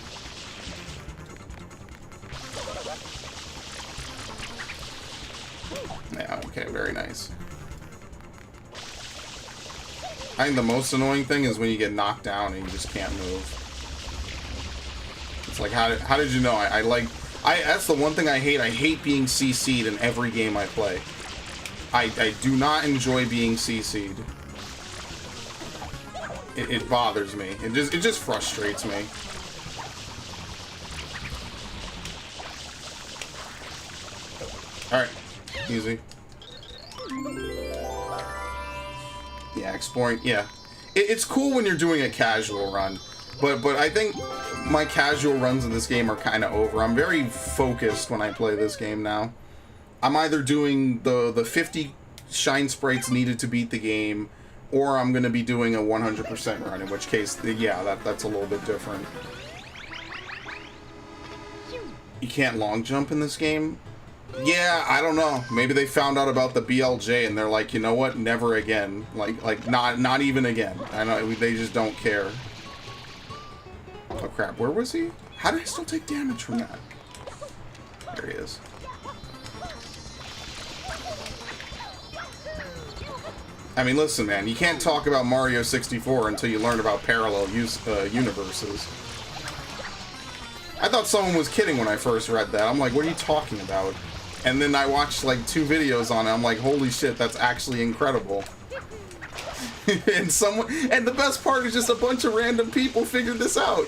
Yeah. Okay. Very nice. I think the most annoying thing is when you get knocked down and you just can't move. It's like, how did you know? That's the one thing I hate. I hate being CC'd in every game I play. I do not enjoy being CC'd. It bothers me. It just frustrates me. Alright. Easy. Yeah, exploring. Yeah. It's cool when you're doing a casual run. But I think my casual runs in this game are kind of over. I'm very focused when I play this game now. I'm either doing the 50 shine sprites needed to beat the game, or I'm going to be doing a 100% run, in which case, yeah, that's a little bit different. You can't long jump in this game? Yeah, I don't know. Maybe they found out about the BLJ and they're like, you know what? Never again. Like not even again. I know they just don't care. Oh crap, where was he? How did I still take damage from that? There he is. I mean, listen, man, you can't talk about Mario 64 until you learn about parallel universes. I thought someone was kidding when I first read that. I'm like, what are you talking about? And then I watched like 2 videos on it. I'm like, holy shit, that's actually incredible. And the best part is just a bunch of random people figured this out.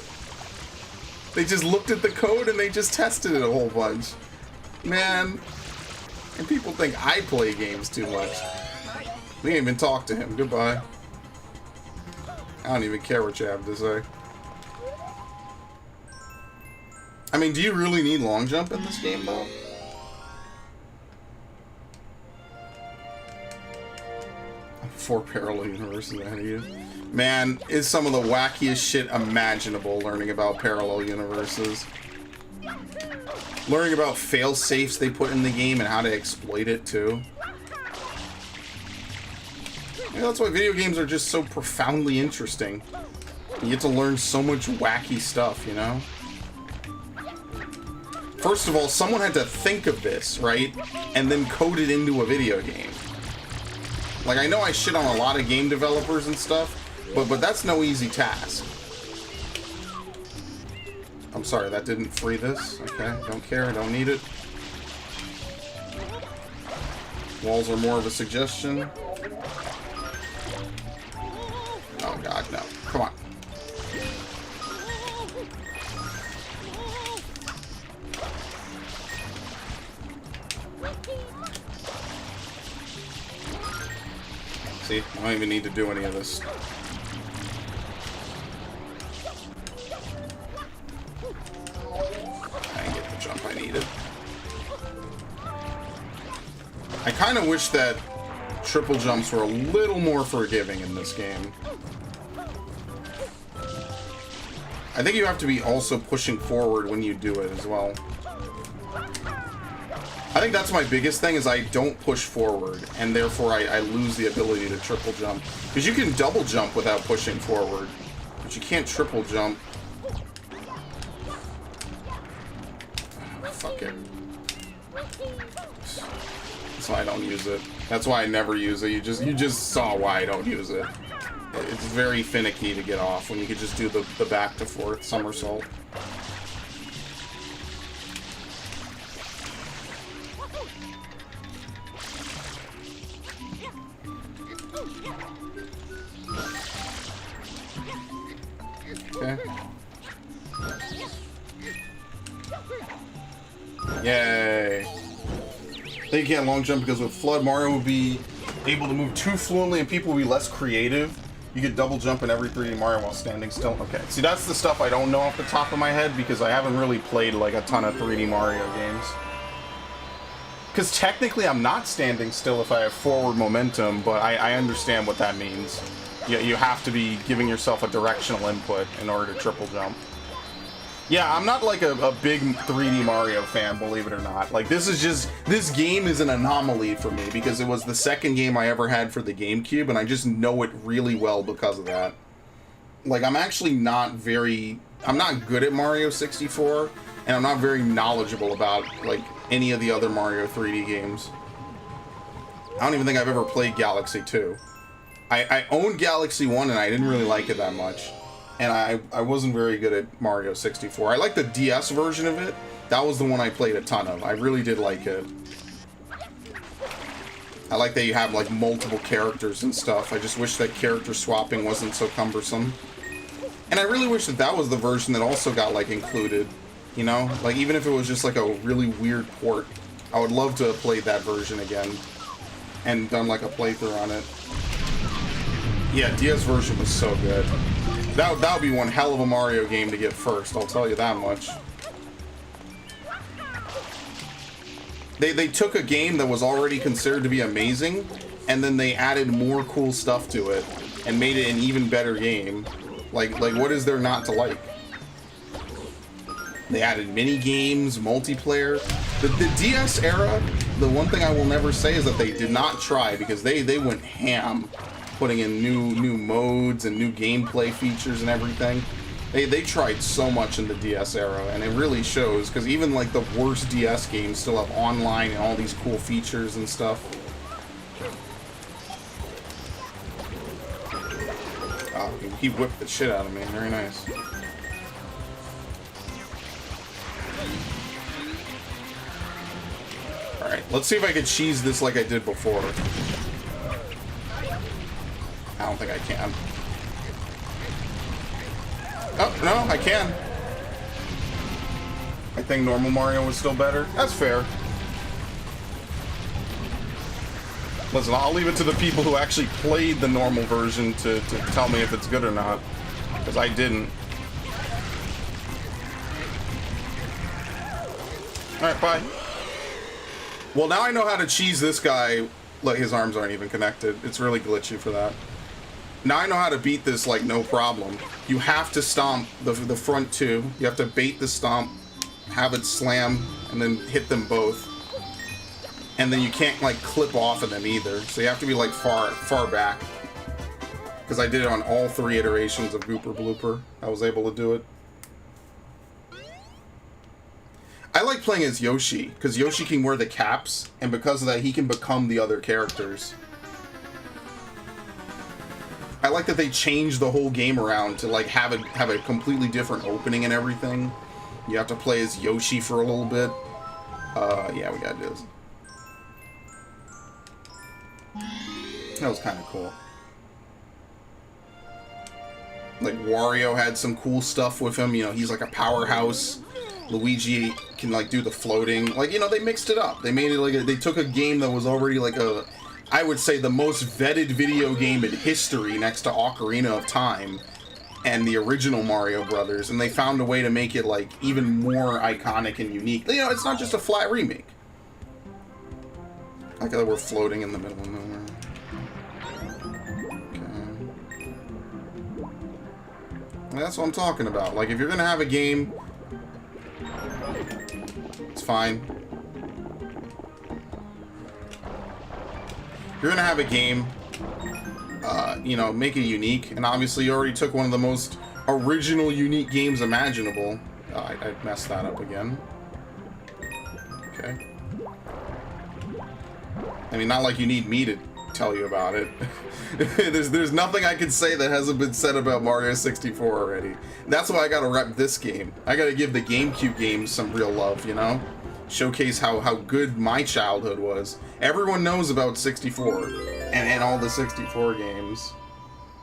They just looked at the code and they just tested it a whole bunch. Man. And people think I play games too much. We ain't even talk to him. Goodbye. I don't even care what you have to say. I mean, do you really need long jump in this game, though? Four parallel universes ahead of you. Man, it's some of the wackiest shit imaginable learning about parallel universes. Learning about fail-safes they put in the game and how to exploit it, too. Yeah, that's why video games are just so profoundly interesting. You get to learn so much wacky stuff, you know? First of all, someone had to think of this, right? And then code it into a video game. Like, I know I shit on a lot of game developers and stuff, but that's no easy task. I'm sorry, that didn't free this. Okay, don't care, I don't need it. Walls are more of a suggestion. Oh god, no. Come on. See, I don't even need to do any of this. I didn't get the jump I needed. I kind of wish that triple jumps were a little more forgiving in this game. I think you have to be also pushing forward when you do it as well. I think that's my biggest thing, is I don't push forward, and therefore I lose the ability to triple jump. Because you can double jump without pushing forward, but you can't triple jump. Fuck it. That's why I don't use it. That's why I never use it. You just saw why I don't use it. It's very finicky to get off when you could just do the back to forth somersault. Okay. Yay. I think you can't long jump because with Flood, Mario would be able to move too fluently and people would be less creative. You could double jump in every 3D Mario while standing still. Okay, see, that's the stuff I don't know off the top of my head because I haven't really played like a ton of 3D Mario games. Because technically I'm not standing still if I have forward momentum, but I understand what that means. You have to be giving yourself a directional input in order to triple jump. Yeah, I'm not like a big 3D Mario fan, believe it or not. Like, this game is an anomaly for me because it was the second game I ever had for the GameCube, and I just know it really well because of that. Like, I'm actually not good at Mario 64, and I'm not very knowledgeable about, like, any of the other Mario 3D games. I don't even think I've ever played Galaxy 2. I owned Galaxy 1, and I didn't really like it that much. And I wasn't very good at Mario 64. I like the DS version of it. That was the one I played a ton of. I really did like it. I like that you have like multiple characters and stuff. I just wish that character swapping wasn't so cumbersome. And I really wish that that was the version that also got like included. You know? Like even if it was just like a really weird port. I would love to have played that version again. And done like a playthrough on it. Yeah, DS version was so good. That would be one hell of a Mario game to get first, I'll tell you that much. They took a game that was already considered to be amazing, and then they added more cool stuff to it, and made it an even better game. Like what is there not to like? They added mini games, multiplayer. The DS era, the one thing I will never say is that they did not try, because they went ham. Putting in new modes and new gameplay features and everything. They tried so much in the DS era, and it really shows, because even like the worst DS games still have online and all these cool features and stuff. Oh, he whipped the shit out of me. Very nice. Alright, let's see if I can cheese this like I did before. I don't think I can. Oh, no, I can. I think normal Mario was still better. That's fair. Listen, I'll leave it to the people who actually played the normal version to tell me if it's good or not. Because I didn't. Alright, bye. Well, now I know how to cheese this guy. Look, his arms aren't even connected. It's really glitchy for that. Now I know how to beat this, like, no problem. You have to stomp the front two. You have to bait the stomp, have it slam, and then hit them both. And then you can't, like, clip off of them either. So you have to be, like, far back. Because I did it on all 3 iterations of Gooper Blooper. I was able to do it. I like playing as Yoshi, because Yoshi can wear the caps, and because of that, he can become the other characters. I like that they changed the whole game around to like have a completely different opening and everything. You have to play as Yoshi for a little bit. Yeah, we gotta do this. That was kind of cool. Like Wario had some cool stuff with him. You know, he's like a powerhouse. Luigi can like do the floating. Like, you know, they mixed it up. They made it like they took a game that was already like a, I would say, the most vetted video game in history next to Ocarina of Time and the original Mario Brothers, and they found a way to make it like even more iconic and unique. You know, it's not just a flat remake. Like that we're floating in the middle of nowhere. Okay. Well, that's what I'm talking about. Like, if you're gonna have a game, it's fine. If you're gonna have a game, you know, make it unique. And obviously, you already took one of the most original, unique games imaginable. I messed that up again. Okay. I mean, not like you need me to tell you about it. There's nothing I can say that hasn't been said about Mario 64 already. That's why I gotta rep this game. I gotta give the GameCube games some real love, you know? Showcase how good my childhood was. Everyone knows about 64 and all the 64 games.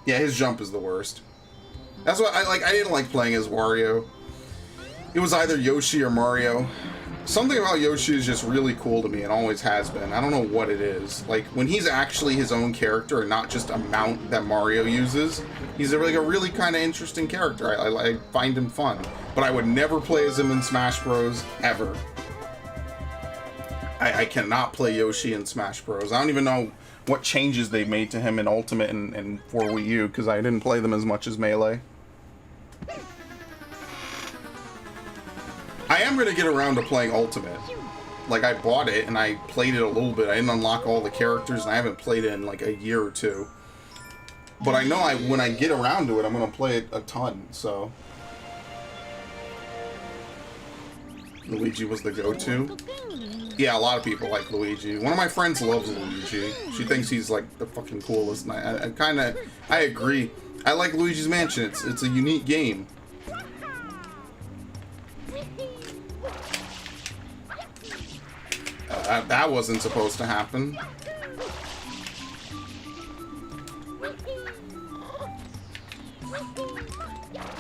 Yeah, his jump is the worst. That's why I didn't like playing as Wario. It was either Yoshi or Mario. Something about Yoshi is just really cool to me and always has been. I don't know what it is. Like, when he's actually his own character and not just a mount that Mario uses, he's like a really kind of interesting character. I find him fun. But I would never play as him in Smash Bros. Ever. I cannot play Yoshi in Smash Bros. I don't even know what changes they made to him in Ultimate and for Wii U, because I didn't play them as much as Melee. I am going to get around to playing Ultimate. Like, I bought it and I played it a little bit. I didn't unlock all the characters and I haven't played it in like a year or two. But I know when I get around to it, I'm going to play it a ton, so. Luigi was the go-to. Yeah, a lot of people like Luigi. One of my friends loves Luigi. She thinks he's like the fucking coolest. And I agree. I like Luigi's Mansion. It's a unique game. That wasn't supposed to happen.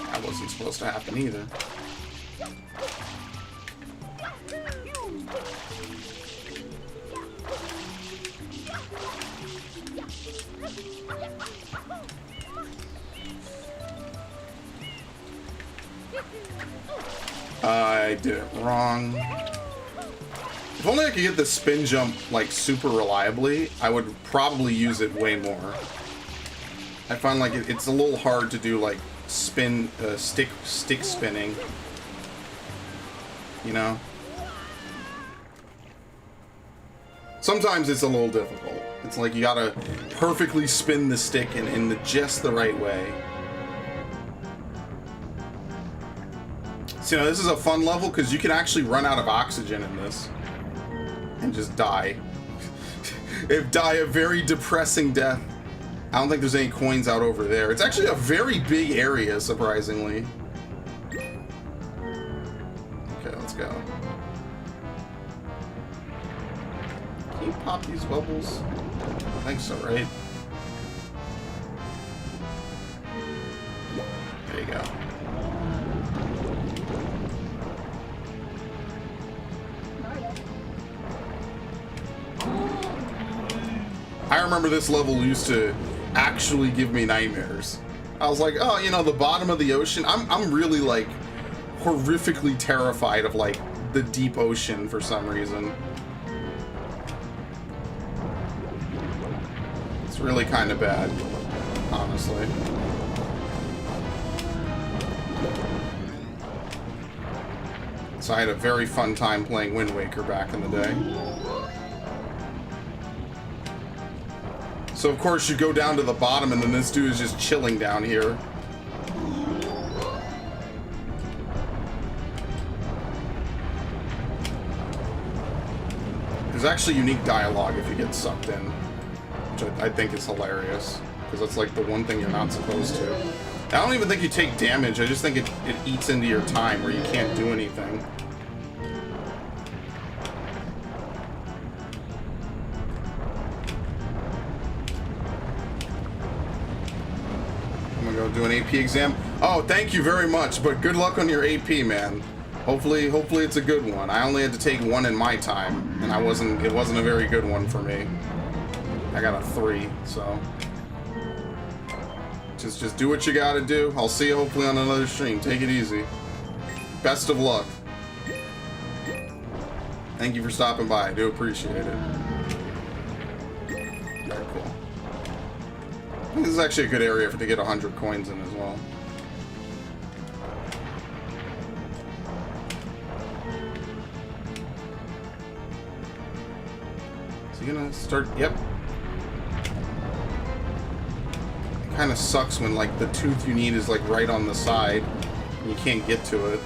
That wasn't supposed to happen either. I did it wrong. If only I could get the spin jump like super reliably, I would probably use it way more. I find like it's a little hard to do like spin stick spinning. You know? Sometimes it's a little difficult. It's like you gotta perfectly spin the stick in just the right way. So, you know, this is a fun level because you can actually run out of oxygen in this and just die. Die a very depressing death. I don't think there's any coins out over there. It's actually a very big area, surprisingly. Okay, let's go. you pop these bubbles? I think so, right? There you go. I remember this level used to actually give me nightmares. I was like, oh, you know, the bottom of the ocean. I'm really like horrifically terrified of like the deep ocean for some reason. It's really kind of bad, honestly. So I had a very fun time playing Wind Waker back in the day. So of course you go down to the bottom and then this dude is just chilling down here. There's actually unique dialogue if you get sucked in, which I think is hilarious, because that's like the one thing you're not supposed to. I don't even think you take damage, I just think it eats into your time where you can't do anything. I'm gonna go do an AP exam. Oh, thank you very much, but good luck on your AP, man. Hopefully it's a good one. I only had to take one in my time, and it wasn't a very good one for me. I got a 3, so just do what you gotta do. I'll see you hopefully on another stream. Take it easy. Best of luck. Thank you for stopping by. I do appreciate it. Very cool. This is actually a good area to get 100 coins in as well. Gonna start. Yep. It kind of sucks when like the tooth you need is like right on the side and you can't get to it.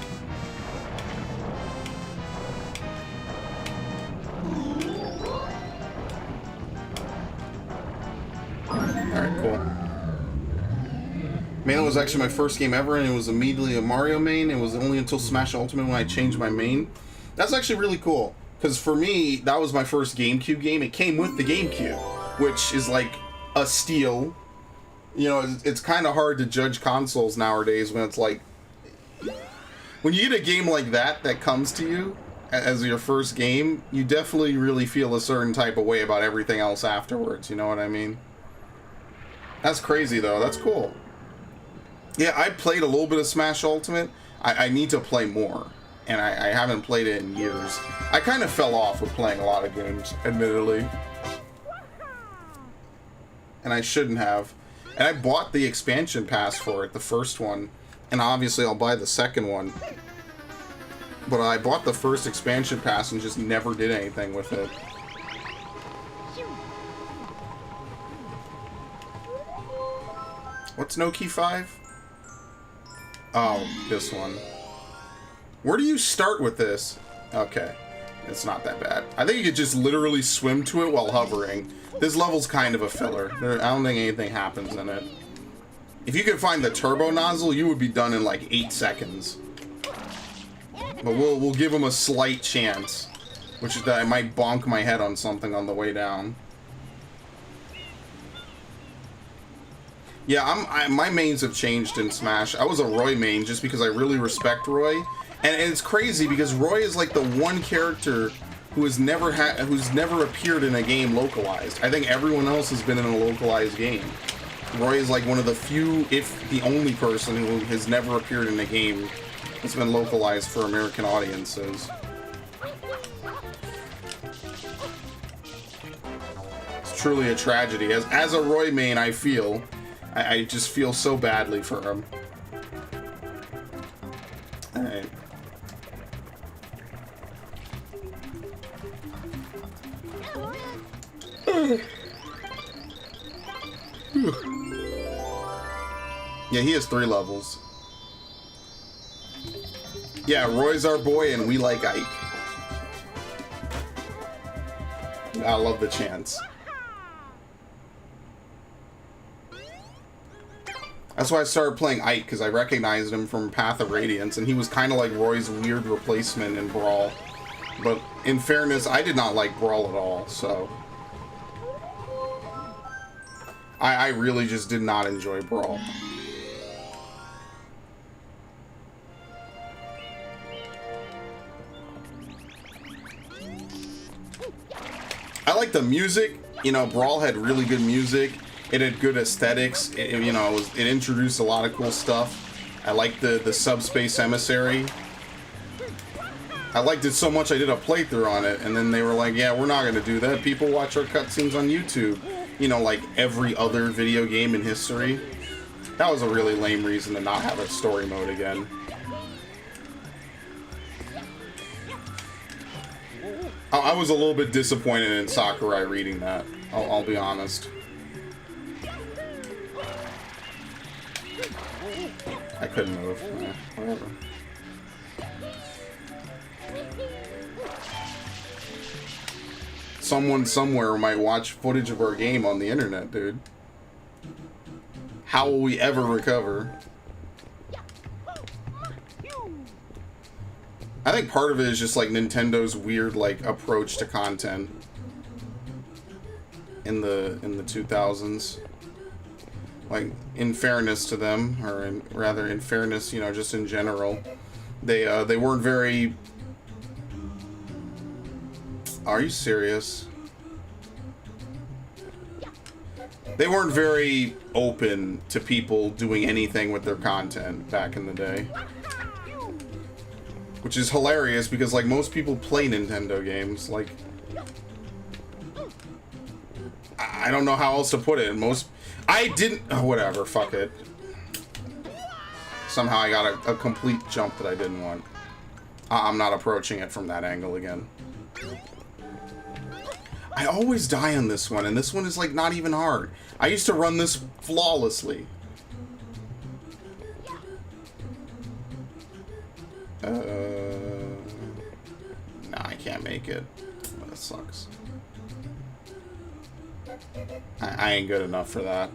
Alright, cool. Main was actually my first game ever, and it was immediately a Mario main. It was only until Smash Ultimate when I changed my main. That's actually really cool. Because for me, that was my first GameCube game. It came with the GameCube, which is like a steal. You know, it's kind of hard to judge consoles nowadays when it's like... When you get a game like that comes to you as your first game, you definitely really feel a certain type of way about everything else afterwards, you know what I mean? That's crazy, though. That's cool. Yeah, I played a little bit of Smash Ultimate. I need to play more. And I haven't played it in years. I kind of fell off with playing a lot of games, admittedly. And I shouldn't have. And I bought the expansion pass for it, the first one. And obviously I'll buy the second one. But I bought the first expansion pass and just never did anything with it. What's No Key 5? Oh, this one. Where do you start with this? Okay, it's not that bad. I think you could just literally swim to it while hovering. This level's kind of a filler. I don't think anything happens in it. If you could find the turbo nozzle, you would be done in like 8 seconds. But we'll give him a slight chance, which is that I might bonk my head on something on the way down. Yeah, my mains have changed in Smash. I was a Roy main just because I really respect Roy. And it's crazy because Roy is like the one character who has never appeared in a game localized. I think everyone else has been in a localized game. Roy is like one of the few, if the only person who has never appeared in a game that's been localized for American audiences. It's truly a tragedy. As a Roy main, I just feel so badly for him. Alright. Yeah, he has 3 levels. Yeah, Roy's our boy and we like Ike. I love the chants. That's why I started playing Ike, because I recognized him from Path of Radiance, and he was kind of like Roy's weird replacement in Brawl. But in fairness, I did not like Brawl at all, so... I really just did not enjoy Brawl. I like the music. You know, Brawl had really good music. It had good aesthetics. You know, it introduced a lot of cool stuff. I liked the Subspace Emissary. I liked it so much I did a playthrough on it, and then they were like, yeah, we're not going to do that. People watch our cutscenes on YouTube. You know, like every other video game in history. That was a really lame reason to not have a story mode again. I was a little bit disappointed in Sakurai reading that. I'll be honest. I couldn't move. Yeah, whatever. Someone somewhere might watch footage of our game on the internet, dude. How will we ever recover? I think part of it is just like Nintendo's weird like approach to content in the 2000s. Like, in fairness to them, or rather in fairness, you know, just in general, they weren't very... Are you serious? They weren't very open to people doing anything with their content back in the day. Which is hilarious because, like, most people play Nintendo games. Like, I don't know how else to put it. I didn't... Oh, whatever, fuck it. Somehow I got a complete jump that I didn't want. I'm not approaching it from that angle again. I always die on this one, and this one is, like, not even hard. I used to run this flawlessly. Nah, I can't make it. That sucks. I ain't good enough for that.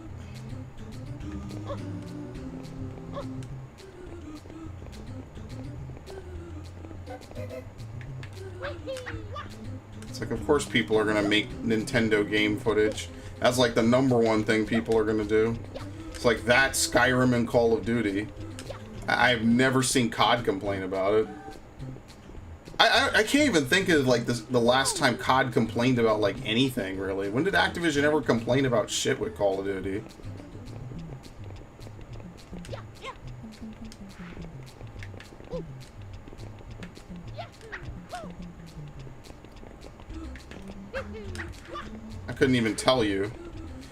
It's like, of course people are gonna make Nintendo game footage. That's like the #1 thing people are gonna do. It's like that, Skyrim, and Call of Duty. I've never seen COD complain about it. I can't even think of like the last time COD complained about like anything really. When did Activision ever complain about shit with Call of Duty? I couldn't even tell you.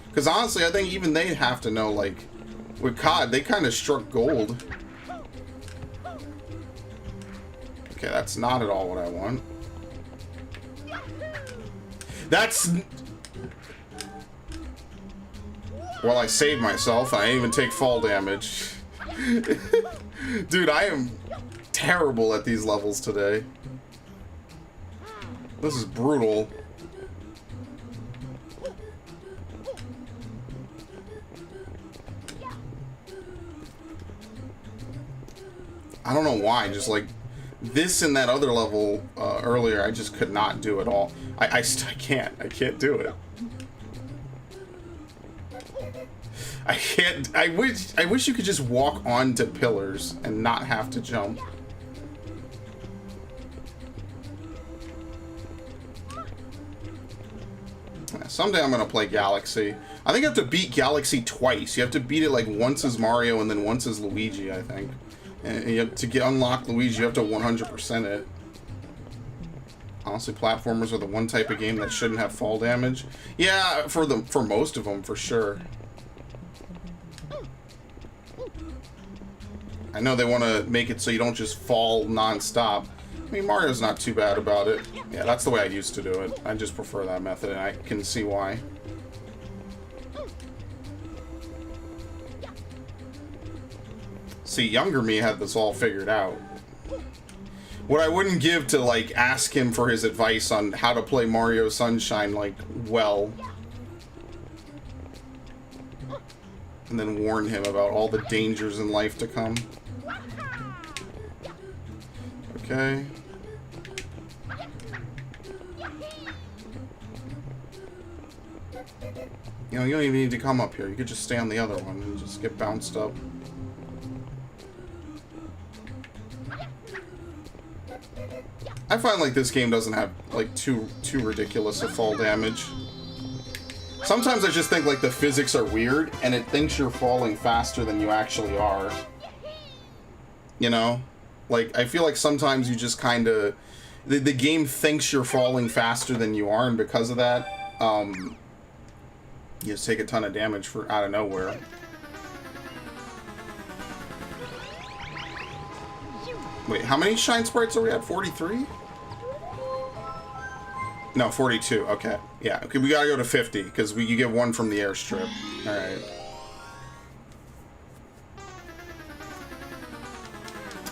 Because honestly, I think even they have to know, like, with COD, they kind of struck gold. Okay, that's not at all what I want. That's... Well, I saved myself, and I didn't even take fall damage. Dude, I am terrible at these levels today. This is brutal. I don't know why, just like this and that other level earlier, I just could not do it all. I can't do it. I can't. I wish you could just walk onto pillars and not have to jump. Someday I'm gonna play Galaxy. I think you have to beat Galaxy twice. You have to beat it like once as Mario and then once as Luigi, I think. And you have to unlock Luigi, you have to 100% it. Honestly, platformers are the one type of game that shouldn't have fall damage. Yeah, for most of them, for sure. I know they want to make it so you don't just fall non-stop. I mean, Mario's not too bad about it. Yeah, that's the way I used to do it. I just prefer that method, and I can see why. See, younger me had this all figured out. What I wouldn't give to, like, ask him for his advice on how to play Mario Sunshine, like, well. And then warn him about all the dangers in life to come. Okay. You know, you don't even need to come up here. You could just stay on the other one and just get bounced up. I find like this game doesn't have like too ridiculous of fall damage. Sometimes I just think like the physics are weird and it thinks you're falling faster than you actually are. You know? Like, I feel like sometimes you just kind of... The game thinks you're falling faster than you are, and because of that, you just take a ton of damage for out of nowhere. Wait, how many shine sprites are we at? 43? No, 42. Okay. Yeah, okay, we gotta go to 50, because you get one from the airstrip. Alright.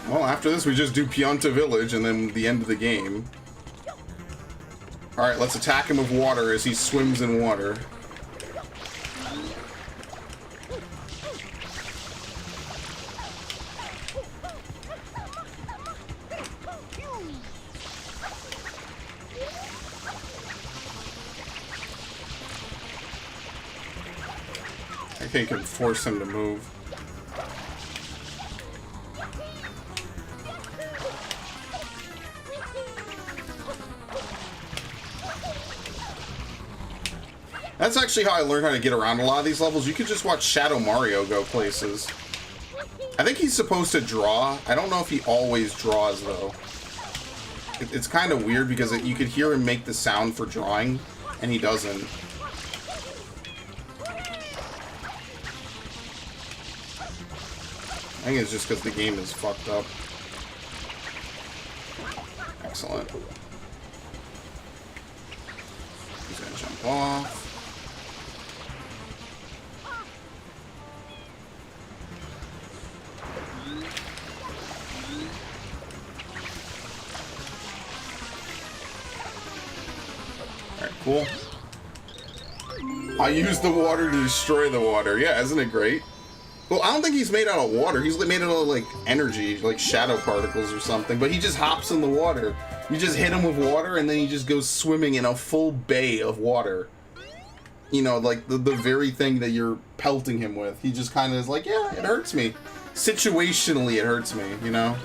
Well, after this, we just do Pianta Village, and then the end of the game. Alright, let's attack him with water as he swims in water. I think I can force him to move. That's actually how I learned how to get around a lot of these levels. You could just watch Shadow Mario go places. I think he's supposed to draw. I don't know if he always draws, though. It's kind of weird because you could hear him make the sound for drawing, and he doesn't. I think it's just because the game is fucked up. Excellent. He's gonna jump off. Alright, cool. I use the water to destroy the water. Yeah, isn't it great? Well, I don't think he's made out of water. He's made out of, like, energy, like shadow particles or something. But he just hops in the water. You just hit him with water, and then he just goes swimming in a full bay of water. You know, like, the very thing that you're pelting him with. He just kind of is like, yeah, it hurts me. Situationally, it hurts me, you know?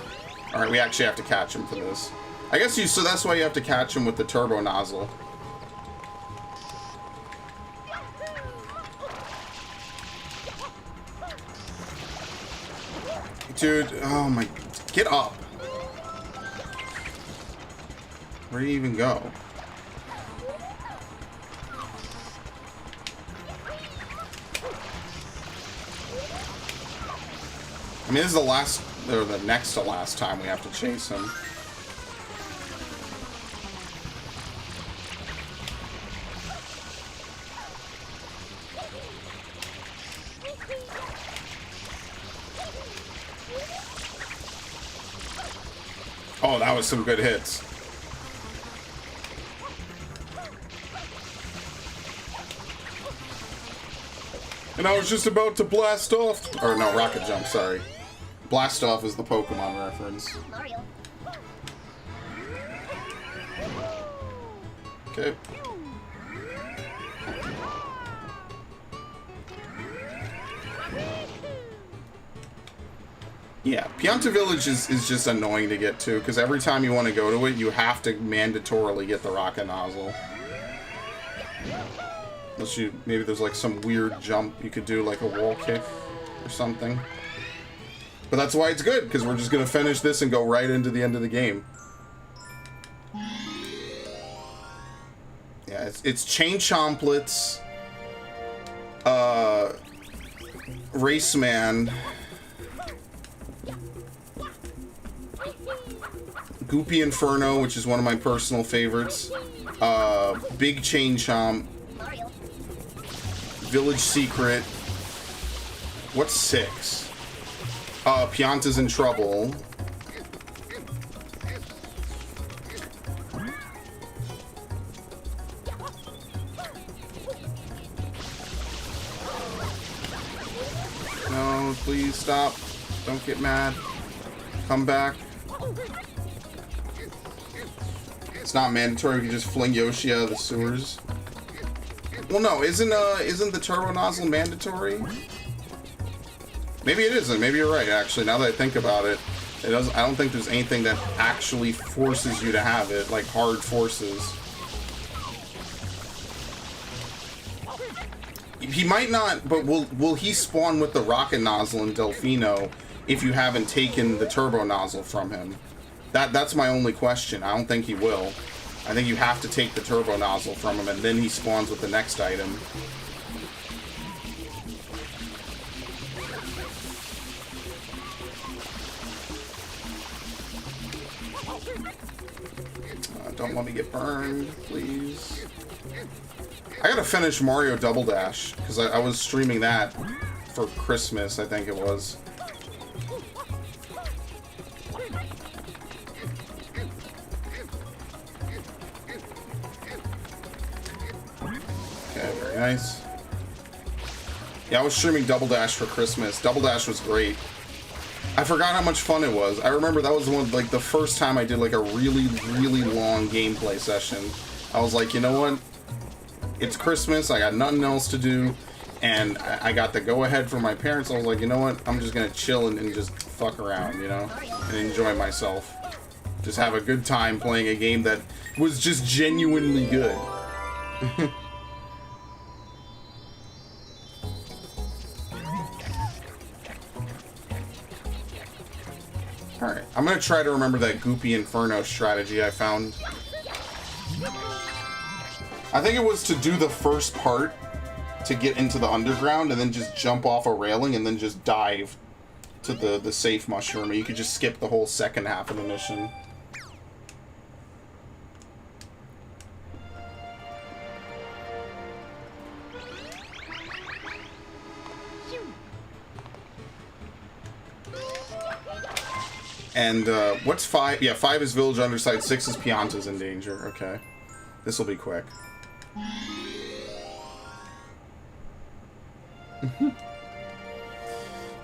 Alright, we actually have to catch him for this. I guess so that's why you have to catch him with the turbo nozzle. Dude, oh my... Get up! Where do you even go? I mean, this is the last... or the next to last time we have to chase him. Oh, that was some good hits. And I was just about to blast off. Or no, rocket jump, sorry. Blast off is the Pokemon reference. Okay. Yeah, Pianta Village is just annoying to get to, because every time you want to go to it, you have to mandatorily get the rocket nozzle. Unless you, maybe there's like some weird jump you could do, like a wall kick or something. But that's why it's good, because we're just going to finish this and go right into the end of the game. Yeah, it's Chain Chomplets, Raceman, Goopy Inferno, which is one of my personal favorites, Big Chain Chomp, Village Secret. What's 6? Pianta's in Trouble. No, please stop. Don't get mad. Come back. It's not mandatory if you just fling Yoshi out of the sewers. Well, no, isn't the turbo nozzle mandatory? Maybe it isn't. Maybe you're right, actually. Now that I think about it, it doesn't. I don't think there's anything that actually forces you to have it, like hard forces. He might not, but will he spawn with the rocket nozzle in Delfino if you haven't taken the turbo nozzle from him? That's my only question. I don't think he will. I think you have to take the turbo nozzle from him, and then he spawns with the next item. Don't let me get burned, please. I gotta finish Mario Double Dash, because I was streaming that for Christmas, I think it was. Okay, very nice. Yeah, I was streaming Double Dash for Christmas. Double Dash was great. I forgot how much fun it was. I remember that was one, like, the first time I did, like, a really, really long gameplay session. I was like, you know what? It's Christmas, I got nothing else to do, and I got the go-ahead from my parents. I was like, you know what? I'm just gonna chill and just fuck around, you know? And enjoy myself. Just have a good time playing a game that was just genuinely good. Alright, I'm gonna try to remember that Goopy Inferno strategy I found. I think it was to do the first part to get into the underground and then just jump off a railing and then just dive to the safe mushroom. Or you could just skip the whole second half of the mission. And what's 5? Yeah, 5 is Village Underside, 6 is Pianta's in danger. Okay. This will be quick.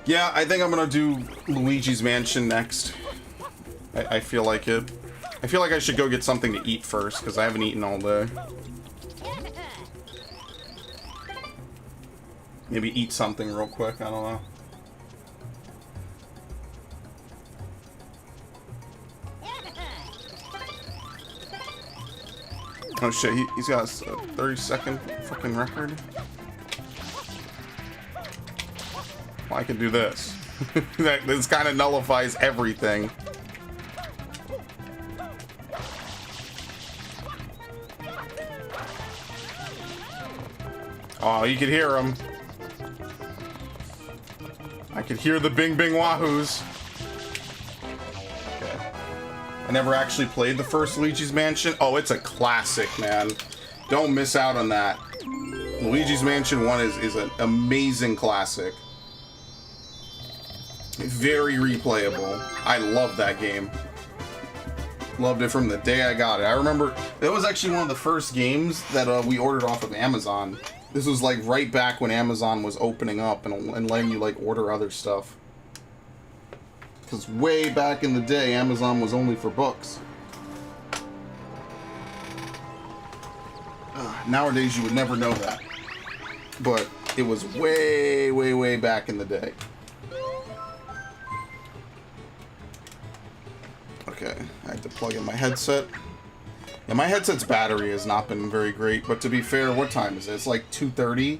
Yeah, I think I'm gonna do Luigi's Mansion next. I feel like it. I feel like I should go get something to eat first, because I haven't eaten all day. Maybe eat something real quick, I don't know. Oh shit, he's got a 30-second fucking record. Well, I can do this. This kind of nullifies everything. Oh, you could hear him. I could hear the bing bing wahoos. I never actually played the first Luigi's Mansion. Oh, it's a classic, man. Don't miss out on that. Luigi's Mansion 1 is an amazing classic. Very replayable. I love that game. Loved it from the day I got it. I remember that was actually one of the first games that we ordered off of Amazon. This was like right back when Amazon was opening up and letting you like order other stuff. Because way back in the day, Amazon was only for books. Nowadays, you would never know that. But it was way, way, way back in the day. Okay, I had to plug in my headset. Yeah, my headset's battery has not been very great, but to be fair, what time is it? It's like 2:30,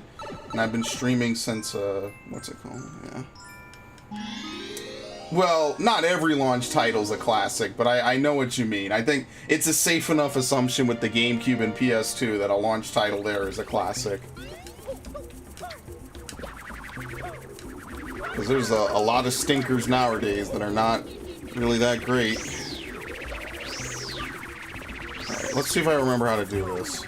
and I've been streaming since, what's it called? Yeah. Well, not every launch title's a classic, but I know what you mean. I think it's a safe enough assumption with the GameCube and PS2 that a launch title there is a classic. Because there's a lot of stinkers nowadays that are not really that great. Alright, let's see if I remember how to do this.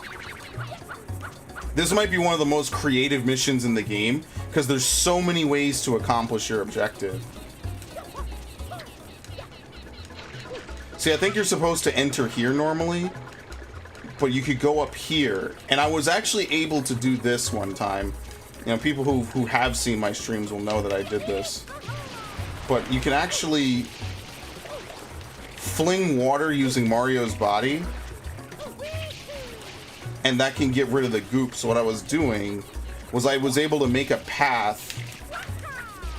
This might be one of the most creative missions in the game, because there's so many ways to accomplish your objective. See, I think you're supposed to enter here normally, but you could go up here. And I was actually able to do this one time. You know, people who have seen my streams will know that I did this. But you can actually fling water using Mario's body, and that can get rid of the goop. So what I was doing was I was able to make a path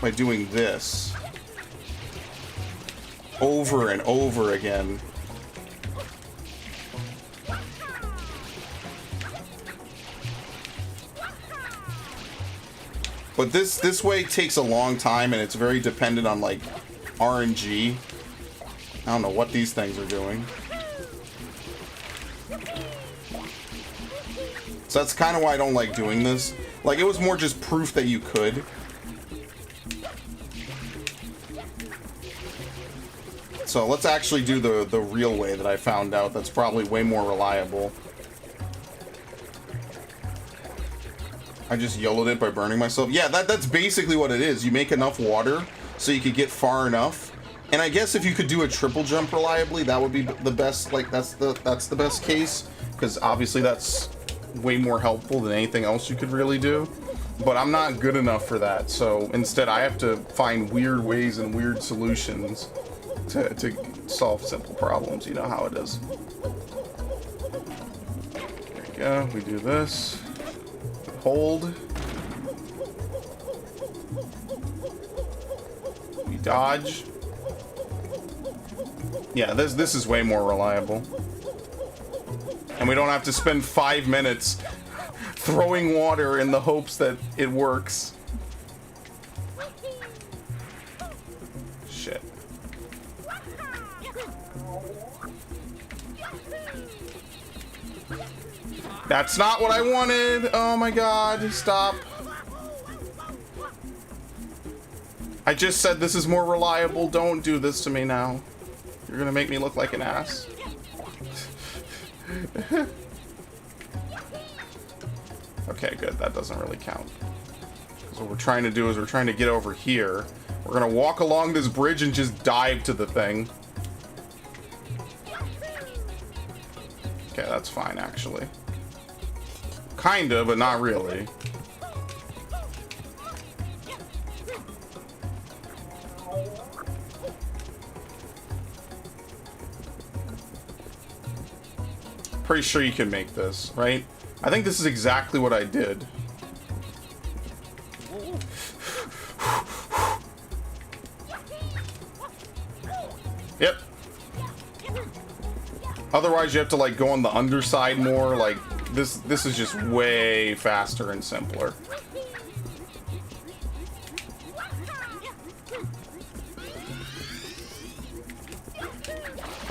by doing this over and over again. But this way takes a long time, and it's very dependent on like RNG. I don't know what these things are doing. So that's kind of why I don't like doing this. Like, it was more just proof that you could. So let's actually do the real way that I found out. That's probably way more reliable. I just YOLO'd it by burning myself. Yeah, that's basically what it is. You make enough water so you could get far enough. And I guess if you could do a triple jump reliably, that would be the best. Like, that's the best case, because obviously that's way more helpful than anything else you could really do. But I'm not good enough for that, so instead I have to find weird ways and weird solutions to solve simple problems. You know how it is. There you go. We do this. Hold. We dodge. Yeah, this is way more reliable. And we don't have to spend 5 minutes throwing water in the hopes that it works. Shit. That's not what I wanted. Oh my god, stop. I just said this is more reliable. Don't do this to me now. You're gonna make me look like an ass. Okay, good. That doesn't really count. Because what we're trying to do is we're trying to get over here. We're gonna walk along this bridge and just dive to the thing. Okay, that's fine, actually. Kinda, but not really. Pretty sure you can make this, right? I think this is exactly what I did. Yep. Otherwise, you have to like go on the underside more. Like this is just way faster and simpler.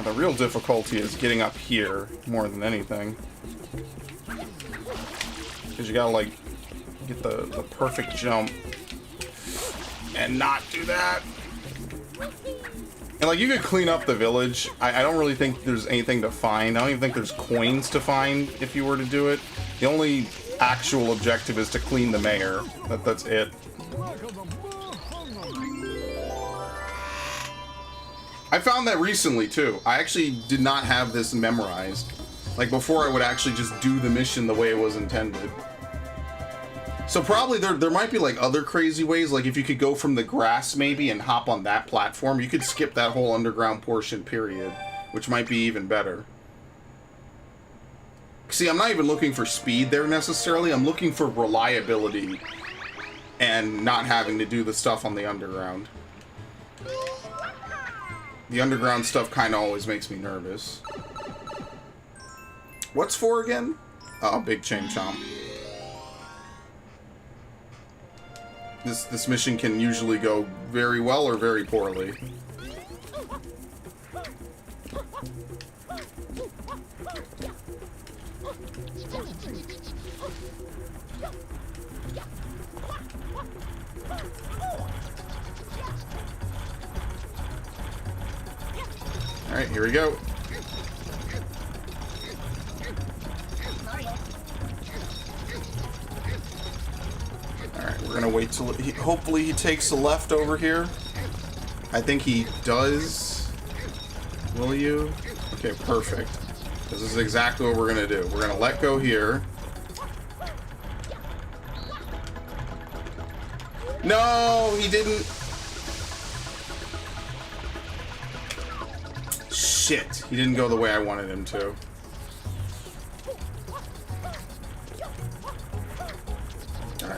The real difficulty is getting up here more than anything. Because you gotta like get the perfect jump and not do that. And like you could clean up the village. I don't really think there's anything to find. I don't even think there's coins to find if you were to do it. The only actual objective is to clean the mayor. That's it. I found that recently too. I actually did not have this memorized. Like before I would actually just do the mission the way it was intended. So probably there might be like other crazy ways, like if you could go from the grass maybe and hop on that platform, you could skip that whole underground portion period, which might be even better. See, I'm not even looking for speed there necessarily, I'm looking for reliability and not having to do the stuff on the underground. The underground stuff kind of always makes me nervous. What's for again? Oh, big chain chomp. This mission can usually go very well or very poorly. Alright, here we go. Alright, we're gonna wait till hopefully he takes the left over here. I think he does. Will you? Okay, perfect. This is exactly what we're gonna do. We're gonna let go here. No, he didn't. Shit, he didn't go the way I wanted him to.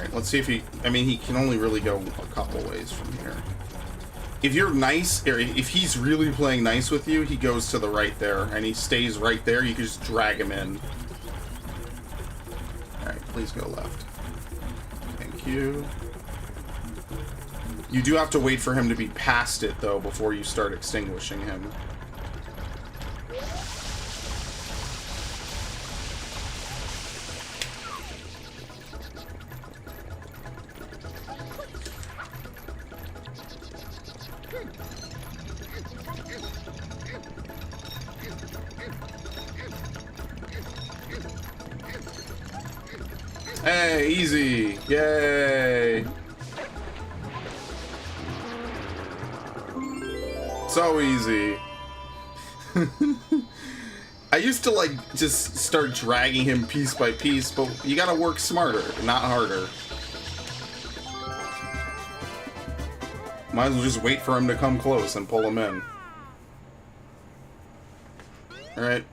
Alright, let's see if he... I mean, he can only really go a couple ways from here. If you're nice, or if he's really playing nice with you, he goes to the right there, and he stays right there. You can just drag him in. Alright, please go left. Thank you. You do have to wait for him to be past it, though, before you start extinguishing him. Hey, easy! Yay! So easy. I used to like just start dragging him piece by piece, but you gotta work smarter, not harder. Might as well just wait for him to come close and pull him in. Alright.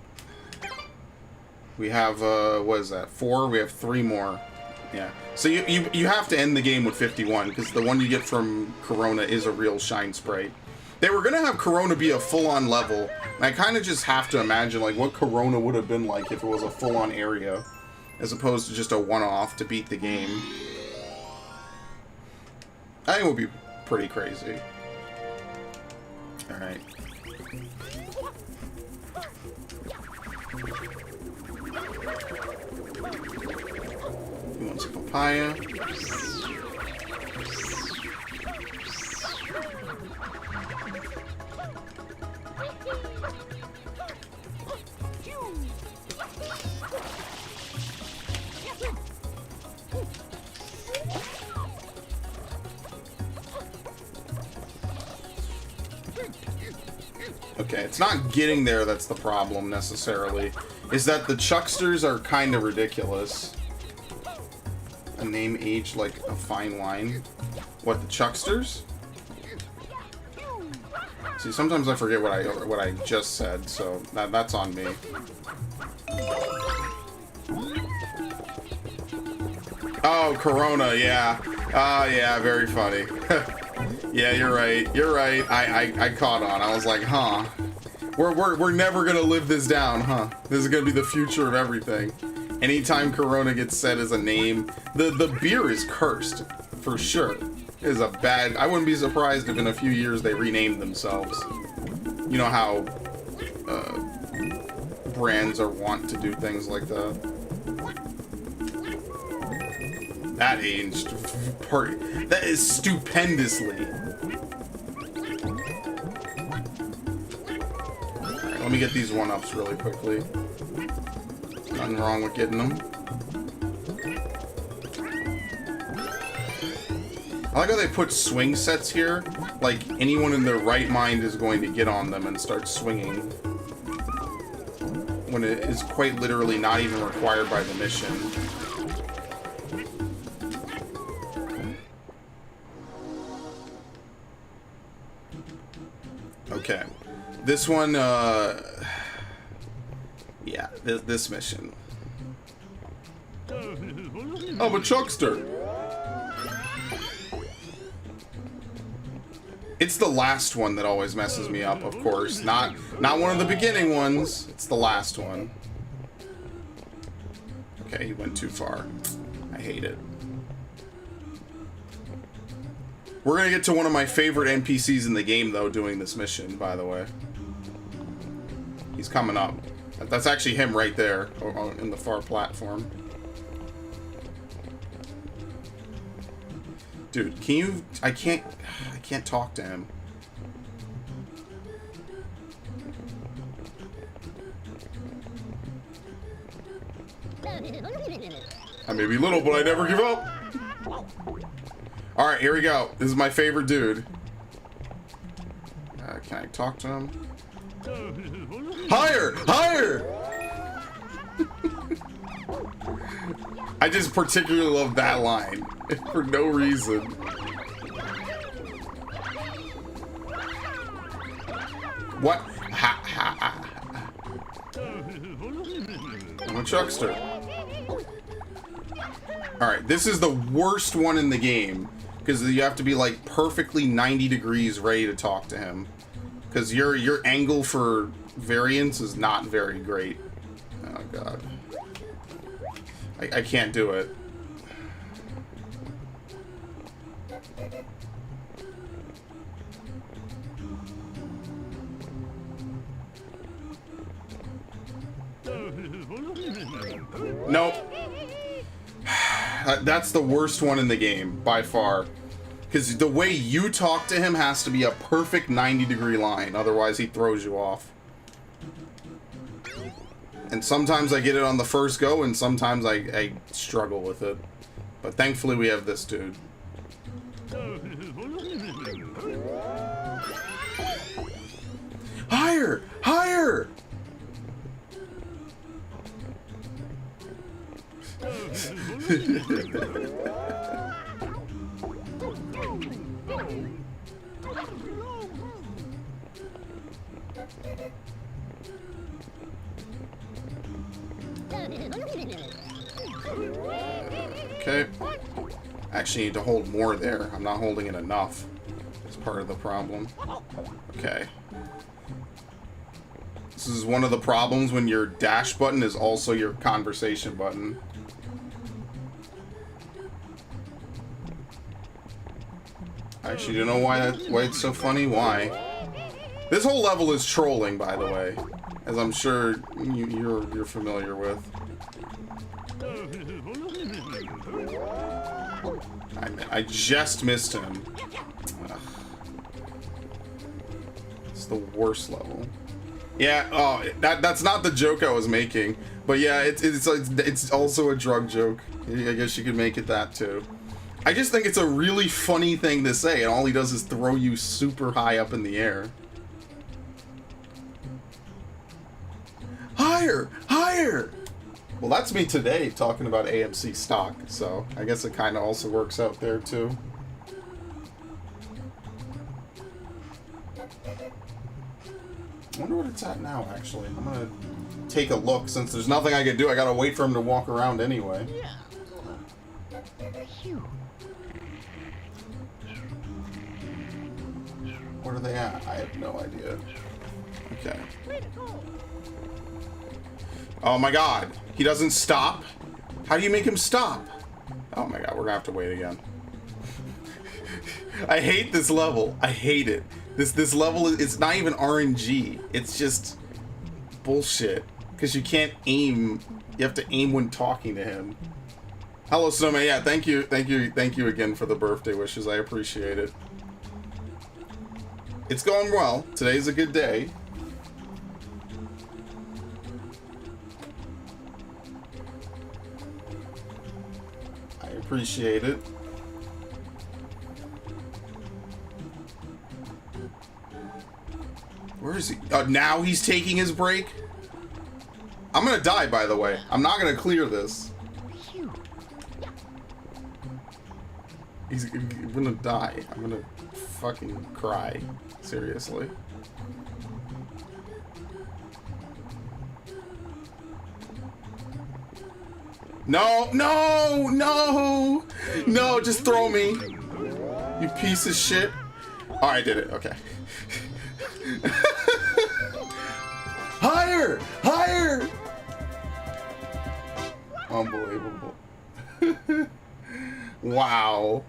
We have, what is that, 4? We have 3 more. Yeah. So you have to end the game with 51, because the one you get from Corona is a real shine sprite. They were going to have Corona be a full-on level, and I kind of just have to imagine, like, what Corona would have been like if it was a full-on area, as opposed to just a one-off to beat the game. I think it would be pretty crazy. Alright. He wants a papaya. Okay, it's not getting there that's the problem, necessarily. Is that the Chucksters are kind of ridiculous. A name aged like a fine wine. What, the Chucksters? See, sometimes I forget what I just said, so that's on me. Oh, Corona, yeah. Yeah, very funny. Yeah, you're right. You're right. I caught on. I was like, huh. We're never gonna live this down, huh? This is gonna be the future of everything. Anytime Corona gets said as a name, the beer is cursed, for sure. It is a bad... I wouldn't be surprised if in a few years they renamed themselves. You know how brands are wont to do things like that. That aged party. That is stupendously. Alright, let me get these one-ups really quickly. Nothing wrong with getting them. I like how they put swing sets here. Like, anyone in their right mind is going to get on them and start swinging. When it is quite literally not even required by the mission. Okay. This one, yeah, this mission. I'm a Chuckster! It's the last one that always messes me up, of course. Not one of the beginning ones. It's the last one. Okay, he went too far. I hate it. We're gonna get to one of my favorite NPCs in the game, though, doing this mission, by the way. He's coming up. That's actually him right there, in the far platform. Dude, can you... I can't talk to him. I may be little, but I never give up. Alright, here we go. This is my favorite dude. Can I talk to him? Higher! Higher! I just particularly love that line. For no reason. What? Ha ha ha. I'm a Chuckster. Alright, this is the worst one in the game. Because you have to be like perfectly 90 degrees ready to talk to him. Because your angle for variance is not very great. Oh god. I can't do it. Nope. That's the worst one in the game, by far. Because the way you talk to him has to be a perfect 90-degree line, otherwise he throws you off. And sometimes I get it on the first go, and sometimes I struggle with it. But thankfully we have this dude. Higher! Higher! Okay. Actually need to hold more there. I'm not holding it enough. That's part of the problem. Okay. This is one of the problems when your dash button is also your conversation button. I actually don't know why it's so funny. Why? This whole level is trolling, by the way, as I'm sure you're familiar with. I just missed him. Ugh. It's the worst level. Yeah. Oh, that's not the joke I was making, but yeah, it's also a drug joke. I guess you could make it that too. I just think it's a really funny thing to say, and all he does is throw you super high up in the air. Higher! Higher! Well, that's me today talking about AMC stock, so I guess it kind of also works out there too. I wonder what it's at now, actually. I'm gonna take a look. Since there's nothing I can do, I gotta wait for him to walk around anyway. What are they at? I have no idea. Okay. Oh my god. He doesn't stop? How do you make him stop? Oh my god, we're gonna have to wait again. I hate this level. I hate it. This level, it's not even RNG. It's just bullshit. Because you can't aim. You have to aim when talking to him. Hello, Snowman. Yeah, thank you again for the birthday wishes. I appreciate it. It's going well. Today's a good day. I appreciate it. Where is he? Now he's taking his break? I'm gonna die, by the way. I'm not gonna clear this. He's gonna die. I'm gonna fucking cry. Seriously. No, no, no, no, just throw me. You piece of shit. Oh, I did it. Okay. Higher! Higher! Unbelievable. Wow.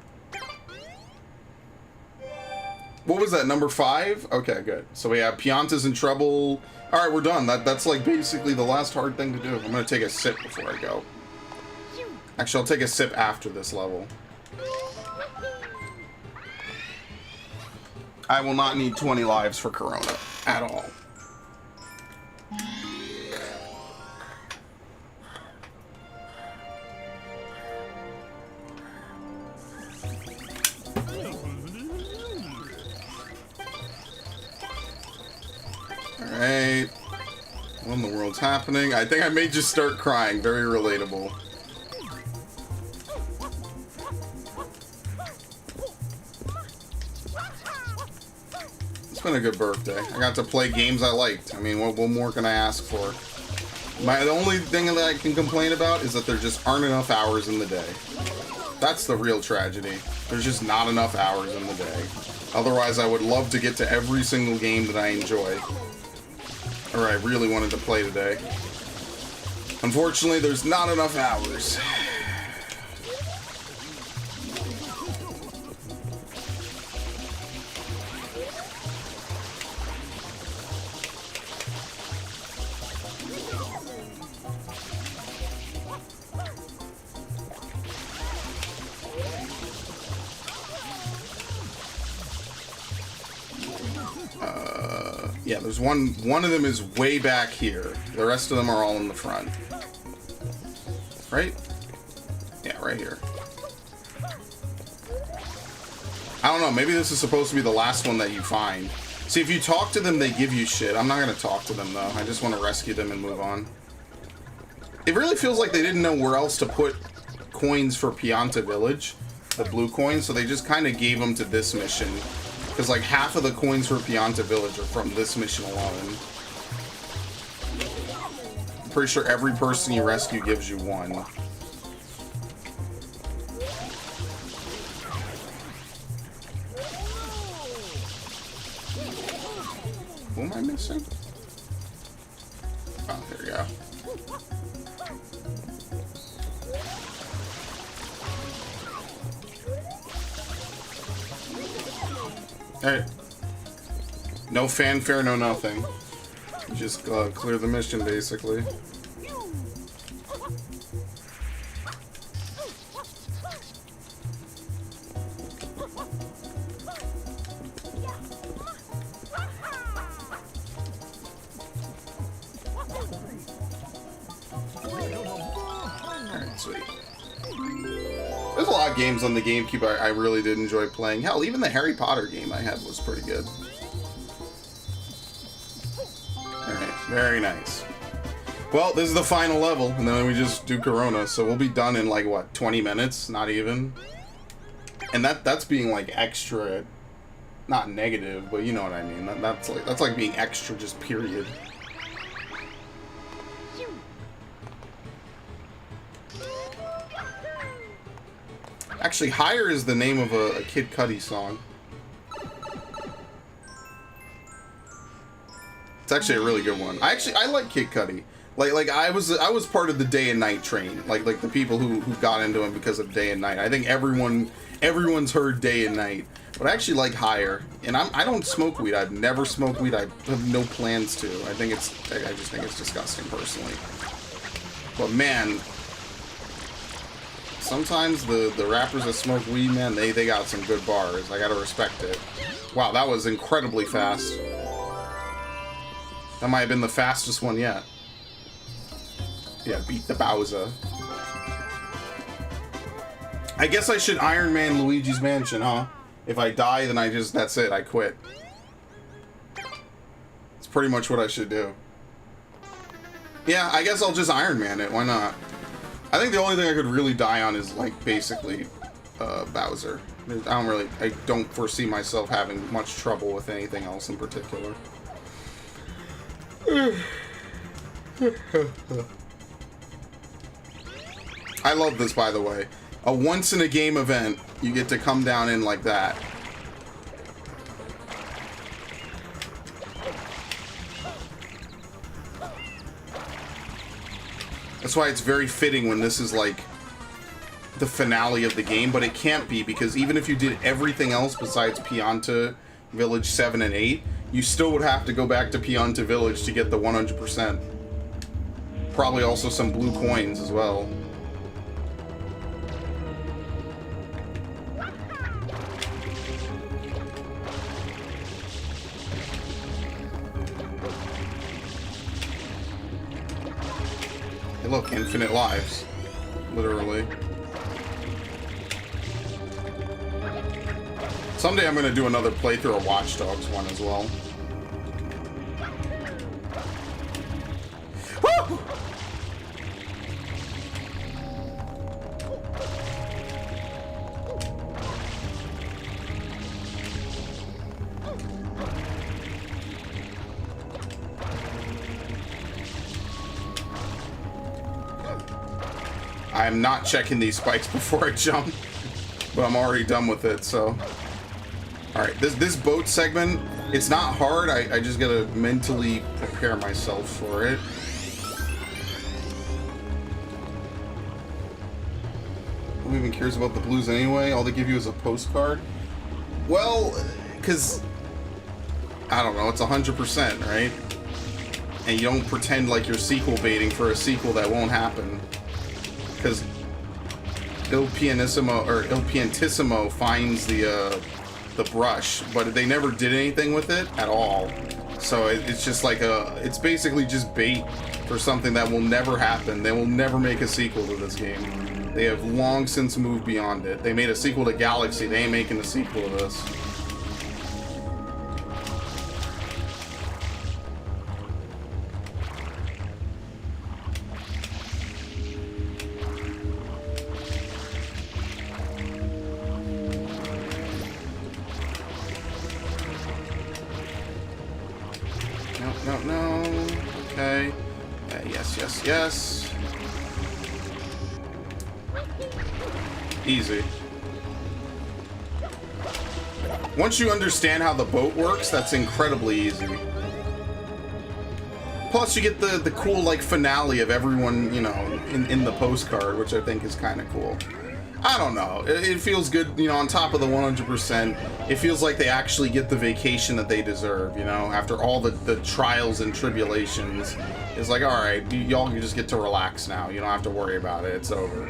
What was that, number 5? Okay, good. So we have Pianta's in trouble. Alright, we're done. That's like basically the last hard thing to do. I'm gonna take a sip before I go. Actually, I'll take a sip after this level. I will not need 20 lives for Corona at all. Alright. What in the world's happening? I think I may just start crying. Very relatable. It's been a good birthday. I got to play games I liked. I mean, what more can I ask for? The only thing that I can complain about is that there just aren't enough hours in the day. That's the real tragedy. There's just not enough hours in the day. Otherwise, I would love to get to every single game that I enjoy, or I really wanted to play today. Unfortunately, there's not enough hours. Yeah, there's one of them is way back here. The rest of them are all in the front. Right? Yeah, right here. I don't know, maybe this is supposed to be the last one that you find. See, if you talk to them, they give you shit. I'm not gonna talk to them, though. I just want to rescue them and move on. It really feels like they didn't know where else to put coins for Pianta Village, the blue coins, so they just kind of gave them to this mission. Because like half of the coins for Pianta Village are from this mission alone. I'm pretty sure every person you rescue gives you one. Who am I missing? Oh, there we go. Alright. No fanfare, no nothing. You just clear the mission, basically. Alright, sweet. There's a lot of games on the GameCube I really did enjoy playing. Hell, even the Harry Potter game I had was pretty good. Alright, very nice. Well, this is the final level, and then we just do Corona, so we'll be done in like, what, 20 minutes? Not even. And that's being like extra, not negative, but you know what I mean. That's like being extra, just period. Actually, Higher is the name of a Kid Cudi song. It's actually a really good one. I like Kid Cudi. Like I was part of the Day and Night train. Like the people who got into him because of Day and Night. I think everyone's heard Day and Night. But I actually like Higher. And I don't smoke weed. I've never smoked weed. I have no plans to. I just think it's disgusting personally. But man, sometimes the rappers that smoke weed, man, they got some good bars. I gotta respect it. Wow, that was incredibly fast. That might have been the fastest one yet. Yeah, beat the Bowser. I guess I should Iron Man Luigi's Mansion, huh? If I die, then that's it, I quit. It's pretty much what I should do. Yeah, I guess I'll just Iron Man it, why not? I think the only thing I could really die on is, like, basically, Bowser. I don't foresee myself having much trouble with anything else in particular. I love this, by the way. A once-in-a-game event, you get to come down in like that. That's why it's very fitting when this is like the finale of the game, but it can't be, because even if you did everything else besides Pianta Village 7 and 8, you still would have to go back to Pianta Village to get the 100%. Probably also some blue coins as well. Hey, look, infinite lives. Literally. Someday I'm going to do another playthrough of Watch Dogs 1 as well. Woo! I'm not checking these spikes before I jump, but I'm already done with it, so. Alright, this boat segment, it's not hard, I just gotta mentally prepare myself for it. Who even cares about the blues anyway? All they give you is a postcard? Well, because, I don't know, it's 100%, right? And you don't pretend like you're sequel baiting for a sequel that won't happen. Because Il Pianissimo finds the brush, but they never did anything with it at all. So it's just like it's basically just bait for something that will never happen. They will never make a sequel to this game. They have long since moved beyond it. They made a sequel to Galaxy. They ain't making a sequel to this. No. Okay. Yes. Easy. Once you understand how the boat works, that's incredibly easy. Plus, you get the cool, like, finale of everyone, you know, in the postcard, which I think is kind of cool. I don't know. It feels good, you know, on top of the 100%. It feels like they actually get the vacation that they deserve, you know, after all the trials and tribulations. It's like, all right, y'all can just get to relax now. You don't have to worry about it. It's over.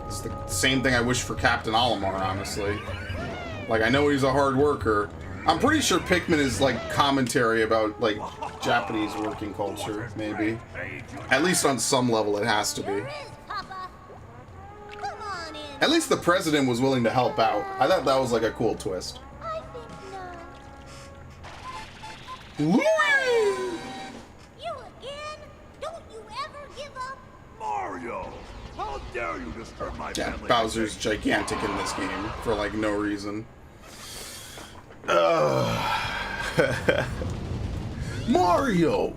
It's the same thing I wish for Captain Olimar, honestly. Like, I know he's a hard worker. I'm pretty sure Pikmin is, like, commentary about, like, Japanese working culture, maybe. At least on some level it has to be. At least the president was willing to help out. I thought that was, like, a cool twist. Louis! You again? Don't you ever give up? Mario! How dare you disturb my Yeah, family? Bowser's gigantic in this game for, like, no reason. Mario!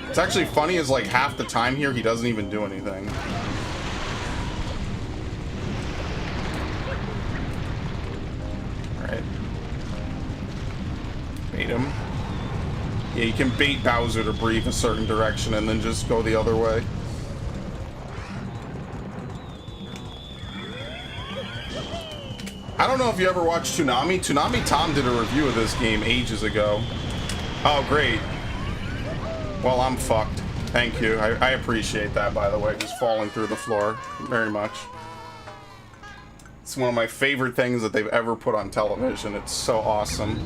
It's actually funny is like half the time here he doesn't even do anything. Alright. Bait him. Yeah, you can bait Bowser to breathe a certain direction and then just go the other way. I don't know if you ever watched Toonami. Toonami Tom did a review of this game ages ago. Oh, great. Well, I'm fucked. Thank you. I appreciate that, by the way. Just falling through the floor. Very much. It's one of my favorite things that they've ever put on television. It's so awesome.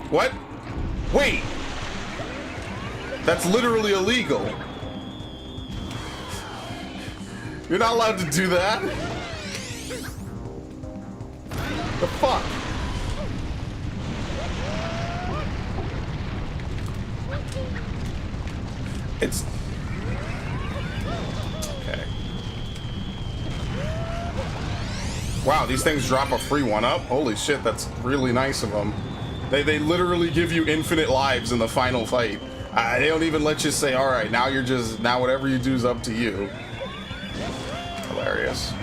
What? Wait! That's literally illegal. You're not allowed to do that? The fuck? It's... Okay. Wow, these things drop a free one-up? Holy shit, that's really nice of them. They literally give you infinite lives in the final fight. They don't even let you say, alright, now you're just... Now whatever you do is up to you. Hilarious.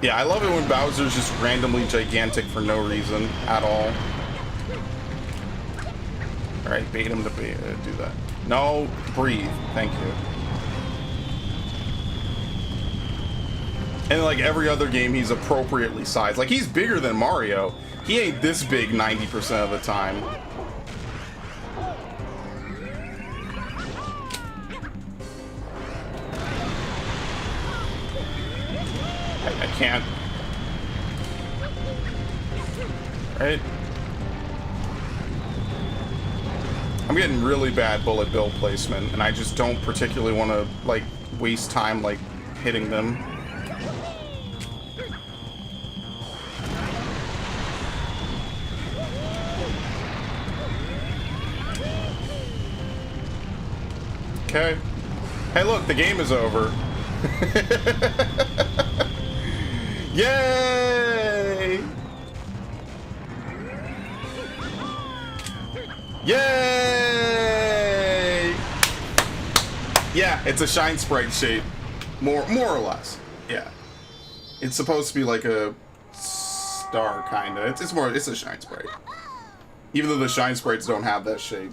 Yeah, I love it when Bowser's just randomly gigantic for no reason at all. Alright, bait him to do that. No, breathe. Thank you. And like every other game, he's appropriately sized. Like, he's bigger than Mario. He ain't this big 90% of the time. I can't. Right? I'm getting really bad bullet bill placement, and I just don't particularly want to, like, waste time, like, hitting them. Okay. Hey, look, the game is over. Yay! Yay! Yeah, it's a shine sprite shape. More or less. Yeah. It's supposed to be like a star, kinda. It's a shine sprite. Even though the shine sprites don't have that shape.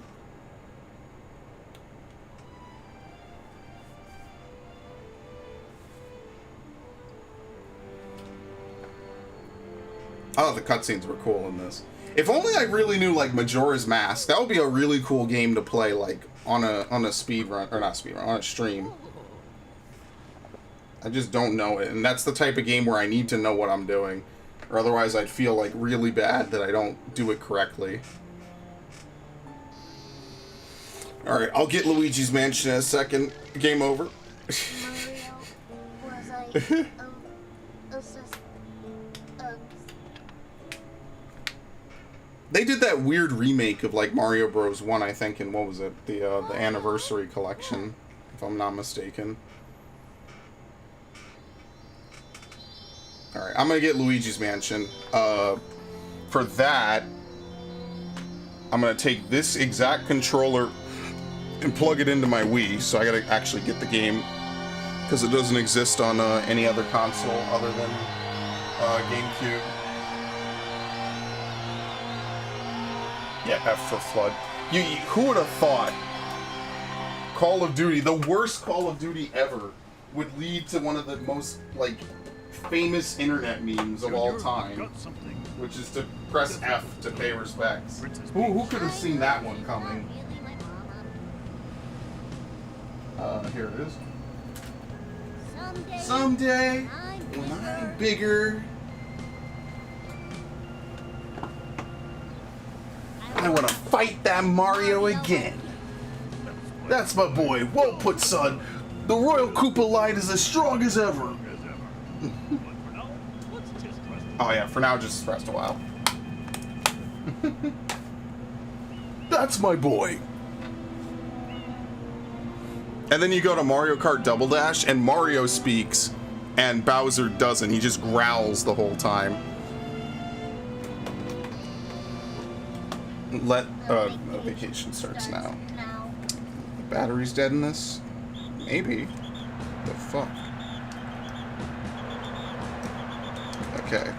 Oh, the cutscenes were cool in this. If only I really knew like Majora's Mask, that would be a really cool game to play like on a speed run, or not speed run, on a stream. I just don't know it, and that's the type of game where I need to know what I'm doing, or otherwise I'd feel like really bad that I don't do it correctly. All right, I'll get Luigi's Mansion in a second. Game over. They did that weird remake of like Mario Bros. 1, I think, in what was it, the Anniversary Collection, if I'm not mistaken. All right, I'm gonna get Luigi's Mansion. For that, I'm gonna take this exact controller and plug it into my Wii. So I gotta actually get the game because it doesn't exist on any other console other than GameCube. Yeah, F for Flood. Who would have thought Call of Duty, the worst Call of Duty ever, would lead to one of the most like famous internet memes of all time, which is to press F to pay respects. Who could have seen that one coming? Here it is. Someday, when I'm bigger, I want to fight that Mario again. That's my boy. Well put, son. The Royal Koopa Light is as strong as ever. Oh yeah, for now just rest a while. That's my boy. And then you go to Mario Kart Double Dash and Mario speaks and Bowser doesn't. He just growls the whole time. Vacation starts now. The battery's dead in this? Maybe. The fuck? Okay.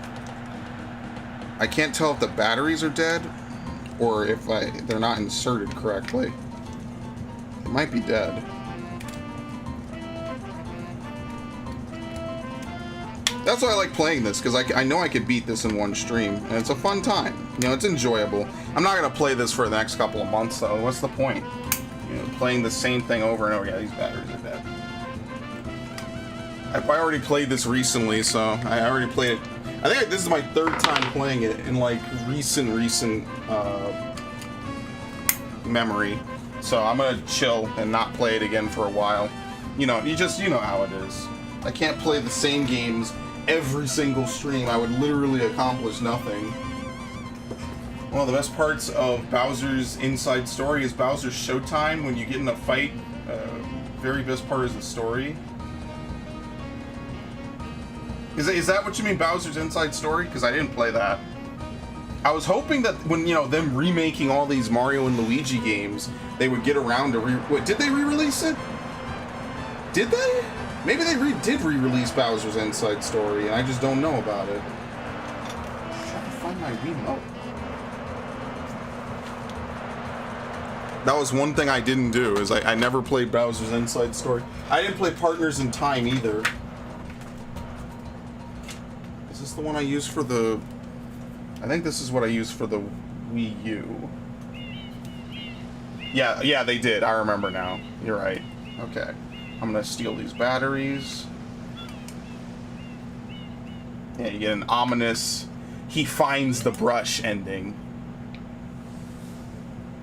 I can't tell if the batteries are dead or if they're not inserted correctly. It might be dead. That's why I like playing this, because I know I could beat this in one stream, and it's a fun time. You know, it's enjoyable. I'm not going to play this for the next couple of months, though. What's the point? You know, playing the same thing over and over. Yeah, these batteries are dead. I already played this recently, so I already played it. I think this is my third time playing it in, like, recent memory. So I'm going to chill and not play it again for a while. You know how it is. I can't play the same games every single stream. I would literally accomplish nothing. One of the best parts of Bowser's Inside Story is Bowser's showtime when you get in a fight. Very best part is the story. Is that what you mean, Bowser's Inside Story? Because I didn't play that. I was hoping that when, you know, them remaking all these Mario and Luigi games, they would get around to Wait, did they re-release it? Did they? Maybe they did re-release Bowser's Inside Story, and I just don't know about it. I'm trying to find my remote. That was one thing I didn't do, is I never played Bowser's Inside Story. I didn't play Partners in Time either. Is this the one I used for the... I think this is what I used for the Wii U. Yeah, they did. I remember now. You're right. Okay. I'm gonna steal these batteries. Yeah, you get an ominous "he finds the brush" ending.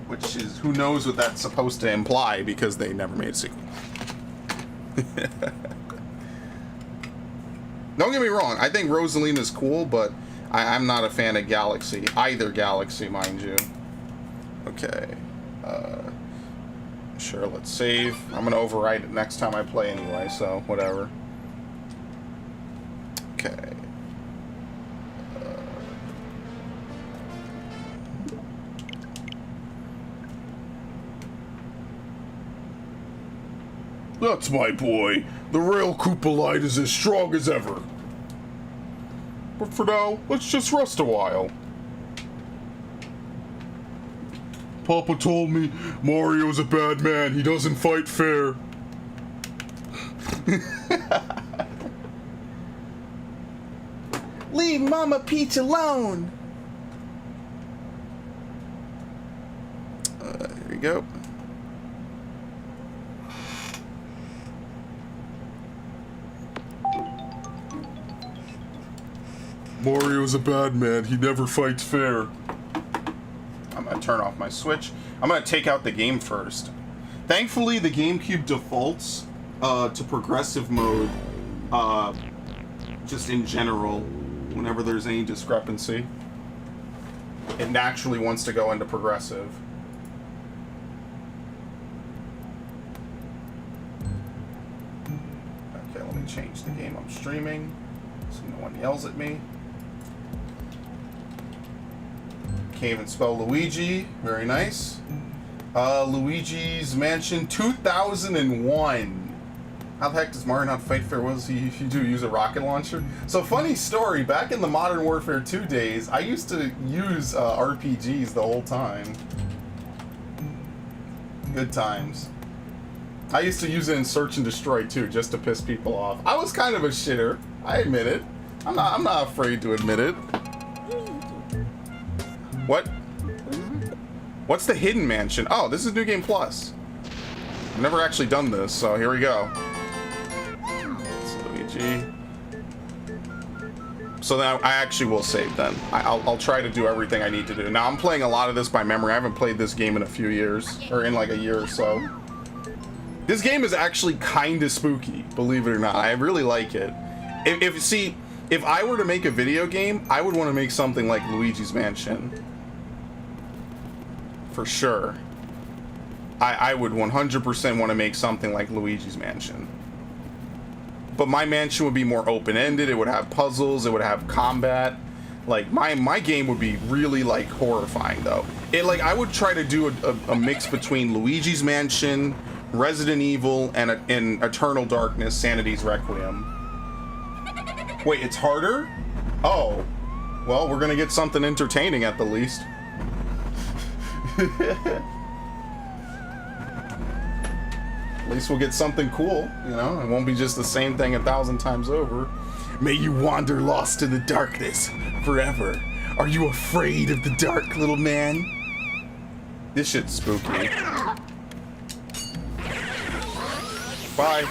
Which is, who knows what that's supposed to imply, because they never made a sequel. Don't get me wrong, I think Rosalina's cool, but I'm not a fan of Galaxy. Either Galaxy, mind you. Okay. Sure, let's save. I'm gonna overwrite it next time I play anyway, so whatever. Okay. That's my boy. The rail Koopa light is as strong as ever. But for now, let's just rest a while. Papa told me Mario's a bad man. He doesn't fight fair. Leave Mama Peach alone. Here we go. Mario's a bad man. He never fights fair. I'm gonna turn off my Switch. I'm gonna take out the game first. Thankfully, the GameCube defaults to progressive mode, just in general, whenever there's any discrepancy. It naturally wants to go into progressive. Okay, let me change the game I'm streaming so no one yells at me. Can't even spell Luigi. Very nice. Luigi's Mansion 2001. How the heck does Mario not fight fair? What does he do? Use a rocket launcher? So funny story, back in the Modern Warfare 2 days, I used to use RPGs the whole time. Good times. I used to use it in Search and Destroy too, just to piss people off. I was kind of a shitter. I admit it. I'm not afraid to admit it. What? What's the Hidden Mansion? Oh, this is New Game Plus. I've never actually done this, so here we go. It's Luigi. So then I actually will save then. I'll try to do everything I need to do. Now I'm playing a lot of this by memory. I haven't played this game in a few years, or in like a year or so. This game is actually kind of spooky, believe it or not. I really like it. If I were to make a video game, I would want to make something like Luigi's Mansion. For sure. I would 100% want to make something like Luigi's Mansion. But my mansion would be more open-ended. It would have puzzles. It would have combat. Like, my game would be really, like, horrifying, though. I would try to do a mix between Luigi's Mansion, Resident Evil, and Eternal Darkness, Sanity's Requiem. Wait, it's harder? Oh. Well, we're gonna get something entertaining at the least. At least we'll get something cool, you know? It won't be just the same thing 1,000 times over. May you wander lost in the darkness forever. Are you afraid of the dark, little man? This shit's spooky. Bye.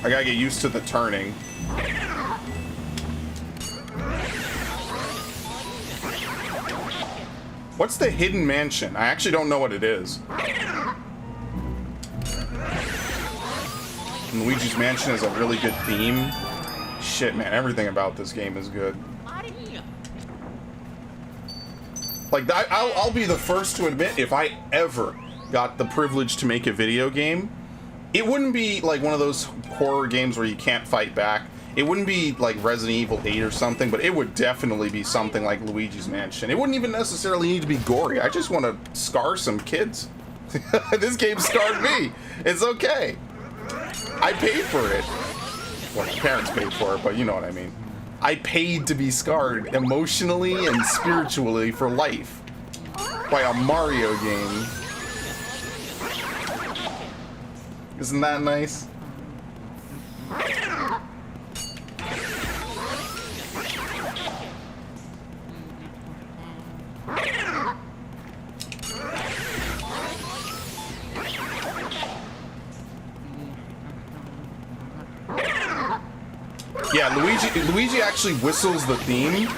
I gotta get used to the turning. What's the Hidden Mansion? I actually don't know what it is. And Luigi's Mansion is a really good theme. Shit, man, everything about this game is good. Like, I'll be the first to admit, if I ever got the privilege to make a video game, it wouldn't be like one of those horror games where you can't fight back. It wouldn't be like Resident Evil 8 or something, but it would definitely be something like Luigi's Mansion. It wouldn't even necessarily need to be gory. I just want to scar some kids. This game scarred me. It's okay. I paid for it. Well, my parents paid for it, but you know what I mean. I paid to be scarred emotionally and spiritually for life by a Mario game. Isn't that nice? Yeah, Luigi actually whistles the theme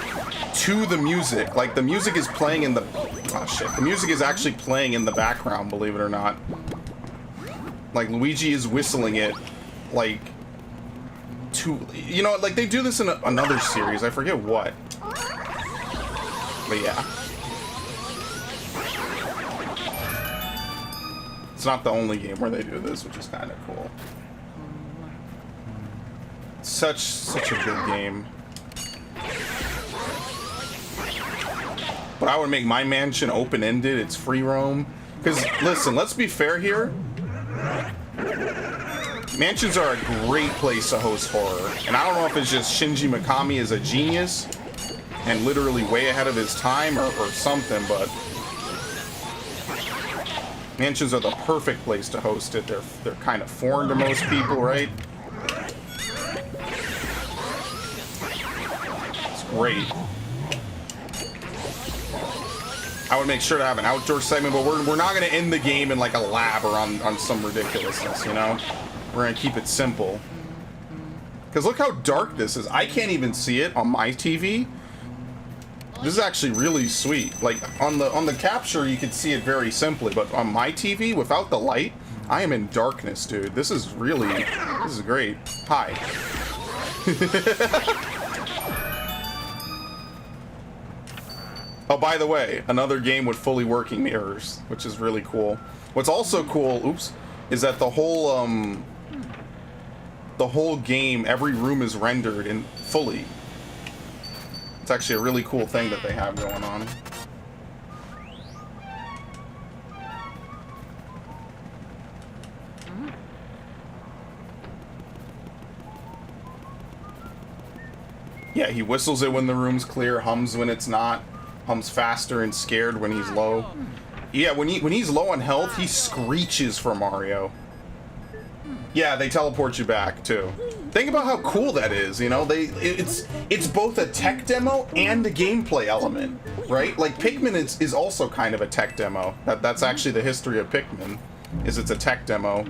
to the music. Like, the music is playing in the... Oh, shit. The music is actually playing in the background, believe it or not. Like, Luigi is whistling it, like, to... You know, like, they do this in another series. I forget what. But, yeah. It's not the only game where they do this, which is kind of cool. Such a good game. But I would make my mansion open-ended. It's free roam. Because, listen, let's be fair here. Mansions are a great place to host horror. And I don't know if it's just Shinji Mikami is a genius and literally way ahead of his time or something, but mansions are the perfect place to host it. They're kind of foreign to most people, right? It's great. I would make sure to have an outdoor segment, but we're not going to end the game in like a lab or on some ridiculousness, you know? We're going to keep it simple. Because look how dark this is. I can't even see it on my TV. This is actually really sweet. Like on the capture, you can see it very simply, but on my TV, without the light, I am in darkness, dude. This is great. Hi. Oh, by the way, another game with fully working mirrors, which is really cool. What's also cool, oops, is that the whole game, every room is rendered in fully. It's actually a really cool thing that they have going on. Yeah, he whistles it when the room's clear, hums when it's not, hums faster and scared when he's low. Yeah, when he's low on health, he screeches for Mario. Yeah, they teleport you back too. Think about how cool that is, you know? It's both a tech demo and a gameplay element, right? Like Pikmin is also kind of a tech demo. That's actually the history of Pikmin, is it's a tech demo.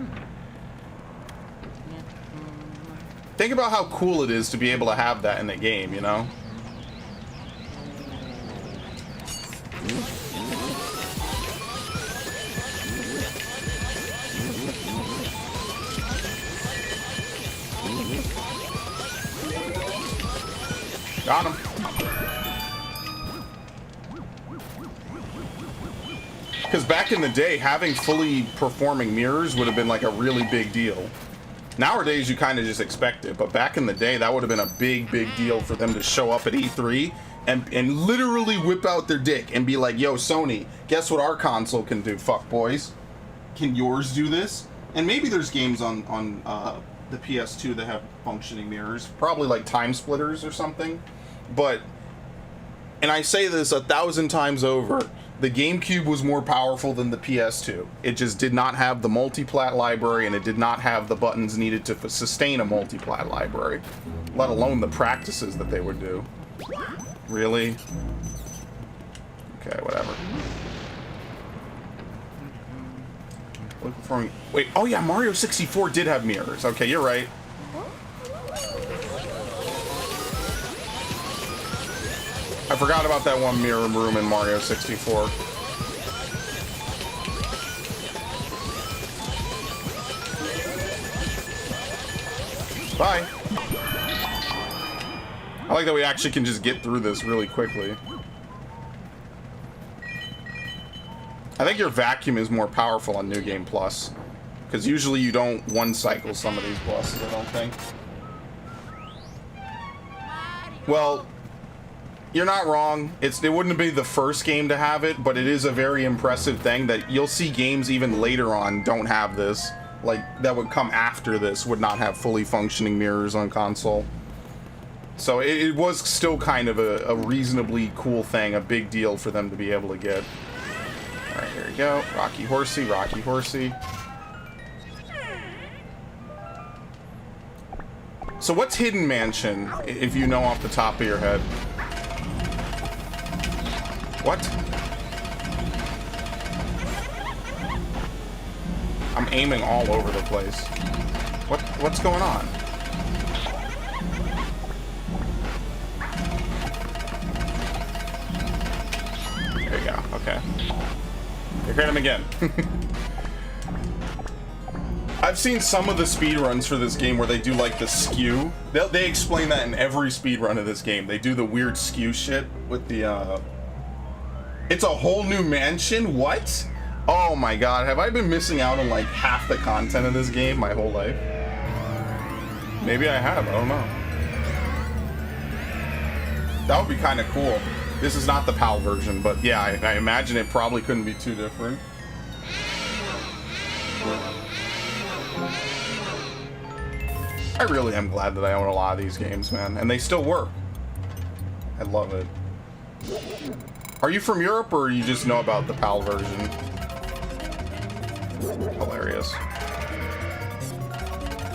Think about how cool it is to be able to have that in the game, you know? Got him. Because back in the day, having fully performing mirrors would have been like a really big deal. Nowadays, you kind of just expect it, but back in the day, that would have been a big deal for them to show up at E3 and literally whip out their dick and be like, yo, Sony, guess what our console can do, fuck boys? Can yours do this? And maybe there's games on the PS2 that have functioning mirrors, probably like Time Splitters or something. But, and I say this 1,000 times over, the GameCube was more powerful than the PS2. It just did not have the multiplat library, and it did not have the buttons needed to sustain a multiplat library, let alone the practices that they would do. Really? Okay, whatever. Looking for me. Wait, oh yeah, Mario 64 did have mirrors. Okay, you're right. I forgot about that one mirror room in Mario 64. Bye. I like that we actually can just get through this really quickly. I think your vacuum is more powerful on New Game Plus, because usually you don't one-cycle some of these bosses, I don't think. Well, you're not wrong. It wouldn't be the first game to have it, but it is a very impressive thing that you'll see games even later on don't have this. Like, that would come after this would not have fully functioning mirrors on console. So it was still kind of a reasonably cool thing, a big deal for them to be able to get. Alright, here we go. Rocky Horsey, Rocky Horsey. So what's Hidden Mansion, if you know off the top of your head? What? I'm aiming all over the place. What's going on? There you go, okay. Here, hit him again. I've seen some of the speedruns for this game where they do like the skew. They explain that in every speedrun of this game. They do the weird skew shit with the, It's a whole new mansion? What? Oh my god, have I been missing out on like half the content of this game my whole life? Maybe I have, I don't know. That would be kind of cool. This is not the PAL version, but yeah, I imagine it probably couldn't be too different. I really am glad that I own a lot of these games, man. And they still work. I love it. Are you from Europe, or you just know about the PAL version? Hilarious.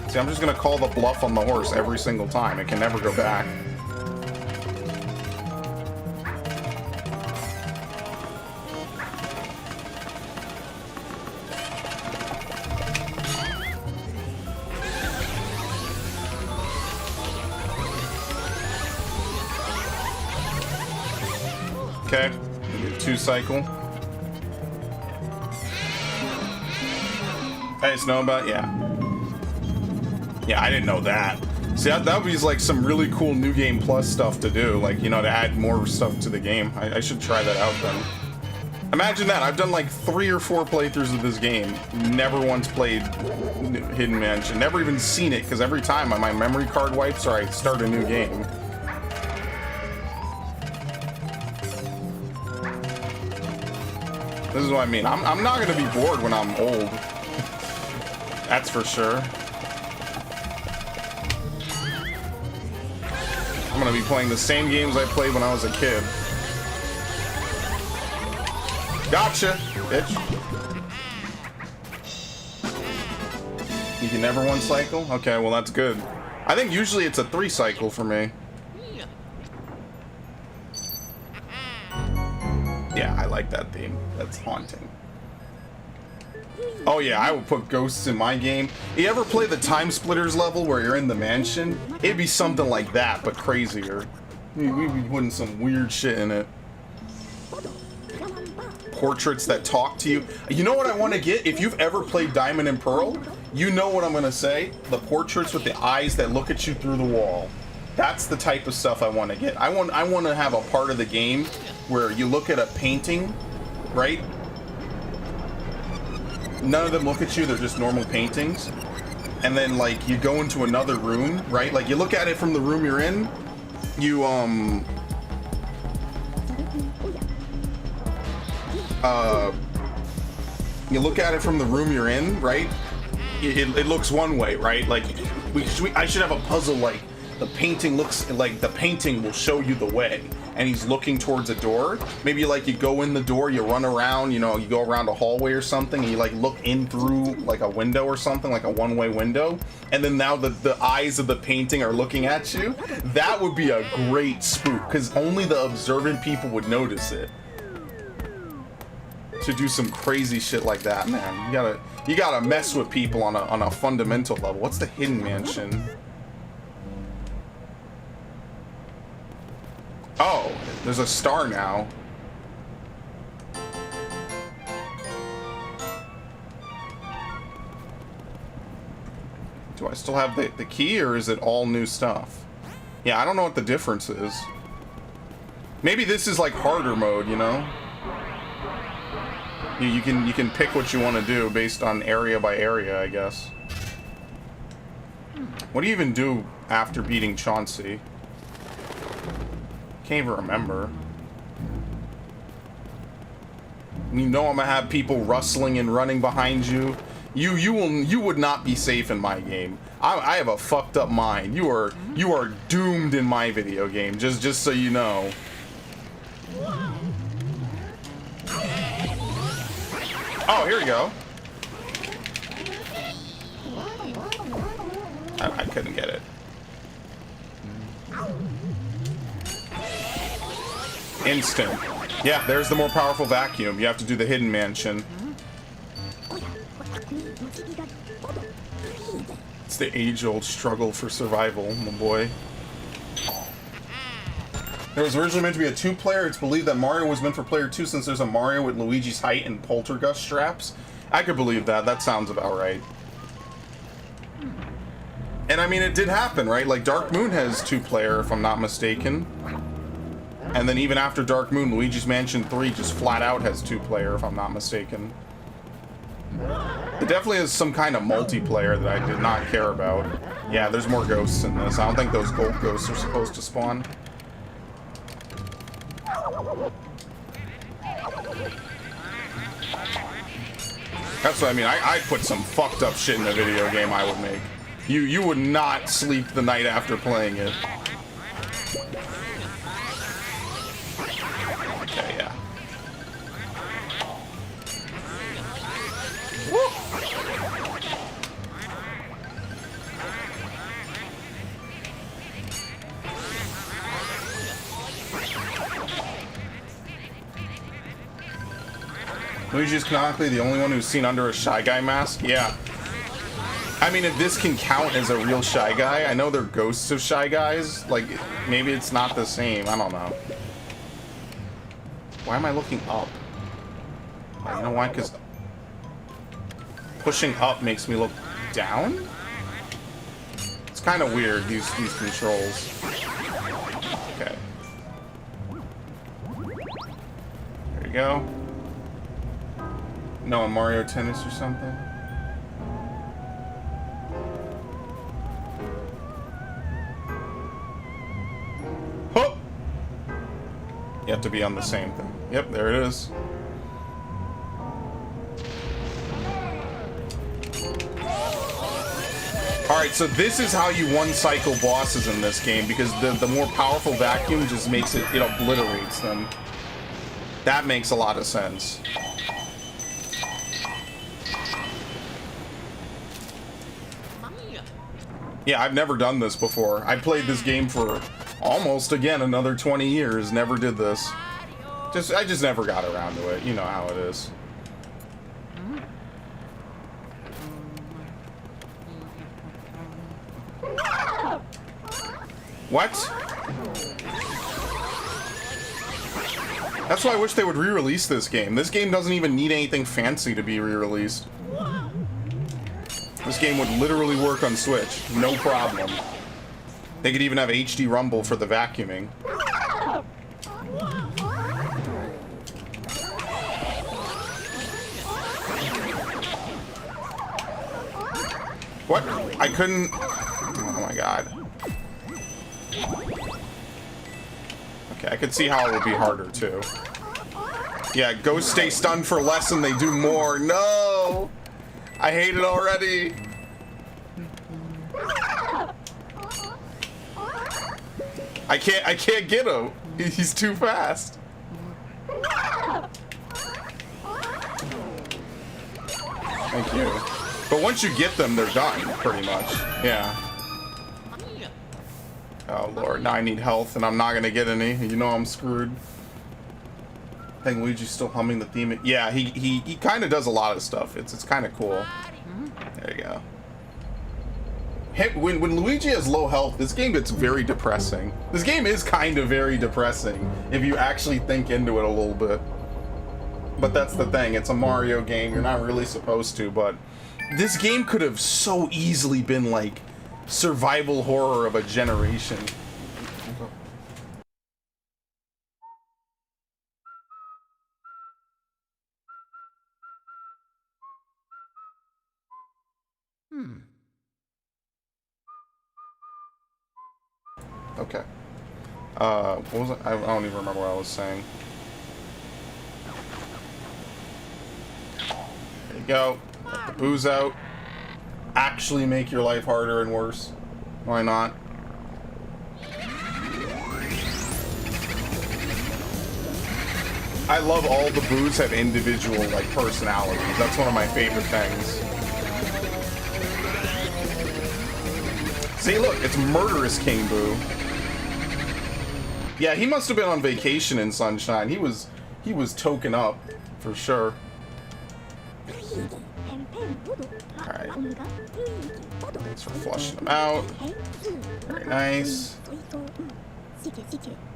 See, I'm just gonna call the bluff on the horse every single time. It can never go back. Okay, 2 cycle. I just know about, yeah. Yeah, I didn't know that. See, that would be like some really cool New Game Plus stuff to do, like, you know, to add more stuff to the game. I should try that out then. Imagine that, I've done like 3 or 4 playthroughs of this game, never once played Hidden Mansion, never even seen it, because every time my memory card wipes or I start a new game. This is what I mean. I'm not gonna be bored when I'm old. That's for sure. I'm gonna be playing the same games I played when I was a kid. Gotcha, bitch. You can never 1 cycle? Okay, well that's good. I think usually it's a 3 cycle for me. Yeah, I like that theme. That's haunting. Oh yeah, I would put ghosts in my game. You ever play the Time Splitters level where you're in the mansion? It'd be something like that, but crazier. We'd be putting some weird shit in it. Portraits that talk to you. You know what I want to get? If you've ever played Diamond and Pearl, you know what I'm going to say. The portraits with the eyes that look at you through the wall. That's the type of stuff I want to get. I want to have a part of the game where you look at a painting, right? None of them look at you, they're just normal paintings. And then, like, you go into another room, right? Like, you look at it from the room you're in, you look at it from the room you're in, right? It looks one way, right? Like, I should have a puzzle like, the painting looks like the painting will show you the way, and he's looking towards a door. Maybe like you go in the door, you run around, you know, you go around a hallway or something, and you like look in through like a window or something, like a one-way window, and then now the eyes of the painting are looking at you. That would be a great spook, because only the observant people would notice it. To do some crazy shit like that, man. You gotta mess with people on a fundamental level. What's the Hidden Mansion? Oh, there's a star now. Do I still have the key, or is it all new stuff? Yeah, I don't know what the difference is. Maybe this is like harder mode, you know? You can pick what you want to do based on area by area, I guess. What do you even do after beating Chauncey? Can't even remember. You know I'm gonna have people rustling and running behind you. You would not be safe in my game. I have a fucked up mind. You are doomed in my video game. Just so you know. Oh, here we go. I couldn't get it. Instant. Yeah, there's the more powerful vacuum. You have to do the Hidden Mansion. It's the age-old struggle for survival, my boy. It was originally meant to be a 2-player. It's believed that Mario was meant for player 2 since there's a Mario with Luigi's height and poltergust straps. I could believe that. That sounds about right. And I mean, it did happen, right? Like, Dark Moon has 2-player, if I'm not mistaken. And then even after Dark Moon, Luigi's Mansion 3 just flat out has 2-player, if I'm not mistaken. It definitely is some kind of multiplayer that I did not care about. Yeah, there's more ghosts in this. I don't think those gold ghosts are supposed to spawn. That's what I mean. I'd put some fucked up shit in the video game I would make. You would not sleep the night after playing it. Okay, yeah. Woo! Luigi's canonically the only one who's seen under a Shy Guy mask? Yeah. I mean, if this can count as a real Shy Guy, I know they're ghosts of Shy Guys. Like, maybe it's not the same. I don't know. Why am I looking up? You know why? Because pushing up makes me look down? It's kind of weird, these controls. Okay. There you go. No, Mario Tennis or something? Oh! You have to be on the same thing. Yep, there it is. Alright, so this is how you one-cycle bosses in this game, because the more powerful vacuum just makes it obliterates them. That makes a lot of sense. Yeah, I've never done this before. I played this game for almost, again, another 20 years. Never did this. I just never got around to it. You know how it is. What? That's why I wish they would re-release this game. This game doesn't even need anything fancy to be re-released. This game would literally work on Switch, no problem. They could even have HD Rumble for the vacuuming. What? I couldn't... Oh my god. Okay, I could see how it would be harder too. Yeah, ghosts stay stunned for less and they do more. No! I hate it already. I can't get him. He's too fast. Thank you. But once you get them, they're done, pretty much. Yeah. Oh lord, now I need health and I'm not gonna get any. You know I'm screwed. I think Luigi's still humming the theme. Yeah, he kind of does a lot of stuff. It's kind of cool. There you go. When Luigi has low health, this game gets very depressing. This game is kind of very depressing if you actually think into it a little bit. But that's the thing. It's a Mario game. You're not really supposed to, but this game could have so easily been like survival horror of a generation. Okay. What was it? I don't even remember what I was saying. There you go. Let the booze out. Actually make your life harder and worse. Why not? I love all the boos have individual, like, personalities. That's one of my favorite things. See, look, it's Murderous King Boo. Yeah, he must have been on vacation in Sunshine. He was token up, for sure. Alright. Thanks for flushing them out. Very nice.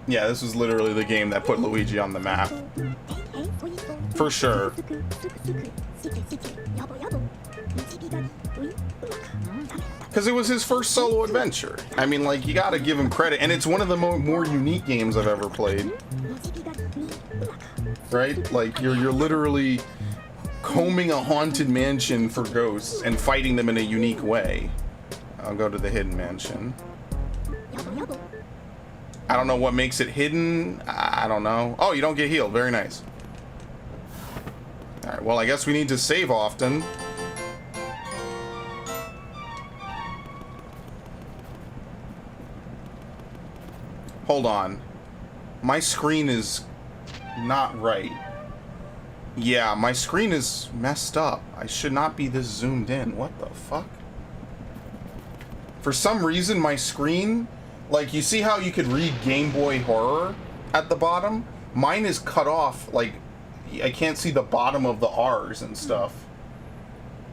Yeah, this was literally the game that put Luigi on the map. For sure. Because it was his first solo adventure. I mean, like, you gotta give him credit. And it's one of the more unique games I've ever played. Right? Like, you're literally combing a haunted mansion for ghosts and fighting them in a unique way. I'll go to the hidden mansion. I don't know what makes it hidden. I don't know. Oh, you don't get healed. Very nice. Alright, well, I guess we need to save often. Hold on. My screen is not right. Yeah, my screen is messed up. I should not be this zoomed in. What the fuck? For some reason, my screen, like, you see how you could read Game Boy Horror at the bottom? Mine is cut off, like, I can't see the bottom of the R's and stuff.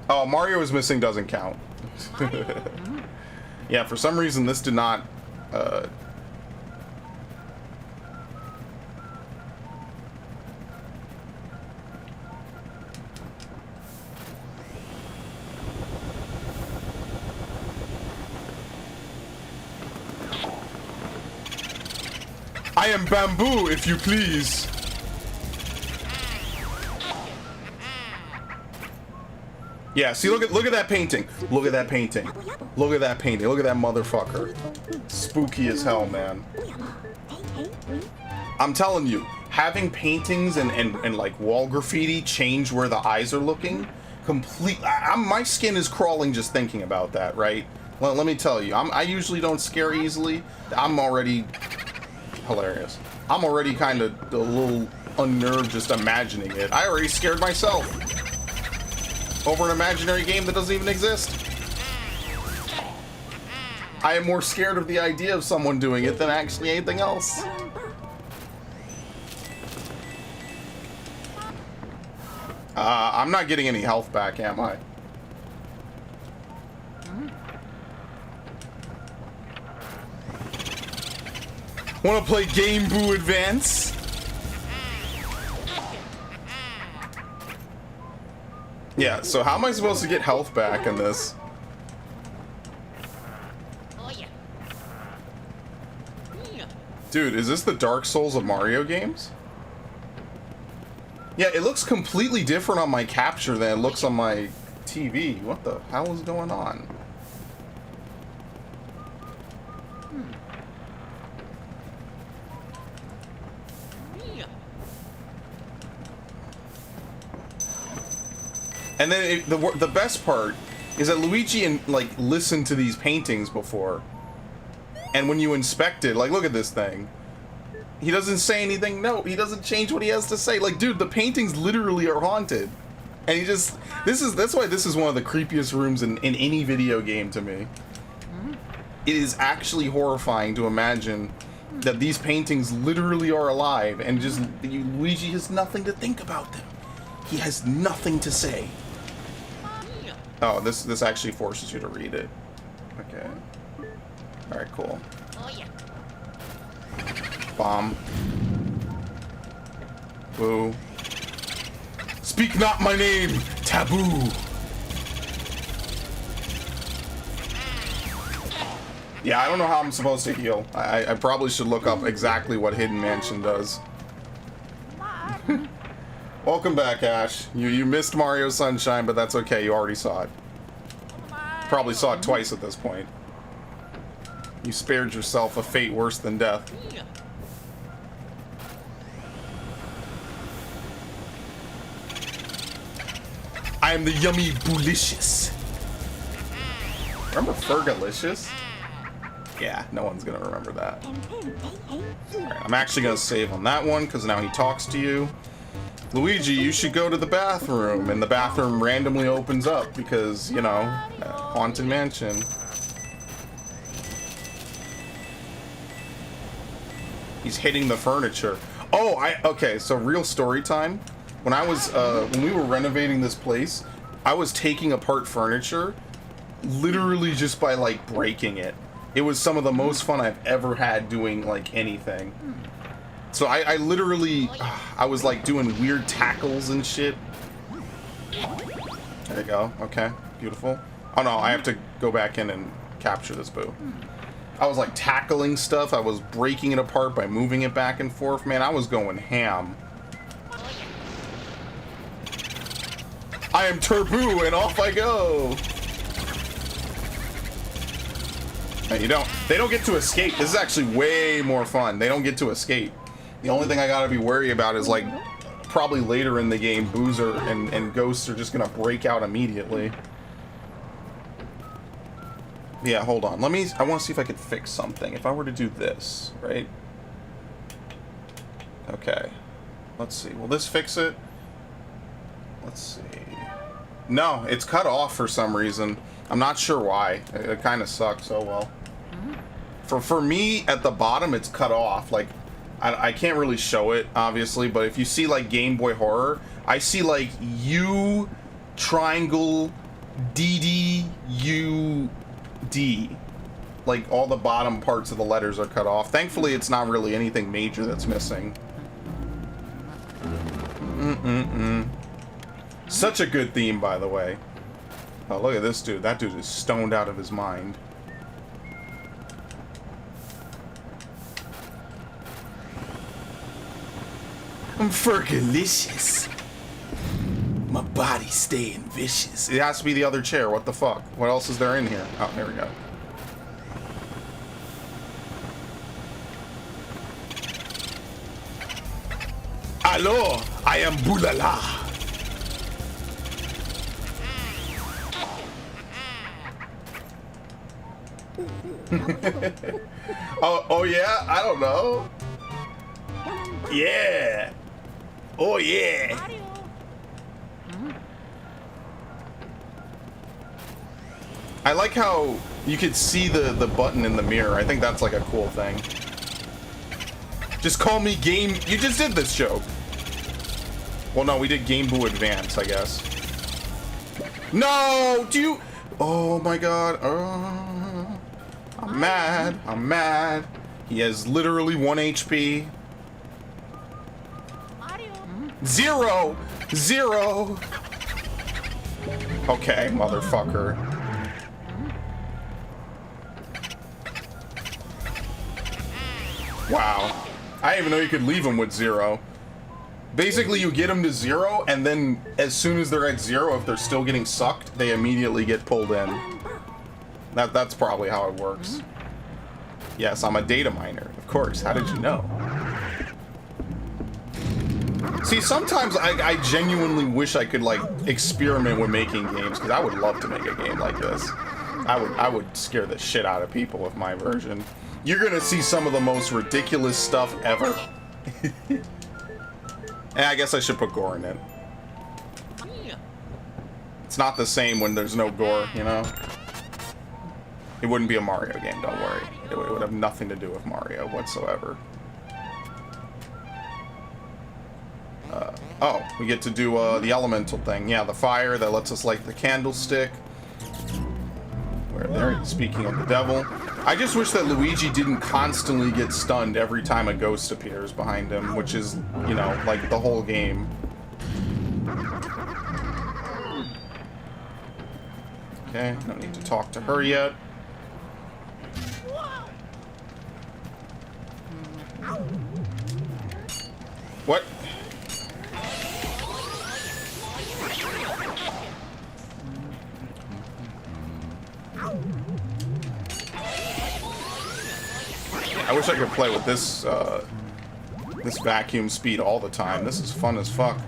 Oh, Mario is Missing doesn't count. Yeah, for some reason, this did not, I am bamboo, if you please. Yeah, see, look at that painting. Look at that painting. Look at that painting. Look at that motherfucker. Spooky as hell, man. I'm telling you, having paintings and like wall graffiti change where the eyes are looking, my skin is crawling just thinking about that, right? Well, let me tell you, I usually don't scare easily. I'm already hilarious. I'm already kind of a little unnerved just imagining it. I already scared myself over an imaginary game that doesn't even exist. I am more scared of the idea of someone doing it than actually anything else. I'm not getting any health back, am I? Want to play Game Boo Advance? Yeah, so how am I supposed to get health back in this? Dude, is this the Dark Souls of Mario games? Yeah, it looks completely different on my capture than it looks on my TV. What the hell is going on? And then the best part is that Luigi listened to these paintings before, and when you inspect it, like, look at this thing. He doesn't say anything. No, he doesn't change what he has to say. Like, dude, the paintings literally are haunted, and that's why this is one of the creepiest rooms in any video game to me. It is actually horrifying to imagine that these paintings literally are alive, and just Luigi has nothing to think about them. He has nothing to say. Oh, this actually forces you to read it. Okay. Alright, cool. Bomb. Boo. Speak not my name! Taboo! Yeah, I don't know how I'm supposed to heal. I probably should look up exactly what Hidden Mansion does. Welcome back, Ash. You missed Mario Sunshine, but that's okay. You already saw it. Probably saw it twice at this point. You spared yourself a fate worse than death. I am the yummy boolicious. Remember Fergalicious? Yeah, no one's gonna remember that. Alright, I'm actually gonna save on that one because now he talks to you. Luigi, you should go to the bathroom, and the bathroom randomly opens up because, you know, Haunted Mansion. He's hitting the furniture. Oh, okay, so real story time. When I was, when we were renovating this place, I was taking apart furniture, literally just by, like, breaking it. It was some of the most fun I've ever had doing, like, anything. So I literally, I was like doing weird tackles and shit. There you go. Okay, beautiful. Oh no, I have to go back in and capture this boo. I was like tackling stuff. I was breaking it apart by moving it back and forth. Man, I was going ham. I am Turbo and off I go. No, they don't get to escape. This is actually way more fun. They don't get to escape. The only thing I gotta be worried about is, like, probably later in the game, Boozer and Ghosts are just gonna break out immediately. Yeah, hold on. I want to see if I could fix something. If I were to do this, right? Okay. Let's see. Will this fix it? Let's see. No, it's cut off for some reason. I'm not sure why. It kind of sucks. Oh well. For me, at the bottom, it's cut off. Like, I can't really show it, obviously, but if you see, like, Game Boy Horror, I see, like, U, triangle, DDUD. Like, all the bottom parts of the letters are cut off. Thankfully, it's not really anything major that's missing. Such a good theme, by the way. Oh, look at this dude. That dude is stoned out of his mind. I'm fergalicious. My body's staying vicious. It has to be the other chair. What the fuck? What else is there in here? Oh, here we go. Hello, I am Boulala. oh yeah, I don't know. Yeah. Oh yeah. I like how you could see the button in the mirror. I think that's like a cool thing. Just call me Game. You just did this joke. Well, no, we did Game Boy Advance, I guess. No, do you? Oh my God. I'm mad. I'm mad. He has literally 1 HP. Zero. Okay, motherfucker. Wow. I didn't even know you could leave them with 0. Basically, you get them to 0, and then as soon as they're at 0, if they're still getting sucked, they immediately get pulled in. That's probably how it works. Yes, I'm a data miner. Of course. How did you know? See, sometimes I genuinely wish I could, like, experiment with making games, because I would love to make a game like this. I would scare the shit out of people with my version. You're gonna see some of the most ridiculous stuff ever. And I guess I should put gore in it. It's not the same when there's no gore, you know? It wouldn't be a Mario game, don't worry. It would have nothing to do with Mario whatsoever. Oh, we get to do the elemental thing. Yeah, the fire that lets us light the candlestick. Where there, speaking of the devil. I just wish that Luigi didn't constantly get stunned every time a ghost appears behind him, which is, you know, like the whole game. Okay, no need to talk to her yet. What? I wish I could play with this this vacuum speed all the time. This is fun as fuck.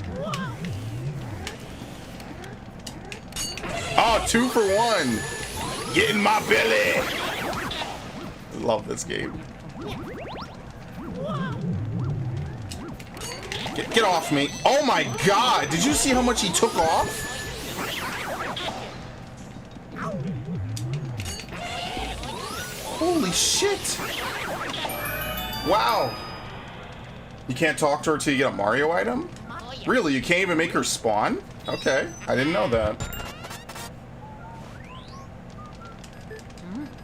Oh, 2 for 1. Get in my belly. Love this game. Get off me. Oh my God. Did you see how much he took off? Holy shit. Wow. You can't talk to her till you get a Mario item? Really? You can't even make her spawn? Okay. I didn't know that.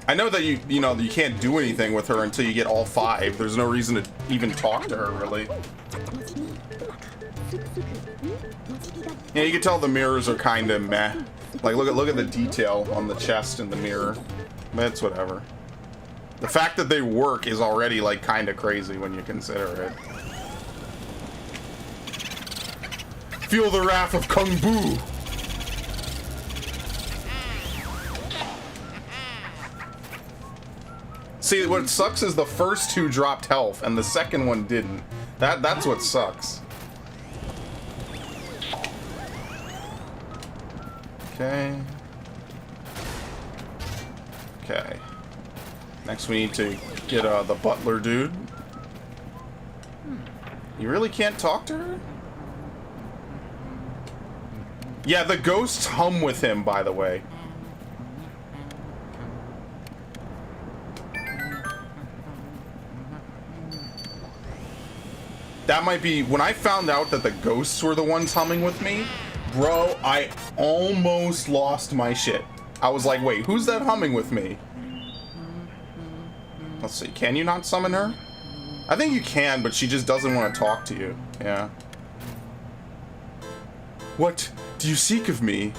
I know that you know, you can't do anything with her until you get all 5. There's no reason to even talk to her, really. Yeah, you can tell the mirrors are kind of meh. Like, look at the detail on the chest in the mirror. That's whatever. The fact that they work is already, like, kind of crazy when you consider it. Feel the wrath of Kung Bu. See, what sucks is the first 2 dropped health and the second one didn't. That's what sucks. Okay. Okay. Next we need to get the butler dude. You really can't talk to her? Yeah, the ghosts hum with him, by the way. That might be... When I found out that the ghosts were the ones humming with me, bro, I almost lost my shit. I was like, wait, who's that humming with me? Let's see, can you not summon her? I think you can, but she just doesn't want to talk to you. Yeah. What do you seek of me?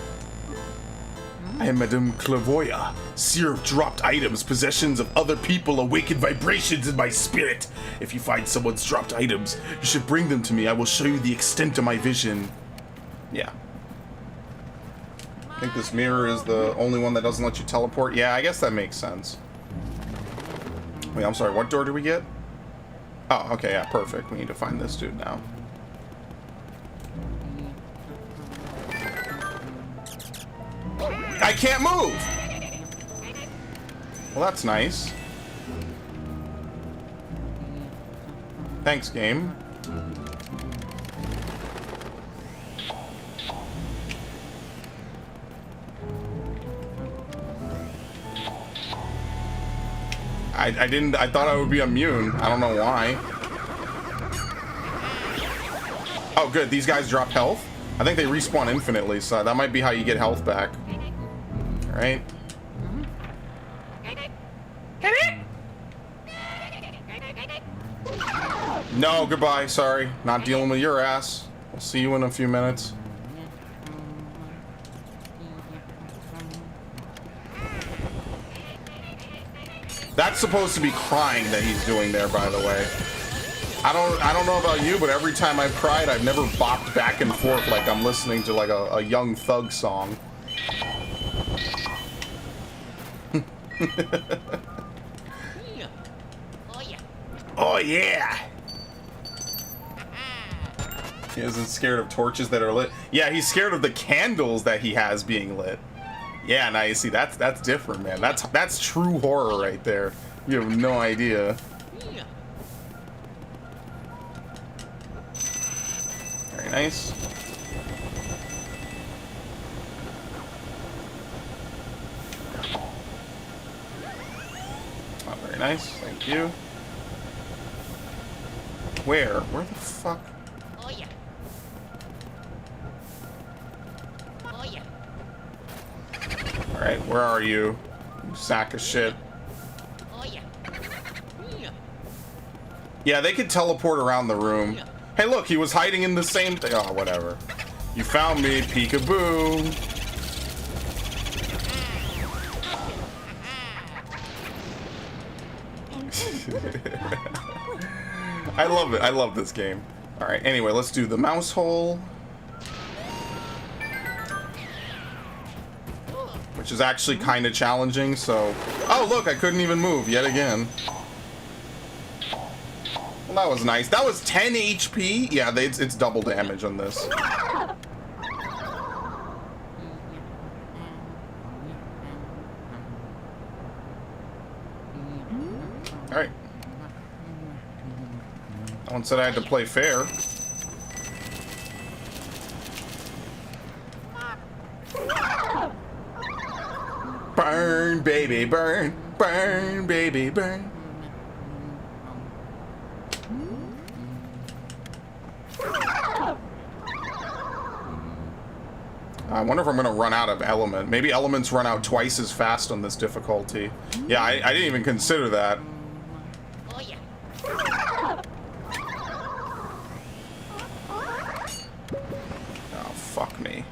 I am Madame Clavoya, seer of dropped items, possessions of other people, awakened vibrations in my spirit. If you find someone's dropped items, you should bring them to me. I will show you the extent of my vision. Yeah. I think this mirror is the only one that doesn't let you teleport. Yeah, I guess that makes sense. Wait, I'm sorry, what door do we get? Oh, okay, yeah, perfect. We need to find this dude now. I can't move! Well, that's nice. Thanks, game. I thought I would be immune. I don't know why. Oh, good. These guys drop health. I think they respawn infinitely, so that might be how you get health back. All right. No, goodbye. Sorry. Not dealing with your ass. I'll see you in a few minutes. That's supposed to be crying that he's doing there, by the way. I don't know about you, but every time I've cried, I've never bopped back and forth like I'm listening to like a Young Thug song. Oh yeah! He isn't scared of torches that are lit. Yeah, he's scared of the candles that he has being lit. Yeah, now you see that's different, man. That's true horror right there. You have no idea. Very nice. Oh, very nice. Thank you. Where? Where the fuck? Oh yeah. Oh yeah. Alright, where are you? You sack of shit. Oh yeah. Yeah, they could teleport around the room. Hey, look, he was hiding in the same thing. Oh, whatever. You found me, peekaboo. I love it. I love this game. All right. Anyway, let's do the mouse hole, which is actually kind of challenging. So, oh look, I couldn't even move yet again. Well, that was nice. That was 10 HP. Yeah, it's double damage on this. All right. No one said I had to play fair. Burn, baby, burn. Burn, baby, burn. I wonder if I'm gonna run out of element. Maybe elements run out twice as fast on this difficulty. Yeah, I didn't even consider that. Oh yeah. Oh, fuck me.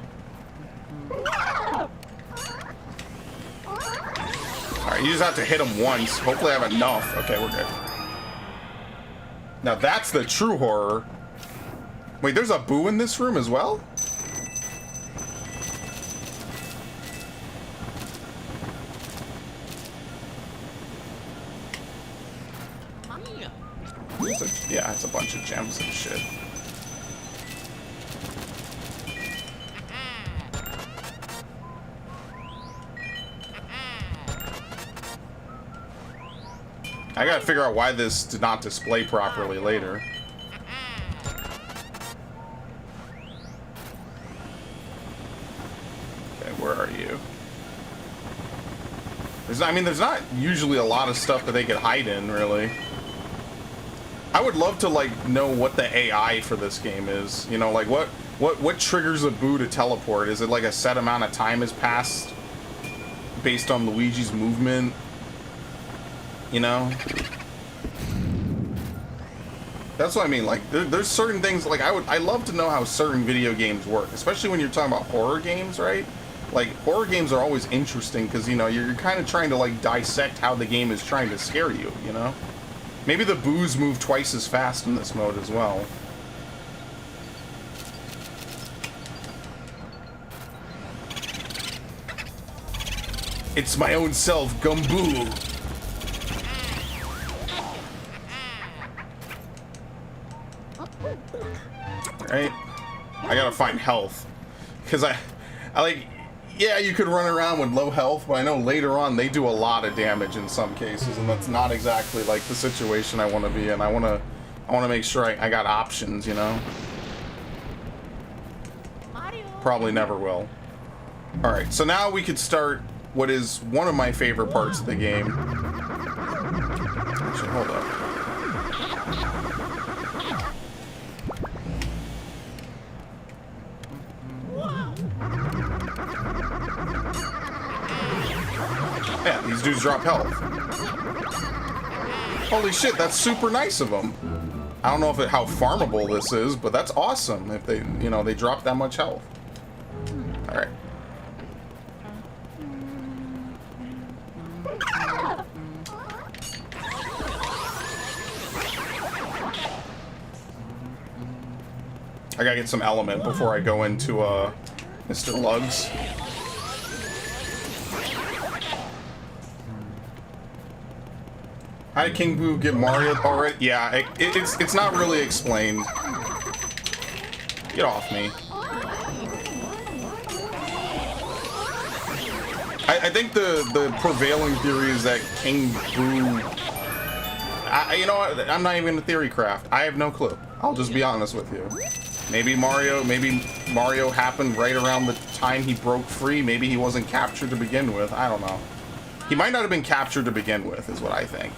Alright, you just have to hit him once. Hopefully I have enough. Okay, we're good. Now that's the true horror. Wait, there's a boo in this room as well? Yeah, it's a bunch of gems and shit. I gotta figure out why this did not display properly later. are you? I mean, there's not usually a lot of stuff that they could hide in, really. I would love to, like, know what the AI for this game is. You know, like, what triggers a Boo to teleport? Is it, like, a set amount of time has passed based on Luigi's movement? You know? That's what I mean. Like, there's certain things, like, I love to know how certain video games work. Especially when you're talking about horror games, right? Like, horror games are always interesting because, you know, you're kind of trying to, like, dissect how the game is trying to scare you, you know? Maybe the Boos move twice as fast in this mode as well. It's my own self, Gumboo. Right? I gotta find health. Because I like... Yeah, you could run around with low health, but I know later on they do a lot of damage in some cases, and that's not exactly like the situation I want to be in. I want to make sure I got options, you know. Probably never will. All right, so now we could start what is one of my favorite parts of the game. Actually, hold up. Yeah, these dudes drop health. Holy shit, that's super nice of them. I don't know if how farmable this is, but that's awesome if they, you know, they drop that much health. All right. I gotta get some element before I go into Mr. Lugs. How did King Boo get Mario already? Yeah, it's not really explained. Get off me. I think the prevailing theory is that King Boo... you know what? I'm not even in the theory craft. I have no clue. I'll just be honest with you. Maybe Mario happened right around the time he broke free. Maybe he wasn't captured to begin with. I don't know. He might not have been captured to begin with, is what I think.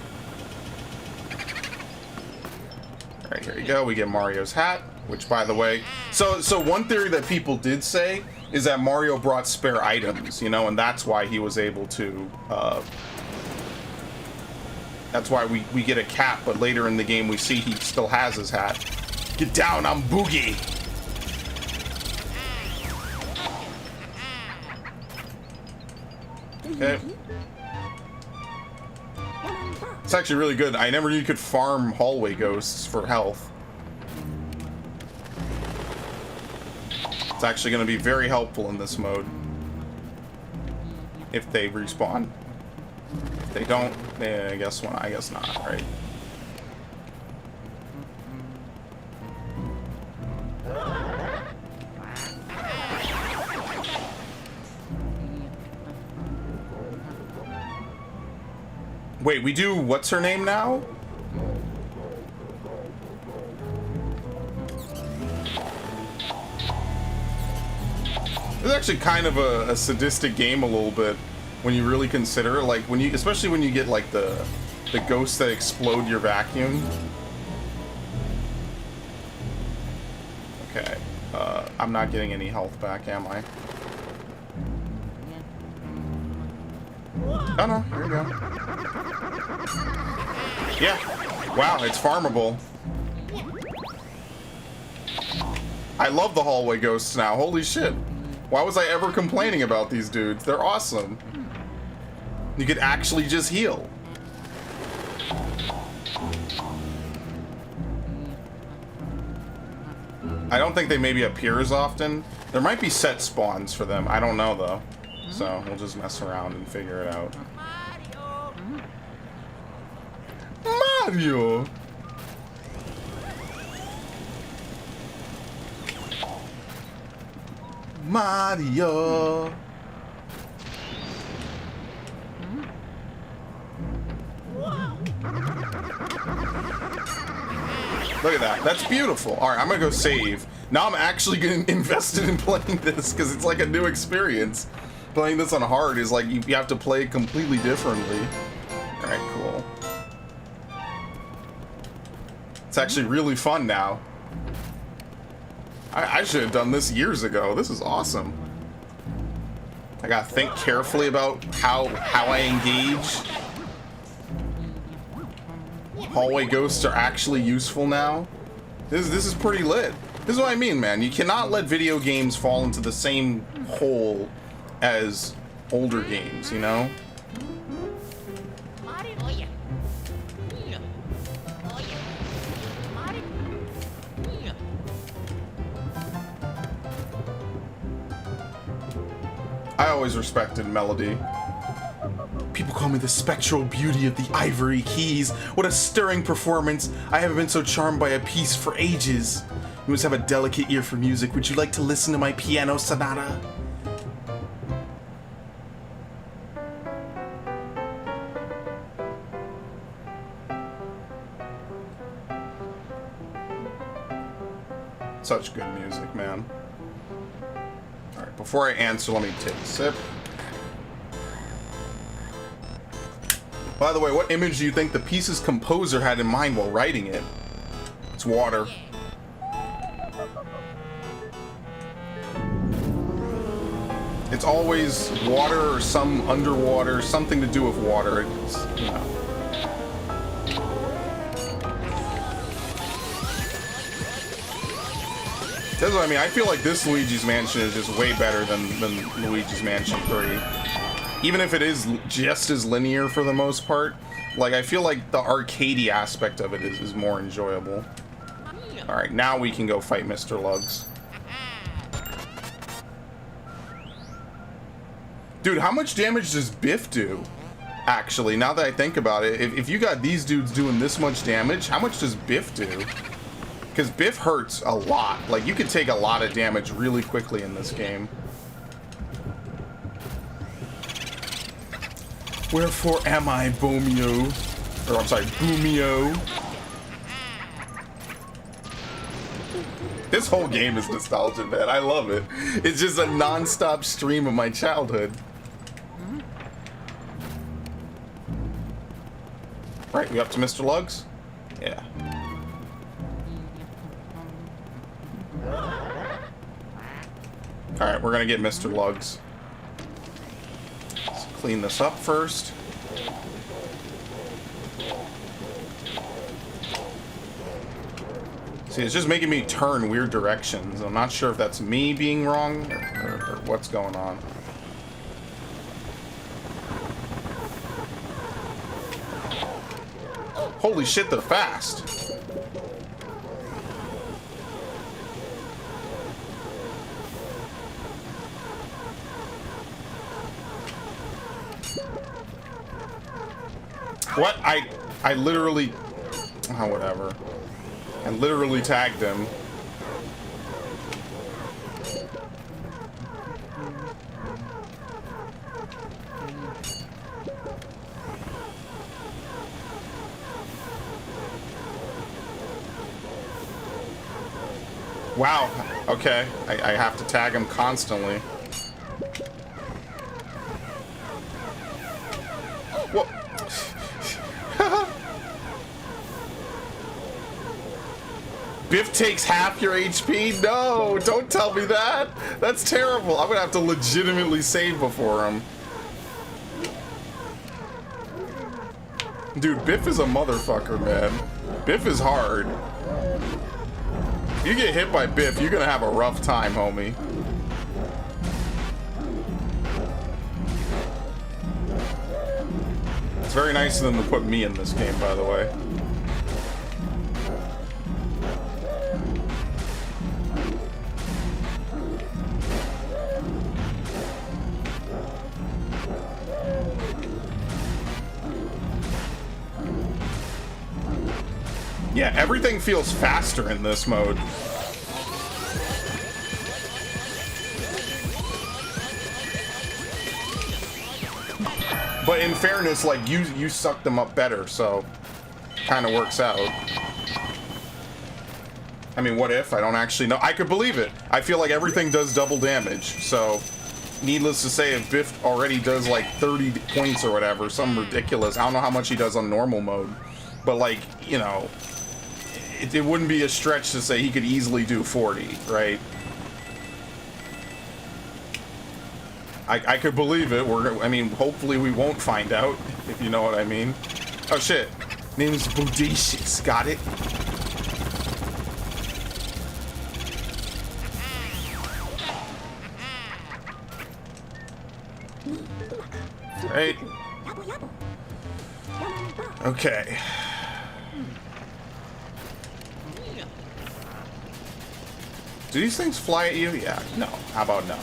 Alright, here you go. We get Mario's hat, which, by the way... So one theory that people did say is that Mario brought spare items, you know, and that's why he was able to... that's why we get a cap, but later in the game we see he still has his hat. Get down, I'm Boogie! Okay. It's actually really good. I never knew you could farm hallway ghosts for health. It's actually going to be very helpful in this mode. If they respawn. If they don't, I guess not, right? Wait, we do what's her name now? It's actually kind of a sadistic game a little bit when you really consider it. Like when you, especially when you get like the ghosts that explode your vacuum. Okay, I'm not getting any health back, am I? Oh no, here we go. Yeah, wow, it's farmable. I love the hallway ghosts now, holy shit. Why was I ever complaining about these dudes? They're awesome. You could actually just heal. I don't think they maybe appear as often. There might be set spawns for them. I don't know though. So we'll just mess around and figure it out. Mario! Mario! Look at that. That's beautiful. Alright, I'm gonna go save. Now I'm actually getting invested in playing this because it's like a new experience. playing this on hard is like you have to play it completely differently. All right, cool. It's actually really fun now. I should have done this years ago. This is awesome. I gotta think carefully about how I engage. Hallway ghosts are actually useful now. This is pretty lit. This is what I mean, man. You cannot let video games fall into the same hole as older games, you know? Oh yeah. Oh yeah. I always respected melody. People call me the spectral beauty of the ivory keys. What a stirring performance. I haven't been so charmed by a piece for ages. You must have a delicate ear for music. Would you like to listen to my piano sonata? Such good music, man. Alright, before I answer, let me take a sip. By the way, what image do you think the piece's composer had in mind while writing it? It's water. It's always water or some underwater, something to do with water. It's, you know. That's what I mean. I feel like this Luigi's Mansion is just way better than Luigi's Mansion 3. Even if it is just as linear for the most part, like, I feel like the arcadey aspect of it is more enjoyable. Alright, now we can go fight Mr. Lugs. Dude, how much damage does Biff do? Actually, now that I think about it, if you got these dudes doing this much damage, how much does Biff do? Because Biff hurts a lot. Like, you could take a lot of damage really quickly in this game. Wherefore am I, Boomio? Or, I'm sorry, Boomio. This whole game is nostalgia, man. I love it. It's just a non-stop stream of my childhood. Right, we up to Mr. Lugs? Yeah. Alright, we're gonna get Mr. Lugs. Let's clean this up first. See, it's just making me turn weird directions. I'm not sure if that's me being wrong or what's going on. Holy shit, they're fast. What? I literally... Oh, whatever. I literally tagged him. Wow. Okay. I have to tag him constantly. What? Biff takes half your HP? No, don't tell me that. That's terrible. I'm gonna have to legitimately save before him. Dude, Biff is a motherfucker, man. Biff is hard. If you get hit by Biff, you're gonna have a rough time, homie. It's very nice of them to put me in this game, by the way. Yeah, everything feels faster in this mode. But in fairness, like, you suck them up better, so kind of works out. I mean, what if? I don't actually know. I could believe it. I feel like everything does double damage, so needless to say, if Biff already does like 30 points or whatever, something ridiculous. I don't know how much he does on normal mode, but like, you know, it wouldn't be a stretch to say he could easily do 40, right? I could believe it. I mean, hopefully we won't find out, if you know what I mean. Oh shit. Name is Bodacious. Got it? Right. Okay. Do these things fly at you? Yeah. No. How about no?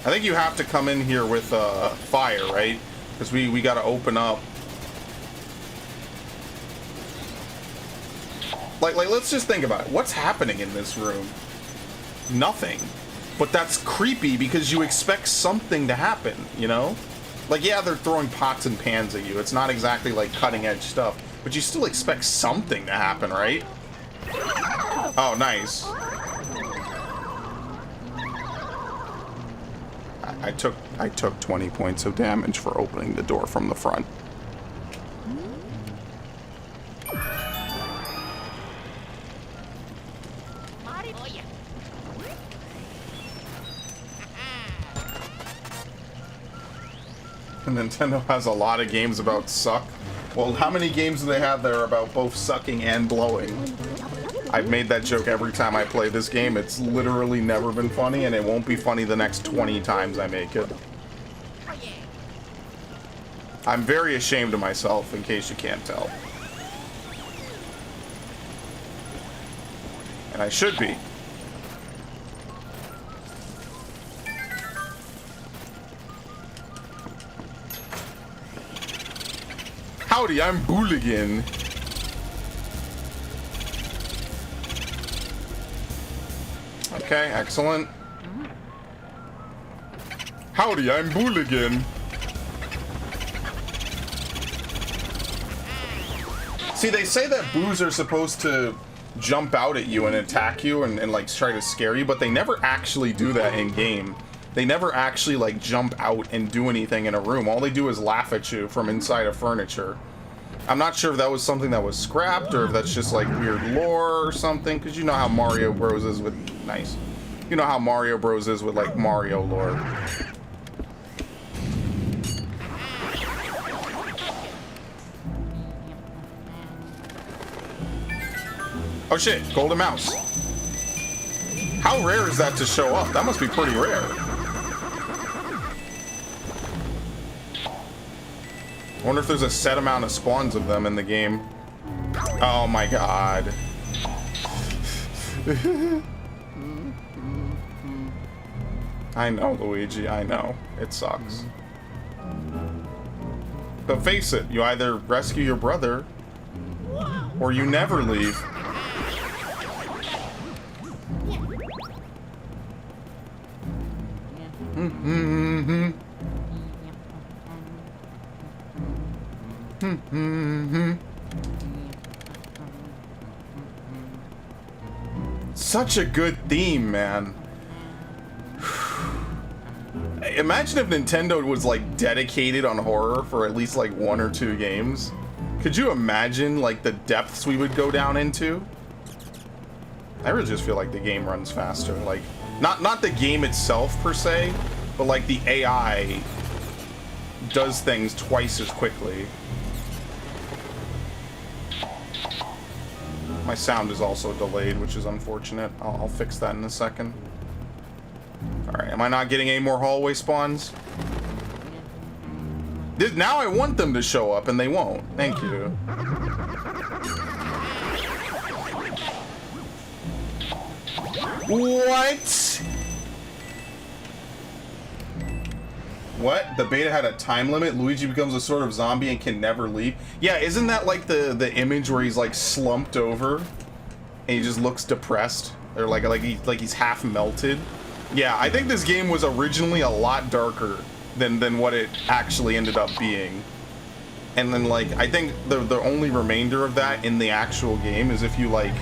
I think you have to come in here with fire, right? Because we got to open up. Like, let's just think about it. What's happening in this room? Nothing. But that's creepy because you expect something to happen, you know? Like, yeah, they're throwing pots and pans at you. It's not exactly like cutting edge stuff, but you still expect something to happen, right? Oh, nice. I took 20 points of damage for opening the door from the front. Oh yeah. Nintendo has a lot of games about suck. Well, how many games do they have that are about both sucking and blowing? I've made that joke every time I play this game. It's literally never been funny, and it won't be funny the next 20 times I make it. Oh yeah. I'm very ashamed of myself, in case you can't tell. And I should be. Howdy, I'm Booligan. Okay, excellent. Howdy, I'm Booligan. See, they say that boos are supposed to jump out at you and attack you and like try to scare you, but they never actually do that in game. They never actually like jump out and do anything in a room. All they do is laugh at you from inside of furniture. I'm not sure if that was something that was scrapped or if that's just like weird lore or something, because you know how Mario Bros is with nice. You know how Mario Bros is with like Mario lore. Oh shit, golden mouse. How rare is that to show up? That must be pretty rare. I wonder if there's a set amount of spawns of them in the game. Oh my god. I know, Luigi, I know. It sucks. But face it, you either rescue your brother, or you never leave. Such a good theme, man. Imagine if Nintendo was like dedicated on horror for at least like 1 or 2 games. Could you imagine like the depths we would go down into? I really just feel like the game runs faster. Like not the game itself per se, but like the AI does things twice as quickly. My sound is also delayed, which is unfortunate. I'll fix that in a second. Alright, am I not getting any more hallway spawns? Now I want them to show up, and they won't. Thank you. What? What? The beta had a time limit? Luigi becomes a sort of zombie and can never leave? Yeah, isn't that like the image where he's like slumped over and he just looks depressed? Or like he's half melted? Yeah, I think this game was originally a lot darker than what it actually ended up being. And then like I think the only remainder of that in the actual game is if you like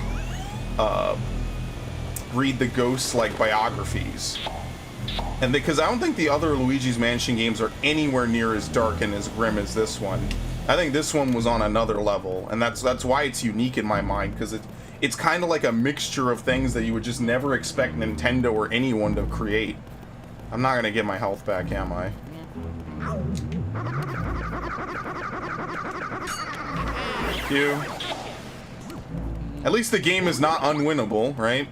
read the ghosts like biographies. And because I don't think the other Luigi's Mansion games are anywhere near as dark and as grim as this one. I think this one was on another level, and that's why it's unique in my mind, because it's kind of like a mixture of things that you would just never expect Nintendo or anyone to create. I'm not gonna get my health back, am I? Thank you. At least the game is not unwinnable, right?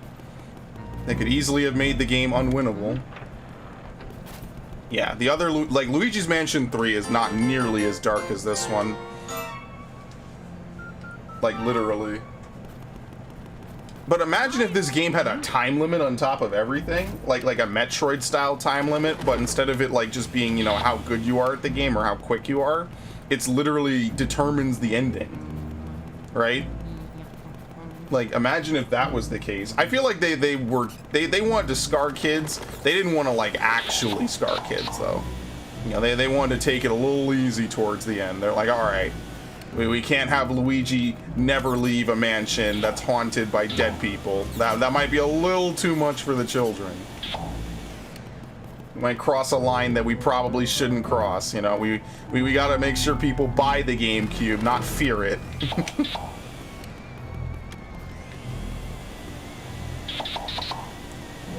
They could easily have made the game unwinnable. Yeah, the other, like, Luigi's Mansion 3 is not nearly as dark as this one. Like, literally. But imagine if this game had a time limit on top of everything. Like a Metroid-style time limit, but instead of it, like, just being, you know, how good you are at the game or how quick you are, it's literally determines the ending. Right? Like, imagine if that was the case. I feel like they wanted to scar kids. They didn't want to, like, actually scar kids, though. You know, they wanted to take it a little easy towards the end. They're like, alright, we can't have Luigi never leave a mansion that's haunted by dead people. That might be a little too much for the children. We might cross a line that we probably shouldn't cross, you know. We gotta make sure people buy the GameCube, not fear it.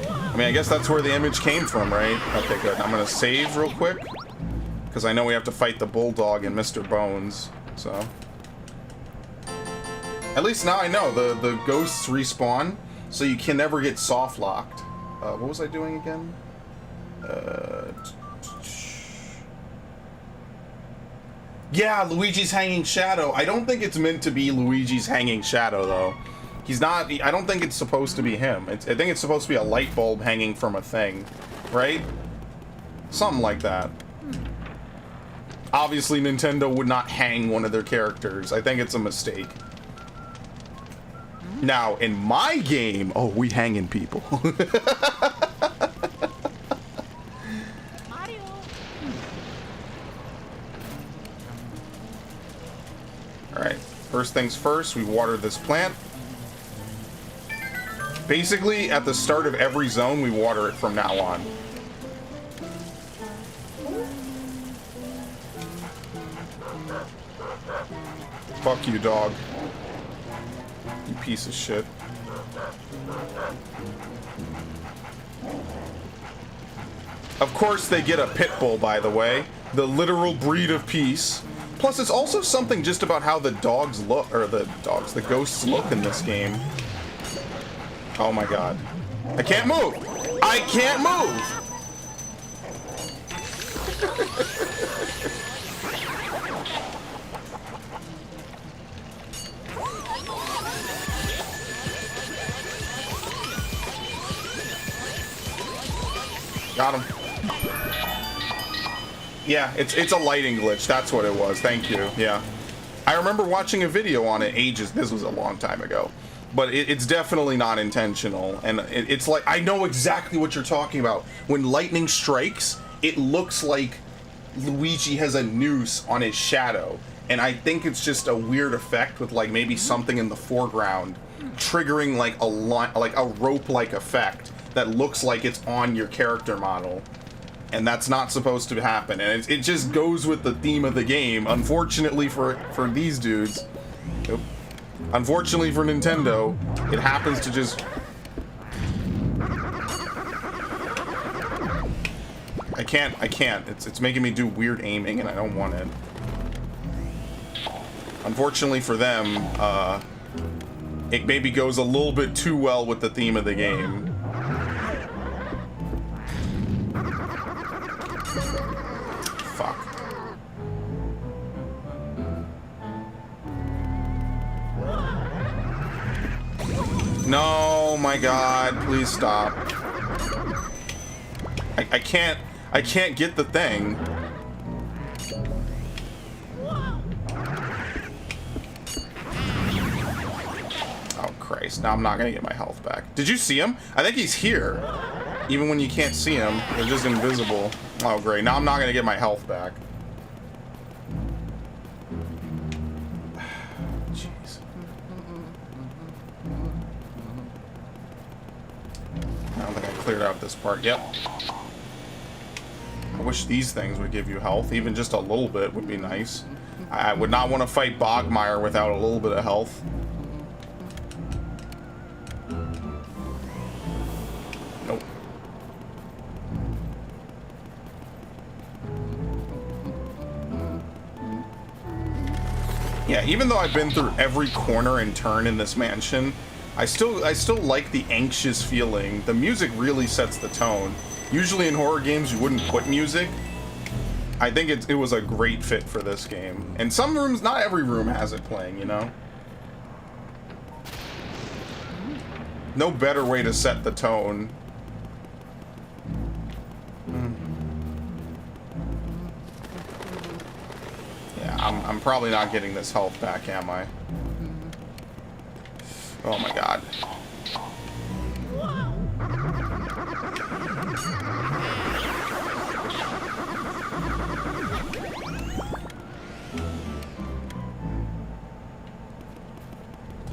I mean, I guess that's where the image came from, right? Okay, good. I'm gonna save real quick, because I know we have to fight the Bulldog and Mr. Bones, so. At least now I know, the ghosts respawn, so you can never get soft-locked. What was I doing again? Yeah, Luigi's Hanging Shadow. I don't think it's meant to be Luigi's Hanging Shadow, though. He's not, I don't think it's supposed to be him. I think it's supposed to be a light bulb hanging from a thing, right? Something like that. Obviously, Nintendo would not hang one of their characters. I think it's a mistake. Now, in my game, oh, we hanging people. Mario. Alright, first things first, we water this plant. Basically, at the start of every zone, we water it from now on. Fuck you, dog. You piece of shit. Of course they get a pit bull, by the way. The literal breed of peace. Plus, it's also something just about how the dogs look, or the ghosts look in this game. Oh my god. I can't move! I can't move! Got him. Yeah, it's a lighting glitch. That's what it was. Thank you. Yeah. I remember watching a video on it ages. This was a long time ago. But it's definitely not intentional, and it's like, I know exactly what you're talking about. When lightning strikes, it looks like Luigi has a noose on his shadow, and I think it's just a weird effect with like maybe something in the foreground triggering like a rope-like effect that looks like it's on your character model, and that's not supposed to happen, and it just goes with the theme of the game. Unfortunately for these dudes. Nope. Unfortunately for Nintendo, it happens to just... I can't. It's making me do weird aiming, and I don't want it. Unfortunately for them, it maybe goes a little bit too well with the theme of the game. Fuck. No, my god, please stop. I can't get the thing. Oh Christ, now I'm not gonna get my health back. Did you see him? I think he's here. Even when you can't see him, they're just invisible. Oh great, now I'm not gonna get my health back. cleared out this part. Yep. I wish these things would give you health. Even just a little bit would be nice. I would not want to fight Bogmire without a little bit of health. Nope. Yeah, even though I've been through every corner and turn in this mansion, I still like the anxious feeling. The music really sets the tone. Usually in horror games you wouldn't put music. I think it was a great fit for this game. And some rooms, not every room has it playing, you know? No better way to set the tone. Yeah, I'm probably not getting this health back, am I? Oh my god.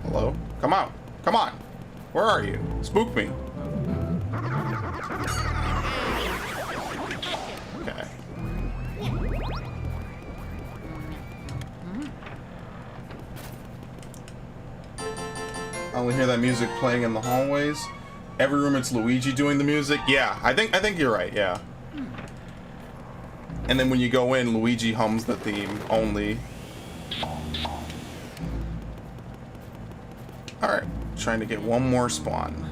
Hello? Come on. Come on. Where are you? Spook me. Okay. I only hear that music playing in the hallways. Every room it's Luigi doing the music. Yeah, I think you're right, yeah. And then when you go in, Luigi hums the theme only. Alright, trying to get one more spawn.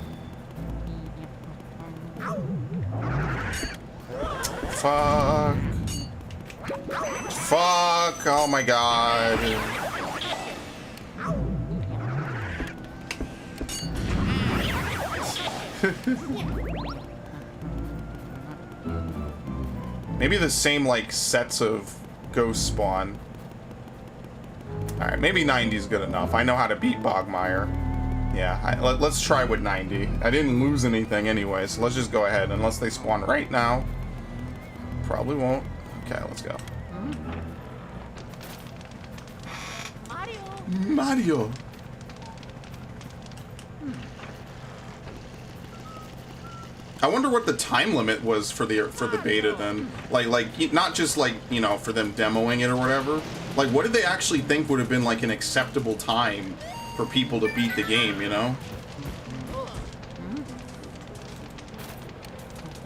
Fuck. Fuck, oh my god. Maybe the same, like, sets of ghost spawn. Alright, maybe 90 is good enough. I know how to beat Bogmire. Yeah, let's try with 90. I didn't lose anything anyway, so let's just go ahead. Unless they spawn right now. Probably won't. Okay, let's go. Mario! I wonder what the time limit was for the beta then. Like not just like, you know, for them demoing it or whatever. Like, what did they actually think would have been like an acceptable time for people to beat the game, you know?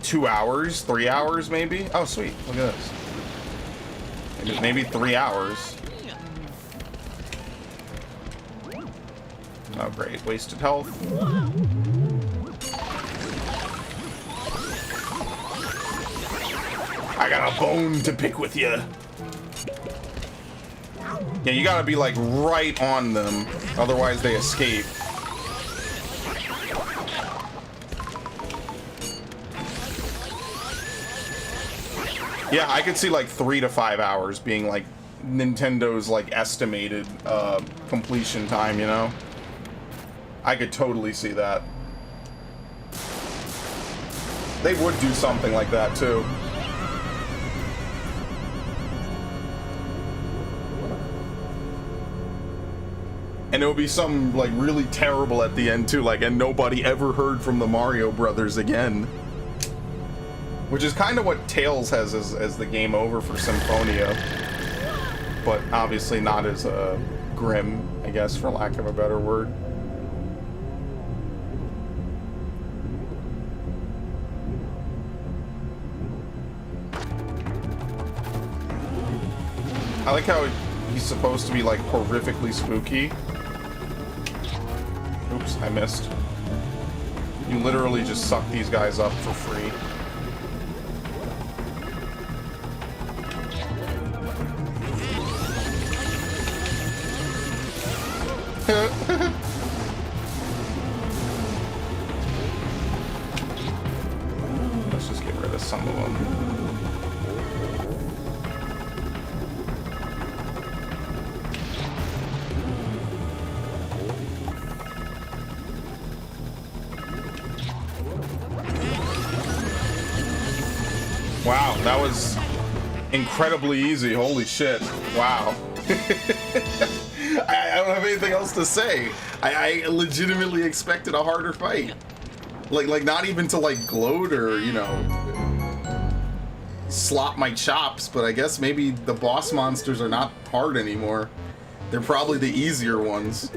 2 hours? 3 hours maybe? Oh sweet, look at this. Maybe 3 hours. Oh great, wasted health. I got a bone to pick with you. Yeah, you gotta be like right on them, otherwise they escape. Yeah, I could see like 3 to 5 hours being like Nintendo's like estimated completion time, you know? I could totally see that. They would do something like that too. And it would be something like really terrible at the end too, like, and nobody ever heard from the Mario Brothers again. Which is kind of what Tails has as the game over for Symphonia. But obviously not as grim, I guess, for lack of a better word. I like how he's supposed to be like horrifically spooky. Oops, I missed. You literally just suck these guys up for free. Let's just get rid of some of them. Wow, that was incredibly easy. Holy shit. Wow. I don't have anything else to say. I legitimately expected a harder fight. Like not even to like gloat or, you know, slop my chops, but I guess maybe the boss monsters are not hard anymore. They're probably the easier ones.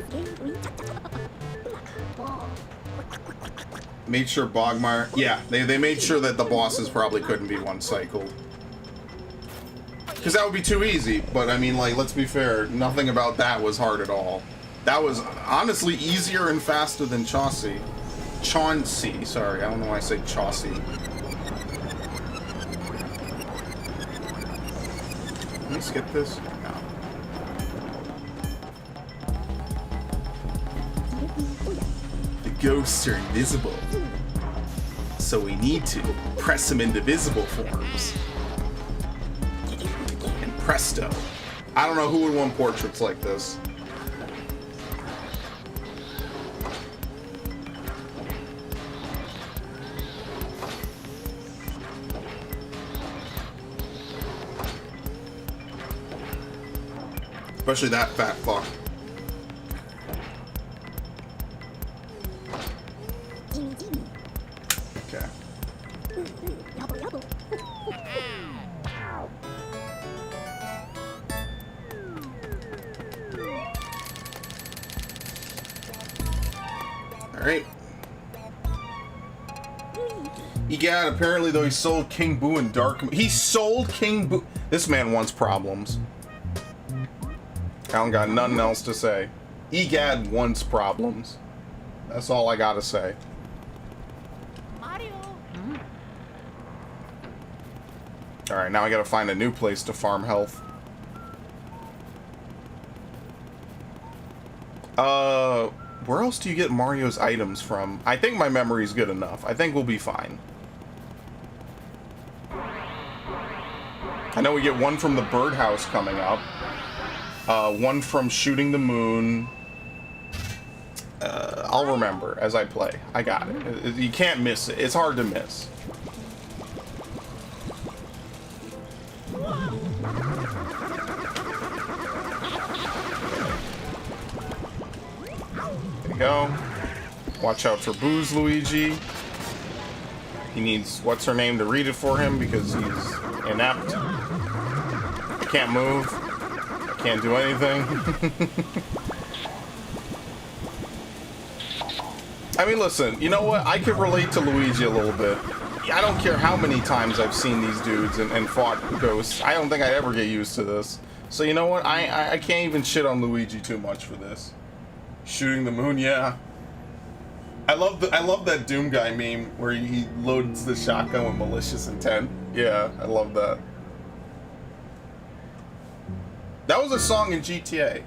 Made sure Bogmire... Yeah, they made sure that the bosses probably couldn't be one cycle. Because that would be too easy. But, I mean, like, let's be fair. Nothing about that was hard at all. That was, honestly, easier and faster than Chauncey. Chauncey, sorry. I don't know why I say Chauncey. Let me skip this. No. The ghosts are invisible. So we need to press them into visible forms. And presto. I don't know who would want portraits like this. Especially that fat fuck. Okay. Alright. Egad, apparently though he sold King Boo and Dark... He sold King Boo... This man wants problems. I don't got nothing else to say. Egad wants problems. That's all I gotta say. Mario. Alright, now I gotta find a new place to farm health. Where else do you get Mario's items from? I think my memory's good enough. I think we'll be fine. I know we get one from the birdhouse coming up. One from shooting the moon. I'll remember as I play. I got it. You can't miss it. It's hard to miss. There you go. Watch out for Booze, Luigi. He needs what's-her-name to read it for him because he's inept. I can't move. Can't do anything. I mean, listen, you know what? I could relate to Luigi a little bit. I don't care how many times I've seen these dudes and fought ghosts. I don't think I'd ever get used to this. So you know what? I can't even shit on Luigi too much for this. Shooting the moon, yeah. I love that Doom guy meme where he loads the shotgun with malicious intent. Yeah, I love that. That was a song in GTA,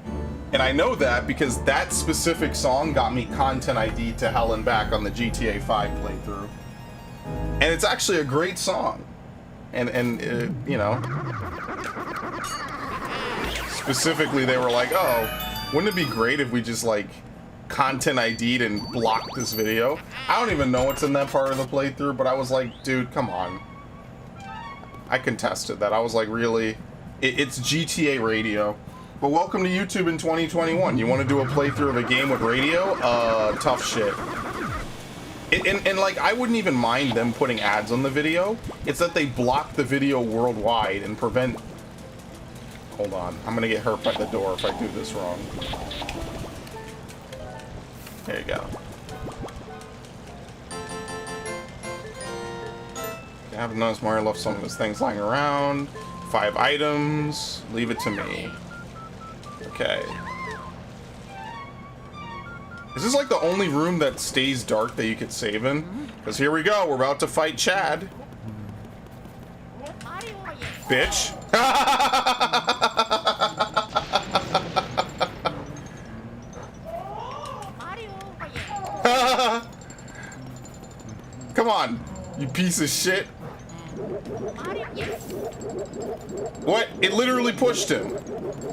and I know that because that specific song got me content ID to hell and back on the GTA 5 playthrough. And it's actually a great song. And you know, specifically they were like, oh, wouldn't it be great if we just like content ID'd and blocked this video? I don't even know what's in that part of the playthrough, but I was like, dude, come on. I contested that. I was like, really? It's GTA radio. But welcome to YouTube in 2021. You want to do a playthrough of a game with radio? Tough shit. And like, I wouldn't even mind them putting ads on the video. It's that they block the video worldwide and prevent... Hold on. I'm gonna get hurt by the door if I do this wrong. There you go. I haven't noticed Mario left some of his things lying around. 5 items. Leave it to me. Okay. Is this like the only room that stays dark that you could save in? Because here we go. We're about to fight Chad. Bitch. Come on, you piece of shit. What? It literally pushed him.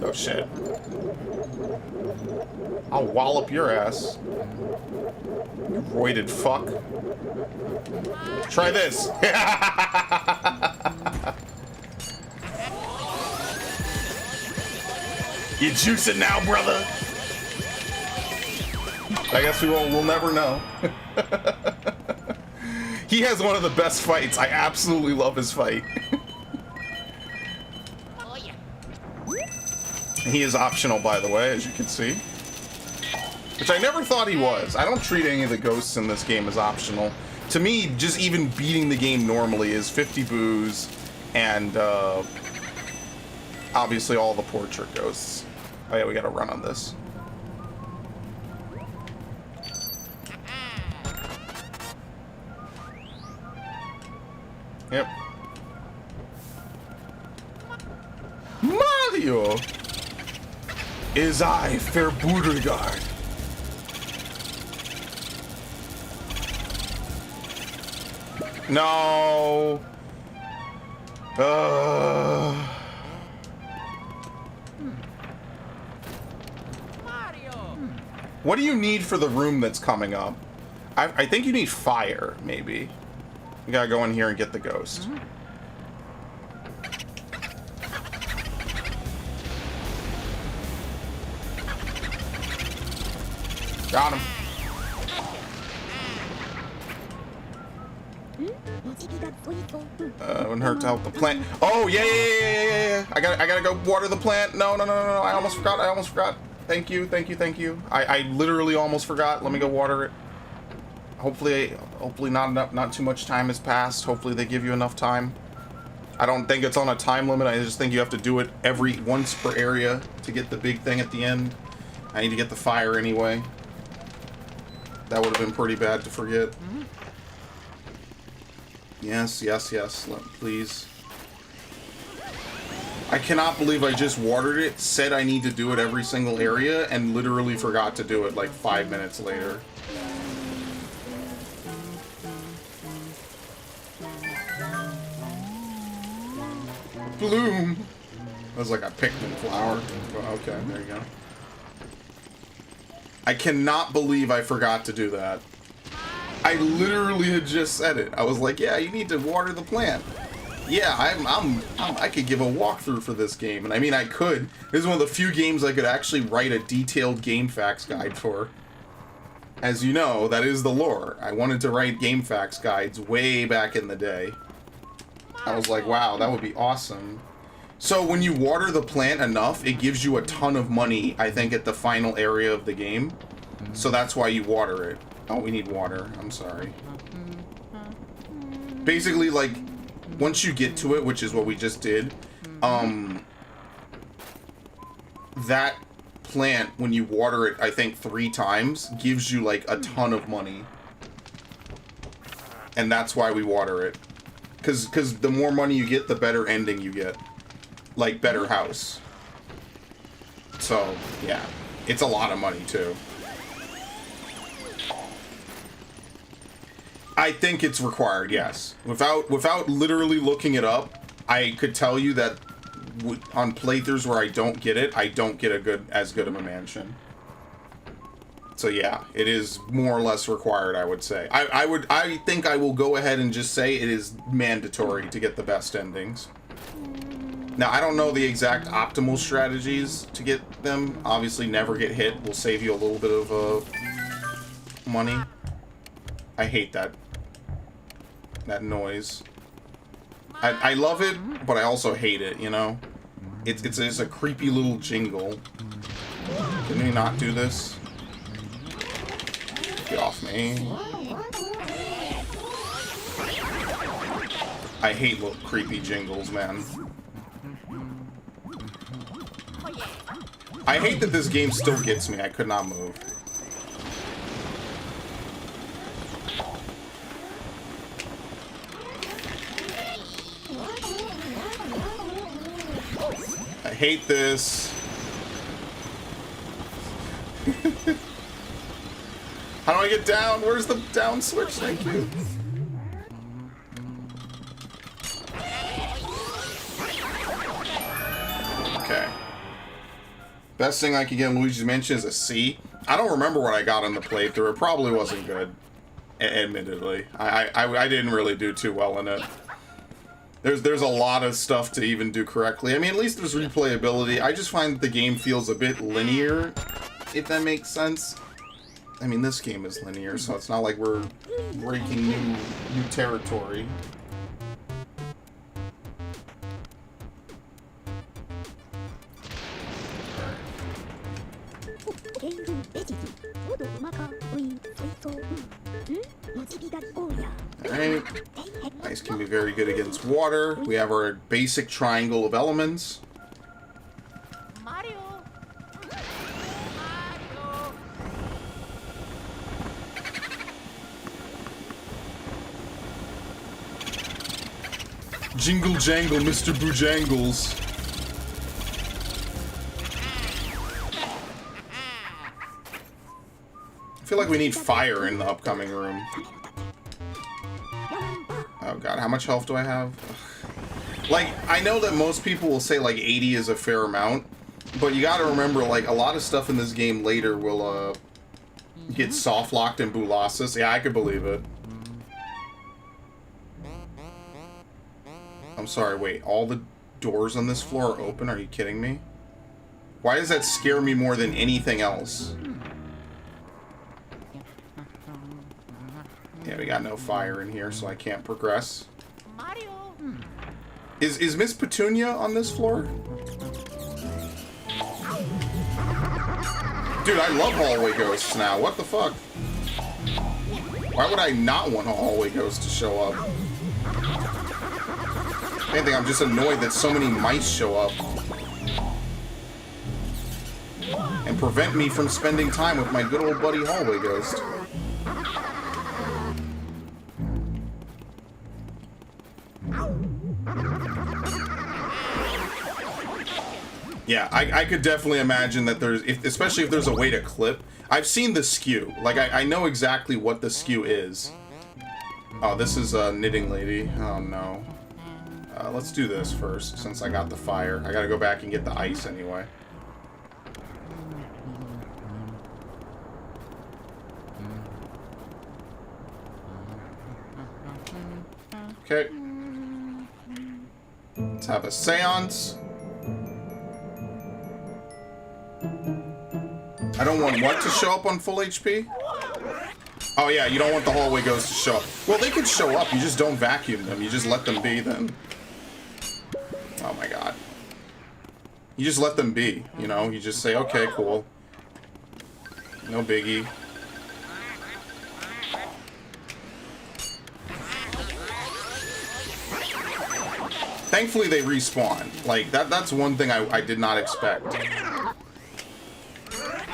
Oh shit. I'll wallop your ass. You roided fuck. Try this. You juicing now, brother? I guess we'll never know. He has one of the best fights. I absolutely love his fight. Oh yeah. He is optional, by the way, as you can see. Which I never thought he was. I don't treat any of the ghosts in this game as optional. To me, just even beating the game normally is 50 boos and obviously all the portrait ghosts. Oh yeah, we gotta run on this. Yep. Mario! Is I fair Beauregard. No. Mario. What do you need for the room that's coming up? I think you need fire, maybe. You gotta go in here and get the ghost. Got him. Wouldn't hurt to help the plant. Oh yeah. I gotta go water the plant. No. I almost forgot. Thank you. I literally almost forgot. Let me go water it. Hopefully not too much time has passed. Hopefully they give you enough time. I don't think it's on a time limit. I just think you have to do it once per area to get the big thing at the end. I need to get the fire anyway. That would have been pretty bad to forget. Yes, please. I cannot believe I just watered it, said I need to do it every single area, and literally forgot to do it like 5 minutes later. Bloom! That was like a Pikmin flower. Okay, there you go. I cannot believe I forgot to do that. I literally had just said it. I was like, yeah, you need to water the plant. Yeah, I could give a walkthrough for this game. And I mean, I could. This is one of the few games I could actually write a detailed game facts guide for. As you know, that is the lore. I wanted to write game facts guides way back in the day. I was like, wow, that would be awesome. So when you water the plant enough, it gives you a ton of money, I think, at the final area of the game. So that's why you water it. Oh, we need water. I'm sorry. Basically, like, once you get to it, which is what we just did, that plant, when you water it, I think 3 times, gives you, like, a ton of money. And that's why we water it. Because the more money you get, the better ending you get. Like, better house. So, yeah. It's a lot of money, too. I think it's required, yes. Without literally looking it up, I could tell you that on playthroughs where I don't get it, I don't get as good of a mansion. So yeah, it is more or less required, I would say. I think I will go ahead and just say it is mandatory to get the best endings. Now, I don't know the exact optimal strategies to get them. Obviously, never get hit will save you a little bit of money. I hate that noise. I love it, but I also hate it, you know? It's a creepy little jingle. Can we not do this? Get off me. I hate little creepy jingles, man. I hate that this game still gets me. I could not move. I hate this. How do I get down? Where's the down switch? Thank you. Okay. Best thing I could get in Luigi's Mansion is a C. I don't remember what I got on the playthrough. It probably wasn't good, admittedly. I didn't really do too well in it. There's a lot of stuff to even do correctly. I mean, at least there's replayability. I just find that the game feels a bit linear, if that makes sense. I mean, this game is linear, so it's not like we're breaking new territory. Alright. Ice can be very good against water. We have our basic triangle of elements. Mario. Jingle jangle, Mr. Bojangles. I feel like we need fire in the upcoming room. Oh god, how much health do I have? Like, I know that most people will say like 80 is a fair amount, but you gotta remember, like, a lot of stuff in this game later will get soft locked in Boolossus. Yeah, I could believe it. I'm sorry, wait, all the doors on this floor are open? Are you kidding me? Why does that scare me more than anything else? Yeah, we got no fire in here, so I can't progress. Mario. Is Miss Petunia on this floor? Dude, I love hallway ghosts now. What the fuck? Why would I not want a hallway ghost to show up? If anything, I'm just annoyed that so many mice show up and prevent me from spending time with my good old buddy hallway ghost. Yeah, I could definitely imagine that there's, especially if there's a way to clip. I've seen the skew. Like, I know exactly what the skew is. Oh, this is a knitting lady. Oh, no. Let's do this first, since I got the fire. I gotta go back and get the ice anyway. Okay. Let's have a seance. I don't want what to show up on full HP? Oh yeah, you don't want the hallway ghosts to show up. Well, they could show up, you just don't vacuum them. You just let them be then. Oh my god. You just let them be, you know? You just say, okay, cool. No biggie. Thankfully they respawn. Like, that's one thing I did not expect.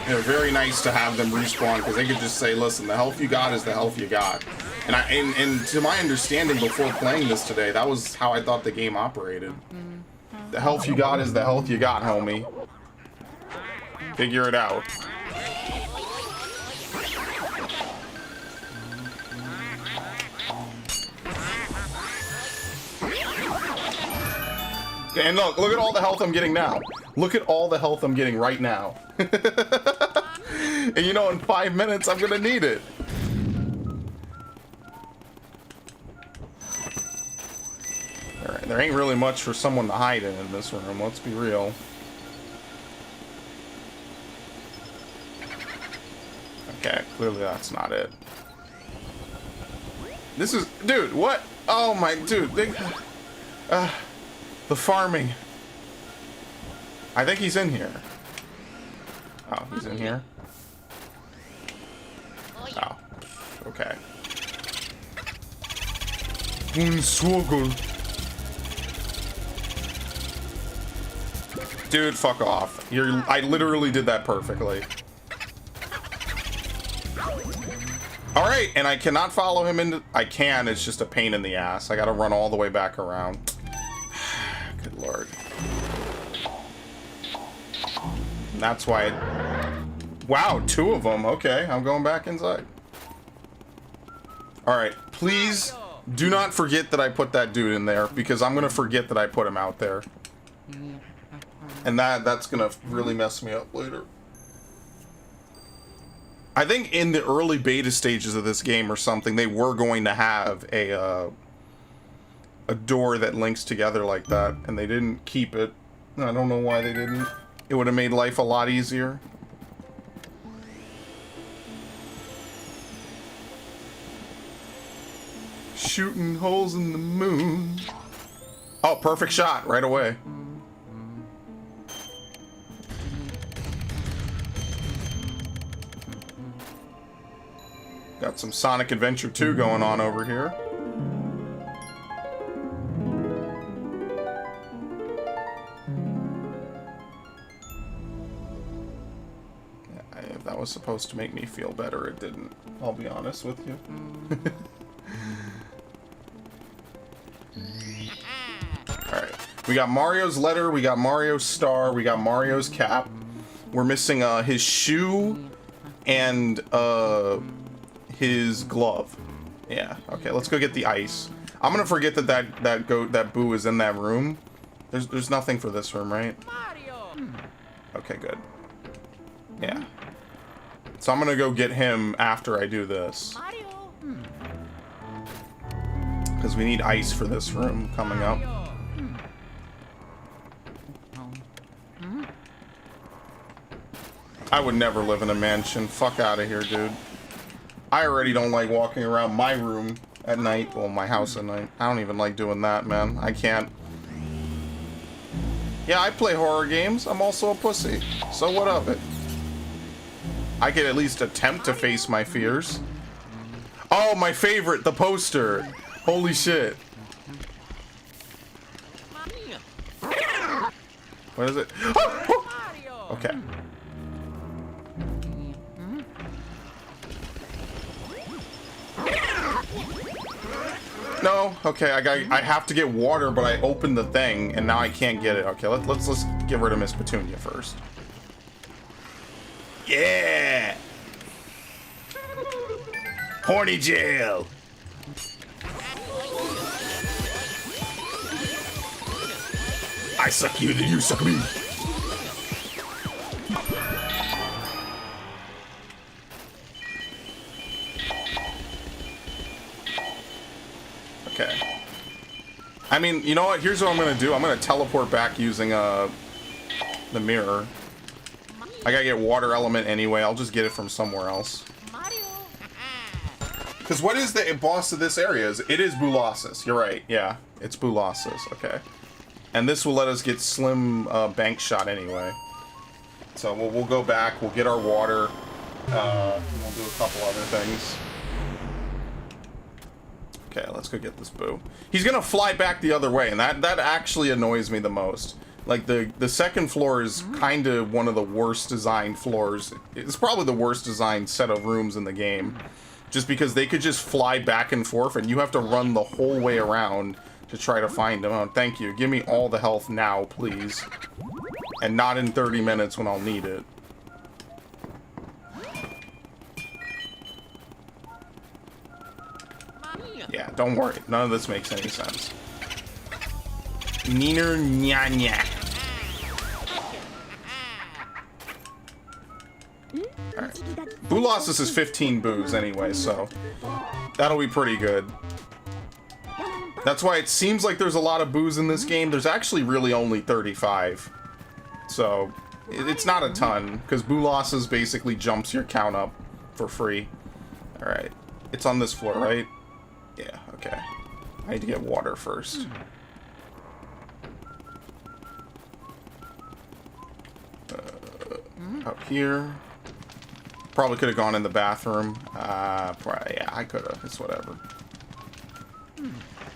They're very nice to have them respawn, because they could just say, listen, the health you got is the health you got. And to my understanding before playing this today, that was how I thought the game operated. The health you got is the health you got, homie. Figure it out. And look at all the health I'm getting now. Look at all the health I'm getting right now. And you know, in 5 minutes, I'm gonna need it. Alright, there ain't really much for someone to hide in this room, let's be real. Okay, clearly that's not it. This is... Dude, what? Oh my... Dude, the farming. I think he's in here. Oh, he's in here? Oh, okay. Dude, fuck off. I literally did that perfectly. Alright, and I cannot follow him into... I can, it's just a pain in the ass. I gotta run all the way back around. Good lord. And that's why... Wow, 2 of them. Okay, I'm going back inside. Alright, please do not forget that I put that dude in there, because I'm gonna forget that I put him out there. And that's gonna really mess me up later. I think in the early beta stages of this game or something, they were going to have a door that links together like that, and they didn't keep it. I don't know why they didn't. It would have made life a lot easier. Shooting holes in the moon. Oh, perfect shot right away. Got some Sonic Adventure 2 going on over here. If that was supposed to make me feel better, it didn't. I'll be honest with you. Alright. We got Mario's letter, we got Mario's star, we got Mario's cap. We're missing his shoe and his glove. Yeah, okay, let's go get the ice. I'm gonna forget that Boo is in that room. There's nothing for this room, right? Okay, good. Yeah. So I'm gonna go get him after I do this. Because we need ice for this room coming up. I would never live in a mansion. Fuck out of here, dude. I already don't like walking around my room at night. Well, my house at night. I don't even like doing that, man. I can't. Yeah, I play horror games. I'm also a pussy. So what of it? I could at least attempt to face my fears. Oh, my favorite, the poster. Holy shit. What is it? Okay. No, okay, I have to get water, but I opened the thing and now I can't get it. Okay, let's get rid of Miss Petunia first. Yeah! Horny jail! I suck you, then you suck me. Okay. I mean, you know what? Here's what I'm gonna do. I'm gonna teleport back using the mirror. I gotta get water element anyway. I'll just get it from somewhere else. Because what is the boss of this area? It is Boolossus. You're right. Yeah, it's Boolossus. Okay. And this will let us get Slim bank shot anyway. So we'll go back. We'll get our water. And we'll do a couple other things. Okay, let's go get this Boo. He's gonna fly back the other way, and that actually annoys me the most. Like, the second floor is kind of one of the worst designed floors. It's probably the worst designed set of rooms in the game. Just because they could just fly back and forth, and you have to run the whole way around to try to find them. Oh, thank you. Give me all the health now, please. And not in 30 minutes when I'll need it. Yeah, don't worry. None of this makes any sense. Neener nya. Alright. Boolossus is 15 boos anyway, so that'll be pretty good. That's why it seems like there's a lot of boos in this game. There's actually really only 35. So it's not a ton, because Boolossus basically jumps your count up for free. Alright. It's on this floor, right? Yeah, okay. I need to get water first. Up here. Probably could have gone in the bathroom. Probably, yeah, I could have. It's whatever.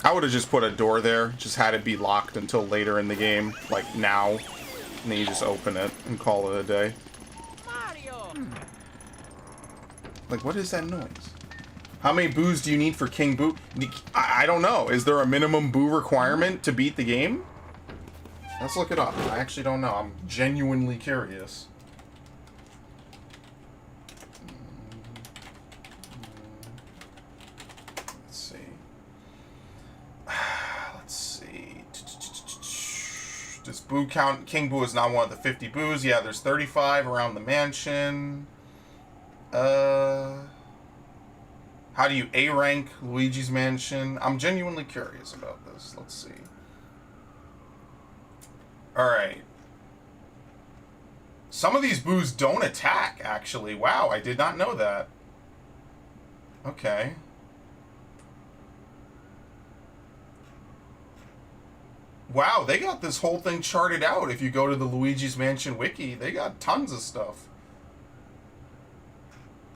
I would have just put a door there. Just had it be locked until later in the game. Like now. And then you just open it and call it a day. Like, what is that noise? How many boos do you need for King Boo? I don't know. Is there a minimum boo requirement to beat the game? Let's look it up. I actually don't know. I'm genuinely curious. Let's see. Let's see. Does Boo count? King Boo is not one of the 50 boos. Yeah, there's 35 around the mansion. How do you A-rank Luigi's Mansion? I'm genuinely curious about this. Let's see. Alright. Some of these boos don't attack, actually. Wow, I did not know that. Okay. Wow, they got this whole thing charted out. If you go to the Luigi's Mansion wiki, they got tons of stuff.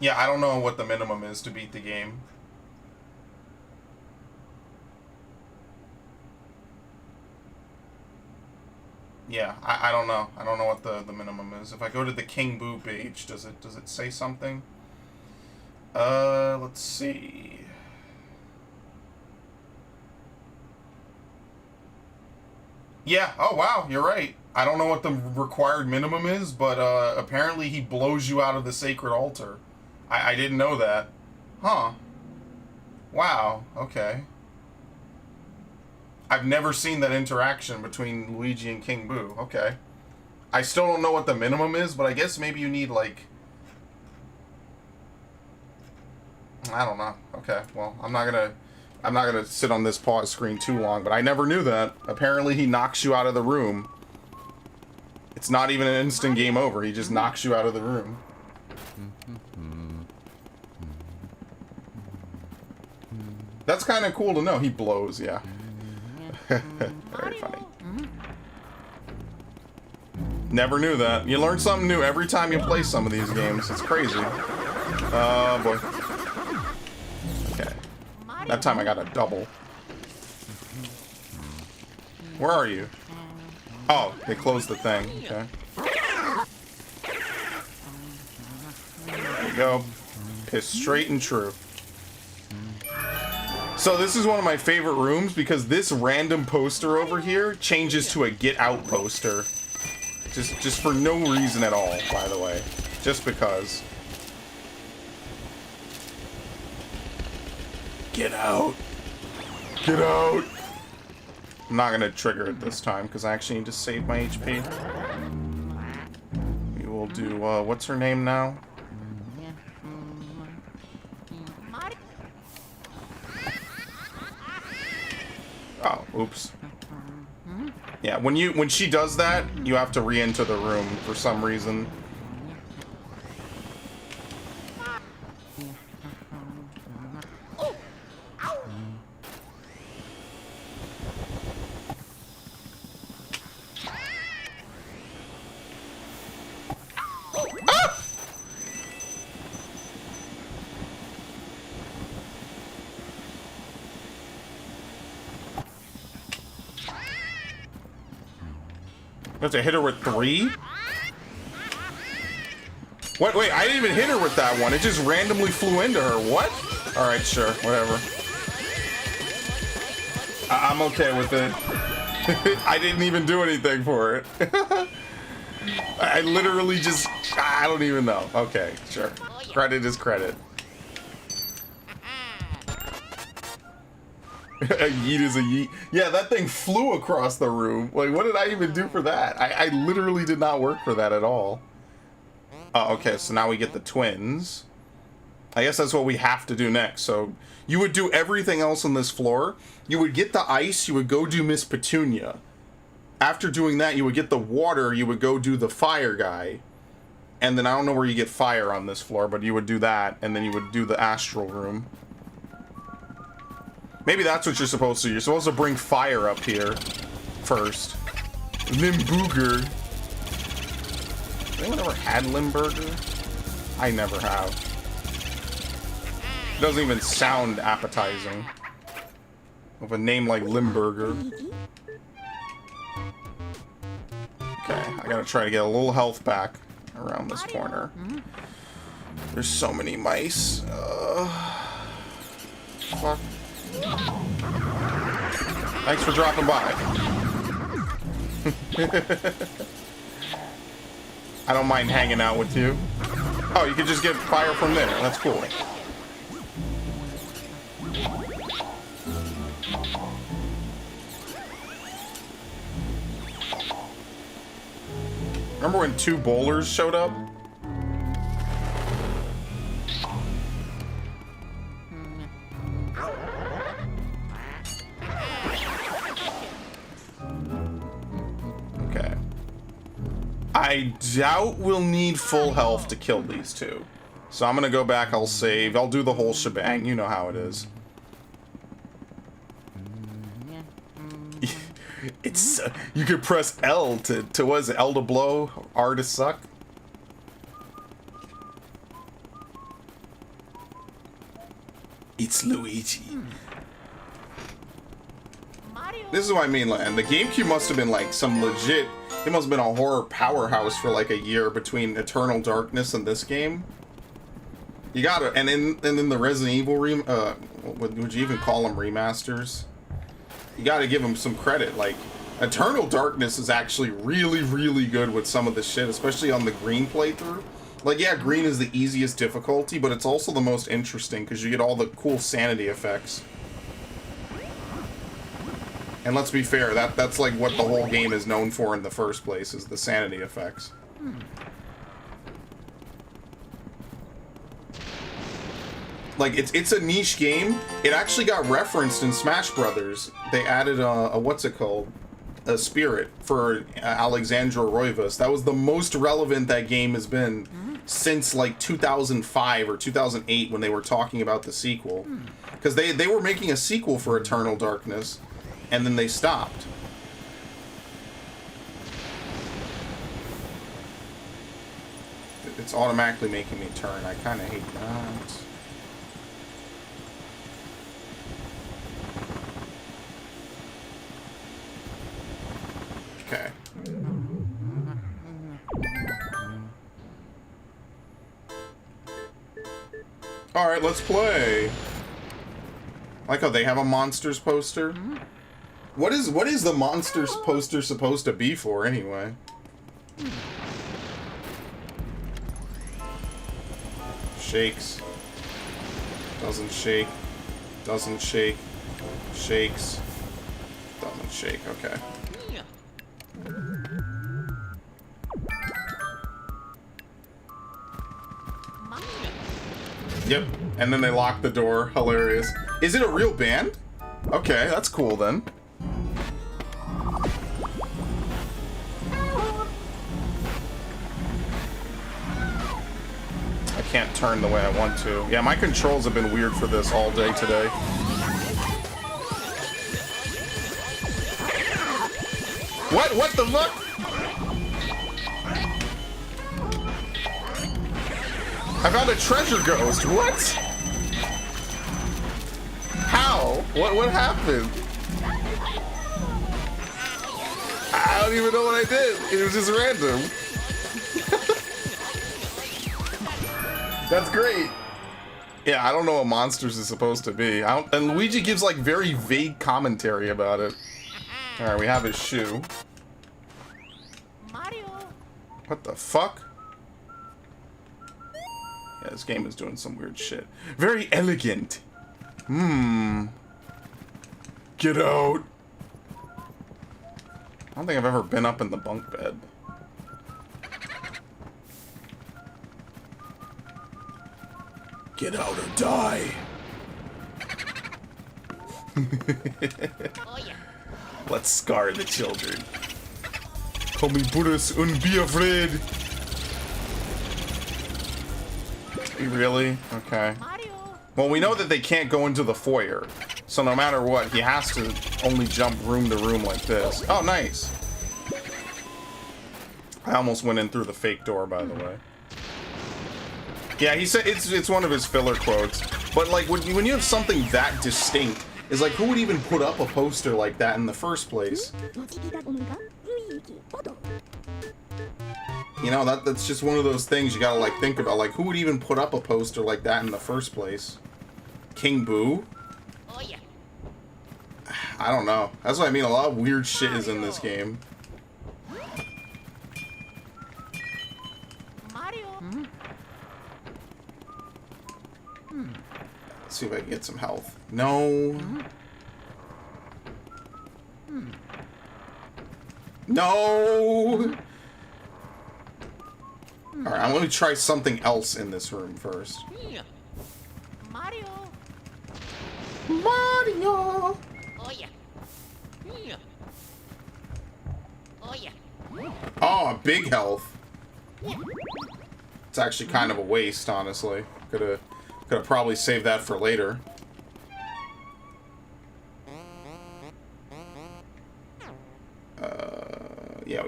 Yeah, I don't know what the minimum is to beat the game. Yeah, I don't know. I don't know what the minimum is. If I go to the King Boo page, does it say something? Let's see. Yeah, oh wow, you're right. I don't know what the required minimum is, but apparently he blows you out of the sacred altar. I didn't know that. Huh. Wow, okay. I've never seen that interaction between Luigi and King Boo. Okay. I still don't know what the minimum is, but I guess maybe you need, like... I don't know. Okay, well, I'm not gonna sit on this pause screen too long, but I never knew that. Apparently he knocks you out of the room. It's not even an instant game over. He just knocks you out of the room. That's kind of cool to know. He blows, yeah. Very funny. Never knew that. You learn something new every time you play some of these games. It's crazy. Oh, boy. Okay. That time I got a double. Where are you? Oh, they closed the thing. Okay. There you go. Piss straight and true. So this is one of my favorite rooms because this random poster over here changes to a Get Out poster. Just for no reason at all, by the way. Just because. Get out. Get out. I'm not going to trigger it this time because I actually need to save my HP. We will do, what's her name now? Oh, oops. Yeah, when she does that, you have to re-enter the room for some reason. You have to hit her with 3? What? Wait, I didn't even hit her with that one. It just randomly flew into her. What? Alright, sure. Whatever. I'm okay with it. I didn't even do anything for it. I literally just... I don't even know. Okay, sure. Credit is credit. A yeet is a yeet. Yeah, that thing flew across the room. Like, what did I even do for that? I literally did not work for that at all. Okay, so now we get the twins. I guess that's what we have to do next. So, you would do everything else on this floor. You would get the ice, you would go do Miss Petunia. After doing that, you would get the water, you would go do the fire guy. And then I don't know where you get fire on this floor, but you would do that, and then you would do the astral room. Maybe that's what you're supposed to do. You're supposed to bring fire up here first. Limburger. Anyone ever had Limburger? I never have. It doesn't even sound appetizing. With a name like Limburger. Okay, I gotta try to get a little health back around this corner. There's so many mice. Fuck. Thanks for dropping by. I don't mind hanging out with you. Oh, you can just get fire from there. That's cool. Remember when 2 bowlers showed up? Okay. I doubt we'll need full health to kill these 2. So I'm gonna go back, I'll save, I'll do the whole shebang, you know how it is. It's you could press L to what is it? L to blow, R to suck. It's Luigi. Mario. This is what I mean, and the GameCube must have been like some legit. It must have been a horror powerhouse for like a year between Eternal Darkness and this game. You gotta, and in the Resident Evil would you even call them remasters? You gotta give them some credit. Like Eternal Darkness is actually really, really good with some of the shit, especially on the green playthrough. Like, yeah, green is the easiest difficulty, but it's also the most interesting because you get all the cool sanity effects. And let's be fair, that's like what the whole game is known for in the first place, is the sanity effects. Like, it's a niche game. It actually got referenced in Smash Brothers. They added a what's it called? A spirit for Alexandra Roivas. That was the most relevant that game has been since like 2005 or 2008 when they were talking about the sequel. Because they were making a sequel for Eternal Darkness, and then they stopped. It's automatically making me turn. I kind of hate that. Okay. Alright, let's play. I like how they have a Monsters poster. What is the Monsters poster supposed to be for anyway? Shakes. Doesn't shake. Doesn't shake. Shakes. Doesn't shake, okay. Yep, and then they lock the door. Hilarious. Is it a real band? Okay, that's cool then. I can't turn the way I want to. Yeah, my controls have been weird for this all day today. What the fuck? I found a treasure ghost. What? How? What happened? I don't even know what I did. It was just random. That's great. Yeah, I don't know what Monsters is supposed to be. And Luigi gives like very vague commentary about it. All right, we have his shoe. Mario. What the fuck? Yeah, this game is doing some weird shit. Very elegant. Get out. I don't think I've ever been up in the bunk bed. Get out or die. Oh yeah. Let's scar the children. Call me Buddhas and be afraid. Really? Okay. Mario. Well, we know that they can't go into the foyer. So no matter what, he has to only jump room to room like this. Oh, nice. I almost went in through the fake door, by the way. Yeah, he said it's one of his filler quotes. But like when you have something that distinct, it's like who would even put up a poster like that in the first place? You know, that's just one of those things you gotta like think about. Like who would even put up a poster like that in the first place? King Boo? Oh yeah. I don't know. That's what I mean. A lot of weird shit is in this game. Mario. Let's see if I can get some health. No. No. Alright, I'm gonna try something else in this room first. Mario. Mario! Oh yeah. Oh yeah. Oh, big health. It's actually kind of a waste, honestly. Could have probably saved that for later.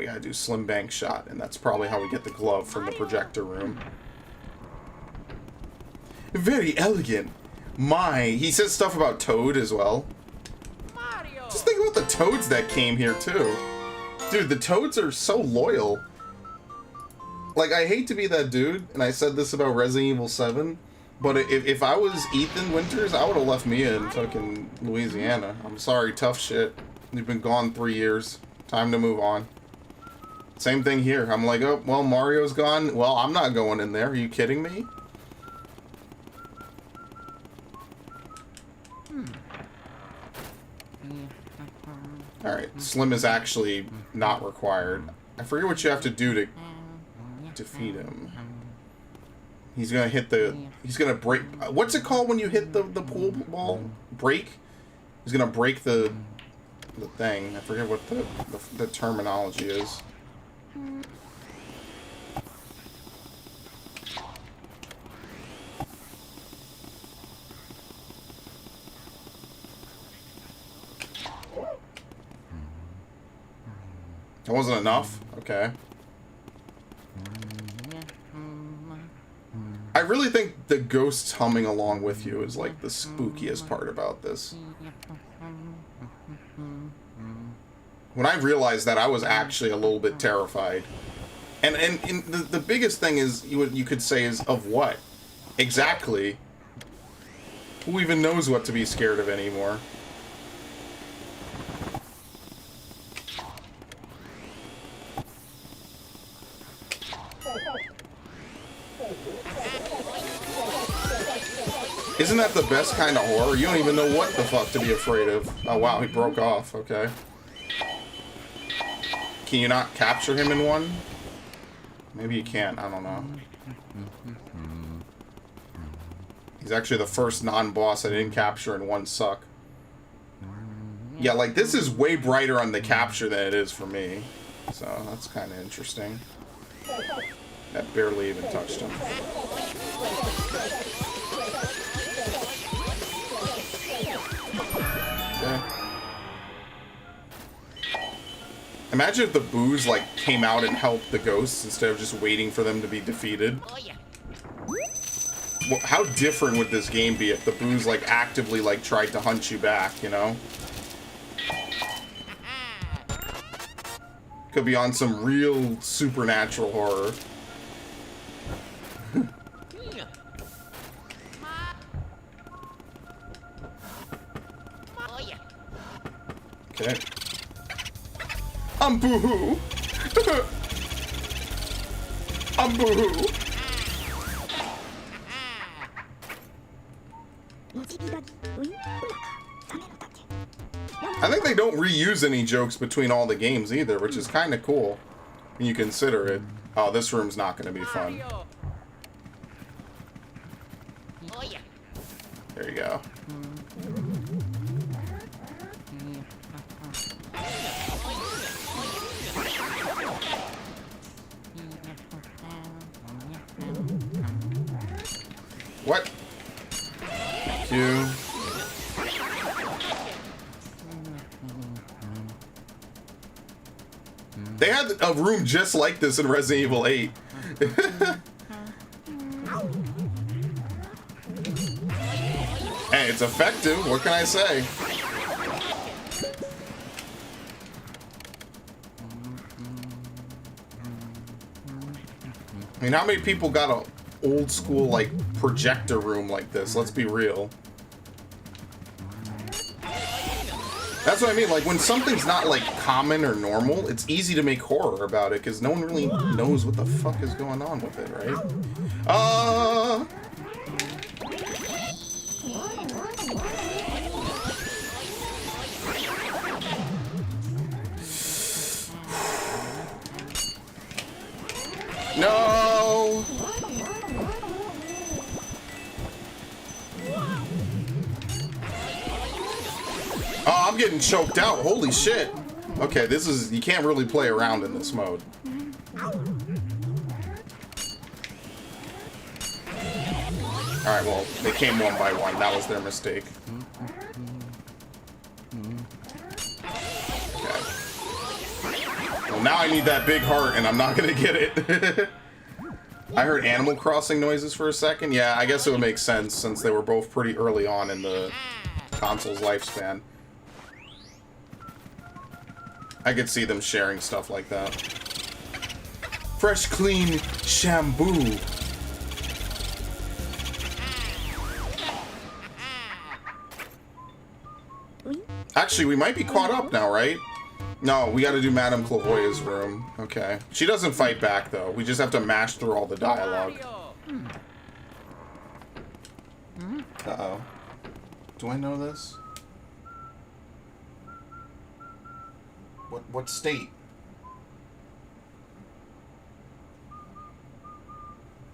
we gotta do Slim Bank shot, and that's probably how we get the glove from the projector room. Very elegant. He says stuff about Toad as well. Mario. Just think about the Toads that came here too. Dude, the Toads are so loyal. Like, I hate to be that dude, and I said this about Resident Evil 7, but if I was Ethan Winters, I would have left me in fucking Louisiana. I'm sorry, tough shit. You've been gone 3 years. Time to move on. Same thing here. I'm like, oh, well, Mario's gone. Well, I'm not going in there. Are you kidding me? Alright, Slim is actually not required. I forget what you have to do to defeat him. He's gonna hit the... He's gonna break... What's it called when you hit the pool ball? Break? He's gonna break the thing. I forget what the terminology is. That wasn't enough? Okay. I really think the ghosts humming along with you is like the spookiest part about this. When I realized that, I was actually a little bit terrified. And the biggest thing is, you could say, is of what? Exactly. Who even knows what to be scared of anymore? Isn't that the best kind of horror? You don't even know what the fuck to be afraid of. Oh wow, he broke off. Okay. Can you not capture him in one? Maybe you can't. I don't know. He's actually the first non-boss I didn't capture in one suck. Yeah, like, this is way brighter on the capture than it is for me. So, that's kind of interesting. That barely even touched him. Okay. Imagine if the boos, like, came out and helped the ghosts instead of just waiting for them to be defeated. Oh yeah. Well, how different would this game be if the boos, like, actively, like, tried to hunt you back, you know? Could be on some real supernatural horror. Oh yeah. Okay. I'm boo-hoo. I'm boo-hoo. I think they don't reuse any jokes between all the games either, which is kind of cool when you consider it. Oh, this room's not going to be fun. Mario. Oh yeah. There you go. What? Two. They had a room just like this in Resident Evil 8. Hey, it's effective. What can I say? I mean, how many people got a old school, like, projector room like this? Let's be real. That's what I mean, like, when something's not, like, common or normal, it's easy to make horror about it, because no one really knows what the fuck is going on with it, right? No! Oh, I'm getting choked out. Holy shit. Okay, this is... You can't really play around in this mode. Alright, well, they came one by one. That was their mistake. Okay. Well, now I need that big heart, and I'm not gonna get it. I heard Animal Crossing noises for a second. Yeah, I guess it would make sense since they were both pretty early on in the console's lifespan. I could see them sharing stuff like that. Fresh, clean shampoo. Actually, we might be caught up now, right? No, we gotta do Madame Clavoya's room. Okay. She doesn't fight back, though. We just have to mash through all the dialogue. Uh-oh. Do I know this? What state?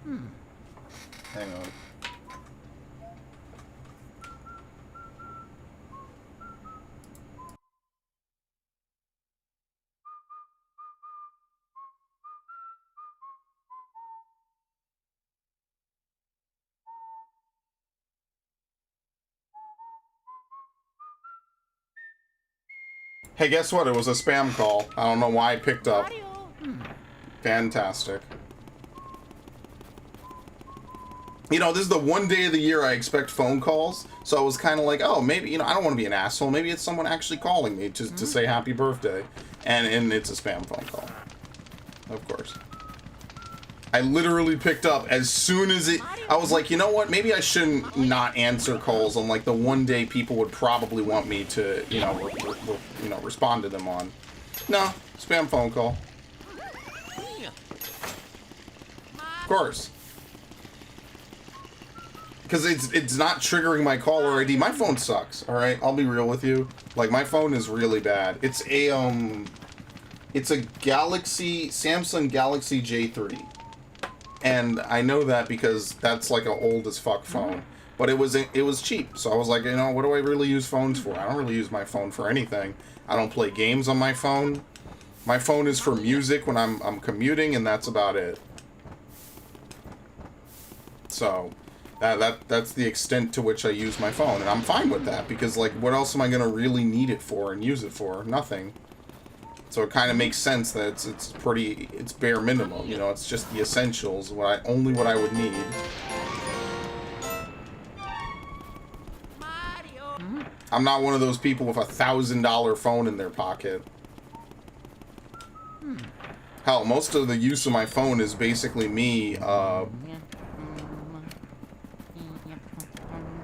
Hang on. Hey, guess what? It was a spam call. I don't know why I picked up. Fantastic. You know, this is the one day of the year I expect phone calls, so I was kind of like, oh, maybe, you know, I don't want to be an asshole. Maybe it's someone actually calling me to say happy birthday. And it's a spam phone call. Of course. I literally picked up as soon as it... I was like, you know what? Maybe I shouldn't not answer calls on, like, the one day people would probably want me to, you know, respond to them on. No, spam phone call. Of course. Because it's not triggering my caller ID. My phone sucks, alright? I'll be real with you. Like, my phone is really bad. It's a Samsung Galaxy J3. And I know that because that's like an old as fuck phone. But it was cheap. So I was like, you know, what do I really use phones for? I don't really use my phone for anything. I don't play games on my phone. My phone is for music when I'm commuting, and that's about it. So that's the extent to which I use my phone, and I'm fine with that because, like, what else am I gonna really need it for and use it for? Nothing. So it kind of makes sense that it's bare minimum, you know, it's just the essentials, only what I would need. I'm not one of those people with a $1,000 phone in their pocket. Hell, most of the use of my phone is basically me,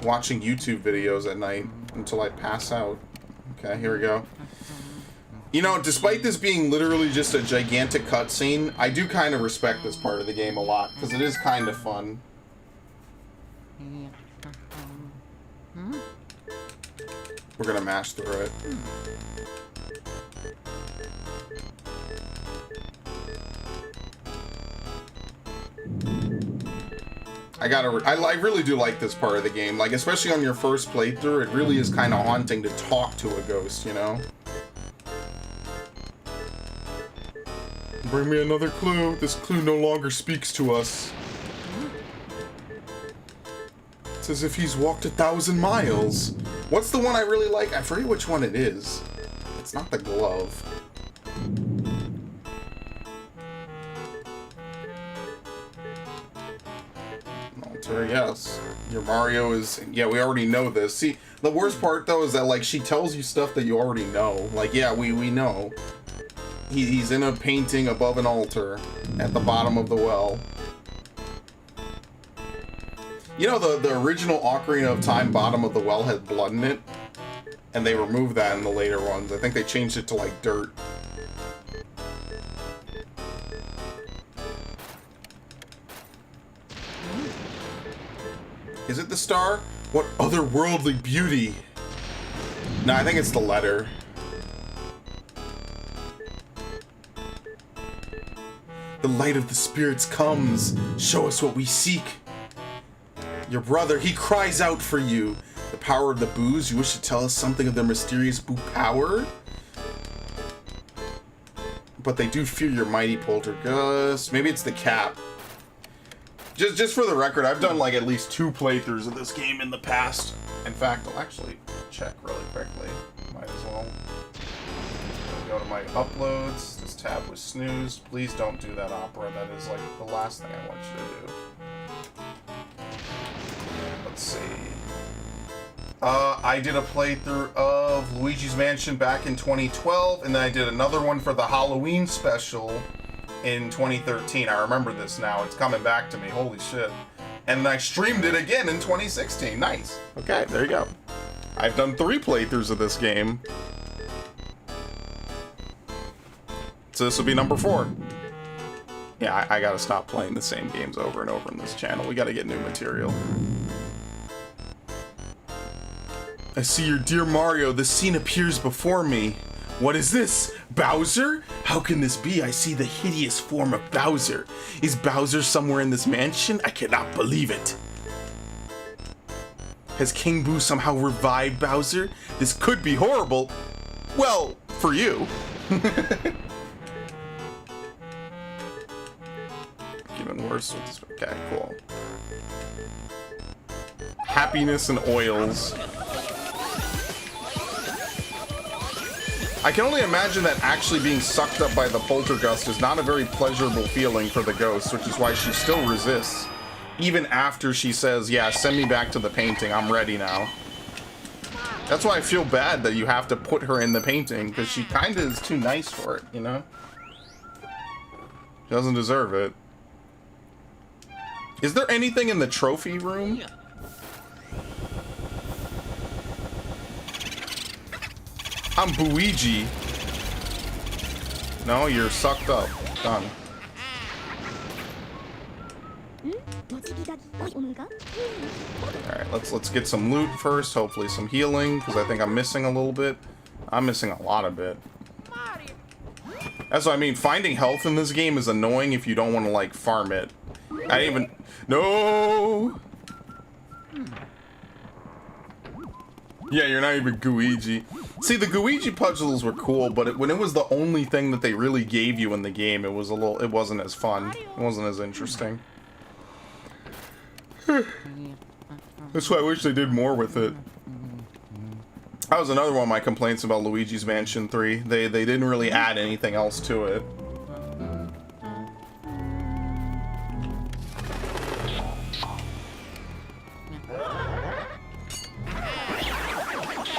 watching YouTube videos at night until I pass out. Okay, here we go. You know, despite this being literally just a gigantic cutscene, I do kind of respect this part of the game a lot, because it is kind of fun. We're gonna mash through it. I really do like this part of the game, like, especially on your first playthrough, it really is kind of haunting to talk to a ghost, you know? Bring me another clue. This clue no longer speaks to us. It's as if he's walked 1,000 miles. What's the one I really like? I forget which one it is. It's not the glove. Alter, yes. Your Mario is... Yeah, we already know this. See, the worst part, though, is that, like, she tells you stuff that you already know. Like, yeah, we know. He's in a painting above an altar at the bottom of the well. You know, the original Ocarina of Time bottom of the well had blood in it, and they removed that in the later ones. I think they changed it to, like, dirt. Is it the star? What otherworldly beauty? No, I think it's the letter. The light of the spirits comes. Show us what we seek. Your brother, he cries out for you. The power of the boos. You wish to tell us something of their mysterious boo power? But they do fear your mighty poltergeist. Maybe it's the cap. Just for the record, I've done like at least 2 playthroughs of this game in the past. In fact, I'll actually check really quickly. Might as well. There we go to my uploads. This tab was snoozed. Please don't do that, Opera. That is like the last thing I want you to do. Let's see. I did a playthrough of Luigi's Mansion back in 2012, and then I did another one for the Halloween special in 2013. I remember this now. It's coming back to me. Holy shit. And I streamed it again in 2016. Nice. Okay, there you go. I've done 3 playthroughs of this game. So this will be number 4. Yeah, I gotta stop playing the same games over and over in this channel. We gotta get new material. I see your dear Mario. The scene appears before me. What is this? Bowser? How can this be? I see the hideous form of Bowser. Is Bowser somewhere in this mansion? I cannot believe it. Has King Boo somehow revived Bowser? This could be horrible. Well, for you. Even worse with this. Okay, cool. Happiness and oils. I can only imagine that actually being sucked up by the poltergust is not a very pleasurable feeling for the ghost, which is why she still resists. Even after she says, yeah, send me back to the painting, I'm ready now. That's why I feel bad that you have to put her in the painting, because she kind of is too nice for it, you know? She doesn't deserve it. Is there anything in the trophy room? I'm Luigi. No, you're sucked up. Done. Alright, let's get some loot first. Hopefully some healing, because I think I'm missing a little bit. I'm missing a lot of it. That's what I mean. Finding health in this game is annoying if you don't want to, like, farm it. I didn't even... No! Yeah, you're not even Luigi. See, the Luigi puzzles were cool, but when it was the only thing that they really gave you in the game, it wasn't as fun. It wasn't as interesting. That's why I wish they did more with it. That was another one of my complaints about Luigi's Mansion 3. They didn't really add anything else to it.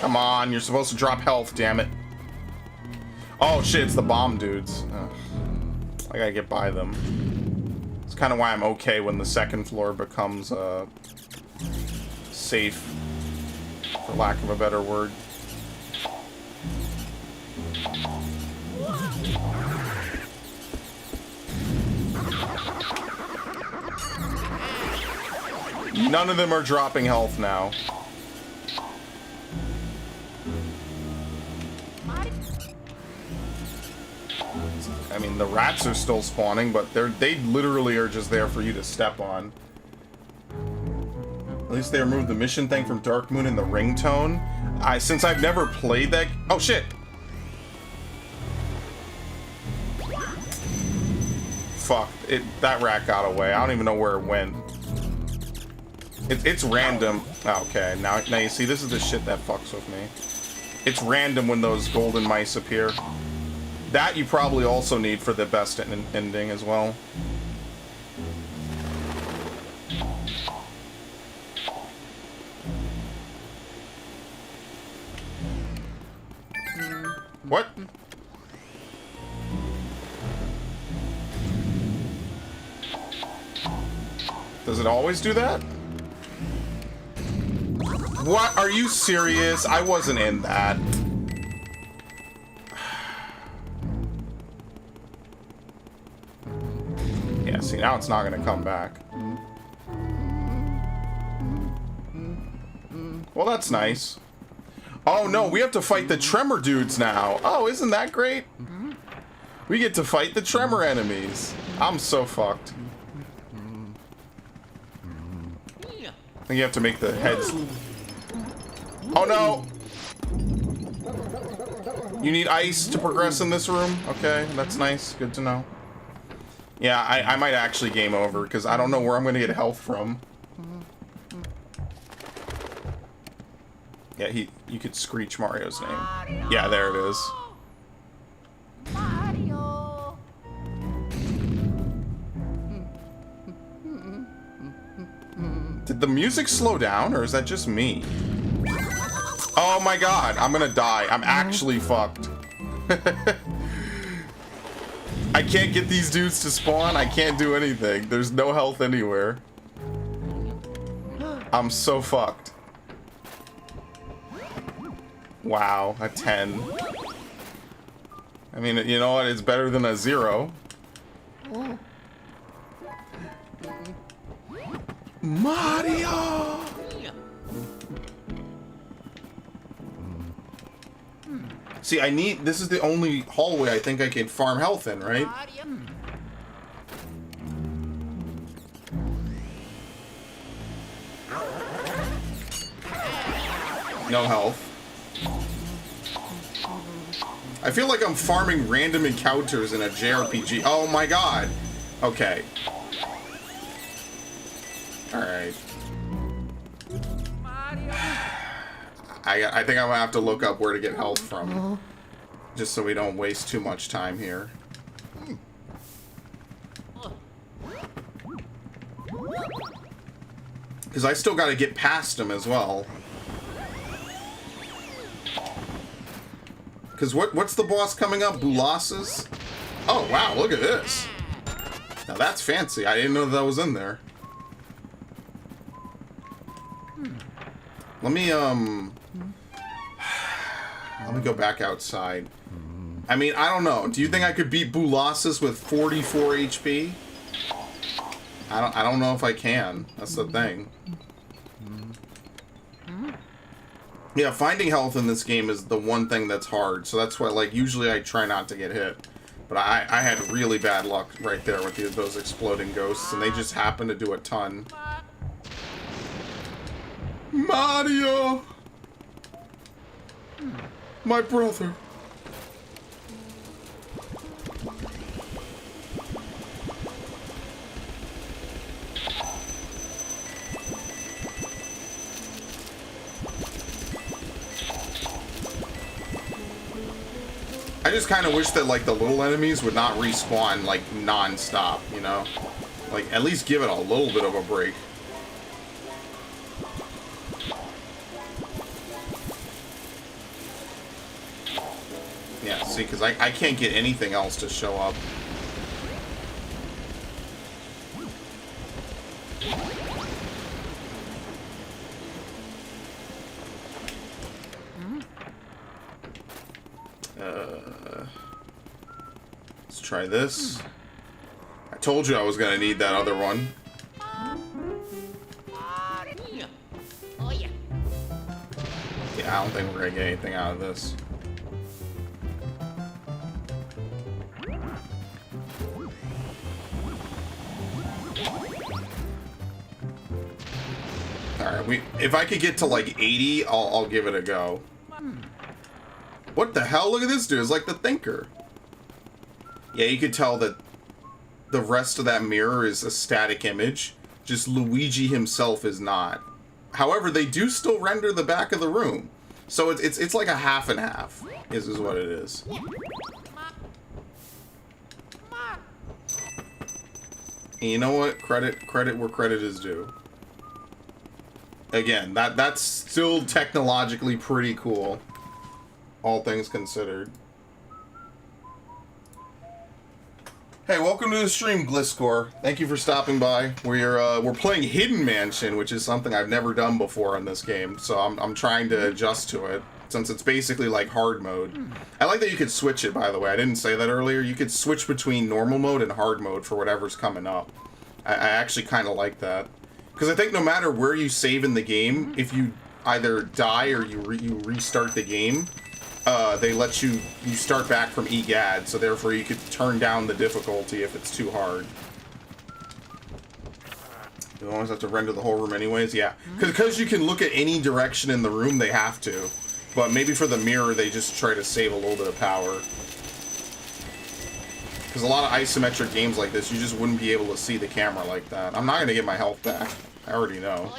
Come on, you're supposed to drop health, damn it. Oh shit, it's the bomb dudes. Ugh. I gotta get by them. It's kind of why I'm okay when the second floor becomes safe, for lack of a better word. None of them are dropping health now. I mean, the rats are still spawning, but they literally are just there for you to step on. At least they removed the mission thing from Dark Moon and the ringtone. Since I've never played that... Oh, shit! Fuck. That rat got away. I don't even know where it went. It's random. Oh, okay, now you see, this is the shit that fucks with me. It's random when those golden mice appear. That you probably also need for the best ending as well. What? Does it always do that? What? Are you serious? I wasn't in that. Yeah, see, now it's not gonna come back. Well, that's nice. Oh no, we have to fight the Tremor dudes now. Oh, isn't that great? We get to fight the Tremor enemies. I'm so fucked. I think you have to make the heads... Oh no! You need ice to progress in this room? Okay, that's nice. Good to know. Yeah, I might actually game over, because I don't know where I'm going to get health from. Yeah, you could screech Mario's name. Yeah, there it is. Did the music slow down, or is that just me? Oh my god, I'm gonna die. I'm actually fucked. I can't get these dudes to spawn. I can't do anything. There's no health anywhere. I'm so fucked. Wow, a 10. I mean, you know what? It's better than a 0. Mario! See, I need... This is the only hallway I think I can farm health in, right? No health. I feel like I'm farming random encounters in a JRPG. Oh my god. Okay. Alright. I think I'm gonna have to look up where to get health from. Just so we don't waste too much time here. Because I still gotta get past him as well. Because what's the boss coming up? Bulas's? Oh, wow, look at this. Now that's fancy. I didn't know that was in there. Let me go back outside. I mean, I don't know. Do you think I could beat Bulas's with 44 HP? I don't know if I can. That's the thing. Yeah, finding health in this game is the one thing that's hard. So that's why, like, usually I try not to get hit. But I had really bad luck right there with those exploding ghosts, and they just happen to do a ton. Mario! My brother. I just kind of wish that, like, the little enemies would not respawn, like, non-stop, you know? Like, at least give it a little bit of a break. Yeah, see, because I can't get anything else to show up. Let's try this. I told you I was gonna need that other one. Yeah, I don't think we're gonna get anything out of this. Alright, if I could get to like 80, I'll give it a go. What the hell? Look at this dude. It's like the Thinker. Yeah, you could tell that the rest of that mirror is a static image. Just Luigi himself is not. However, they do still render the back of the room. So it's like a half and half, is what it is. And you know what? Credit where credit is due. Again, that's still technologically pretty cool, all things considered. Hey, welcome to the stream, Gliscor. Thank you for stopping by. We're playing Hidden Mansion, which is something I've never done before in this game, so I'm trying to adjust to it, since it's basically like hard mode. I like that you could switch it, by the way. I didn't say that earlier. You could switch between normal mode and hard mode for whatever's coming up. I actually kind of like that. Because I think no matter where you save in the game, if you either die or you restart the game, they let you start back from EGAD, so therefore you could turn down the difficulty if it's too hard. You always have to render the whole room anyways, yeah. Because you can look at any direction in the room, they have to. But maybe for the mirror, they just try to save a little bit of power. Because a lot of isometric games like this, you just wouldn't be able to see the camera like that. I'm not going to get my health back. I already know.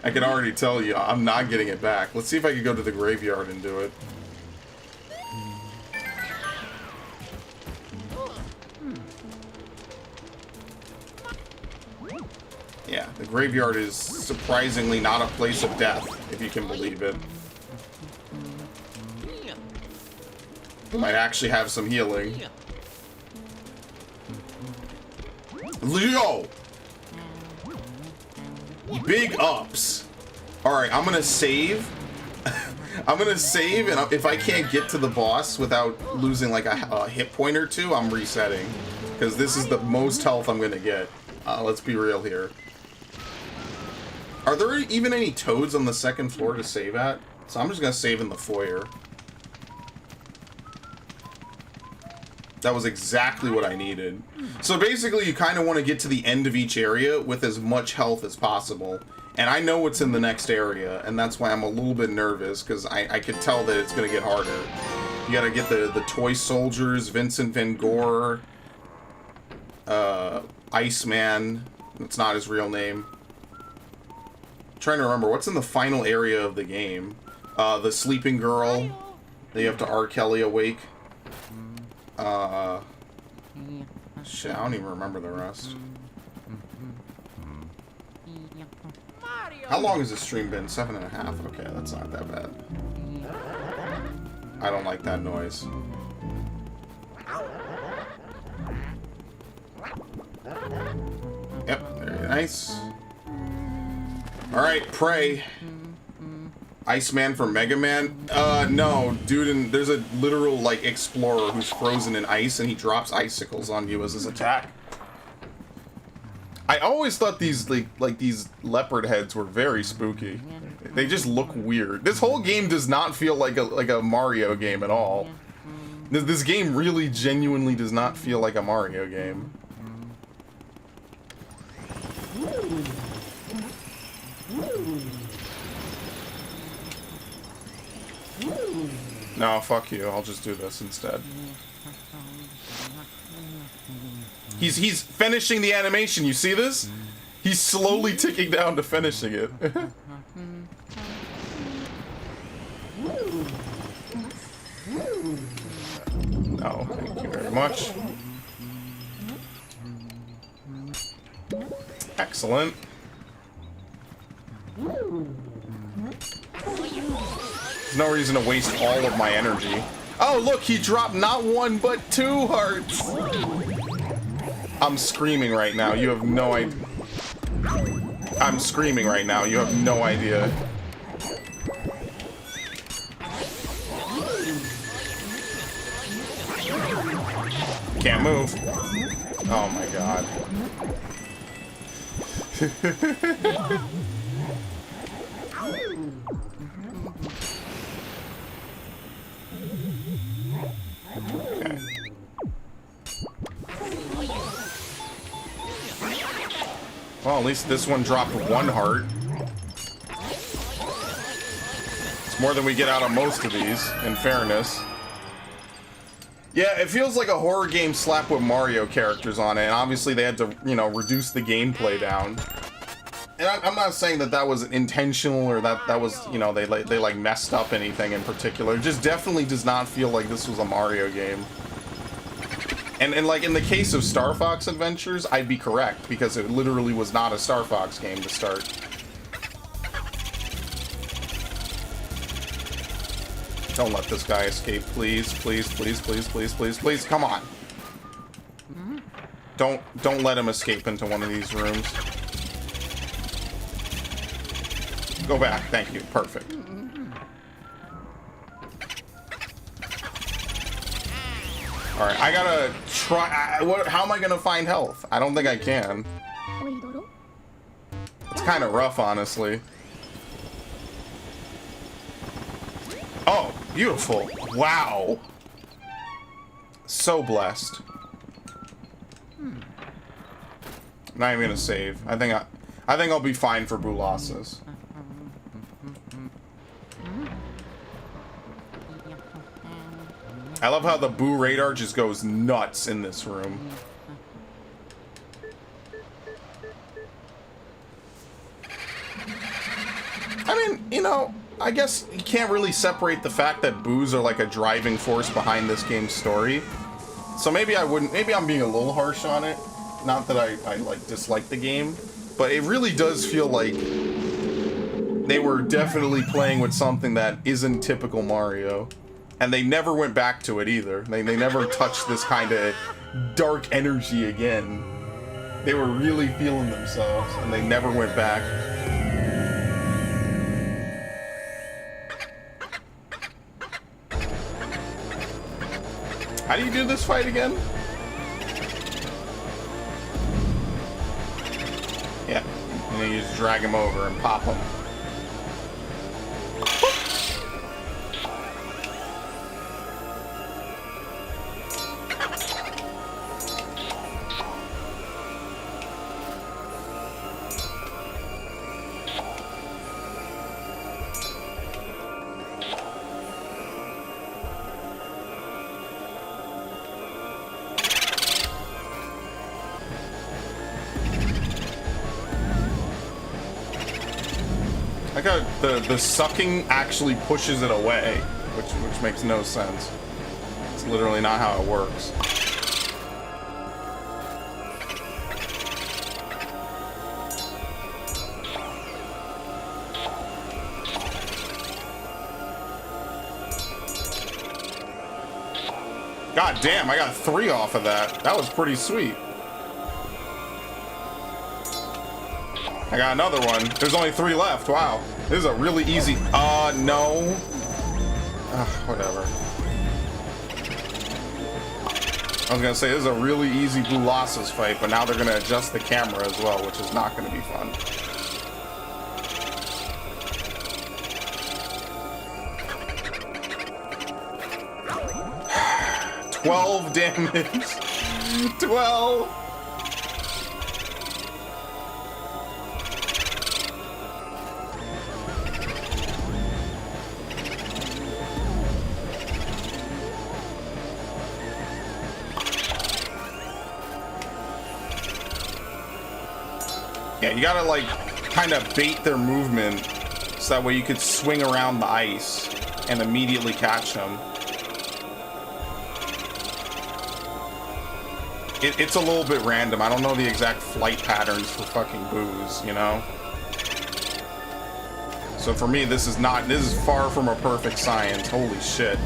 I can already tell you, I'm not getting it back. Let's see if I can go to the graveyard and do it. Yeah, the graveyard is surprisingly not a place of death, if you can believe it. You might actually have some healing. Leo! Big ups. Alright, I'm gonna save. I'm gonna save, and if I can't get to the boss without losing like a hit point or two, I'm resetting. Because this is the most health I'm gonna get. Let's be real here. Are there even any toads on the second floor to save at? So I'm just gonna save in the foyer. That was exactly what I needed. So basically, you kind of want to get to the end of each area with as much health as possible. And I know what's in the next area, and that's why I'm a little bit nervous, because I could tell that it's going to get harder. You gotta get the toy soldiers, Vincent Van Gogh, Iceman. That's not his real name. I'm trying to remember, what's in the final area of the game? The sleeping girl that you have to R. Kelly awake. Shit, I don't even remember the rest. How long has this stream been? 7.5? Okay, that's not that bad. I don't like that noise. Yep, very nice. Alright, pray. Iceman for Mega Man? No, dude, and there's a literal, like, explorer who's frozen in ice, and he drops icicles on you as his attack. I always thought these, like these leopard heads were very spooky. They just look weird. This whole game does not feel like a Mario game at all. This game really genuinely does not feel like a Mario game. No, fuck you. I'll just do this instead. He's finishing the animation. You see this? He's slowly ticking down to finishing it. No, thank you very much. Excellent. There's no reason to waste all of my energy. Oh, look, he dropped not one, but 2 hearts. I'm screaming right now. You have no idea. I'm screaming right now. You have no idea. Can't move. Oh my god. Okay. Well, at least this one dropped 1 heart. It's more than we get out of most of these, in fairness. Yeah, it feels like a horror game slapped with Mario characters on it, and obviously they had to, you know, reduce the gameplay down. And I'm not saying that that was intentional or that was, you know, they like messed up anything in particular. It just definitely does not feel like this was a Mario game. And like in the case of Star Fox Adventures, I'd be correct, because it literally was not a Star Fox game to start. Don't let this guy escape, please, please, please, please, please, please, please, come on. Don't let him escape into one of these rooms. Go back, thank you, perfect. Alright, I gotta try. How am I gonna find health? I don't think I can. It's kind of rough, honestly. Oh, beautiful. Wow. So blessed. Not even gonna save. I think I'll be fine for Boulasses. I love how the Boo radar just goes nuts in this room. I mean, you know, I guess you can't really separate the fact that boos are like a driving force behind this game's story. So maybe I wouldn't, maybe I'm being a little harsh on it. Not that I like dislike the game, But it really does feel like they were definitely playing with something that isn't typical Mario. And they never went back to it either. They never touched this kind of dark energy again. They were really feeling themselves, and they never went back. How do you do this fight again? Yeah, and then you just drag him over and pop him. The sucking actually pushes it away, which makes no sense. It's literally not how it works. God damn, I got 3 off of that. That was pretty sweet. I got another one. There's only 3 left. Wow. This is a really easy... no. Whatever. I was gonna say, this is a really easy Blue Losses fight, but now they're gonna adjust the camera as well, which is not gonna be fun. $12 damage. 12. Yeah, you gotta like kind of bait their movement so that way you could swing around the ice and immediately catch them. It's a little bit random. I don't know the exact flight patterns for fucking Boos, you know? So for me, this is far from a perfect science. Holy shit.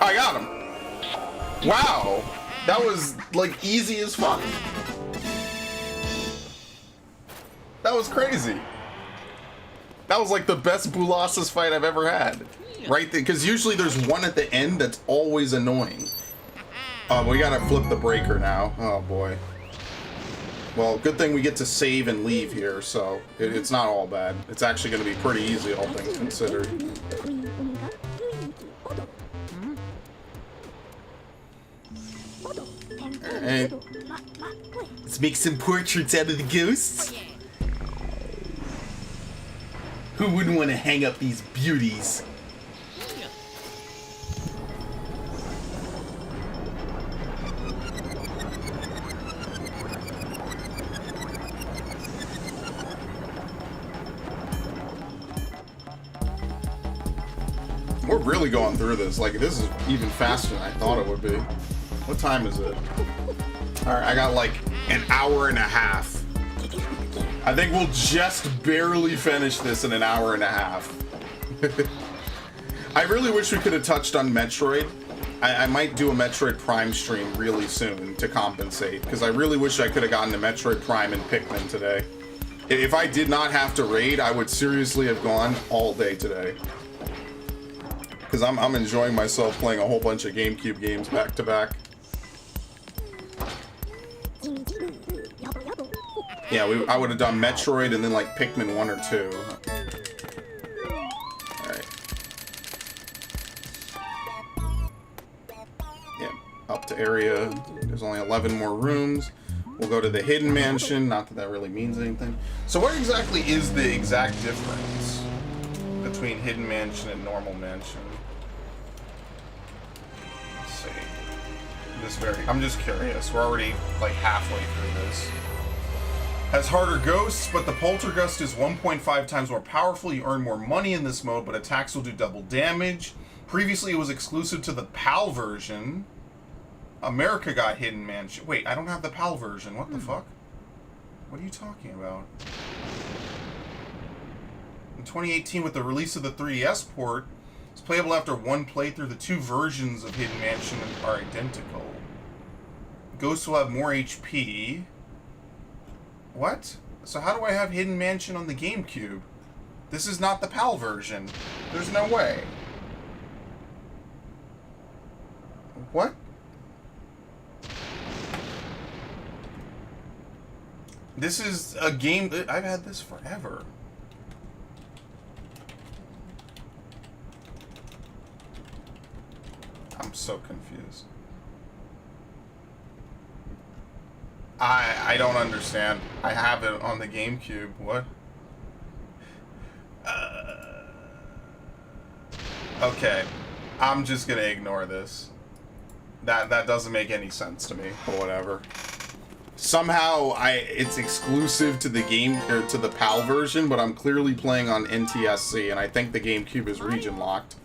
I got him. Wow. That was like easy as fuck. That was crazy. That was like the best Boolossus fight I've ever had. Right there, because usually there's one at the end that's always annoying. We gotta flip the breaker now. Oh boy. Well, good thing we get to save and leave here, so it's not all bad. It's actually gonna be pretty easy, all things considered. Alright. Let's make some portraits out of the ghosts. Who wouldn't want to hang up these beauties? We're really going through this. Like, this is even faster than I thought it would be. What time is it? Alright, I got like an hour and a half. I think we'll just barely finish this in an hour and a half. I really wish we could have touched on Metroid. I might do a Metroid Prime stream really soon to compensate, because I really wish I could have gotten to Metroid Prime and Pikmin today. If I did not have to raid, I would seriously have gone all day today. Because I'm enjoying myself playing a whole bunch of GameCube games back to back. Yeah, I would have done Metroid and then like Pikmin 1 or 2. Alright. Yeah, up to area. There's only 11 more rooms. We'll go to the Hidden Mansion. Not that that really means anything. So what exactly is the exact difference between Hidden Mansion and Normal Mansion? Let's see. I'm just curious. We're already like halfway through this. Has harder ghosts, but the poltergust is 1.5 times more powerful. You earn more money in this mode, but attacks will do double damage. Previously, it was exclusive to the PAL version. America got Hidden Mansion. Wait, I don't have the PAL version. What the fuck? What are you talking about? In 2018, with the release of the 3DS port, it's playable after one playthrough. The two versions of Hidden Mansion are identical. Ghosts will have more HP. What? So how do I have Hidden Mansion on the GameCube? This is not the PAL version. There's no way. What? This is a game that I've had this forever. I'm so confused. I don't understand. I have it on the GameCube. What? Okay. I'm just gonna ignore this. That doesn't make any sense to me, but whatever. Somehow it's exclusive to the game or to the PAL version, but I'm clearly playing on NTSC, and I think the GameCube is region locked.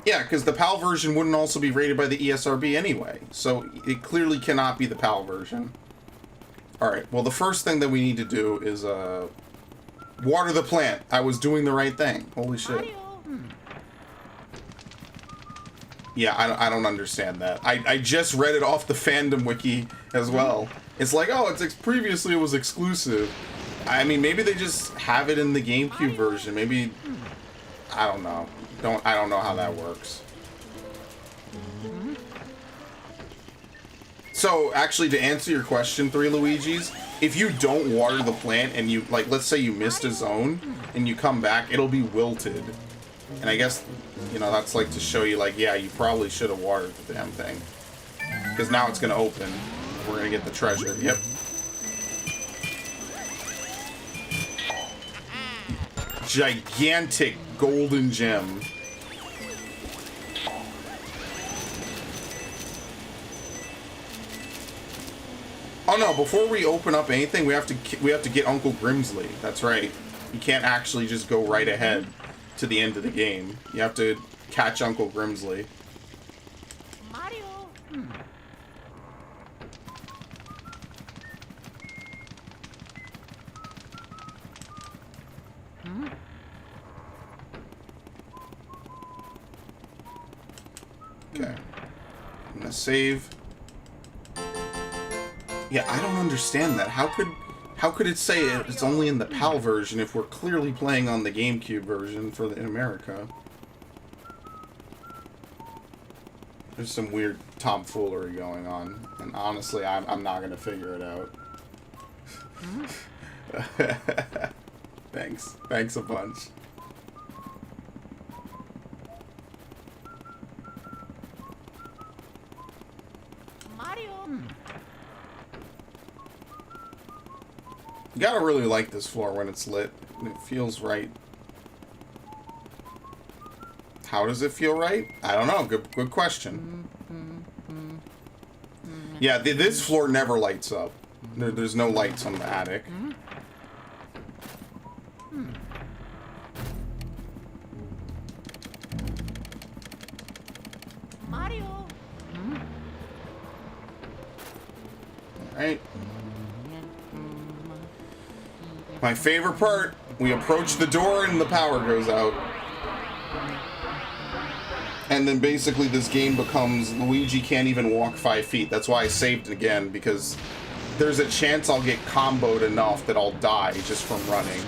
Yeah, because the PAL version wouldn't also be rated by the ESRB anyway, so it clearly cannot be the PAL version. Alright, well the first thing that we need to do is water the plant. I was doing the right thing. Holy shit. Yeah, I don't understand that. I just read it off the fandom wiki as well. It's like, oh, previously it was exclusive. I mean, maybe they just have it in the GameCube version. Maybe, I don't know. I don't know how that works. So, actually, to answer your question, Three Luigis, if you don't water the plant and you, like, let's say you missed a zone and you come back, it'll be wilted. And I guess, you know, that's like to show you, like, yeah, you probably should have watered the damn thing. Because now it's going to open. We're going to get the treasure. Yep. Gigantic golden gem. Oh no, before we open up anything, we have to get Uncle Grimsley. That's right. You can't actually just go right ahead to the end of the game. You have to catch Uncle Grimsley. Mario. Okay. I'm gonna save. Yeah, I don't understand that. How could it say it's only in the PAL version if we're clearly playing on the GameCube version in America? There's some weird tomfoolery going on, and honestly, I'm not gonna figure it out. Thanks a bunch. Mario. You gotta really like this floor when it's lit. It feels right. How does it feel right? I don't know. Good question. Yeah, this floor never lights up. There's no lights on the attic. Mario. Alright. My favorite part, we approach the door and the power goes out. And then basically this game becomes Luigi can't even walk 5 feet. That's why I saved it again, because there's a chance I'll get comboed enough that I'll die just from running.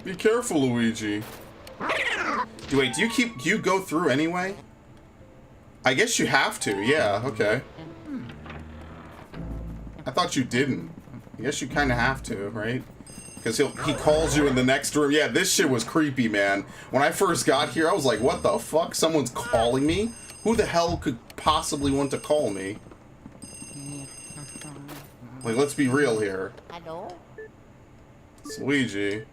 Be careful, Luigi. Wait, do you go through anyway? I guess you have to, yeah, okay. I thought you didn't. I guess you kind of have to, right? Because he calls you in the next room. Yeah, this shit was creepy, man. When I first got here, I was like, what the fuck? Someone's calling me? Who the hell could possibly want to call me? Like, let's be real here. Hello. It's Luigi.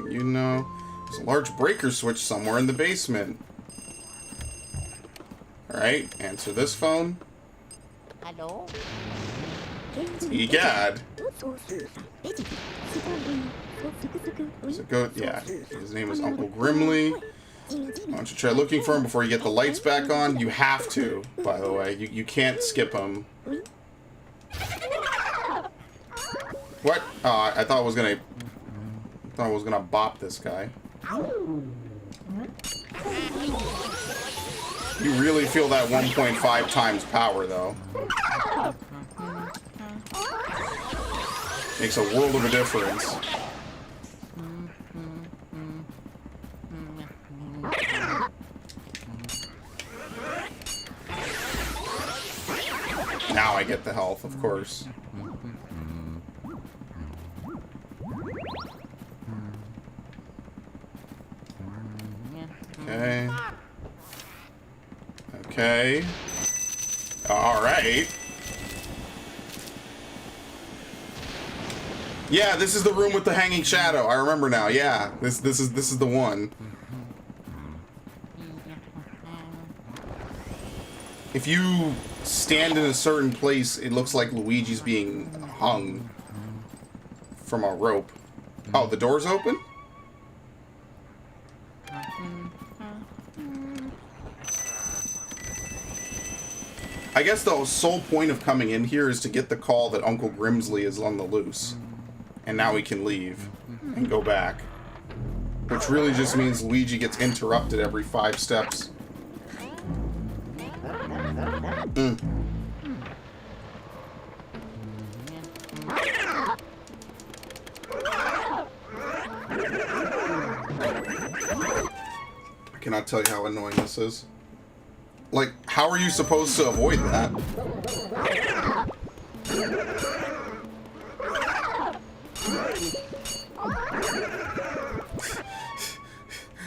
You know, there's a large breaker switch somewhere in the basement. Alright, answer this phone. Hello? Egad. Is it good? Yeah. His name is Uncle Grimly. Why don't you try looking for him before you get the lights back on? You have to, by the way. You can't skip him. What? Oh, I thought I was gonna bop this guy. You really feel that 1.5 times power, though. Makes a world of a difference. Now I get the health, of course. Okay. Okay. Alright. Yeah, this is the room with the hanging shadow. I remember now. Yeah, this is the one. If you stand in a certain place, it looks like Luigi's being hung from a rope. Oh, the door's open? I guess the sole point of coming in here is to get the call that Uncle Grimsley is on the loose. And now we can leave and go back. Which really just means Luigi gets interrupted every 5 steps. I cannot tell you how annoying this is. Like, how are you supposed to avoid that?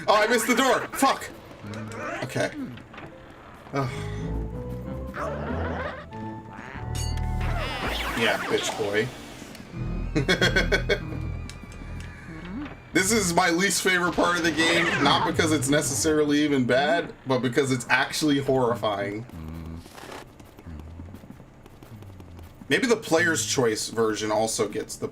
Oh, I missed the door! Fuck! Okay. Oh. Yeah, bitch boy. This is my least favorite part of the game, not because it's necessarily even bad, but because it's actually horrifying. Maybe the player's choice version also gets the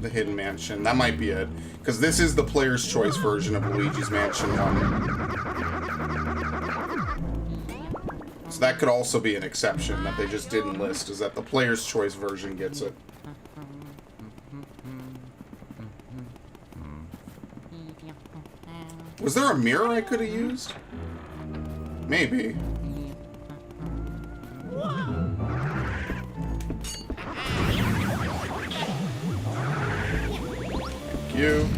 hidden mansion. That might be it, because this is the player's choice version of Luigi's Mansion 1. So that could also be an exception that they just didn't list, is that the player's choice version gets it. Was there a mirror I could have used? Maybe. Thank you.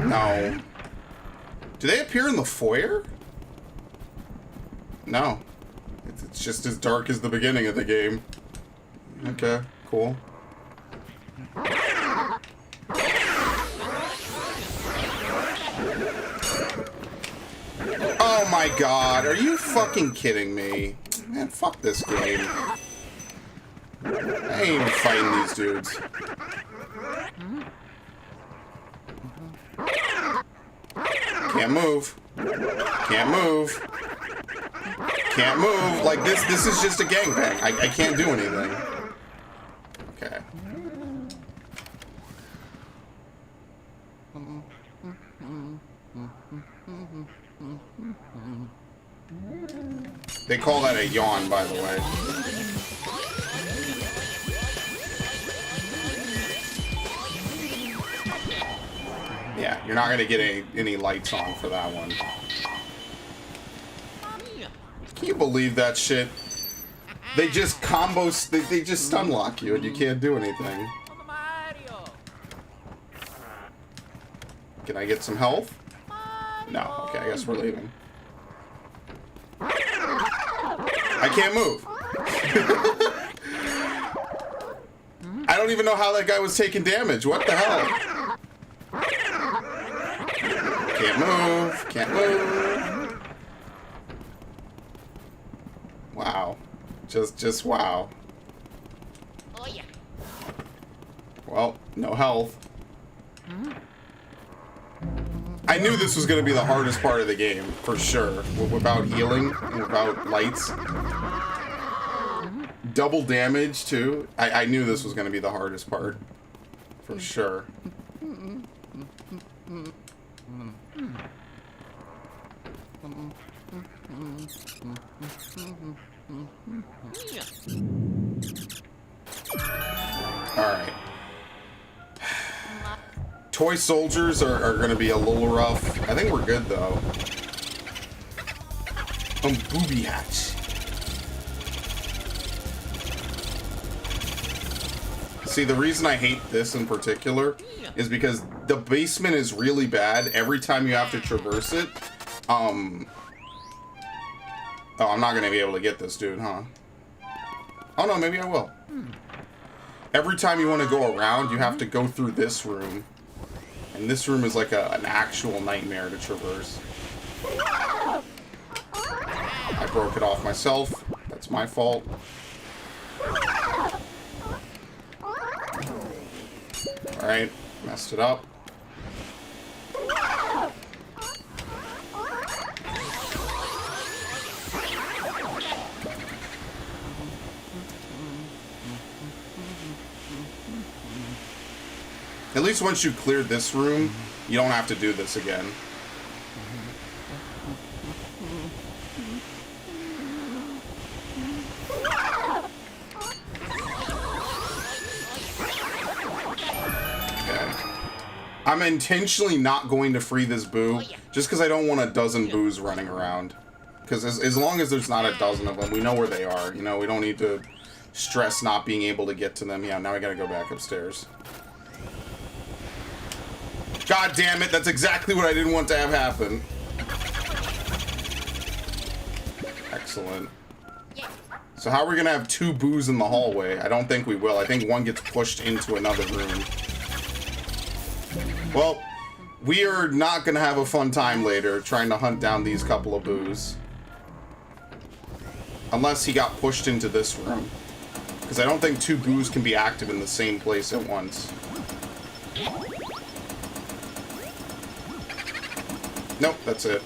No. Do they appear in the foyer? No. It's just as dark as the beginning of the game. Okay, cool. Oh my god, are you fucking kidding me? Man, fuck this game. I ain't even fighting these dudes. Can't move. Can't move. Can't move. Like, this is just a gangbang. I can't do anything. Okay. They call that a yawn, by the way. Yeah, you're not gonna get any lights on for that one. Can you believe that shit? They just they just stun lock you and you can't do anything. Can I get some health? No. Okay, I guess we're leaving. I can't move. I don't even know how that guy was taking damage. What the hell? Can't move. Can't move. Just wow. Oh yeah. Well, no health. I knew this was going to be the hardest part of the game, for sure. Without healing, without lights. Double damage, too. I knew this was going to be the hardest part. For sure. Alright. Toy soldiers are going to be a little rough. I think we're good, though. Booby hatch. See, the reason I hate this in particular is because the basement is really bad. Every time you have to traverse it, oh, I'm not going to be able to get this dude, huh? Oh, no, maybe I will. Every time you want to go around, you have to go through this room. And this room is like an actual nightmare to traverse. I broke it off myself. That's my fault. Alright, messed it up. At least once you cleared this room, you don't have to do this again. Okay. I'm intentionally not going to free this boo, just because I don't want a dozen boos running around. Because as long as there's not a dozen of them, we know where they are. You know, we don't need to stress not being able to get to them. Yeah, now I gotta go back upstairs. God damn it, that's exactly what I didn't want to have happen. Excellent. So how are we going to have two boos in the hallway? I don't think we will. I think one gets pushed into another room. Well, we are not going to have a fun time later trying to hunt down these couple of boos. Unless he got pushed into this room. Because I don't think two boos can be active in the same place at once. Nope, that's it.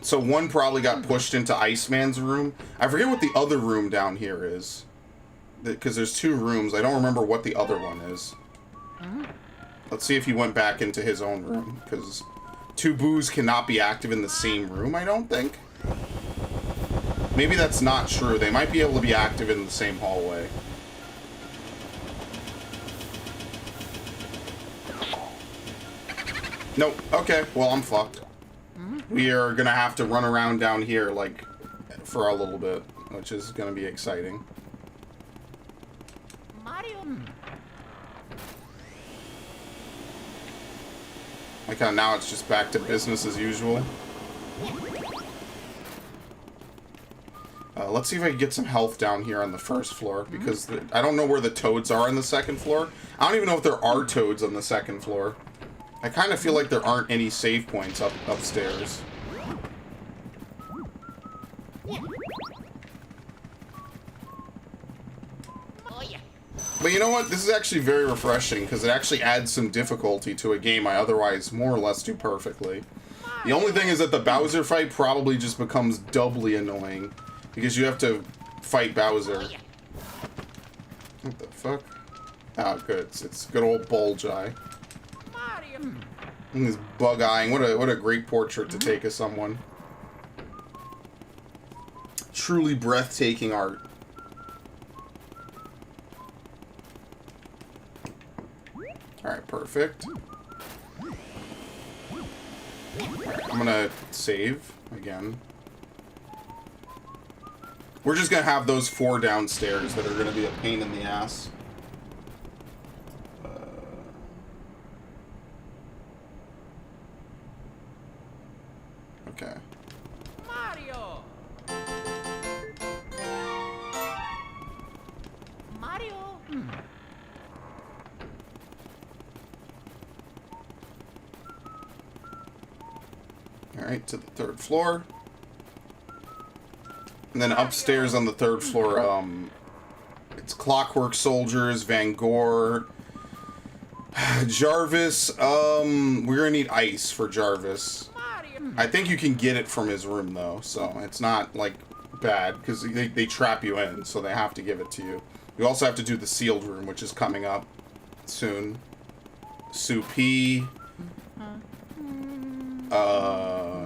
So one probably got pushed into Iceman's room. I forget what the other room down here is. Because there's two rooms. I don't remember what the other one is. Let's see if he went back into his own room. Because two boos cannot be active in the same room, I don't think. Maybe that's not true. They might be able to be active in the same hallway. Nope. Okay. Well, I'm fucked. We are gonna have to run around down here, like, for a little bit, which is gonna be exciting. Mario. Like how now it's just back to business as usual. Let's see if I can get some health down here on the first floor, because I don't know where the toads are on the second floor. I don't even know if there are toads on the second floor. I kind of feel like there aren't any save points upstairs. But you know what? This is actually very refreshing, because it actually adds some difficulty to a game I otherwise more or less do perfectly. The only thing is that the Bowser fight probably just becomes doubly annoying, because you have to fight Bowser. What the fuck? Oh, good. It's good old Bulge Eye. And this bug-eyeing. What a great portrait to take of someone. Truly breathtaking art. Alright, perfect. Alright, I'm gonna save again. We're just gonna have those 4 downstairs that are gonna be a pain in the ass. Okay. Mario. Mario. Alright, to the 3rd floor. And then upstairs on the 3rd floor, it's Clockwork Soldiers, Van Gore, Jarvis. We're gonna need ice for Jarvis. I think you can get it from his room though, so it's not like bad because they trap you in, so they have to give it to you. You also have to do the sealed room, which is coming up soon. Soupy. I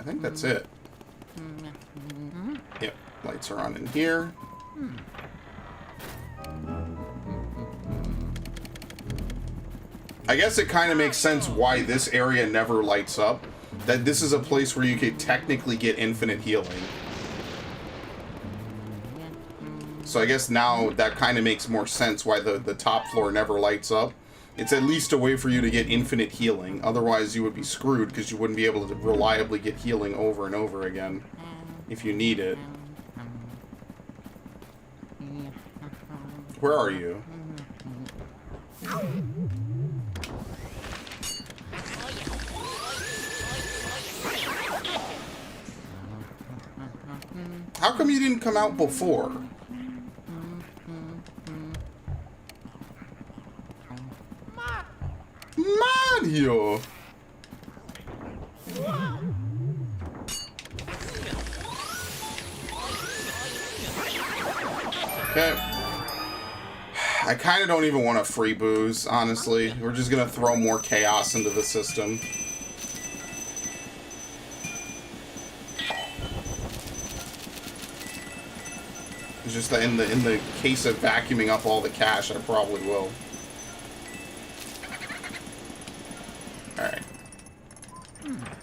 think that's it. Yep, lights are on in here. I guess it kind of makes sense why this area never lights up. That this is a place where you could technically get infinite healing. So I guess now that kind of makes more sense why the top floor never lights up. It's at least a way for you to get infinite healing. Otherwise you would be screwed because you wouldn't be able to reliably get healing over and over again if you need it. Where are you? How come you didn't come out before? Mario! Okay. I kind of don't even want to free booze, honestly. We're just going to throw more chaos into the system. It's just that in the case of vacuuming up all the cash, I probably will. Alright.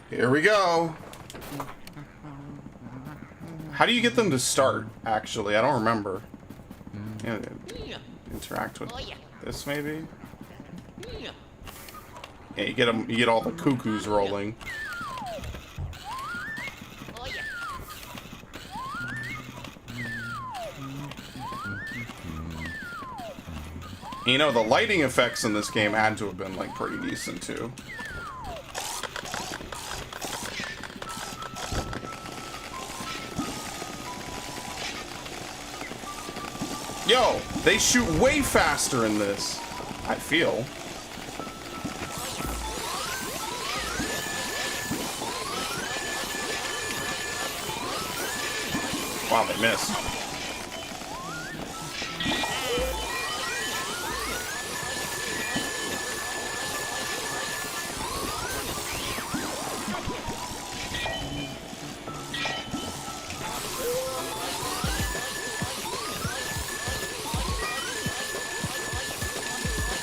Here we go. How do you get them to start, actually? I don't remember. Yeah, interact with this, maybe? Yeah, you get all the cuckoos rolling. You know, the lighting effects in this game had to have been, like, pretty decent, too. Yo, they shoot way faster in this, I feel. Wow, they missed.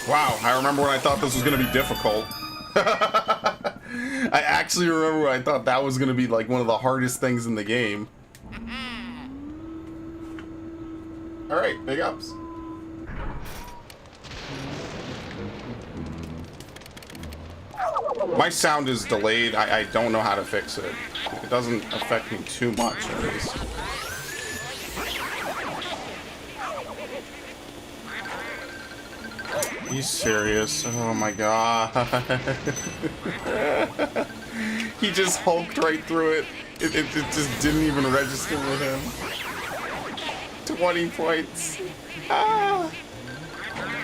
Wow, I remember when I thought this was going to be difficult. I actually remember when I thought that was going to be like one of the hardest things in the game. Alright, big ups. My sound is delayed. I don't know how to fix it. It doesn't affect me too much, at least. Are you serious? Oh my god. He just hulked right through it. It just didn't even register with him. 20 points. Ah.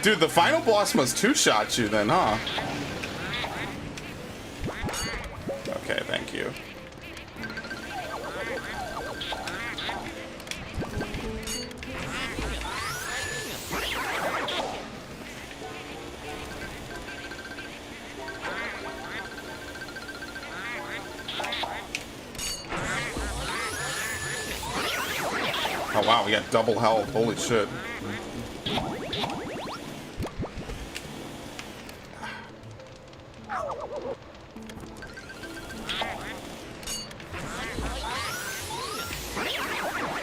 Dude, the final boss must two-shot you then, huh? Okay, thank you. Oh wow, we got double health. Holy shit.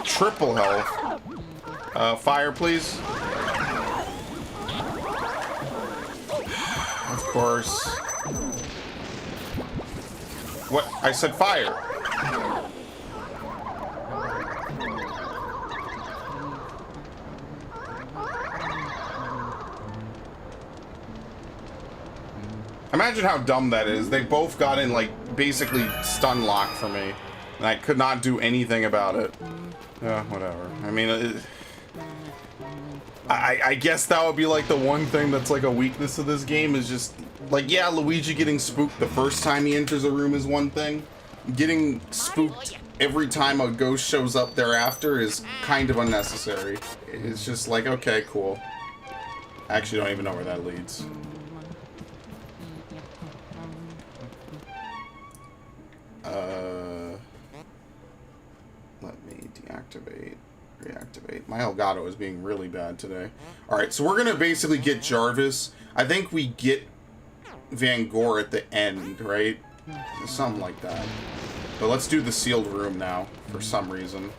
Triple health. Fire, please. Of course. What? I said fire. Imagine how dumb that is. They both got in, like, basically stun lock for me. And I could not do anything about it. Yeah, whatever. I mean, I guess that would be like the one thing that's like a weakness of this game is just like, yeah, Luigi getting spooked the first time he enters a room is one thing. Getting spooked every time a ghost shows up thereafter is kind of unnecessary. It's just like, okay, cool. I actually don't even know where that leads. Let me deactivate, reactivate. My Elgato is being really bad today. Alright, so we're gonna basically get Jarvis. I think we get Van Gogh at the end, right? Something like that. But let's do the sealed room now, for some reason.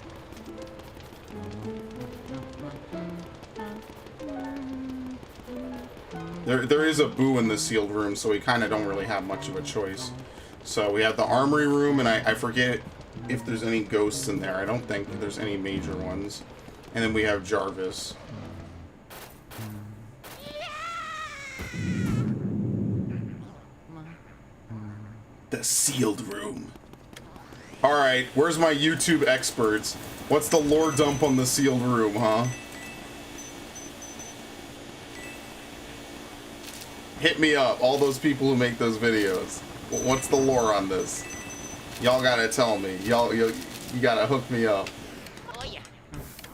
There is a boo in the sealed room, so we kind of don't really have much of a choice. So we have the armory room, and I forget if there's any ghosts in there. I don't think there's any major ones. And then we have Jarvis. The sealed room. Alright, where's my YouTube experts? What's the lore dump on the sealed room, huh? Hit me up, all those people who make those videos. What's the lore on this? Y'all gotta tell me. You gotta hook me up.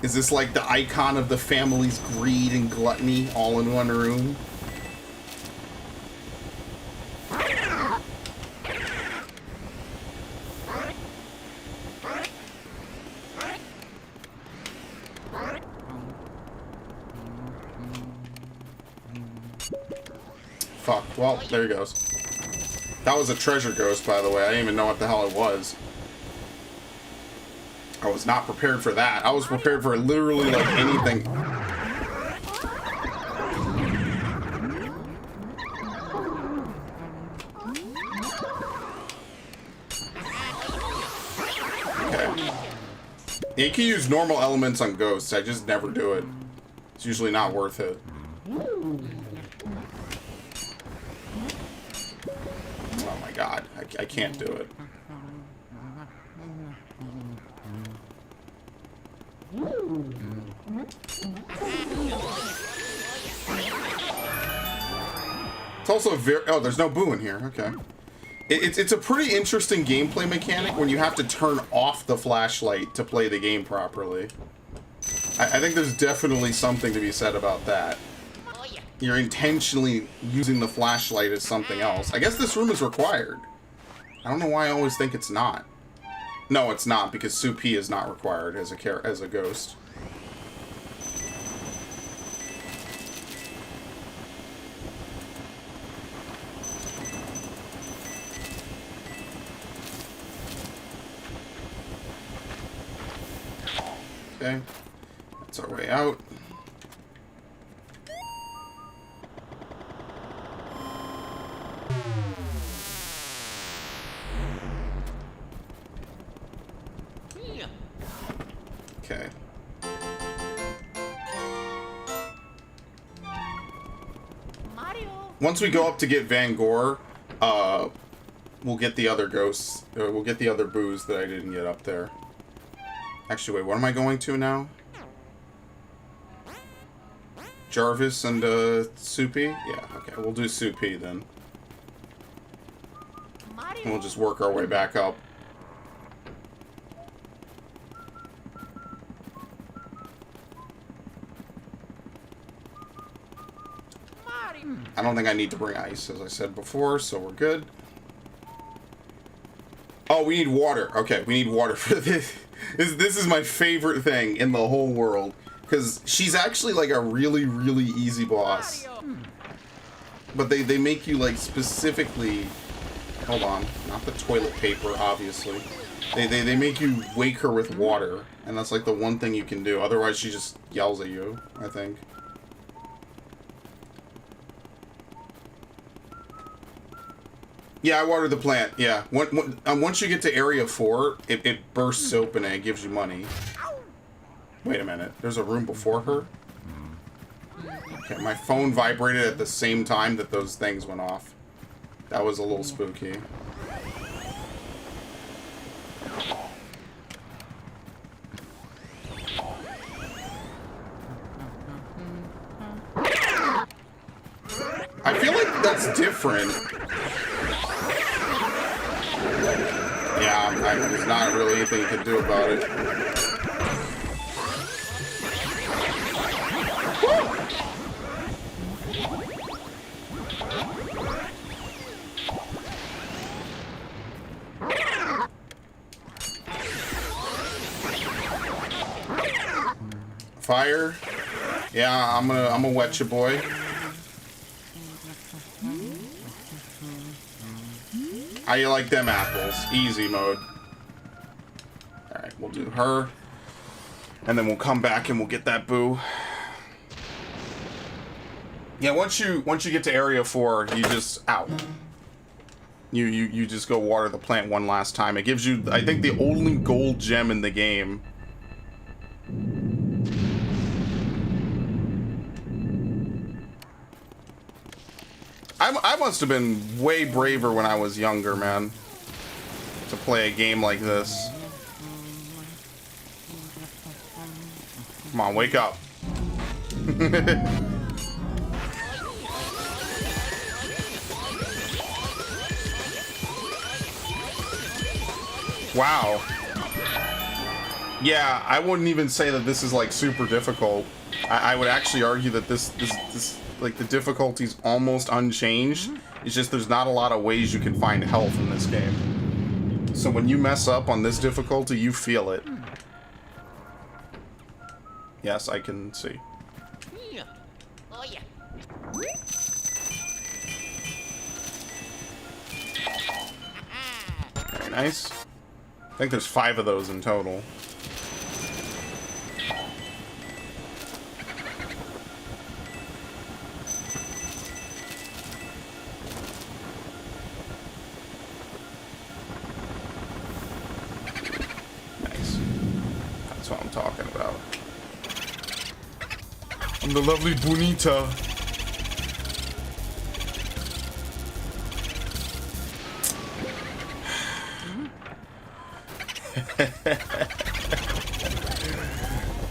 Is this like the icon of the family's greed and gluttony all in one room? Fuck. Well, there he goes. That was a treasure ghost, by the way. I didn't even know what the hell it was. I was not prepared for that. I was prepared for literally, like, anything. Okay. Yeah, you can use normal elements on ghosts. I just never do it. It's usually not worth it. Oh my god, I can't do it. It's also very... Oh, there's no boo in here. Okay. It's a pretty interesting gameplay mechanic when you have to turn off the flashlight to play the game properly. I think there's definitely something to be said about that. You're intentionally using the flashlight as something else. I guess this room is required. I don't know why I always think it's not. No, it's not, because Supi is not required as a ghost. Okay, that's our way out. Okay. Mario. Once we go up to get Van Gogh, we'll get the other ghosts. We'll get the other boos that I didn't get up there. Actually, wait, what am I going to now? Jarvis and Supi? Yeah, okay, we'll do Supi then. Mario. And we'll just work our way back up. Mario. I don't think I need to bring ice, as I said before, so we're good. Oh, we need water. Okay, we need water for this. This is my favorite thing in the whole world. Because she's actually like a really, really easy boss. Mario. But they make you like specifically... Hold on. Not the toilet paper, obviously. They make you wake her with water. And that's like the one thing you can do. Otherwise she just yells at you, I think. Yeah, I watered the plant. Yeah. Once you get to area 4, it bursts open and it gives you money. Wait a minute. There's a room before her? Okay, my phone vibrated at the same time that those things went off. That was a little spooky. that's different. Yeah, there's not really anything you can do about it. Fire? Yeah, I'm gonna wet you, boy. How you like them apples? Easy mode. Alright, we'll do her. And then we'll come back and we'll get that boo. Yeah, once you get to area 4, you just You just go water the plant one last time. It gives you, I think, the only gold gem in the game. I must have been way braver when I was younger, man, to play a game like this. Come on, wake up. Wow. Yeah, I wouldn't even say that this is like super difficult. I would actually argue that this like the difficulty's almost unchanged. It's just there's not a lot of ways you can find health in this game. So when you mess up on this difficulty, you feel it. Yes, I can see. Oh yeah. Very nice. I think there's 5 of those in total. Nice. That's what I'm talking about. I'm the lovely Bonita.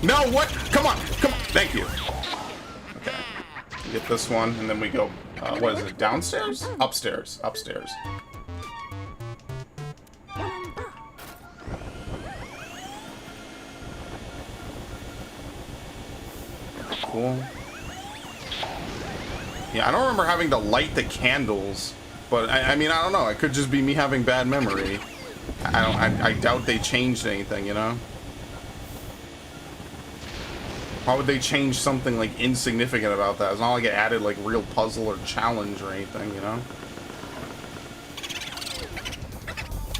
No, what? Come on, come on. Thank you. Okay. Get this one, and then we go, what is it, downstairs? Upstairs, upstairs. Cool. Yeah, I don't remember having to light the candles, but I mean, I don't know. It could just be me having bad memory. I doubt they changed anything, you know? Why would they change something like insignificant about that? It's not like it added like real puzzle or challenge or anything, you know?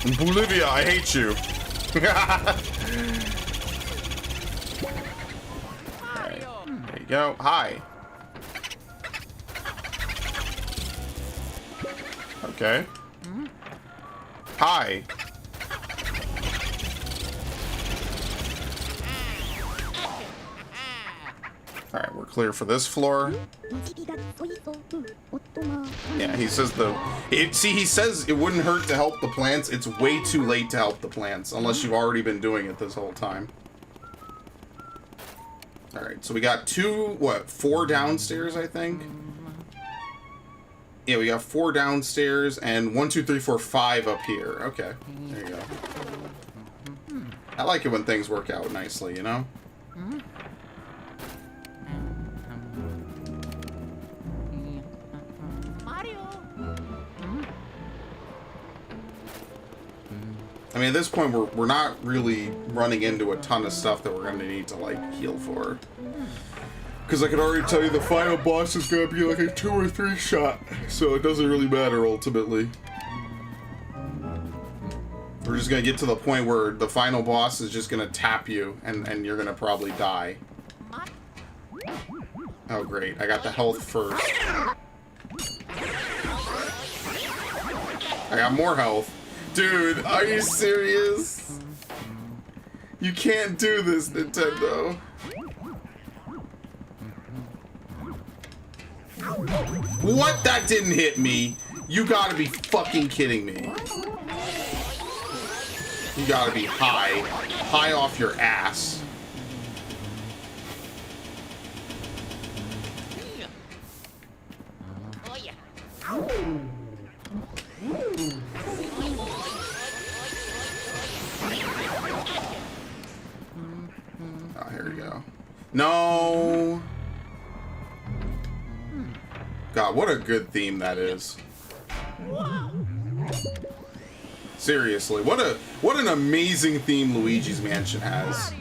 In Bolivia, I hate you. Right. There you go. Hi. Okay. Hi. Alright, we're clear for this floor. Yeah, he says he says it wouldn't hurt to help the plants. It's way too late to help the plants, unless you've already been doing it this whole time. Alright, so we got 4 downstairs, I think? Yeah, we got 4 downstairs and 1, 2, 3, 4, 5 up here. Okay, there you go. I like it when things work out nicely, you know? I mean, at this point, we're not really running into a ton of stuff that we're going to need to, like, heal for. Because I can already tell you the final boss is going to be like a 2 or 3 shot. So it doesn't really matter, ultimately. We're just going to get to the point where the final boss is just going to tap you, and you're going to probably die. Oh, great. I got the health first. I got more health. Dude, are you serious? You can't do this, Nintendo. What? That didn't hit me. You gotta be fucking kidding me. You gotta be high. High off your ass. No. God, what a good theme that is. Seriously, what an amazing theme Luigi's Mansion has.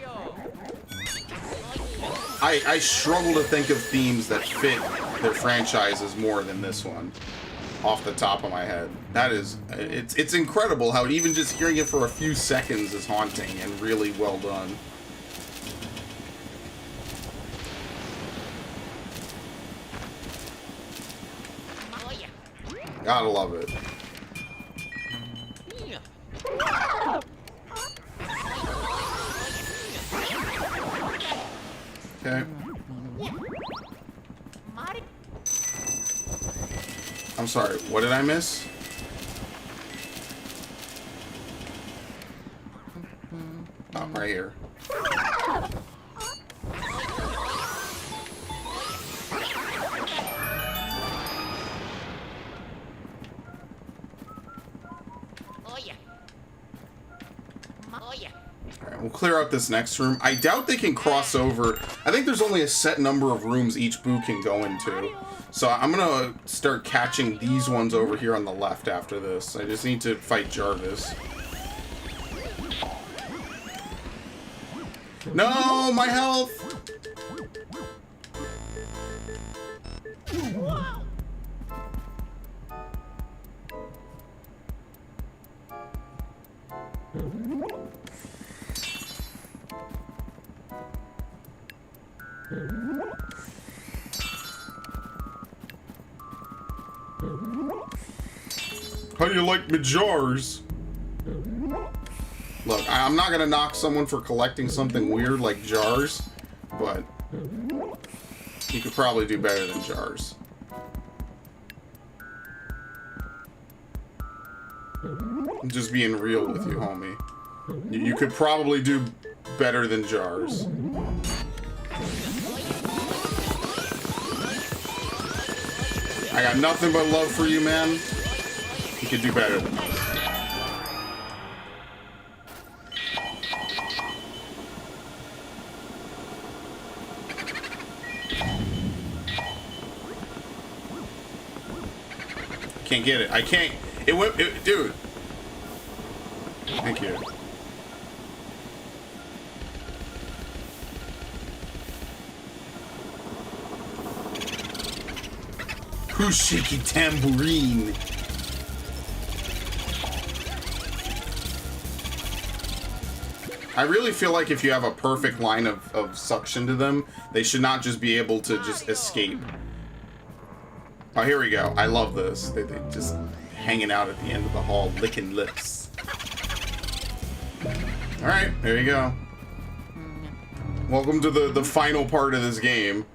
I struggle to think of themes that fit their franchises more than this one, off the top of my head. That is, it's incredible how even just hearing it for a few seconds is haunting and really well done. Gotta love it. Okay. I'm sorry, what did I miss? Oh, right here. Alright, we'll clear out this next room. I doubt they can cross over. I think there's only a set number of rooms each boo can go into. So I'm gonna start catching these ones over here on the left after this. I just need to fight Jarvis. No, my health! How do you like my jars? Look, I'm not gonna knock someone for collecting something weird like jars, but you could probably do better than jars. I'm just being real with you, homie. You could probably do better than jars. I got nothing but love for you, man. You could do better than this. Can't get it. I can't. It went. Dude. Thank you. Who's shaky tambourine? I really feel like if you have a perfect line of suction to them, they should not just be able to just escape. Oh, here we go. I love this. They just hanging out at the end of the hall, licking lips. Alright, there you go. Welcome to the final part of this game.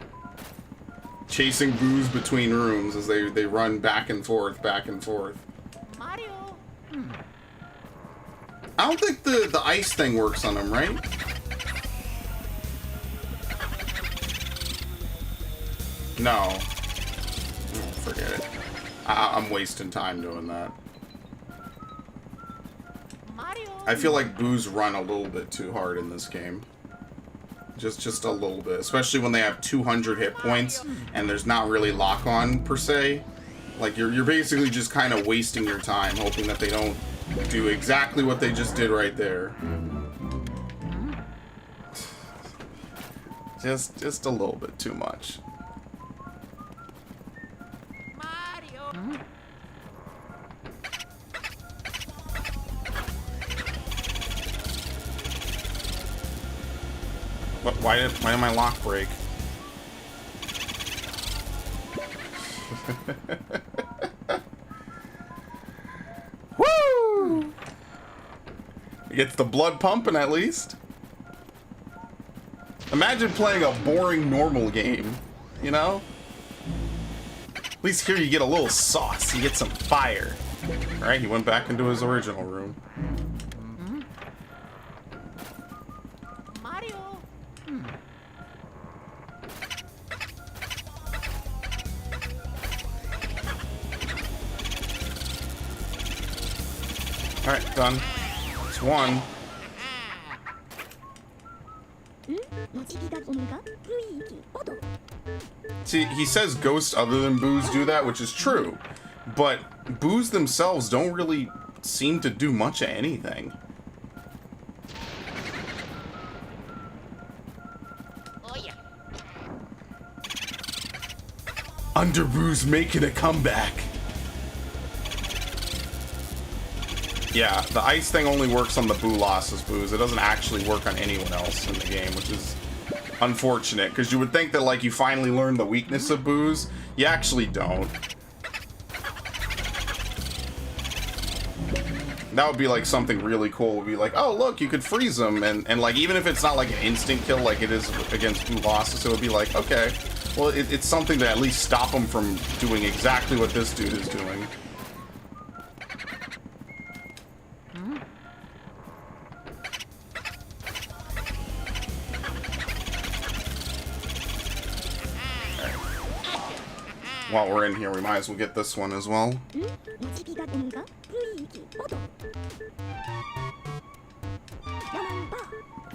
Chasing boos between rooms as they run back and forth, back and forth. Mario. I don't think the ice thing works on them, right? No. Forget it. I'm wasting time doing that. Mario. I feel like boos run a little bit too hard in this game. Just a little bit, especially when they have 200 hit points and there's not really lock on per se. Like you're basically just kind of wasting your time hoping that they don't do exactly what they just did right there. Just a little bit too much. Mario. Why did my lock break? Woo! It gets the blood pumping at least. Imagine playing a boring normal game, you know? At least here you get a little sauce, you get some fire. Alright, he went back into his original room. Mario. Alright, done. It's one. See, he says ghosts other than boos do that, which is true. But boos themselves don't really seem to do much of anything. Oh yeah. Underboos making a comeback. Yeah, the ice thing only works on the boo losses boos. It doesn't actually work on anyone else in the game, which is unfortunate, because you would think that, like, you finally learn the weakness of boos. You actually don't. That would be, like, something really cool. Would be like, oh, look, you could freeze them, and like, even if it's not, like, an instant kill like it is against boo losses, it would be like, okay, well, it's something to at least stop them from doing exactly what this dude is doing. While we're in here, we might as well get this one as well.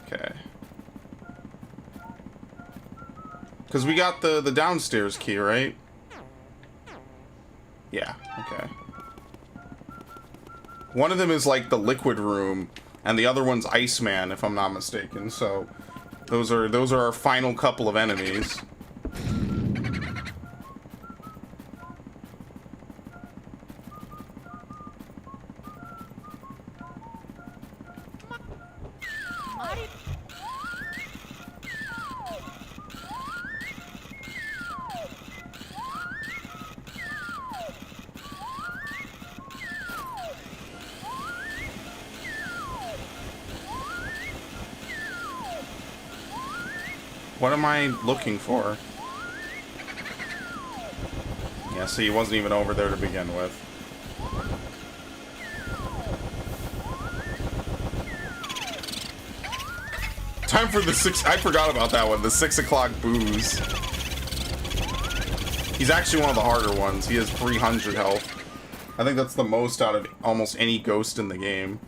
Okay. Because we got the downstairs key, right? Yeah, okay. One of them is like the liquid room, and the other one's Iceman, if I'm not mistaken. So those are our final couple of enemies. What am I looking for? Yeah, see, he wasn't even over there to begin with. Time for the 6... I forgot about that one. The 6 o'clock booze. He's actually one of the harder ones. He has 300 health. I think that's the most out of almost any ghost in the game.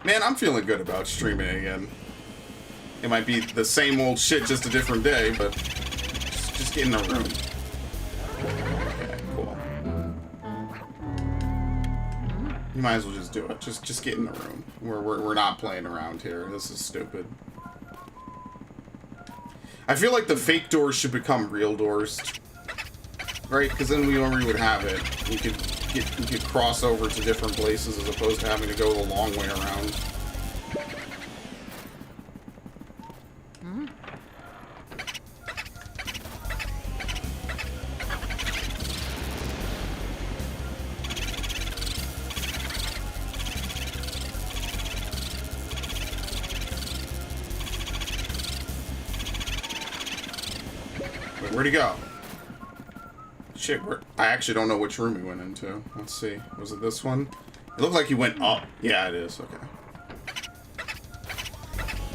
Man, I'm feeling good about streaming again. It might be the same old shit, just a different day, but just get in the room. Okay, cool. You might as well just do it. Just get in the room. We're not playing around here. This is stupid. I feel like the fake doors should become real doors, right? Because then we already would have it. You could cross over to different places as opposed to having to go the long way around. Wait, where'd he go? Shit, I actually don't know which room he went into. Let's see. Was it this one? It looked like he went up. Yeah, it is. Okay.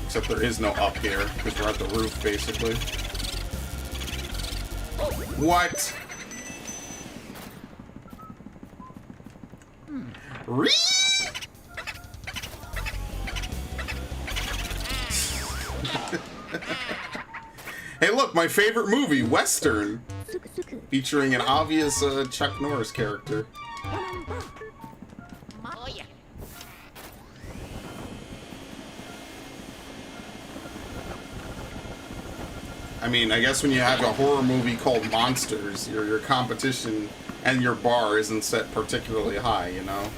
Except there is no up here, because we're at the roof, basically. What? Hey, look, my favorite movie, Western. Featuring an obvious Chuck Norris character. Oh yeah. I mean, I guess when you have a horror movie called Monsters, your competition and your bar isn't set particularly high, you know?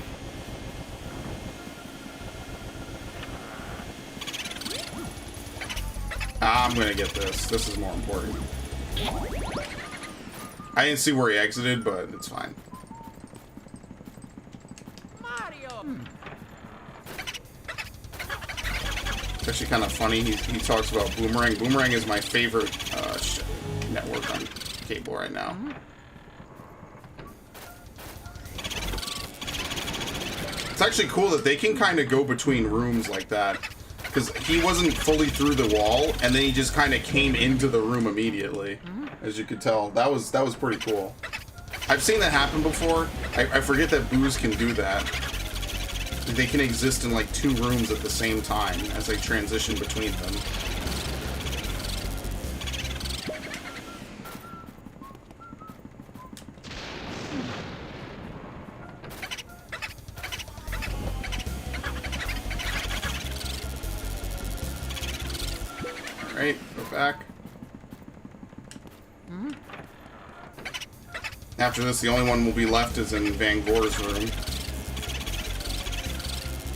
I'm gonna get this. This is more important. I didn't see where he exited, but it's fine. Mario. It's actually kind of funny. He talks about Boomerang. Boomerang is my favorite network on cable right now. It's actually cool that they can kind of go between rooms like that. Because he wasn't fully through the wall, and then he just kind of came into the room immediately. As you could tell. That was pretty cool. I've seen that happen before. I forget that boos can do that. They can exist in like 2 rooms at the same time as they transition between them. Alright, go back. After this, the only one will be left is in Van Gore's room.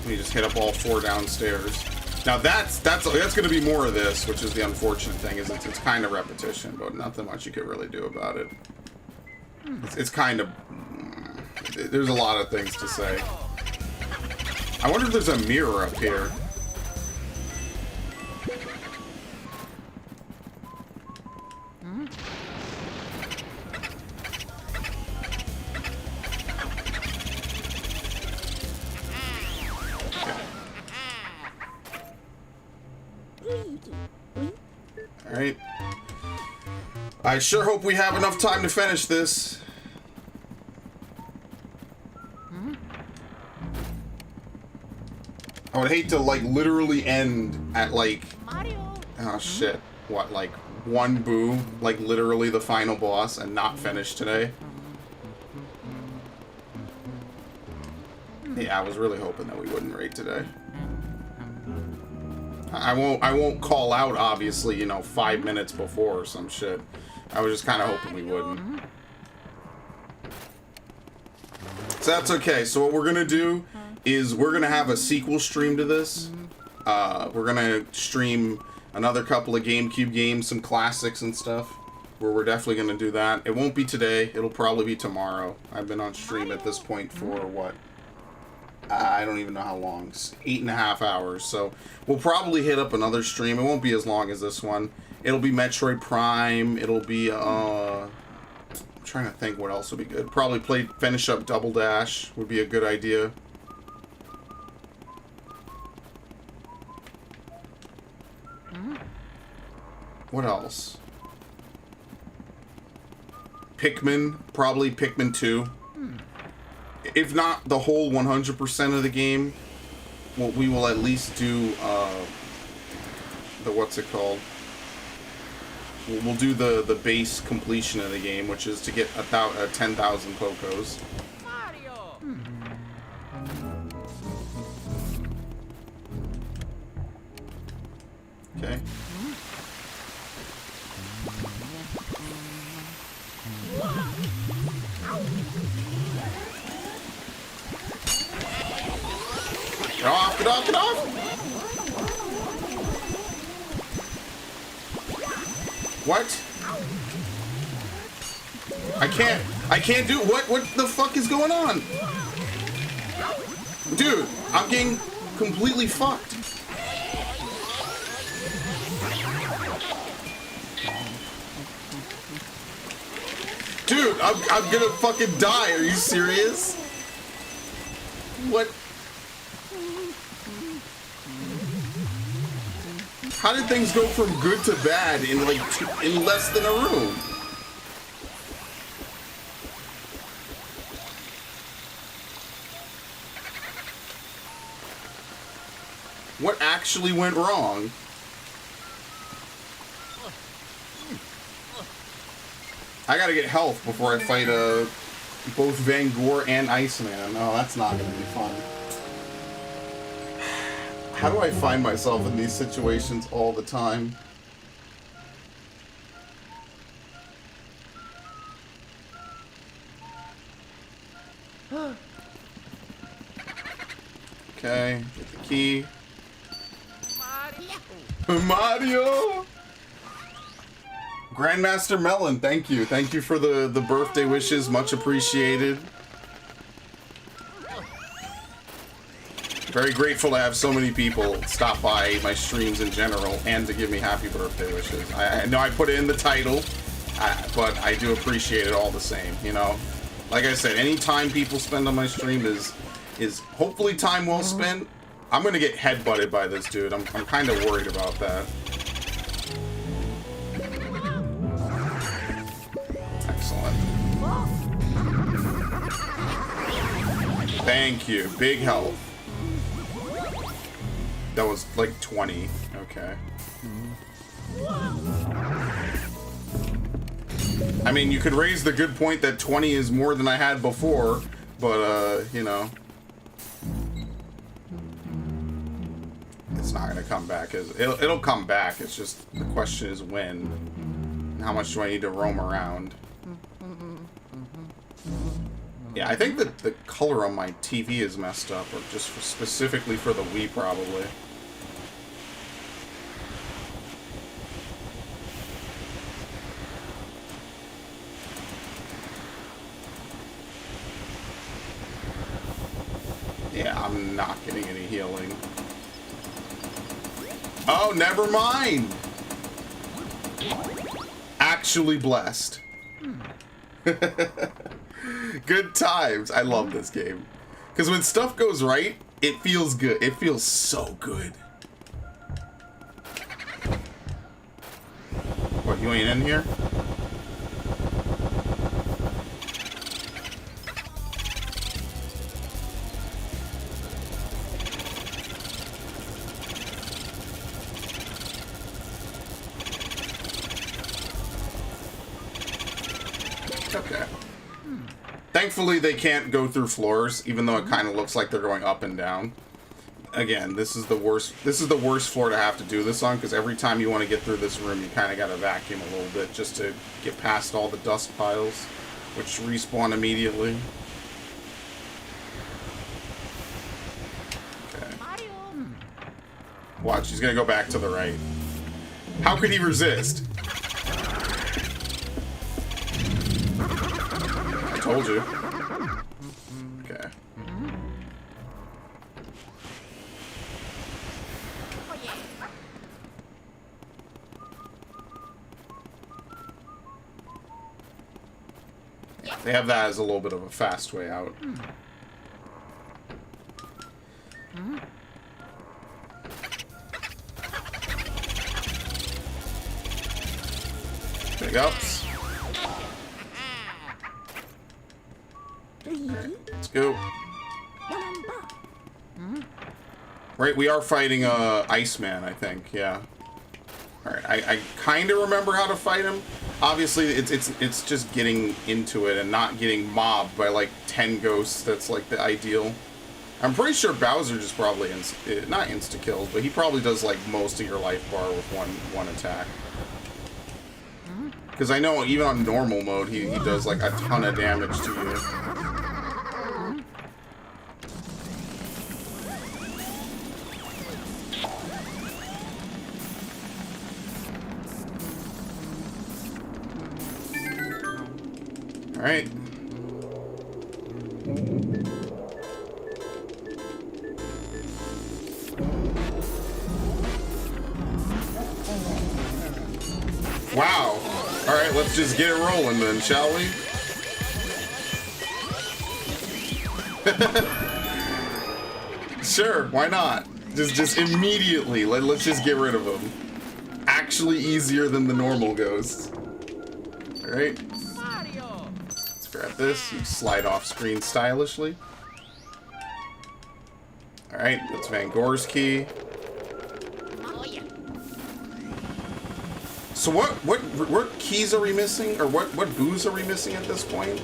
We just hit up all 4 downstairs. Now that's going to be more of this, which is the unfortunate thing. Is it's kind of repetition, but nothing much you could really do about it. It's kind of there's a lot of things to say. I wonder if there's a mirror up here. Alright. I sure hope we have enough time to finish this. I would hate to, like, literally end at, like... Oh, shit. What, like, 1 boo? Like, literally the final boss and not finish today? Yeah, I was really hoping that we wouldn't raid today. I won't call out, obviously, you know, 5 minutes before or some shit. I was just kind of hoping we wouldn't. So that's okay. So what we're gonna do is we're gonna have a sequel stream to this. We're gonna stream another couple of GameCube games, some classics and stuff. Where we're definitely gonna do that. It won't be today. It'll probably be tomorrow. I've been on stream at this point for what? I don't even know how long. 8.5 hours. So we'll probably hit up another stream. It won't be as long as this one. It'll be Metroid Prime. It'll be I'm trying to think what else would be good. Probably finish up Double Dash would be a good idea. What else? Pikmin, probably Pikmin 2. If not the whole 100% of the game, well, we will at least do the what's it called? We'll do the base completion of the game, which is to get 10,000 Pokos. Mario! Okay. Get off, get off, get off! What? I can't do, what the fuck is going on? Dude, I'm getting completely fucked. Dude, I'm gonna fucking die, are you serious? What? How did things go from good to bad in like in less than a room? What actually went wrong? I gotta get health before I fight both Van Gore and Iceman. Oh, that's not gonna be fun. How do I find myself in these situations all the time? Okay, get the key. Mario! Grandmaster Melon, thank you. Thank you for the birthday wishes. Much appreciated. Very grateful to have so many people stop by my streams in general and to give me happy birthday wishes. I know I put it in the title, but I do appreciate it all the same, you know? Like I said, any time people spend on my stream is hopefully time well spent. I'm gonna get headbutted by this dude. I'm kind of worried about that. Excellent. Thank you. Big help. That was like 20. Okay. I mean, you could raise the good point that 20 is more than I had before, but, you know. It's not going to come back. It'll come back. It's just, the question is when. And how much do I need to roam around? Yeah, I think that the color on my TV is messed up, or just specifically for the Wii, probably. Yeah, I'm not getting any healing. Oh, never mind! Actually blessed. Good times. I love this game. Because when stuff goes right, it feels good. It feels so good. What, you ain't in here? Okay. Thankfully, they can't go through floors, even though it kind of looks like they're going up and down. Again, this is the worst. This is the worst floor to have to do this on, because every time you want to get through this room, you kind of got to vacuum a little bit just to get past all the dust piles, which respawn immediately. Okay. Watch, he's gonna go back to the right. How could he resist? Told you. Okay. They have that as a little bit of a fast way out. Big ups. Let's go. Right, we are fighting Iceman, I think. Yeah. All right, I kind of remember how to fight him. Obviously, it's just getting into it and not getting mobbed by like 10 ghosts. That's like the ideal. I'm pretty sure Bowser just probably not insta kills, but he probably does like most of your life bar with one attack. Because I know even on normal mode, he does like a ton of damage to you. All right. Wow. All right, let's just get it rolling then, shall we? Sure, why not? Just immediately. Let's just get rid of them. Actually easier than the normal ghosts. All right. Let's grab this. You slide off screen stylishly. All right, that's Van Gore's key. So what keys are we missing, or what boos are we missing at this point?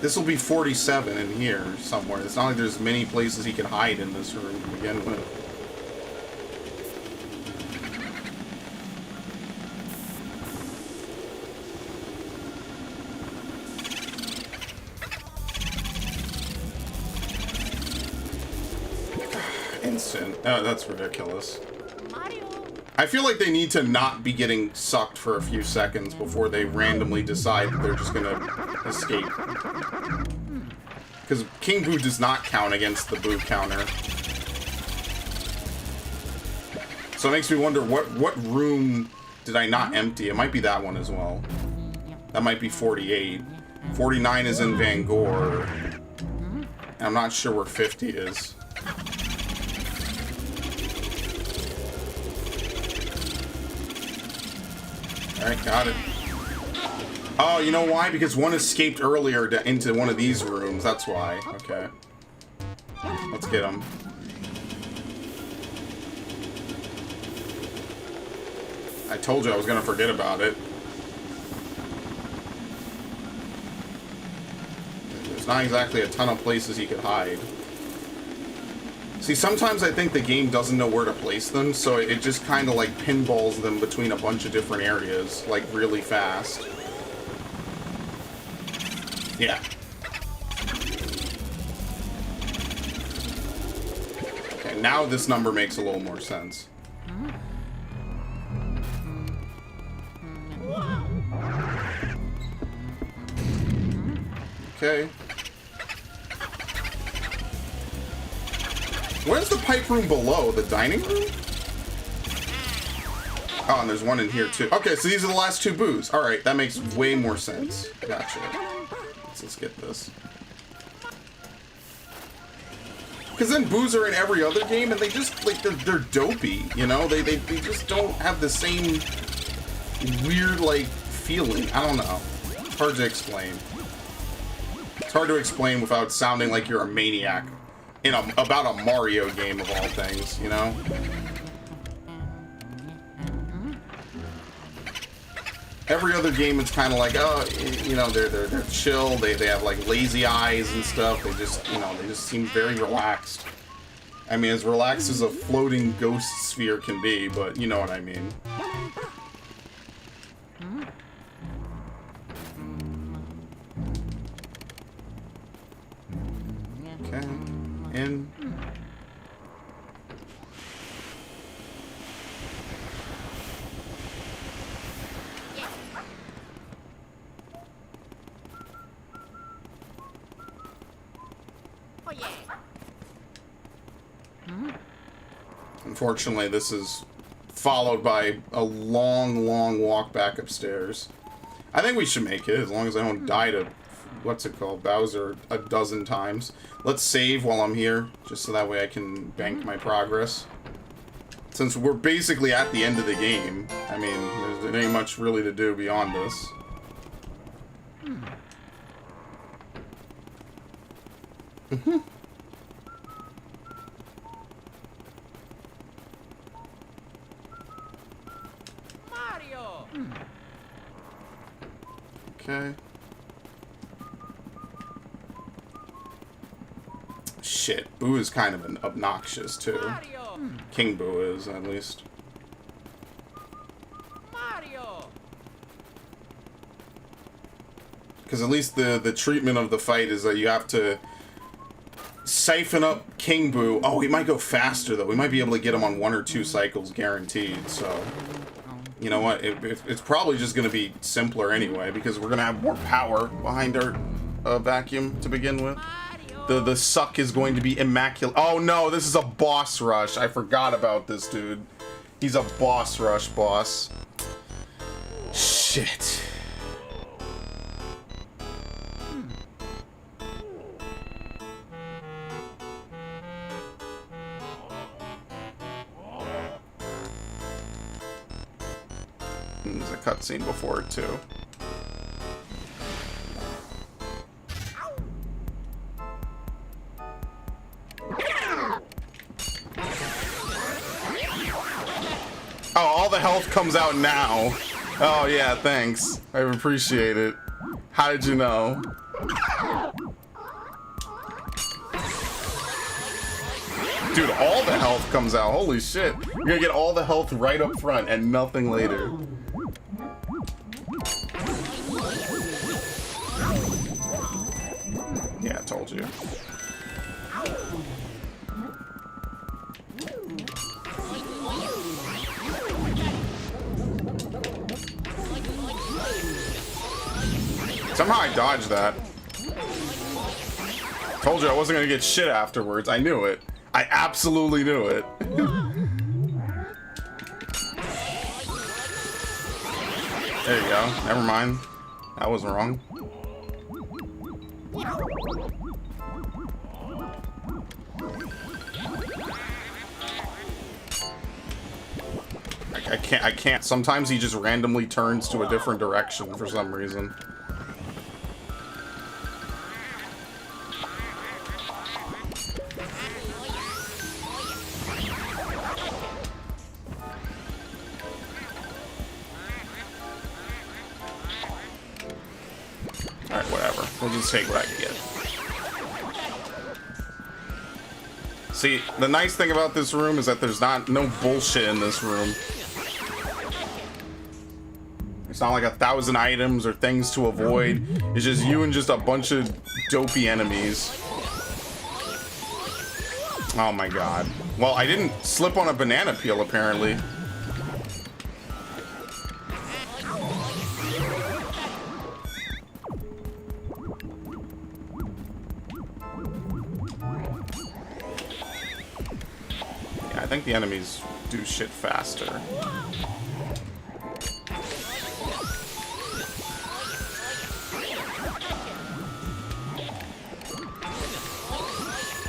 This will be 47 in here somewhere. It's not like there's many places he can hide in this room to begin with. Instant. Oh, that's ridiculous. I feel like they need to not be getting sucked for a few seconds before they randomly decide that they're just gonna escape. Because King Boo does not count against the Boo counter. So it makes me wonder, what room did I not empty? It might be that one as well. That might be 48. 49 is in Van Gore. And I'm not sure where 50 is. Alright, got it. Oh, you know why? Because one escaped earlier into one of these rooms. That's why. Okay. Let's get him. I told you I was gonna forget about it. There's not exactly a ton of places he could hide. See, sometimes I think the game doesn't know where to place them, so it just kind of like pinballs them between a bunch of different areas, like really fast. Yeah. Okay, now this number makes a little more sense. Okay. Where's the pipe room below? The dining room? Oh, and there's one in here too. Okay, so these are the last two boos. Alright, that makes way more sense. Gotcha. Let's get this. Because then boos are in every other game and they just, like, they're dopey, you know? They just don't have the same weird, like, feeling. I don't know. It's hard to explain. It's hard to explain without sounding like you're a maniac in about a Mario game of all things, you know? Every other game, it's kind of like, oh, you know, they're chill. They have like lazy eyes and stuff. They just, you know, they just seem very relaxed. I mean, as relaxed as a floating ghost sphere can be, but you know what I mean. Okay. In. Oh yeah. Unfortunately, this is followed by a long, long walk back upstairs. I think we should make it, as long as I don't die to, what's it called, Bowser a dozen times. Let's save while I'm here, just so that way I can bank my progress. Since we're basically at the end of the game, I mean, there ain't much really to do beyond this. Mario. Okay. Shit, Boo is kind of obnoxious too. Mario. King Boo is, at least. Mario. Because at least the treatment of the fight is that you have to siphon up King Boo. Oh, he might go faster though. We might be able to get him on 1 or 2 cycles guaranteed. So, you know what? It's probably just going to be simpler anyway, because we're going to have more power behind our vacuum to begin with. The suck is going to be immaculate. Oh no, this is a boss rush. I forgot about this dude. He's a boss rush boss. Shit. There's a cutscene before it too. Oh, all the health comes out now. Oh yeah, thanks. I appreciate it. How did you know? Dude, all the health comes out. Holy shit. You're gonna get all the health right up front and nothing later. Yeah, I told you. Somehow I dodged that. Told you I wasn't gonna get shit afterwards. I knew it. I absolutely knew it. There you go. Never mind. That was wrong. I I can't. Sometimes he just randomly turns to a different direction for some reason. Alright, whatever. We'll just take what I can get. See, the nice thing about this room is that there's no bullshit in this room. It's not like 1,000 items or things to avoid. It's just you and just a bunch of dopey enemies. Oh my god. Well, I didn't slip on a banana peel, apparently. I think the enemies do shit faster.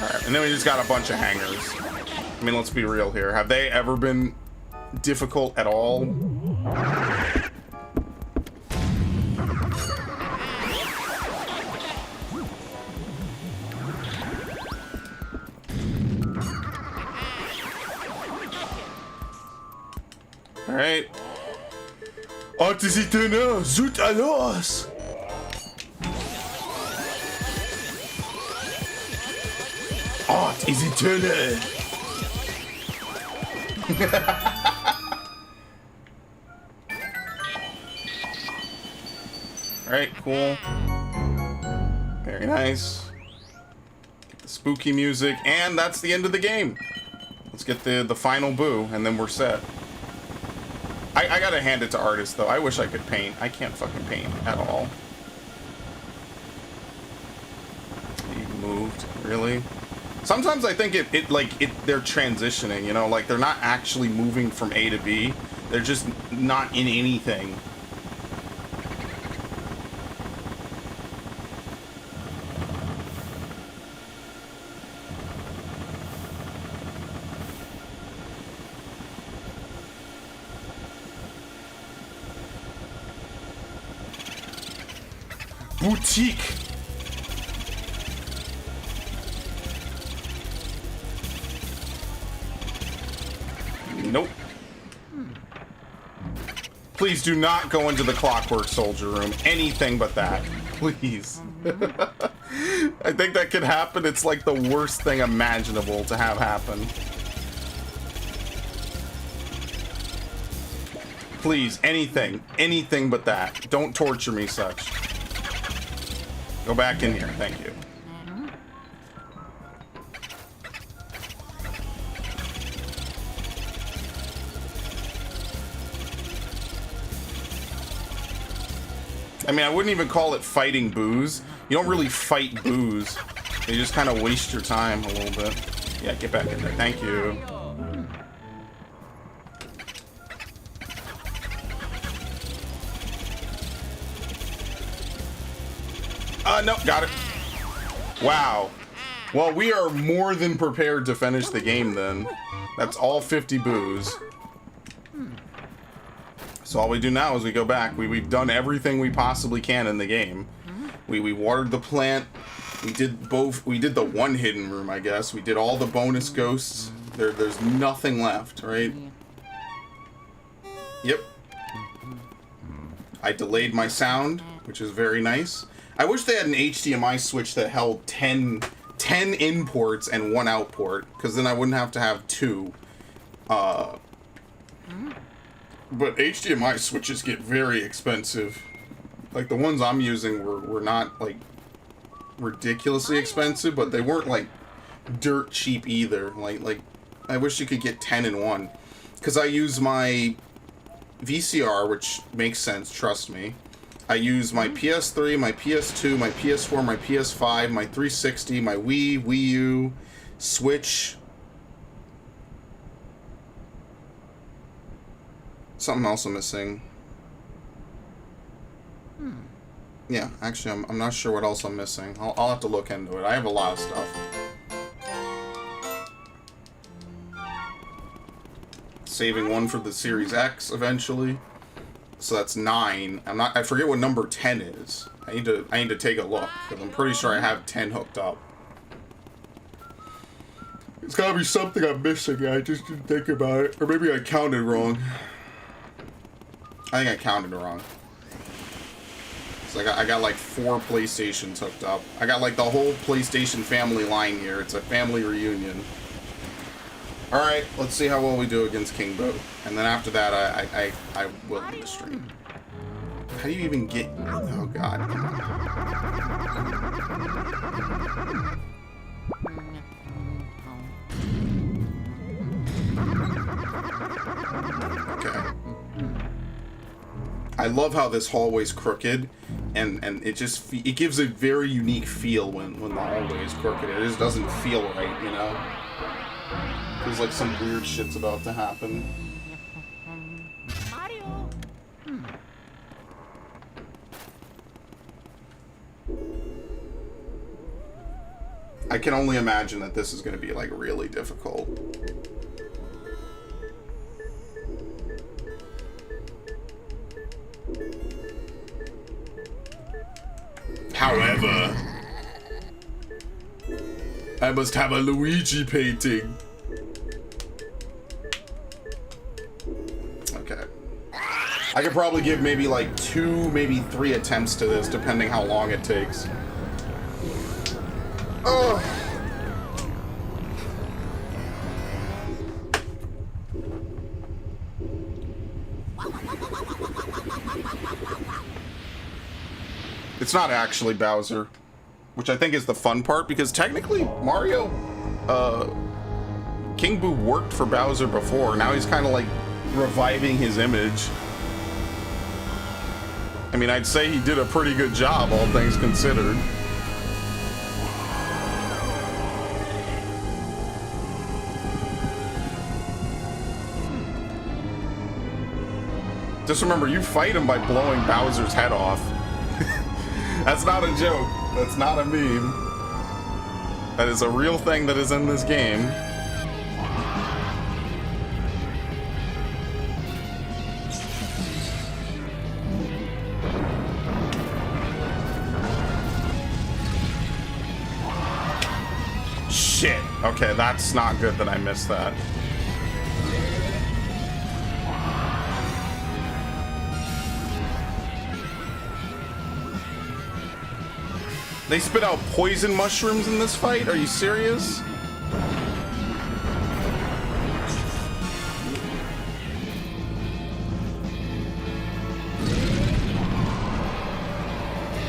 Alright, and then we just got a bunch of hangers. I mean, let's be real here. Have they ever been difficult at all? Alright. Antisitena, zut alos! Art is eternal! Alright, cool. Very nice. Get the spooky music, and that's the end of the game. Let's get the final boo, and then we're set. I gotta hand it to artists, though. I wish I could paint. I can't fucking paint at all. You moved, really? Sometimes I think they're transitioning, you know, like they're not actually moving from A to B. They're just not in anything. Boutique. Nope. Please do not go into the Clockwork Soldier room. Anything but that. Please. I think that could happen. It's like the worst thing imaginable to have happen. Please, anything. Anything but that. Don't torture me such. Go back in here. Thank you. I mean, I wouldn't even call it fighting boos. You don't really fight boos. You just kind of waste your time a little bit. Yeah, get back in there. Thank you. Nope, got it. Wow. Well, we are more than prepared to finish the game then. That's all 50 boos. So all we do now is we go back. We've done everything we possibly can in the game. We watered the plant. We did both. We did the one hidden room, I guess. We did all the bonus ghosts. There's nothing left, right? Yep. I delayed my sound, which is very nice. I wish they had an HDMI switch that held 10 imports and 1 output, because then I wouldn't have to have 2. But HDMI switches get very expensive. Like, the ones I'm using were not, like, ridiculously expensive, but they weren't, like, dirt cheap either. Like I wish you could get 10 in 1. Because I use my VCR, which makes sense, trust me. I use my PS3, my PS2, my PS4, my PS5, my 360, my Wii, Wii U, Switch. Something else I'm missing. Yeah, actually, I'm not sure what else I'm missing. I'll have to look into it. I have a lot of stuff. saving one for the Series X eventually. So that's 9. I forget what number 10 is. I need to take a look, because I'm pretty sure I have 10 hooked up. It's gotta be something I'm missing. I just didn't think about it. Or maybe I counted wrong. I think I counted wrong. So I got like 4 PlayStations hooked up. I got like the whole PlayStation family line here. It's a family reunion. Alright, let's see how well we do against King Boo. And then after that, I will end the stream. How do you even get... Oh, God. Okay. I love how this hallway's crooked, and it just... It gives a very unique feel when the hallway is crooked. It just doesn't feel right, you know? Feels like some weird shit's about to happen. Mario. I can only imagine that this is going to be like really difficult. However, I must have a Luigi painting. Okay. I could probably give maybe like 2, maybe 3 attempts to this, depending how long it takes. Oh. It's not actually Bowser, which I think is the fun part, because technically Mario, King Boo worked for Bowser before. Now he's kind of like reviving his image. I mean, I'd say he did a pretty good job, all things considered. Just remember, you fight him by blowing Bowser's head off. That's not a joke. That's not a meme. That is a real thing that is in this game. Shit. Okay, that's not good that I missed that. They spit out poison mushrooms in this fight? Are you serious?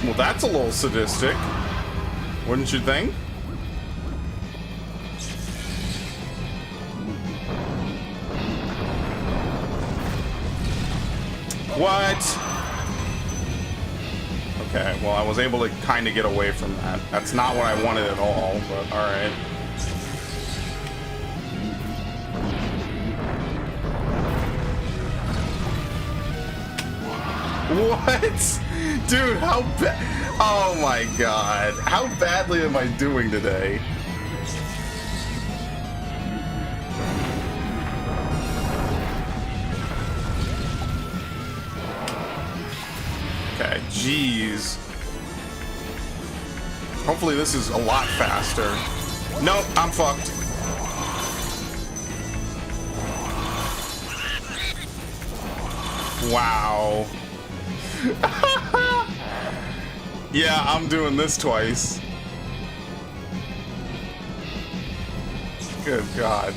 Well, that's a little sadistic. Wouldn't you think? What? Okay, well, I was able to kind of get away from that. That's not what I wanted at all, but alright. What? Dude, how bad? Oh my god. How badly am I doing today? Okay, jeez. Hopefully this is a lot faster. Nope, I'm fucked. Wow. Yeah, I'm doing this twice. Good God.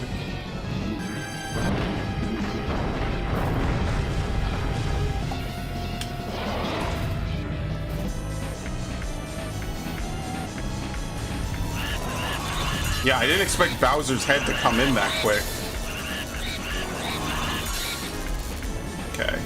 Yeah, I didn't expect Bowser's head to come in that quick. Okay.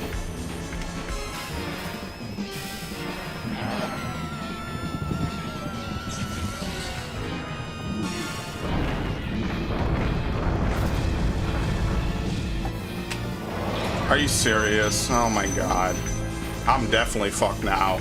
Are you serious? Oh my god. I'm definitely fucked now.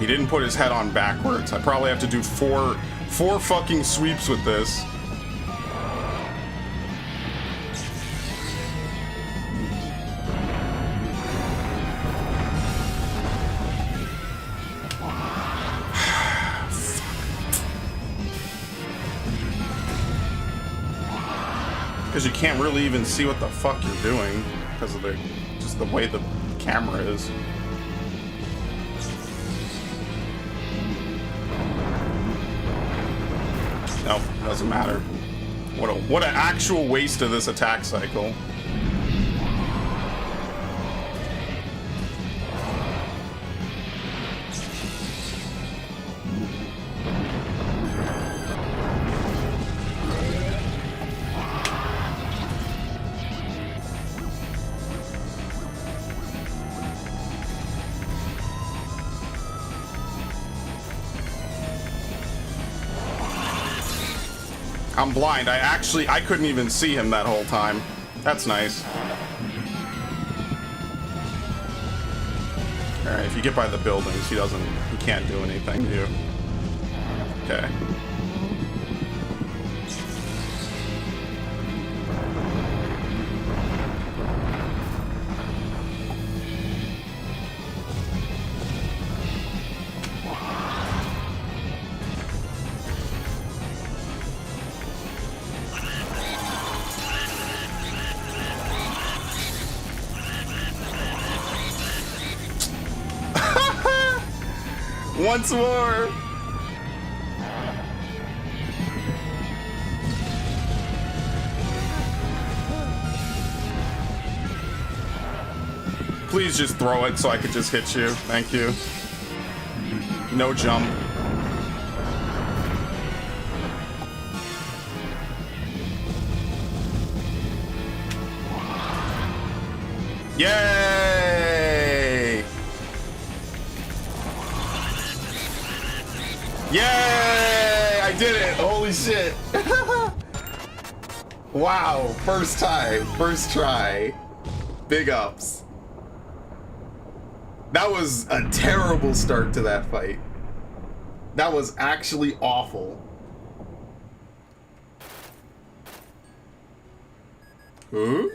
he didn't put his head on backwards. I probably have to do four fucking sweeps with this. Because you can't really even see what the fuck you're doing because of just the way the camera is. Nope, doesn't matter. What an actual waste of this attack cycle. I'm blind. I couldn't even see him that whole time. That's nice. Alright, if you get by the buildings, he can't do anything to you. Okay. Once more! Please just throw it so I could just hit you. Thank you. No jump. Yay! Yay! I did it! Holy shit! Wow, first time, first try. Big ups. That was a terrible start to that fight. That was actually awful. Huh?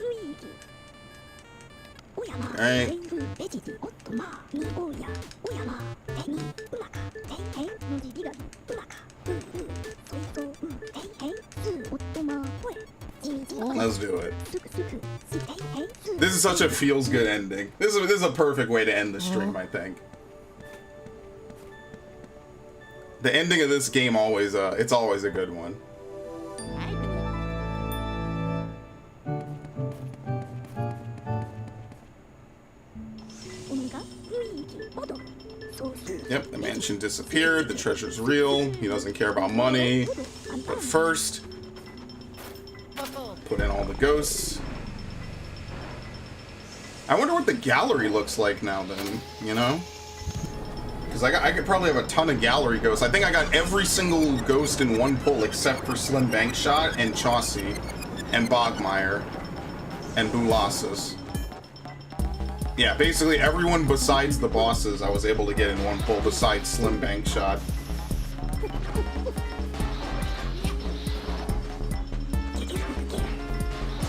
Alright. Let's do it. This is such a feels good ending. This is a perfect way to end the stream, I think. The ending of this game always it's always a good one. Yep, the mansion disappeared, the treasure's real, he doesn't care about money. But first, put in all the ghosts. I wonder what the gallery looks like now then, you know? Because I could probably have a ton of gallery ghosts. I think I got every single ghost in one pull except for Slim Bankshot and Chaucy and Bogmire and Boolossus. Yeah, basically everyone besides the bosses I was able to get in one pull besides Slim Bankshot.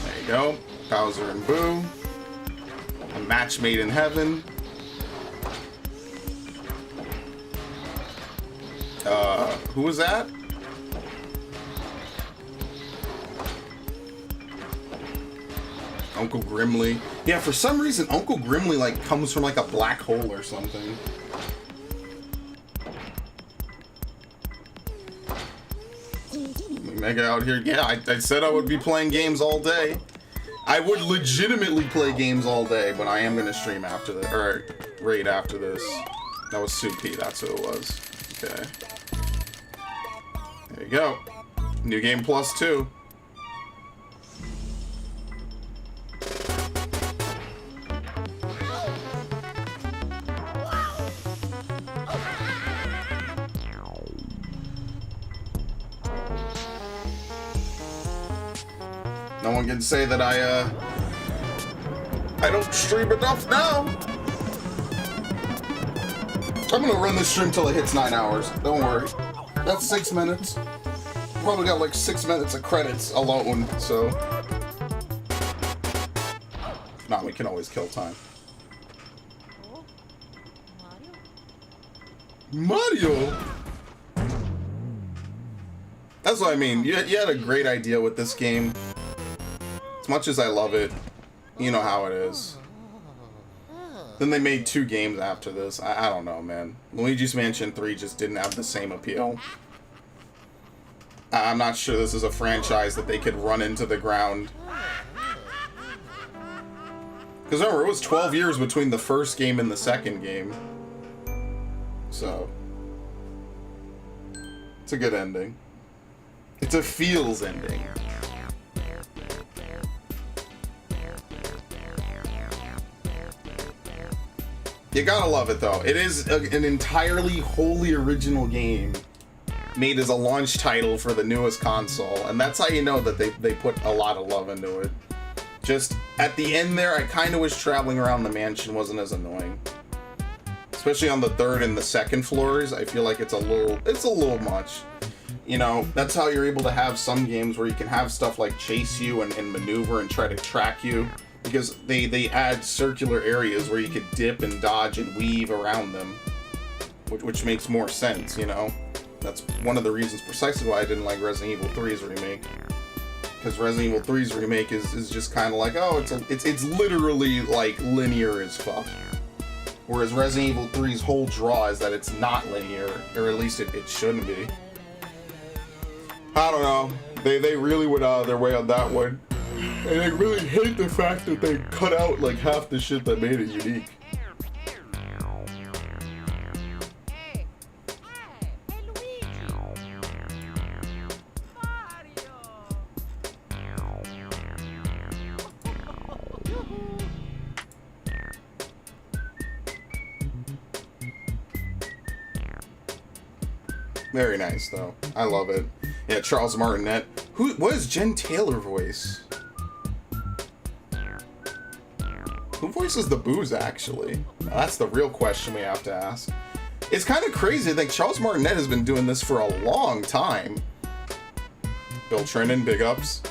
There you go. Bowser and Boo. A match made in heaven. Who was that? Uncle Grimly. Yeah, for some reason Uncle Grimly like comes from like a black hole or something. Mega out here. Yeah, I said I would be playing games all day. I would legitimately play games all day, but I am gonna stream after this, or raid after this. That was Soupy, that's who it was. Okay. There you go. New game +2. No one can say that I don't stream enough now. I'm gonna run this stream till it hits 9 hours. Don't worry. That's 6 minutes. Probably got like 6 minutes of credits alone, so. Nah, we can always kill time. Mario? That's what I mean. You had a great idea with this game. As much as I love it, you know how it is. Then they made 2 games after this. I don't know, man. Luigi's Mansion 3 just didn't have the same appeal. I'm not sure this is a franchise that they could run into the ground. Because remember, it was 12 years between the first game and the second game. So. It's a good ending. It's a feels ending. You gotta love it though. It is an entirely wholly original game made as a launch title for the newest console, and that's how you know that they put a lot of love into it. Just at the end there, I kind of wish traveling around the mansion wasn't as annoying. Especially on the 3rd and the 2nd floors, I feel like it's a little much. You know, that's how you're able to have some games where you can have stuff like chase you and maneuver and try to track you. Because they add circular areas where you could dip and dodge and weave around them. Which makes more sense, you know? That's one of the reasons precisely why I didn't like Resident Evil 3's remake. Because Resident Evil 3's remake is just kind of like, oh, it's literally like linear as fuck. Whereas Resident Evil 3's whole draw is that it's not linear, or at least it shouldn't be. I don't know. They really went out of their way on that one. And I really hate the fact that they cut out like half the shit that made it unique. Hey, Luigi! Very nice though. I love it. Yeah, Charles Martinet. What is Jen Taylor voice? Who voices the Boos, actually? Now, that's the real question we have to ask. It's kind of crazy. I think Charles Martinet has been doing this for a long time. Bill Trennan, big ups.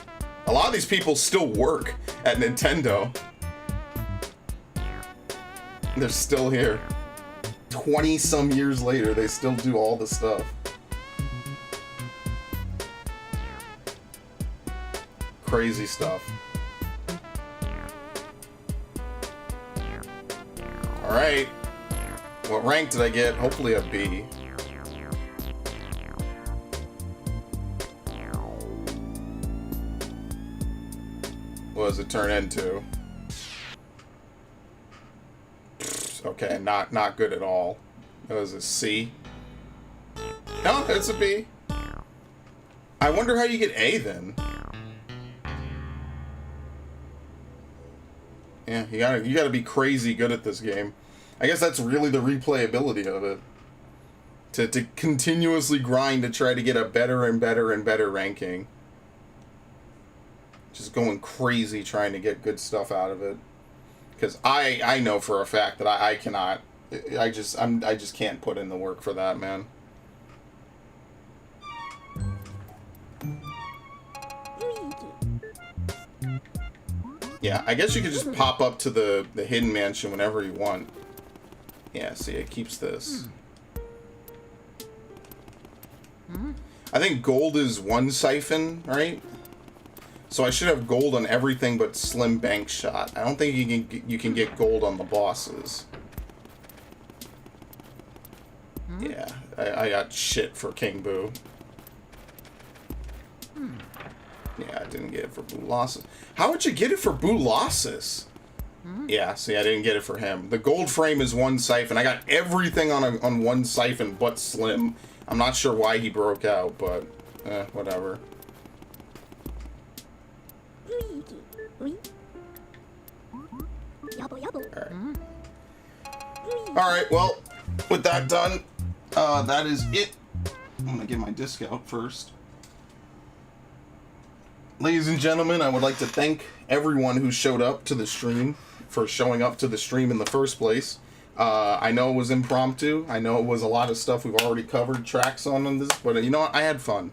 A lot of these people still work at Nintendo. They're still here. 20-some years later, they still do all the stuff. Crazy stuff. Alright. What rank did I get? Hopefully a B. What does it turn into? Okay, not good at all. That was a C. No, it's a B. I wonder how you get A then. Yeah, you gotta be crazy good at this game. I guess that's really the replayability of it. To continuously grind to try to get a better and better and better ranking. Just going crazy trying to get good stuff out of it. Because I know for a fact that I cannot. I just can't put in the work for that, man. Yeah, I guess you could just pop up to the hidden mansion whenever you want. Yeah, see, it keeps this. I think gold is 1 siphon, right? So I should have gold on everything but Slim Bank Shot. I don't think you can get gold on the bosses. Yeah, I got shit for King Boo. Yeah, I didn't get it for Boolossus. How would you get it for Boolossus? Yeah, see, I didn't get it for him. The gold frame is 1 siphon. I got everything on 1 siphon but Slim. I'm not sure why he broke out, but whatever. Alright, well, with that done, that is it. I'm gonna get my disc out first. Ladies and gentlemen, I would like to thank everyone who showed up to the stream for showing up to the stream in the first place. I know it was impromptu. I know it was a lot of stuff we've already covered tracks on this, but you know what? I had fun.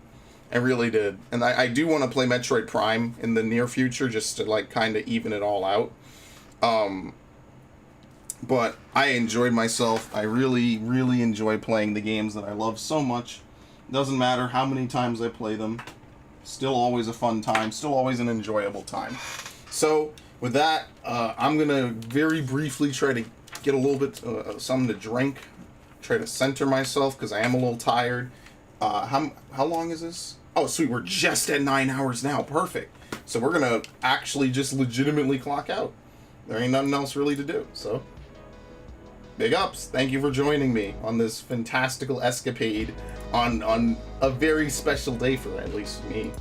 I really did. And I do want to play Metroid Prime in the near future just to like kind of even it all out. But I enjoyed myself. I really, really enjoy playing the games that I love so much. Doesn't matter how many times I play them. Still always a fun time. Still always an enjoyable time. So with that, I'm going to very briefly try to get a little bit something to drink. Try to center myself because I am a little tired. How long is this? Oh, sweet. We're just at 9 hours now. Perfect. So we're going to actually just legitimately clock out. There ain't nothing else really to do. So big ups. Thank you for joining me on this fantastical escapade on a very special day for at least me.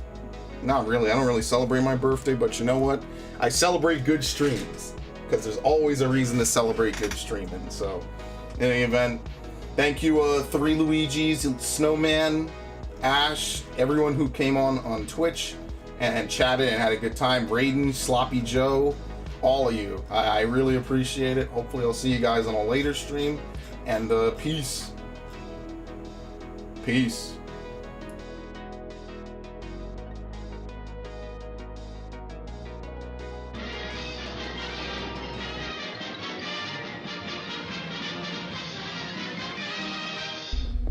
Not really. I don't really celebrate my birthday, but you know what? I celebrate good streams because there's always a reason to celebrate good streaming. So in any event, thank you 3 Luigis, Snowman, Ash, everyone who came on Twitch and chatted and had a good time. Raiden, Sloppy Joe, all of you. I really appreciate it. Hopefully I'll see you guys on a later stream. And peace. Peace.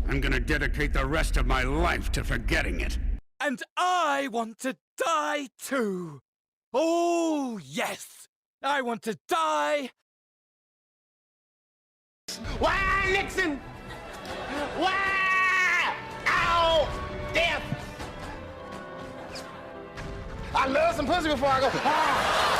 I'm gonna dedicate the rest of my life to forgetting it. And I want to die too. Oh, yes. I want to die. Why, Nixon? Why? Ow! Death! I love some pussy before I go. Ah!